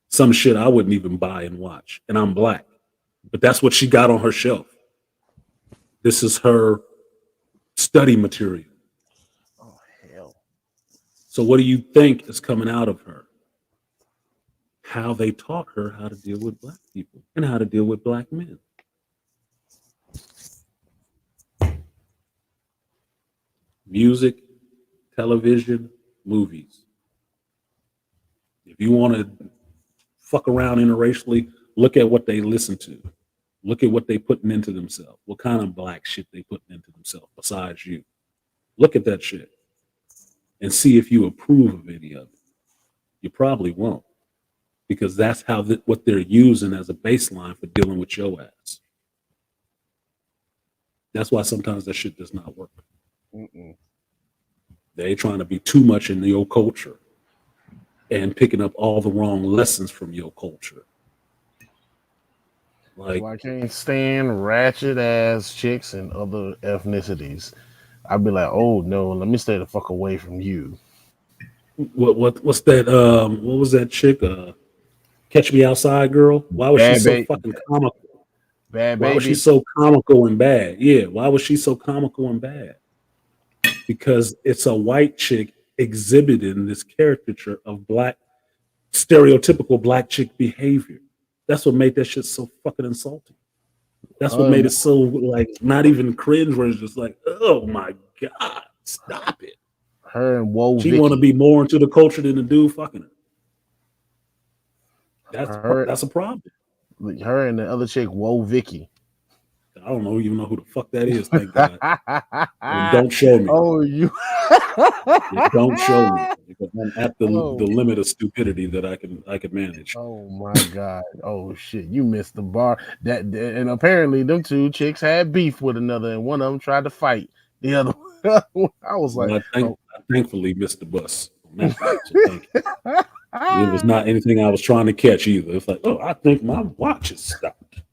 Some shit I wouldn't even buy and watch, and I'm black. But that's what she got on her shelf. This is her study material. Oh hell. So what do you think is coming out of her? How they taught her how to deal with black people and how to deal with black men. Music, television, movies. If you want to fuck around interracially, look at what they listen to. Look at what they putting into themselves. What kind of black shit they putting into themselves besides you. Look at that shit and see if you approve of any of it. You probably won't, because that's how what they're using as a baseline for dealing with your ass. That's why sometimes that shit does not work. They trying to be too much in your culture and picking up all the wrong lessons from your culture. Like, I can't stand ratchet ass chicks and other ethnicities. I'd be like, oh no, let me stay the fuck away from you. what's that? What was that chick? Catch Me Outside girl. Why was she so fucking comical? Bad Why was she baby. so comical and bad? Yeah, why was she so comical and bad? Because it's a white chick exhibiting this caricature of black, stereotypical black chick behavior. That's what made that shit so fucking insulting. That's what made it so like not even cringe, where it's just like, oh my god, stop it. Her and Woe She Vicky. want to be more into the culture than the dude fucking her. That's a problem. Her and the other chick, Woe Vicky. I don't know even know who the fuck that is. Thank God. Don't show me. Oh, you don't show me, because I'm at the limit of stupidity that I can manage. Oh my god! Oh shit! You missed the bar. And apparently them two chicks had beef with another, and one of them tried to fight the other. I was like, I thankfully missed the bus on that part, so thank you. It was not anything I was trying to catch either. It's like, oh, I think my watch is stopped.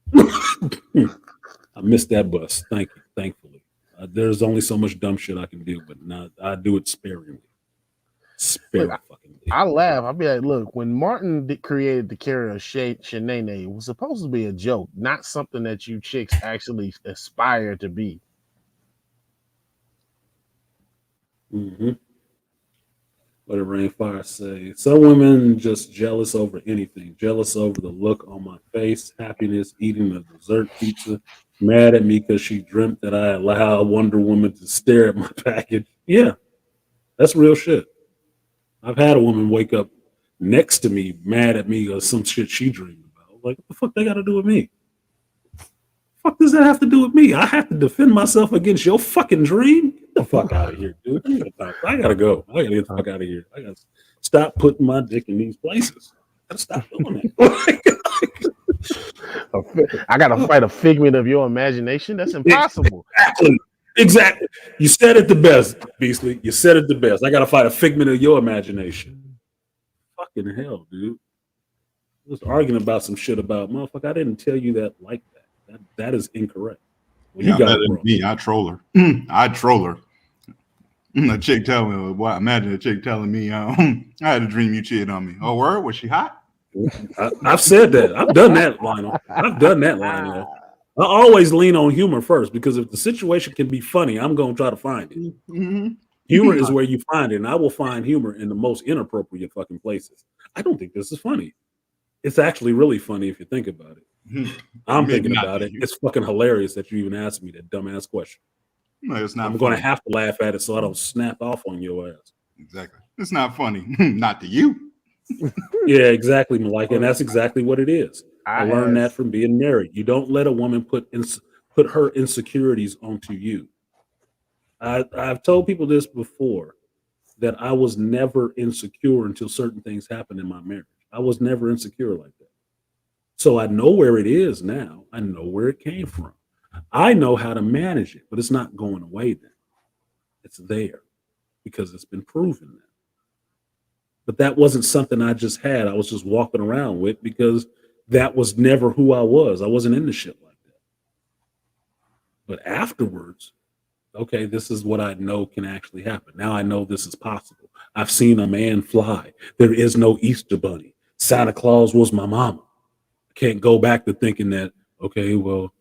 I missed that bus. Thank you. Thankfully, there's only so much dumb shit I can deal with. Now I do it sparingly. I laugh. I'll be like, look, when Martin created the character Shanae, it was supposed to be a joke, not something that you chicks actually aspire to be. Mm-hmm. What did Rainfire say? Some women just jealous over anything. Jealous over the look on my face, happiness, eating a dessert pizza, mad at me because she dreamt that I allowed Wonder Woman to stare at my package. Yeah, that's real shit. I've had a woman wake up next to me mad at me or some shit she dreamed about. Like, what the fuck they got to do with me? Fuck does that have to do with me? I have to defend myself against your fucking dream? Get the fuck out of here, dude. I gotta go. I gotta get the fuck out of here. I gotta stop putting my dick in these places. I gotta stop doing that. I gotta fight a figment of your imagination. That's impossible. Exactly. You said it the best, Beastly. You said it the best. I gotta fight a figment of your imagination. Fucking hell, dude. I was arguing about some shit about motherfucker. I didn't tell you that like that. That is incorrect. Well, You got me. I troll her. I troll her. A chick telling me, well, imagine a chick telling me, I had a dream you cheated on me. Oh, word? Was she hot? I've said that. I've done that, Lionel. I've done that, Lionel. I always lean on humor first because if the situation can be funny, I'm going to try to find it. Mm-hmm. Humor is where you find it, and I will find humor in the most inappropriate fucking places. I don't think this is funny. It's actually really funny if you think about it. I'm thinking about it. It's fucking hilarious that you even asked me that dumbass question. No, it's not. I'm going to have to laugh at it so I don't snap off on your ass. Exactly. It's not funny. Not to you. Yeah, exactly, Malika. And that's exactly what it is. I learned that from being married. You don't let a woman put her insecurities onto you. I've told people this before, that I was never insecure until certain things happened in my marriage. I was never insecure like that. So I know where it is now. I know where it came from. I know how to manage it, but it's not going away then. It's there because it's been proven now. But that wasn't something I just had. I was just walking around with because that was never who I was. I wasn't into shit like that. But afterwards, okay, this is what I know can actually happen. Now I know this is possible. I've seen a man fly. There is no Easter bunny. Santa Claus was my mama. I can't go back to thinking that, okay, well,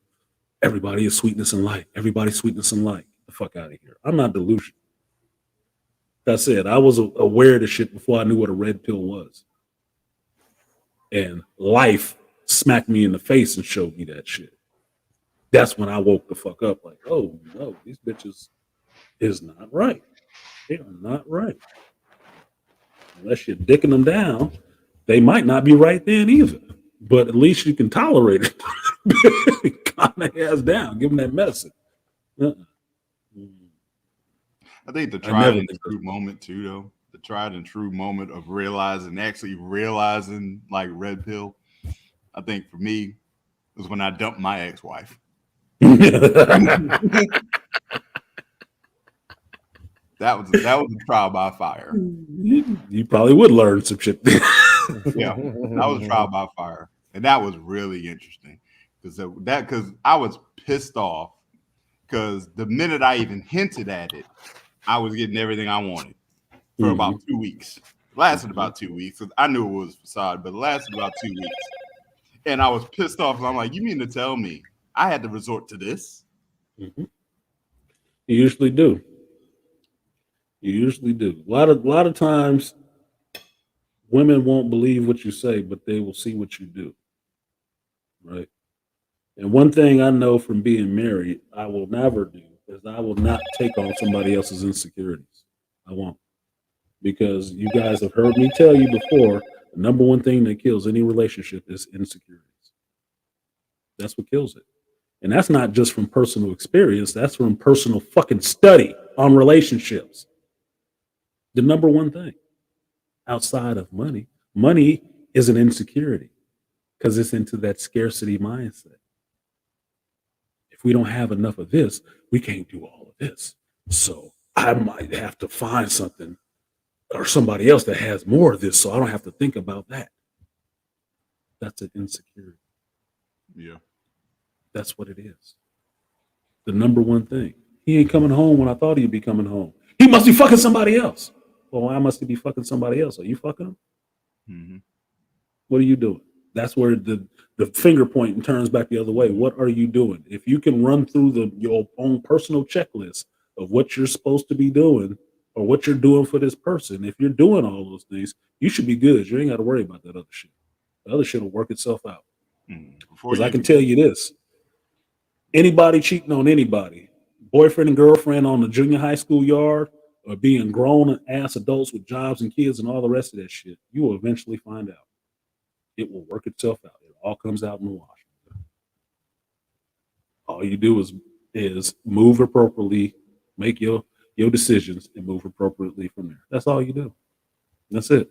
everybody is sweetness and light. Everybody's sweetness and light. Get the fuck out of here. I'm not delusional. That's it. I was aware of the shit before I knew what a red pill was. And life smacked me in the face and showed me that shit. That's when I woke the fuck up like, oh, no, these bitches is not right. They are not right. Unless you're dicking them down, they might not be right then either. But at least you can tolerate it. Calm their ass down. Give them that medicine. I think the tried and true moment too, though. The tried and true moment of actually realizing like red pill. I think for me was when I dumped my ex-wife. That was a trial by fire. You probably would learn some shit. Yeah, that was a trial by fire, and that was really interesting because I was pissed off because the minute I even hinted at it, I was getting everything I wanted for about 2 weeks. It lasted about 2 weeks because I knew it was facade, but it lasted about 2 weeks, and I was pissed off. I'm like, you mean to tell me I had to resort to this? Mm-hmm. You usually do. You usually do. A lot of times, women won't believe what you say, but they will see what you do. Right. And one thing I know from being married, I will never do is I will not take on somebody else's insecurities. I won't. Because you guys have heard me tell you before, the number one thing that kills any relationship is insecurities. That's what kills it. And that's not just from personal experience, that's from personal fucking study on relationships. The number one thing outside of money. Money is an insecurity because it's into that scarcity mindset. If we don't have enough of this, we can't do all of this. So I might have to find something or somebody else that has more of this so I don't have to think about that. That's an insecurity. Yeah. That's what it is. The number one thing. He ain't coming home when I thought he'd be coming home. He must be fucking somebody else. Well, why must he be fucking somebody else? Are you fucking him? Mm-hmm. What are you doing? That's where the finger point and turns back the other way. What are you doing? If you can run through your own personal checklist of what you're supposed to be doing, or what you're doing for this person. If you're doing all those things, you should be good. You ain't got to worry about that other shit. The other shit will work itself out. Because I can tell you this: anybody cheating on anybody, boyfriend and girlfriend on the junior high school yard, or being grown ass adults with jobs and kids and all the rest of that shit, you will eventually find out. It will work itself out. It all comes out in the wash. All you do is move appropriately, make your decisions, and move appropriately from there. That's all you do. That's it.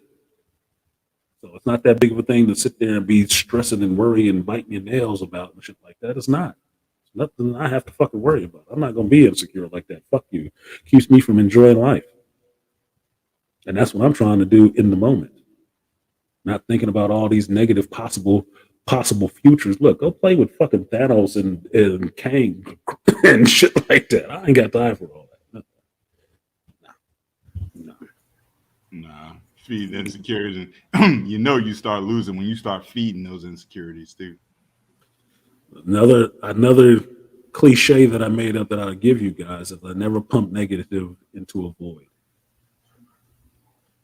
So it's not that big of a thing to sit there and be stressing and worrying and biting your nails about and shit like that. It's not. It's nothing I have to fucking worry about. I'm not gonna be insecure like that. Fuck you. Keeps me from enjoying life. And that's what I'm trying to do in the moment. Not thinking about all these negative possible futures. Look, go play with fucking Thanos and Kang and shit like that. I ain't got time for all that. No. Nah. Feeding insecurities, and you know you start losing when you start feeding those insecurities too. Another cliche that I made up that I'll give you guys is I never pump negative into a void.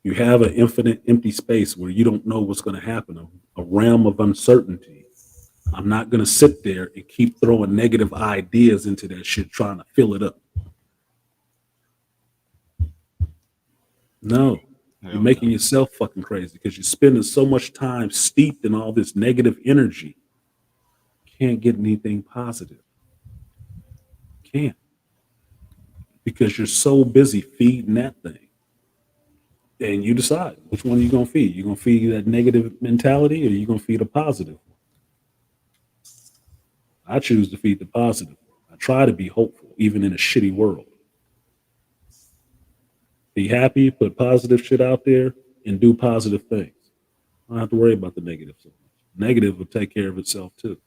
You have an infinite empty space where you don't know what's going to happen, a realm of uncertainty. I'm not going to sit there and keep throwing negative ideas into that shit trying to fill it up. No. You're making yourself fucking crazy because you're spending so much time steeped in all this negative energy. Can't get anything positive. Can't. Because you're so busy feeding that thing. And you decide which one you're going to feed. You're going to feed that negative mentality or you're going to feed a positive. I choose to feed the positive. I try to be hopeful, even in a shitty world. Be happy, put positive shit out there, and do positive things. I don't have to worry about the negative so much. Negative will take care of itself too,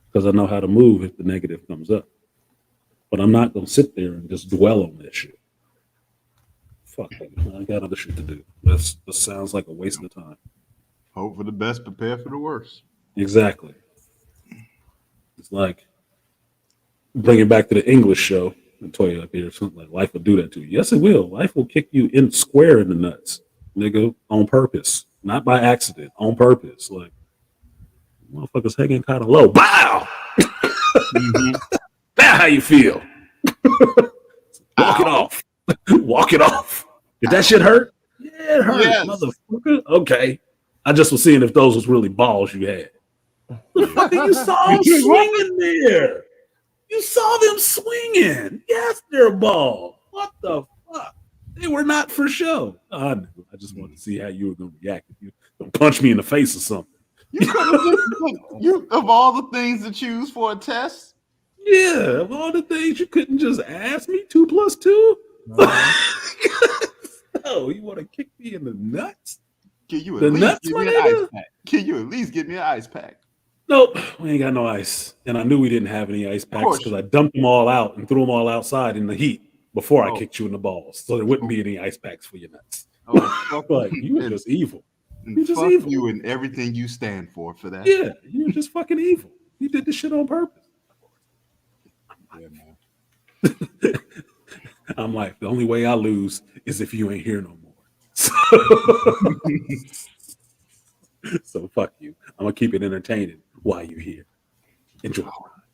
because I know how to move if the negative comes up. But I'm not going to sit there and just dwell on that shit. Fuck it. I got other shit to do. This sounds like a waste of time. Hope for the best, prepare for the worst. Exactly. It's like bringing back to the English show. I told you up here, something like life will do that to you. Yes, it will. Life will kick you in square in the nuts, nigga, on purpose, not by accident, on purpose. Like, motherfuckers hanging kind of low. Bow. That's how you feel. Walk it off. Walk it off. Did that shit hurt? Yeah, it hurt, yes. Motherfucker. Okay. I just was seeing if those was really balls you had. The fuck you saw them swinging there. You saw them swinging. Yes, they're balls. What the fuck? They were not for show. I knew. I just wanted to see how you were going to react if you don't punch me in the face or something. You of all the things to choose for a test? Yeah, of all the things you couldn't just ask me 2 + 2? No, you want to kick me in the nuts? Can you at least give me an ice pack? Can you at least give me an ice pack? Nope, we ain't got no ice. And I knew we didn't have any ice packs because I dumped them all out and threw them all outside in the heat before I kicked you in the balls. So there wouldn't be any ice packs for your nuts. Like, you were just evil. You just evil. You and everything you stand for that. Yeah, you were just fucking evil. You did this shit on purpose. Yeah, man. I'm like, the only way I lose is if you ain't here no more. So fuck you. I'm gonna keep it entertaining while you're here. Enjoy.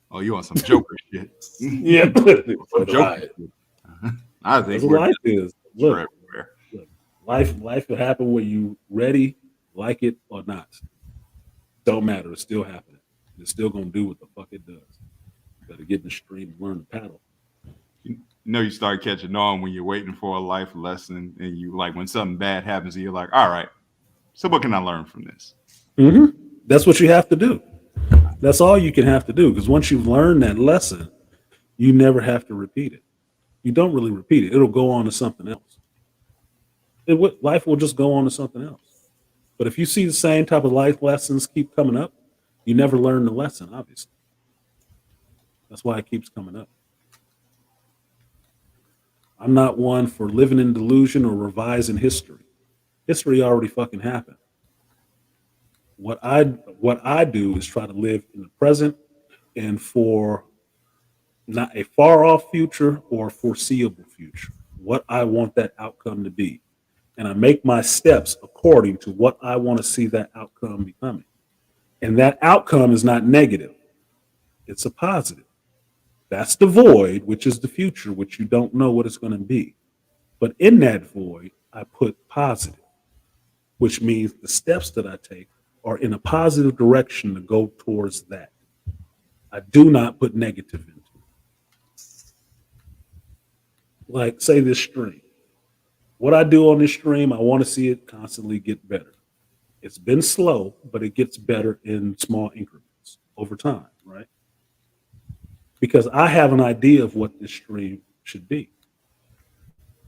Oh, you want some Joker shit? Yeah, Joker. I think life is. Look, life will happen when you ready, like it or not. Don't matter. It's still happening. It's still gonna do what the fuck it does. You better get in the stream and learn to paddle. You know, you start catching on when you're waiting for a life lesson, and you like when something bad happens, and you're like, all right. So what can I learn from this? Mm-hmm. That's what you have to do. That's all you can have to do. Because once you've learned that lesson, you never have to repeat it. You don't really repeat it. It'll go on to something else. Life will just go on to something else. But if you see the same type of life lessons keep coming up, you never learn the lesson, obviously. That's why it keeps coming up. I'm not one for living in delusion or revising history. History already fucking happened. What I do is try to live in the present and for not a far off future or foreseeable future. what I want that outcome to be. And I make my steps according to what I want to see that outcome becoming. And that outcome is not negative, it's a positive. That's the void, which is the future, which you don't know what it's going to be. But in that void, I put positive, which means the steps that I take are in a positive direction to go towards that. I do not put negative into it. Like, say, this stream. What I do on this stream, I want to see it constantly get better. It's been slow, but it gets better in small increments over time, right? Because I have an idea of what this stream should be.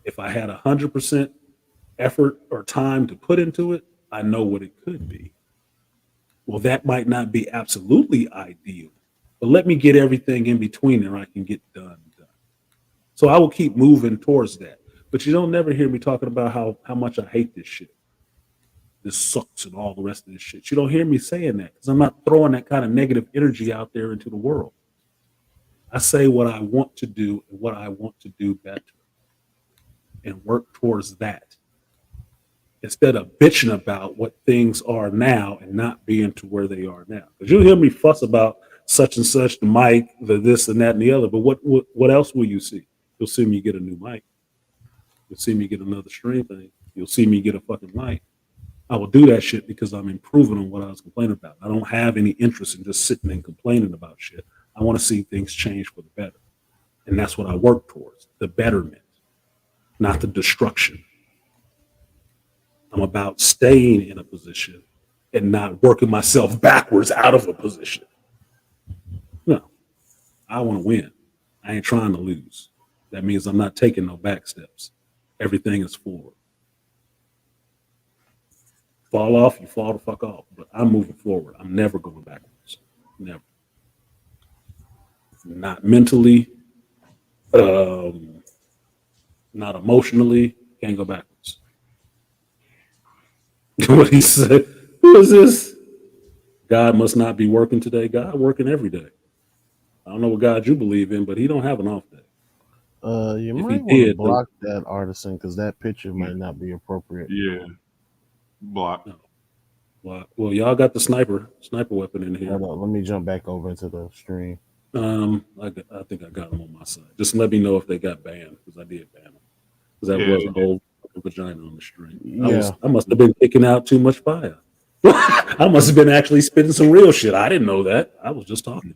If I had 100% effort or time to put into it, I know what it could be. Well, that might not be absolutely ideal, but let me get everything in between there I can get done. So I will keep moving towards that. But you don't never hear me talking about how much I hate this shit. This sucks and all the rest of this shit. You don't hear me saying that because I'm not throwing that kind of negative energy out there into the world. I say what I want to do and what I want to do better and work towards that instead of bitching about what things are now and not being to where they are now. Because you'll hear me fuss about such and such, the mic, the this and that and the other. But what else will you see? You'll see me get a new mic. You'll see me get another stream thing. You'll see me get a fucking light. I will do that shit because I'm improving on what I was complaining about. I don't have any interest in just sitting and complaining about shit. I want to see things change for the better. And that's what I work towards, the betterment, not the destruction. I'm about staying in a position and not working myself backwards out of a position. No, I want to win. I ain't trying to lose. That means I'm not taking no back steps. Everything is forward. Fall off, you fall the fuck off. But I'm moving forward. I'm never going backwards. Never. Not mentally, not emotionally, can't go backwards. What he said, who is this? God must not be working today. God working every day. I don't know what God you believe in, but he don't have an off day. You If might he want to did, block that artisan because that picture might not be appropriate. Yeah. Block. No. Well, y'all got the sniper weapon in here. Hold on, let me jump back over into the stream. I think I got them on my side. Just let me know if they got banned because I did ban them. Because that was an old vagina on the stream. Yeah. I must have been kicking out too much fire. I must have been actually spitting some real shit. I didn't know that. I was just talking.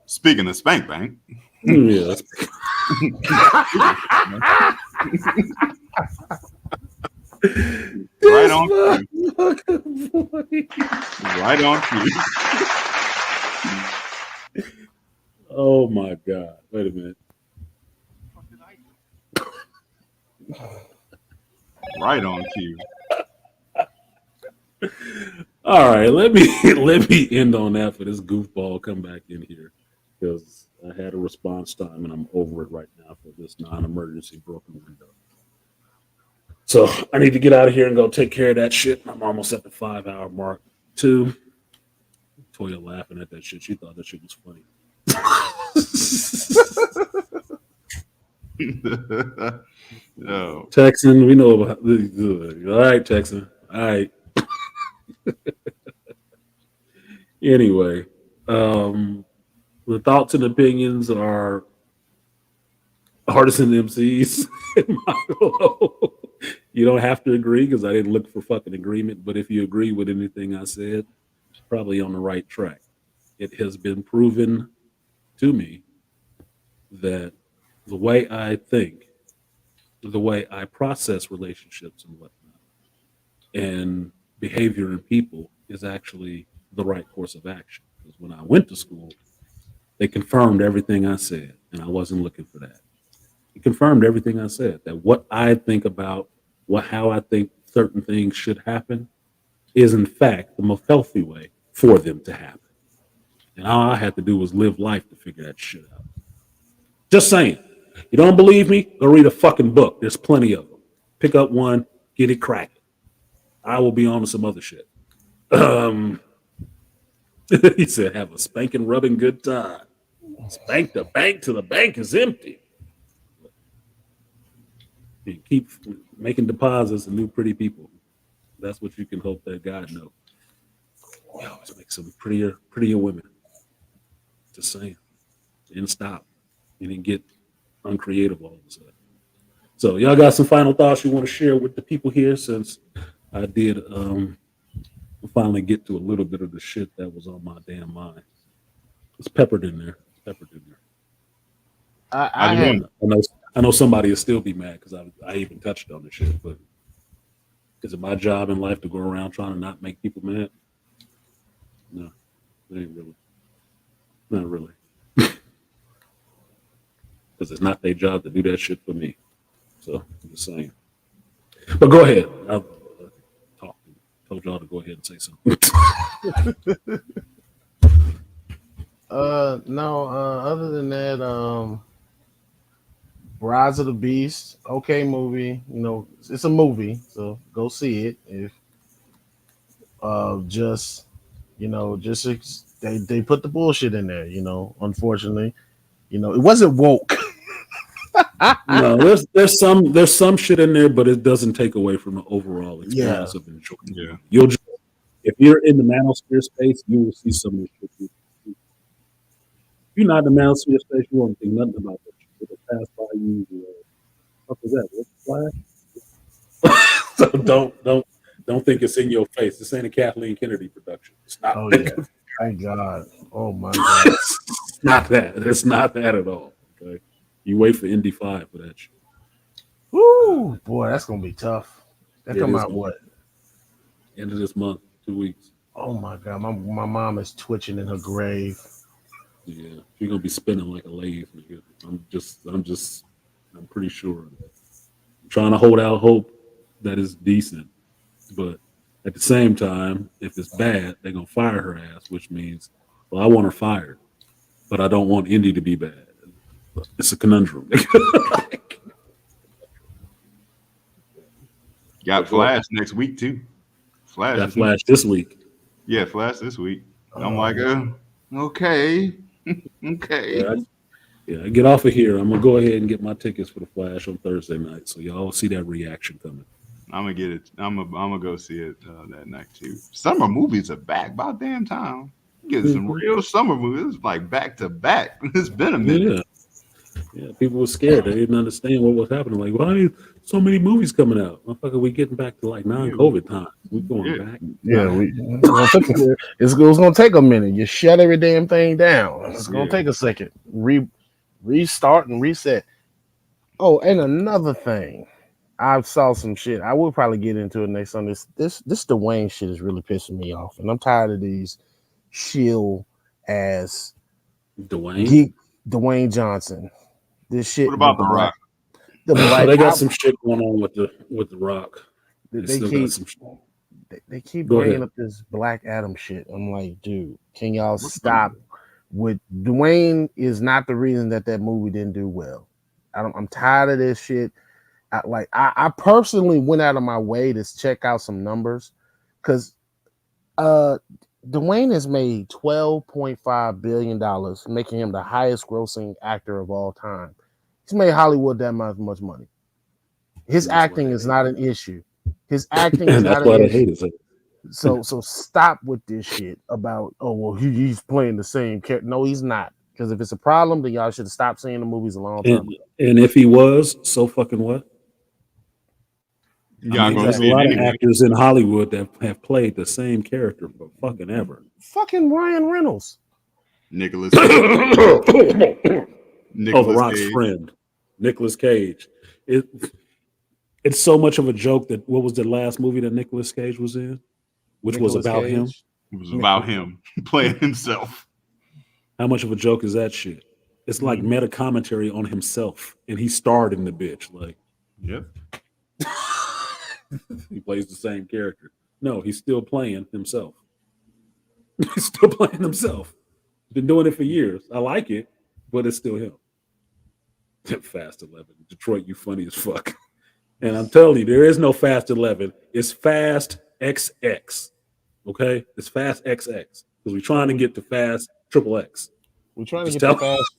Speaking of spank bang. Yeah. Right on cue. Right on cue. Oh my God. Wait a minute. Right on cue. All right, let me end on that for this goofball come back in here because I had a response time and I'm over it right now for this non-emergency broken window. So I need to get out of here and go take care of that shit. I'm almost at the 5-hour mark too. Toya laughing at that shit. She thought that shit was funny. No. Texan, we know about this. Good. All right, Texan. All right. Anyway, the thoughts and opinions are artisan MCs. You don't have to agree because I didn't look for fucking agreement. But if you agree with anything I said, probably on the right track. It has been proven to me that the way I think, the way I process relationships and whatnot, and behavior in people is actually the right course of action. Because when I went to school, they confirmed everything I said, and I wasn't looking for that. It confirmed everything I said, that what I think about how I think certain things should happen is in fact the most healthy way for them to happen. And all I had to do was live life to figure that shit out. Just saying. You don't believe me? Go read a fucking book. There's plenty of them. Pick up one, get it cracking. I will be on to some other shit. He said, have a spanking, rubbing good time. Spank the bank till the bank is empty. and keep making deposits in new pretty people. That's what you can hope that God knows. You always make some prettier women. Just saying. And stop. And then get uncreative all of a sudden. So y'all got some final thoughts you want to share with the people here, since I did finally get to a little bit of the shit that was on my damn mind. It's peppered in there. I know somebody will still be mad because I even touched on the shit, but is it my job in life to go around trying to not make people mad? No, it ain't really. Not really. Because it's not their job to do that shit for me. So I'm just saying. But go ahead. I've told y'all to go ahead and say something. No, other than that, Rise of the Beast, okay movie. You know, it's a movie, so go see it. If just they put the bullshit in there. You know, unfortunately, it wasn't woke. No, there's some shit in there, but it doesn't take away from the overall experience of enjoyment. Yeah. You'll just, if you're in the manosphere space, you will see some of this shit. If you're not in the manosphere space, you won't think nothing about that shit. It'll pass by you. What was that? What's the flag? So don't think it's in your face. This ain't a Kathleen Kennedy production. It's not. Oh yeah, thank God. Oh my God. It's not that. It's not that at all. Okay, you wait for Indy 5 for that shit. Woo, boy, that's gonna be tough. That Yeah, come it is out what? End of this month, 2 weeks. Oh my God, my mom is twitching in her grave. Yeah, you're gonna be spinning like a lathe. Nigga. I'm pretty sure. I'm trying to hold out hope that it's decent, but at the same time, if it's bad, they're gonna fire her ass, which means, well, I want her fired, but I don't want Indy to be bad. It's a conundrum. Got Flash next week too. Got Flash this week. Yeah, Flash this week. I'm like, okay. Okay. Yeah, I get off of here. I'm gonna go ahead and get my tickets for the Flash on Thursday night, so y'all see that reaction coming. I'm gonna get it. I'm gonna go see it that night too. Summer movies are back. About damn time. Getting some real summer movies. It's like back to back. It's been a minute. Yeah, people were scared. They didn't understand what was happening. Like, why are so many movies coming out? Motherfucker, we getting back to like non-COVID time. We going back. Yeah, it's gonna take a minute. You shut every damn thing down. It's gonna take a second. Restart and reset. Oh, and another thing. I saw some shit. I will probably get into it next on this. This Dwayne shit is really pissing me off, and I'm tired of these shill ass Dwayne Johnson. This shit. What about The Rock? They got some shit going on with the Rock. They keep bringing up this Black Adam shit. I'm like, dude, can y'all stop? With Dwayne is not the reason that movie didn't do well. I'm tired of this shit. I personally went out of my way to check out some numbers because Dwayne has made $12.5 billion, making him the highest grossing actor of all time. He's made Hollywood that much money. His acting is not an issue. His acting is not an issue. So stop with this shit about, oh, well, he's playing the same character. No, he's not. Because if it's a problem, then y'all should have stopped seeing the movies a long time ago. And if he was, so fucking what? There's a lot of actors in Hollywood that have played the same character for fucking ever. Fucking Ryan Reynolds. Nicholas The Rock's friend. Nicolas Cage. It's so much of a joke that what was the last movie that Nicolas Cage was in? Which was about him? It was about him playing himself. How much of a joke is that shit? It's like meta commentary on himself, and he starred in the bitch. Like, yep. He plays the same character. No, he's still playing himself. He's still playing himself. Been doing it for years. I like it, but it's still him. Fast 11. Detroit, you funny as fuck. And I'm telling you, there is no Fast 11. It's Fast XX. Okay? It's Fast XX. Because we're trying to get to Fast XXX. We're trying to get to Fast.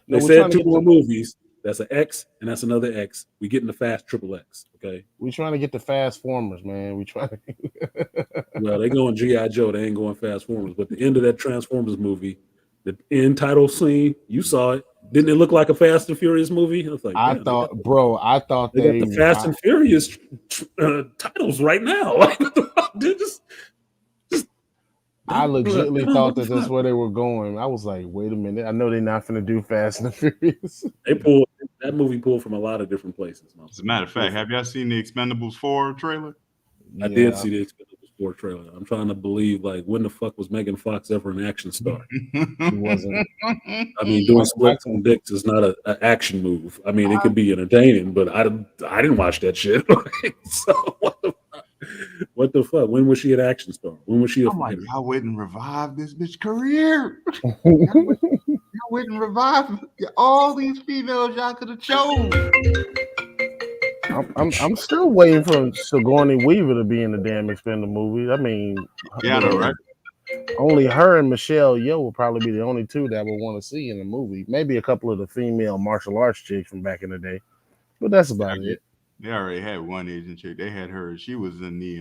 They said 2 more movies. That's an X, and that's another X. We getting the fast triple X. Okay. We trying to get the fast formers, man. We trying to. Well, they going GI Joe. They ain't going fast formers. But the end of that Transformers movie, the end title scene, you saw it. Didn't it look like a Fast and Furious movie? I was like, I damn, thought, bro. I thought they got the Fast and Furious titles right now. Like, dude, just I legitimately thought that that's where they were going. I was like, wait a minute. I know they're not going to do Fast and the Furious. That movie pulled from a lot of different places. As a matter of fact, have y'all seen the Expendables 4 trailer? I did see the Expendables 4 trailer. I'm trying to believe, like, when the fuck was Megan Fox ever an action star? She wasn't. I mean, doing splits and dicks is not an action move. I mean, it could be entertaining, but I didn't watch that shit. So what the fuck? When was she an action star? When was she a I'm like, y'all wouldn't revive this bitch career. Y'all wouldn't revive all these females y'all could have chose. I'm still waiting for Sigourney Weaver to be in the damn Expendables movie. I mean, Yeah, I know, right? Only her and Michelle Yeoh will probably be the only two that will want to see in the movie. Maybe a couple of the female martial arts chicks from back in the day, but that's about it. They already had one Asian chick. They had her. She was in the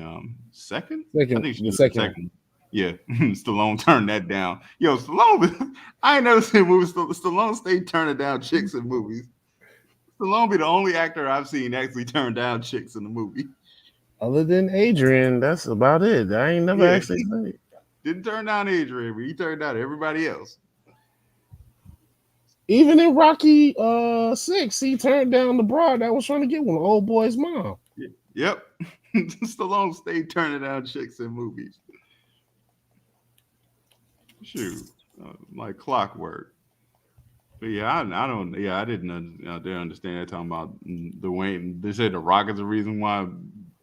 second. I think she was the second. Yeah, Stallone turned that down. Yo, Stallone. I ain't never seen movies. Stallone stayed turning down chicks in movies. Stallone be the only actor I've seen actually turn down chicks in the movie. Other than Adrian, that's about it. I ain't never actually seen. Didn't turn down Adrian, but he turned down everybody else. Even in Rocky 6, he turned down the broad that was trying to get one, old boy's mom. Yep. Stallone stayed turning down chicks in movies. Shoot, like clockwork. But yeah, I don't. Yeah, I didn't understand that talking about the Wayne. They said the Rock is the reason why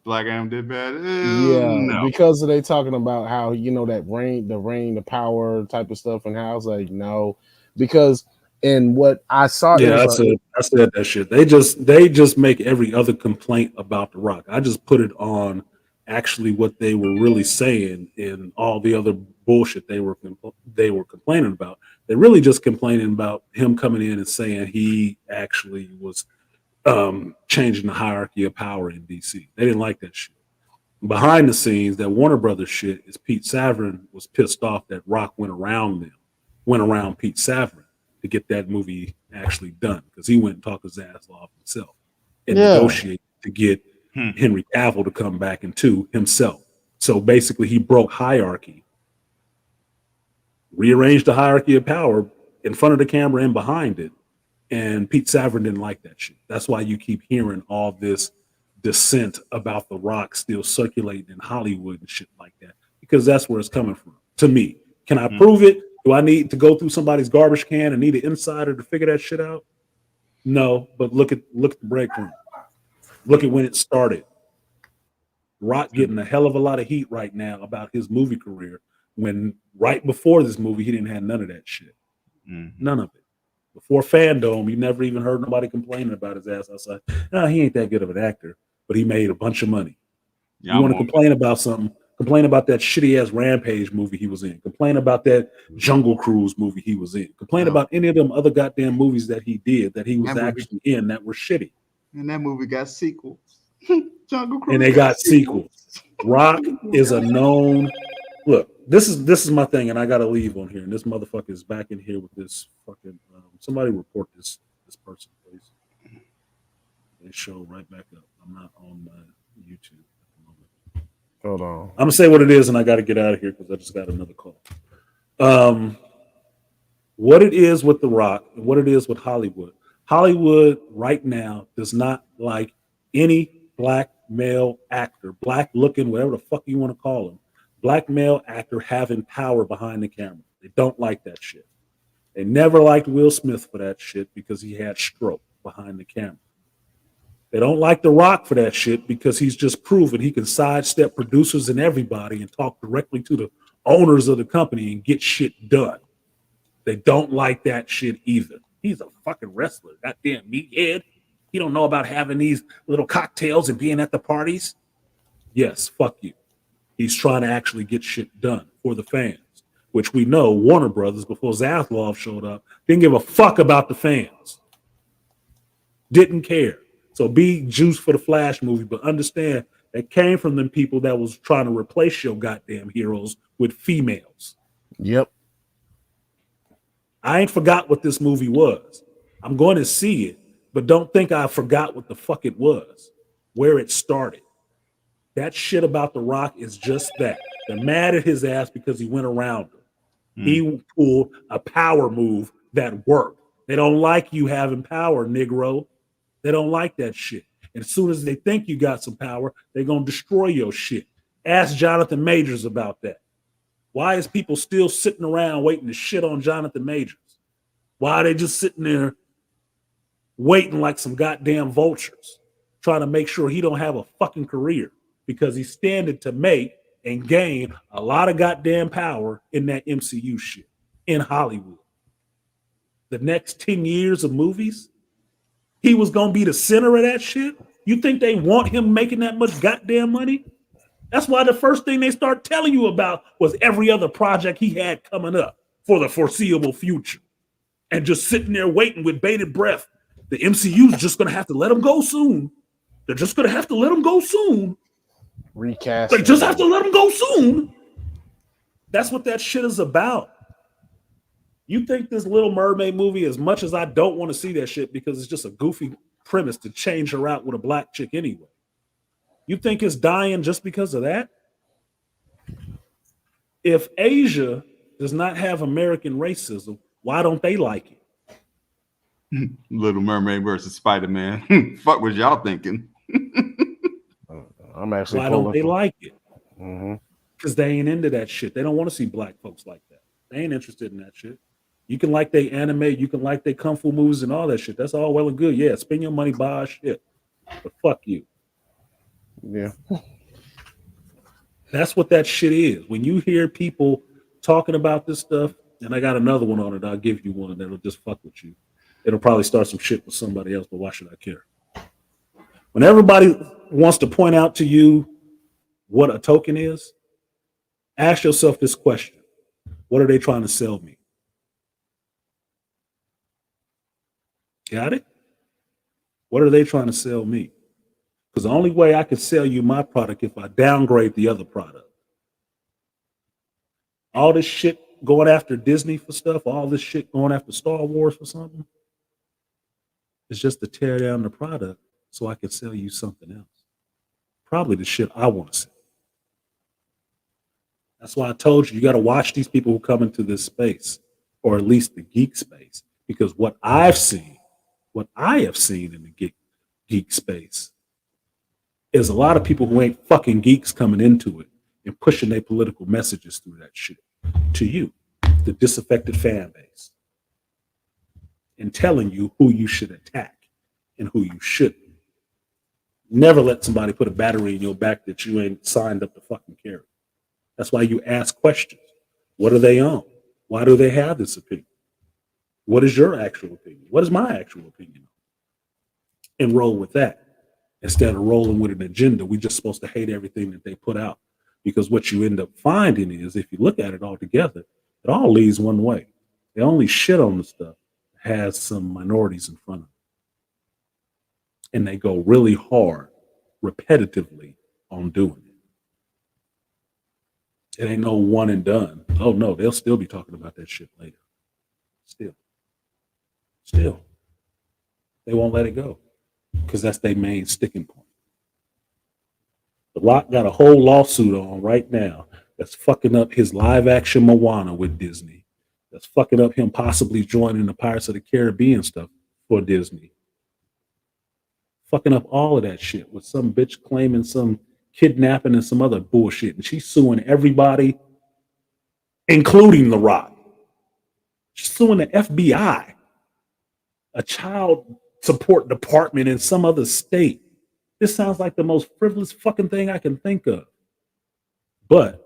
Black Adam did bad. No. Because they talking about how that the power type of stuff, and how I was like, no, because. And what I saw, I said that shit. They just make every other complaint about The Rock. I just put it on actually what they were really saying and all the other bullshit they were complaining about. They're really just complaining about him coming in and saying he actually was changing the hierarchy of power in DC. They didn't like that shit. Behind the scenes, that Warner Brothers shit is Pete Saverin was pissed off that Rock went around Pete Saverin to get that movie actually done, because he went and talked his ass off himself and negotiated to get Henry Cavill to come back into himself. So basically he broke hierarchy, rearranged the hierarchy of power in front of the camera and behind it. And Pete Saverin didn't like that shit. That's why you keep hearing all this dissent about The Rock still circulating in Hollywood and shit like that, because that's where it's coming from. To me, can I prove it? Do I need to go through somebody's garbage can and need an insider to figure that shit out? No, but look at the breakroom. Look at when it started. Rock getting a hell of a lot of heat right now about his movie career, when right before this movie he didn't have none of that shit. None of it. Before Fandom, you never even heard nobody complaining about his ass outside. No, he ain't that good of an actor, but he made a bunch of money. Yeah, you want to complain about something? Complain about that shitty ass Rampage movie he was in. Complain about that Jungle Cruise movie he was in. Complain about any of them other goddamn movies that he did that he was actually in that were shitty. And that movie got sequels. Jungle Cruise. And they got sequels. Rock is a known. Look, this is my thing, and I gotta leave on here. And this motherfucker is back in here with this fucking. Somebody report this person, please. They show right back up. I'm not on my YouTube. Hold on. I'm gonna say what it is, and I got to get out of here because I just got another call. What it is with The Rock and what it is with Hollywood. Hollywood right now does not like any black male actor, black looking, whatever the fuck you want to call him, black male actor having power behind the camera. They don't like that shit. They never liked Will Smith for that shit because he had stroke behind the camera. They don't like The Rock for that shit because he's just proven he can sidestep producers and everybody and talk directly to the owners of the company and get shit done. They don't like that shit either. He's a fucking wrestler, goddamn meathead. He don't know about having these little cocktails and being at the parties. Yes, fuck you. He's trying to actually get shit done for the fans, which we know Warner Brothers, before Zaslav showed up, didn't give a fuck about the fans. Didn't care. So be juice for the Flash movie, but understand that came from them people that was trying to replace your goddamn heroes with females. Yep. I ain't forgot what this movie was. I'm going to see it, but don't think I forgot what the fuck it was, where it started. That shit about The Rock is just that. They're mad at his ass because he went around them. He pulled a power move that worked. They don't like you having power, Negro. They don't like that shit. And as soon as they think you got some power, they're going to destroy your shit. Ask Jonathan Majors about that. Why is people still sitting around waiting to shit on Jonathan Majors? Why are they just sitting there waiting like some goddamn vultures, trying to make sure he don't have a fucking career? Because he's standing to make and gain a lot of goddamn power in that MCU shit in Hollywood. The next 10 years of movies, he was going to be the center of that shit. You think they want him making that much goddamn money? That's why the first thing they start telling you about was every other project he had coming up for the foreseeable future. And just sitting there waiting with bated breath. The MCU's just going to have to let him go soon. They're just going to have to let him go soon. Recast. They just have to let him go soon. That's what that shit is about. You think this Little Mermaid movie, as much as I don't want to see that shit because it's just a goofy premise to change her out with a black chick anyway. You think it's dying just because of that? If Asia does not have American racism, why don't they like it? Little Mermaid versus Spider-Man. Fuck was y'all thinking? I'm actually. Why don't they like it? Mm-hmm. They ain't into that shit. They don't want to see black folks like that. They ain't interested in that shit. You can like they anime, you can like they kung fu movies and all that shit. That's all well and good. Yeah, spend your money, buy our shit. But fuck you. Yeah. That's what that shit is. When you hear people talking about this stuff, and I got another one on it, I'll give you one that'll just fuck with you. It'll probably start some shit with somebody else, but why should I care? When everybody wants to point out to you what a token is, ask yourself this question. What are they trying to sell me? Got it? What are they trying to sell me? Because the only way I can sell you my product if I downgrade the other product. All this shit going after Disney for stuff, all this shit going after Star Wars for something, it's just to tear down the product so I can sell you something else. Probably the shit I want to sell. That's why I told you got to watch these people who come into this space, or at least the geek space, because what I have seen in the geek space is a lot of people who ain't fucking geeks coming into it and pushing their political messages through that shit to you, the disaffected fan base, and telling you who you should attack and who you shouldn't. Never let somebody put a battery in your back that you ain't signed up to fucking carry. That's why you ask questions. What are they on? Why do they have this opinion? What is your actual opinion? What is my actual opinion? And roll with that. Instead of rolling with an agenda, we're just supposed to hate everything that they put out. Because what you end up finding is, if you look at it all together, it all leads one way. They only shit on the stuff that has some minorities in front of it. And they go really hard, repetitively, on doing it. It ain't no one and done. Oh no, they'll still be talking about that shit later. Still. They won't let it go. Because that's their main sticking point. The Rock got a whole lawsuit on right now that's fucking up his live action Moana with Disney. That's fucking up him possibly joining the Pirates of the Caribbean stuff for Disney. Fucking up all of that shit with some bitch claiming some kidnapping and some other bullshit. And she's suing everybody, including The Rock. She's suing the FBI, a child support department in some other state. This sounds like the most frivolous fucking thing I can think of. But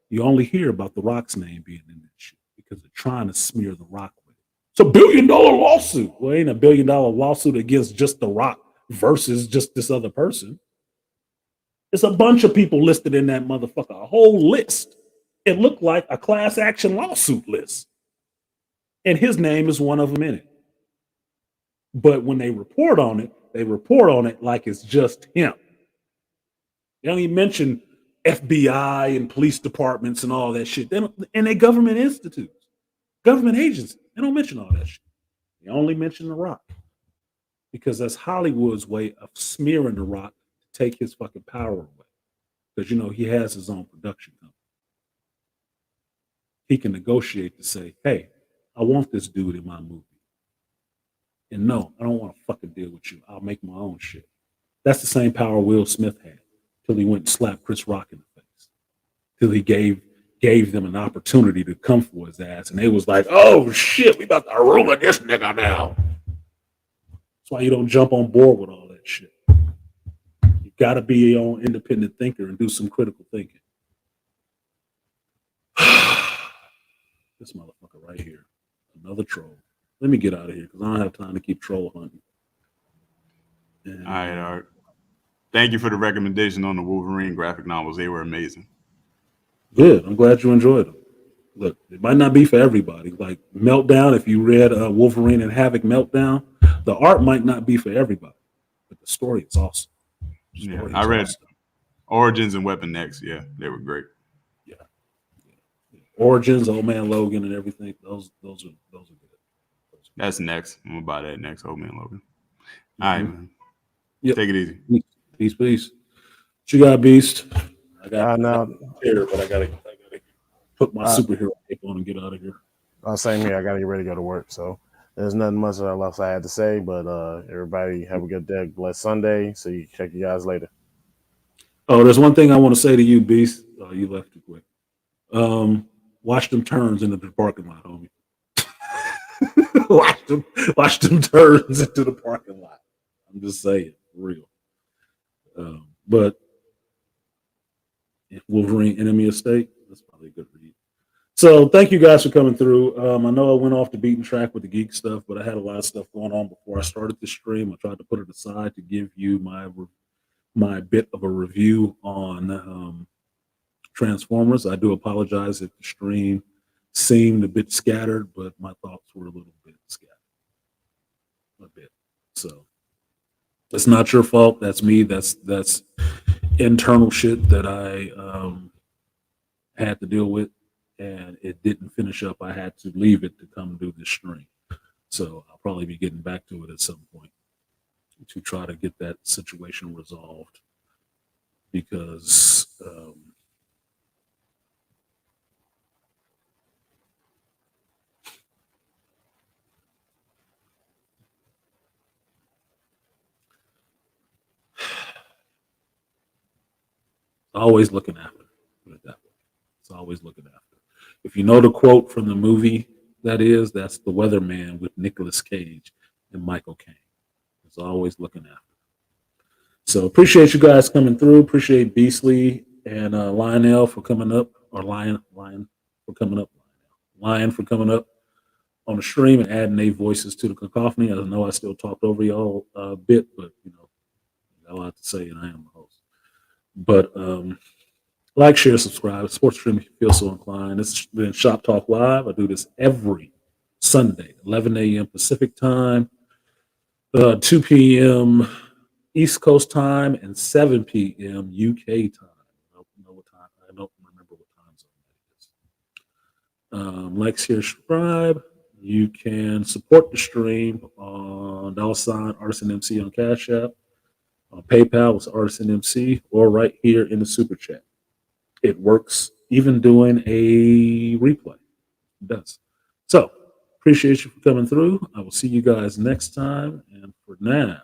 you only hear about The Rock's name being in that shit because they're trying to smear The Rock with it. It's $1 billion lawsuit. Well, it ain't $1 billion lawsuit against just The Rock versus just this other person. It's a bunch of people listed in that motherfucker, a whole list. It looked like a class action lawsuit list. And his name is one of them in it. But when they report on it like it's just him. They don't even mention FBI and police departments and all that shit. They don't, and they government institutes, government agencies. They don't mention all that shit. They only mention The Rock because that's Hollywood's way of smearing The Rock to take his fucking power away. Because he has his own production company. He can negotiate to say, "Hey, I want this dude in my movie." And no, I don't want to fucking deal with you. I'll make my own shit. That's the same power Will Smith had till he went and slapped Chris Rock in the face. Till he gave them an opportunity to come for his ass. And they was like, "Oh shit, we about to ruin this nigga now." That's why you don't jump on board with all that shit. You gotta be your own independent thinker and do some critical thinking. This motherfucker right here. Another troll. Let me get out of here because I don't have time to keep troll hunting. And, all right, Art. Thank you for the recommendation on the Wolverine graphic novels. They were amazing. Good. I'm glad you enjoyed them. Look, it might not be for everybody. Like Meltdown, if you read Wolverine and Havoc Meltdown, the art might not be for everybody, but the story is awesome. I read Origins and Weapon X. Yeah, they were great. Yeah. Origins, Old Man Logan, and everything. Those are good. That's next. I'm gonna buy that next, Old Man Logan. All right, man. Yep. Take it easy. Peace. What you got, Beast? I got here, but I gotta put my superhero cape on and get out of here. Same here. I gotta get ready to go to work. So there's nothing much else I had to say. But everybody have a good day, blessed Sunday. So you check you guys later. Oh, there's one thing I want to say to you, Beast. Oh, you left too quick. Watch them turns into the parking lot, homie. watch them turns into the parking lot. I'm just saying, for real. But Wolverine Enemy Estate, that's probably a good read. So thank you guys for coming through. I know I went off the beaten track with the geek stuff, but I had a lot of stuff going on before I started the stream. I tried to put it aside to give you my bit of a review on Transformers. I do apologize if the stream seemed a bit scattered, but my thoughts were a little bit scattered. A bit. So it's not your fault. That's me. That's internal shit that I had to deal with, and it didn't finish up. I had to leave it to come do this stream. So I'll probably be getting back to it at some point to try to get that situation resolved because always looking after. Put it that way. It's always looking after. If you know the quote from the movie, that's The Weatherman with Nicolas Cage and Michael Caine. It's always looking after. So appreciate you guys coming through. Appreciate Beastly and Lionel for coming up, or Lion for coming up. Lion for coming up on the stream and adding their voices to the cacophony. I know I still talked over y'all a bit, but I got a lot to say, and I am the host. But like, share, subscribe. Sports stream if you feel so inclined. This has been Shop Talk Live. I do this every Sunday, 11 a.m. Pacific time, 2 p.m. East Coast time, and 7 p.m. UK time. I don't know what time. I don't remember what time zone that is. Like, share, subscribe. You can support the stream on $artisanmc on Cash App, on PayPal with artisanmc, or right here in the Super Chat. It works even doing a replay. It does. So, appreciate you for coming through. I will see you guys next time. And for now,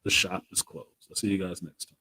the shop is closed. I'll see you guys next time.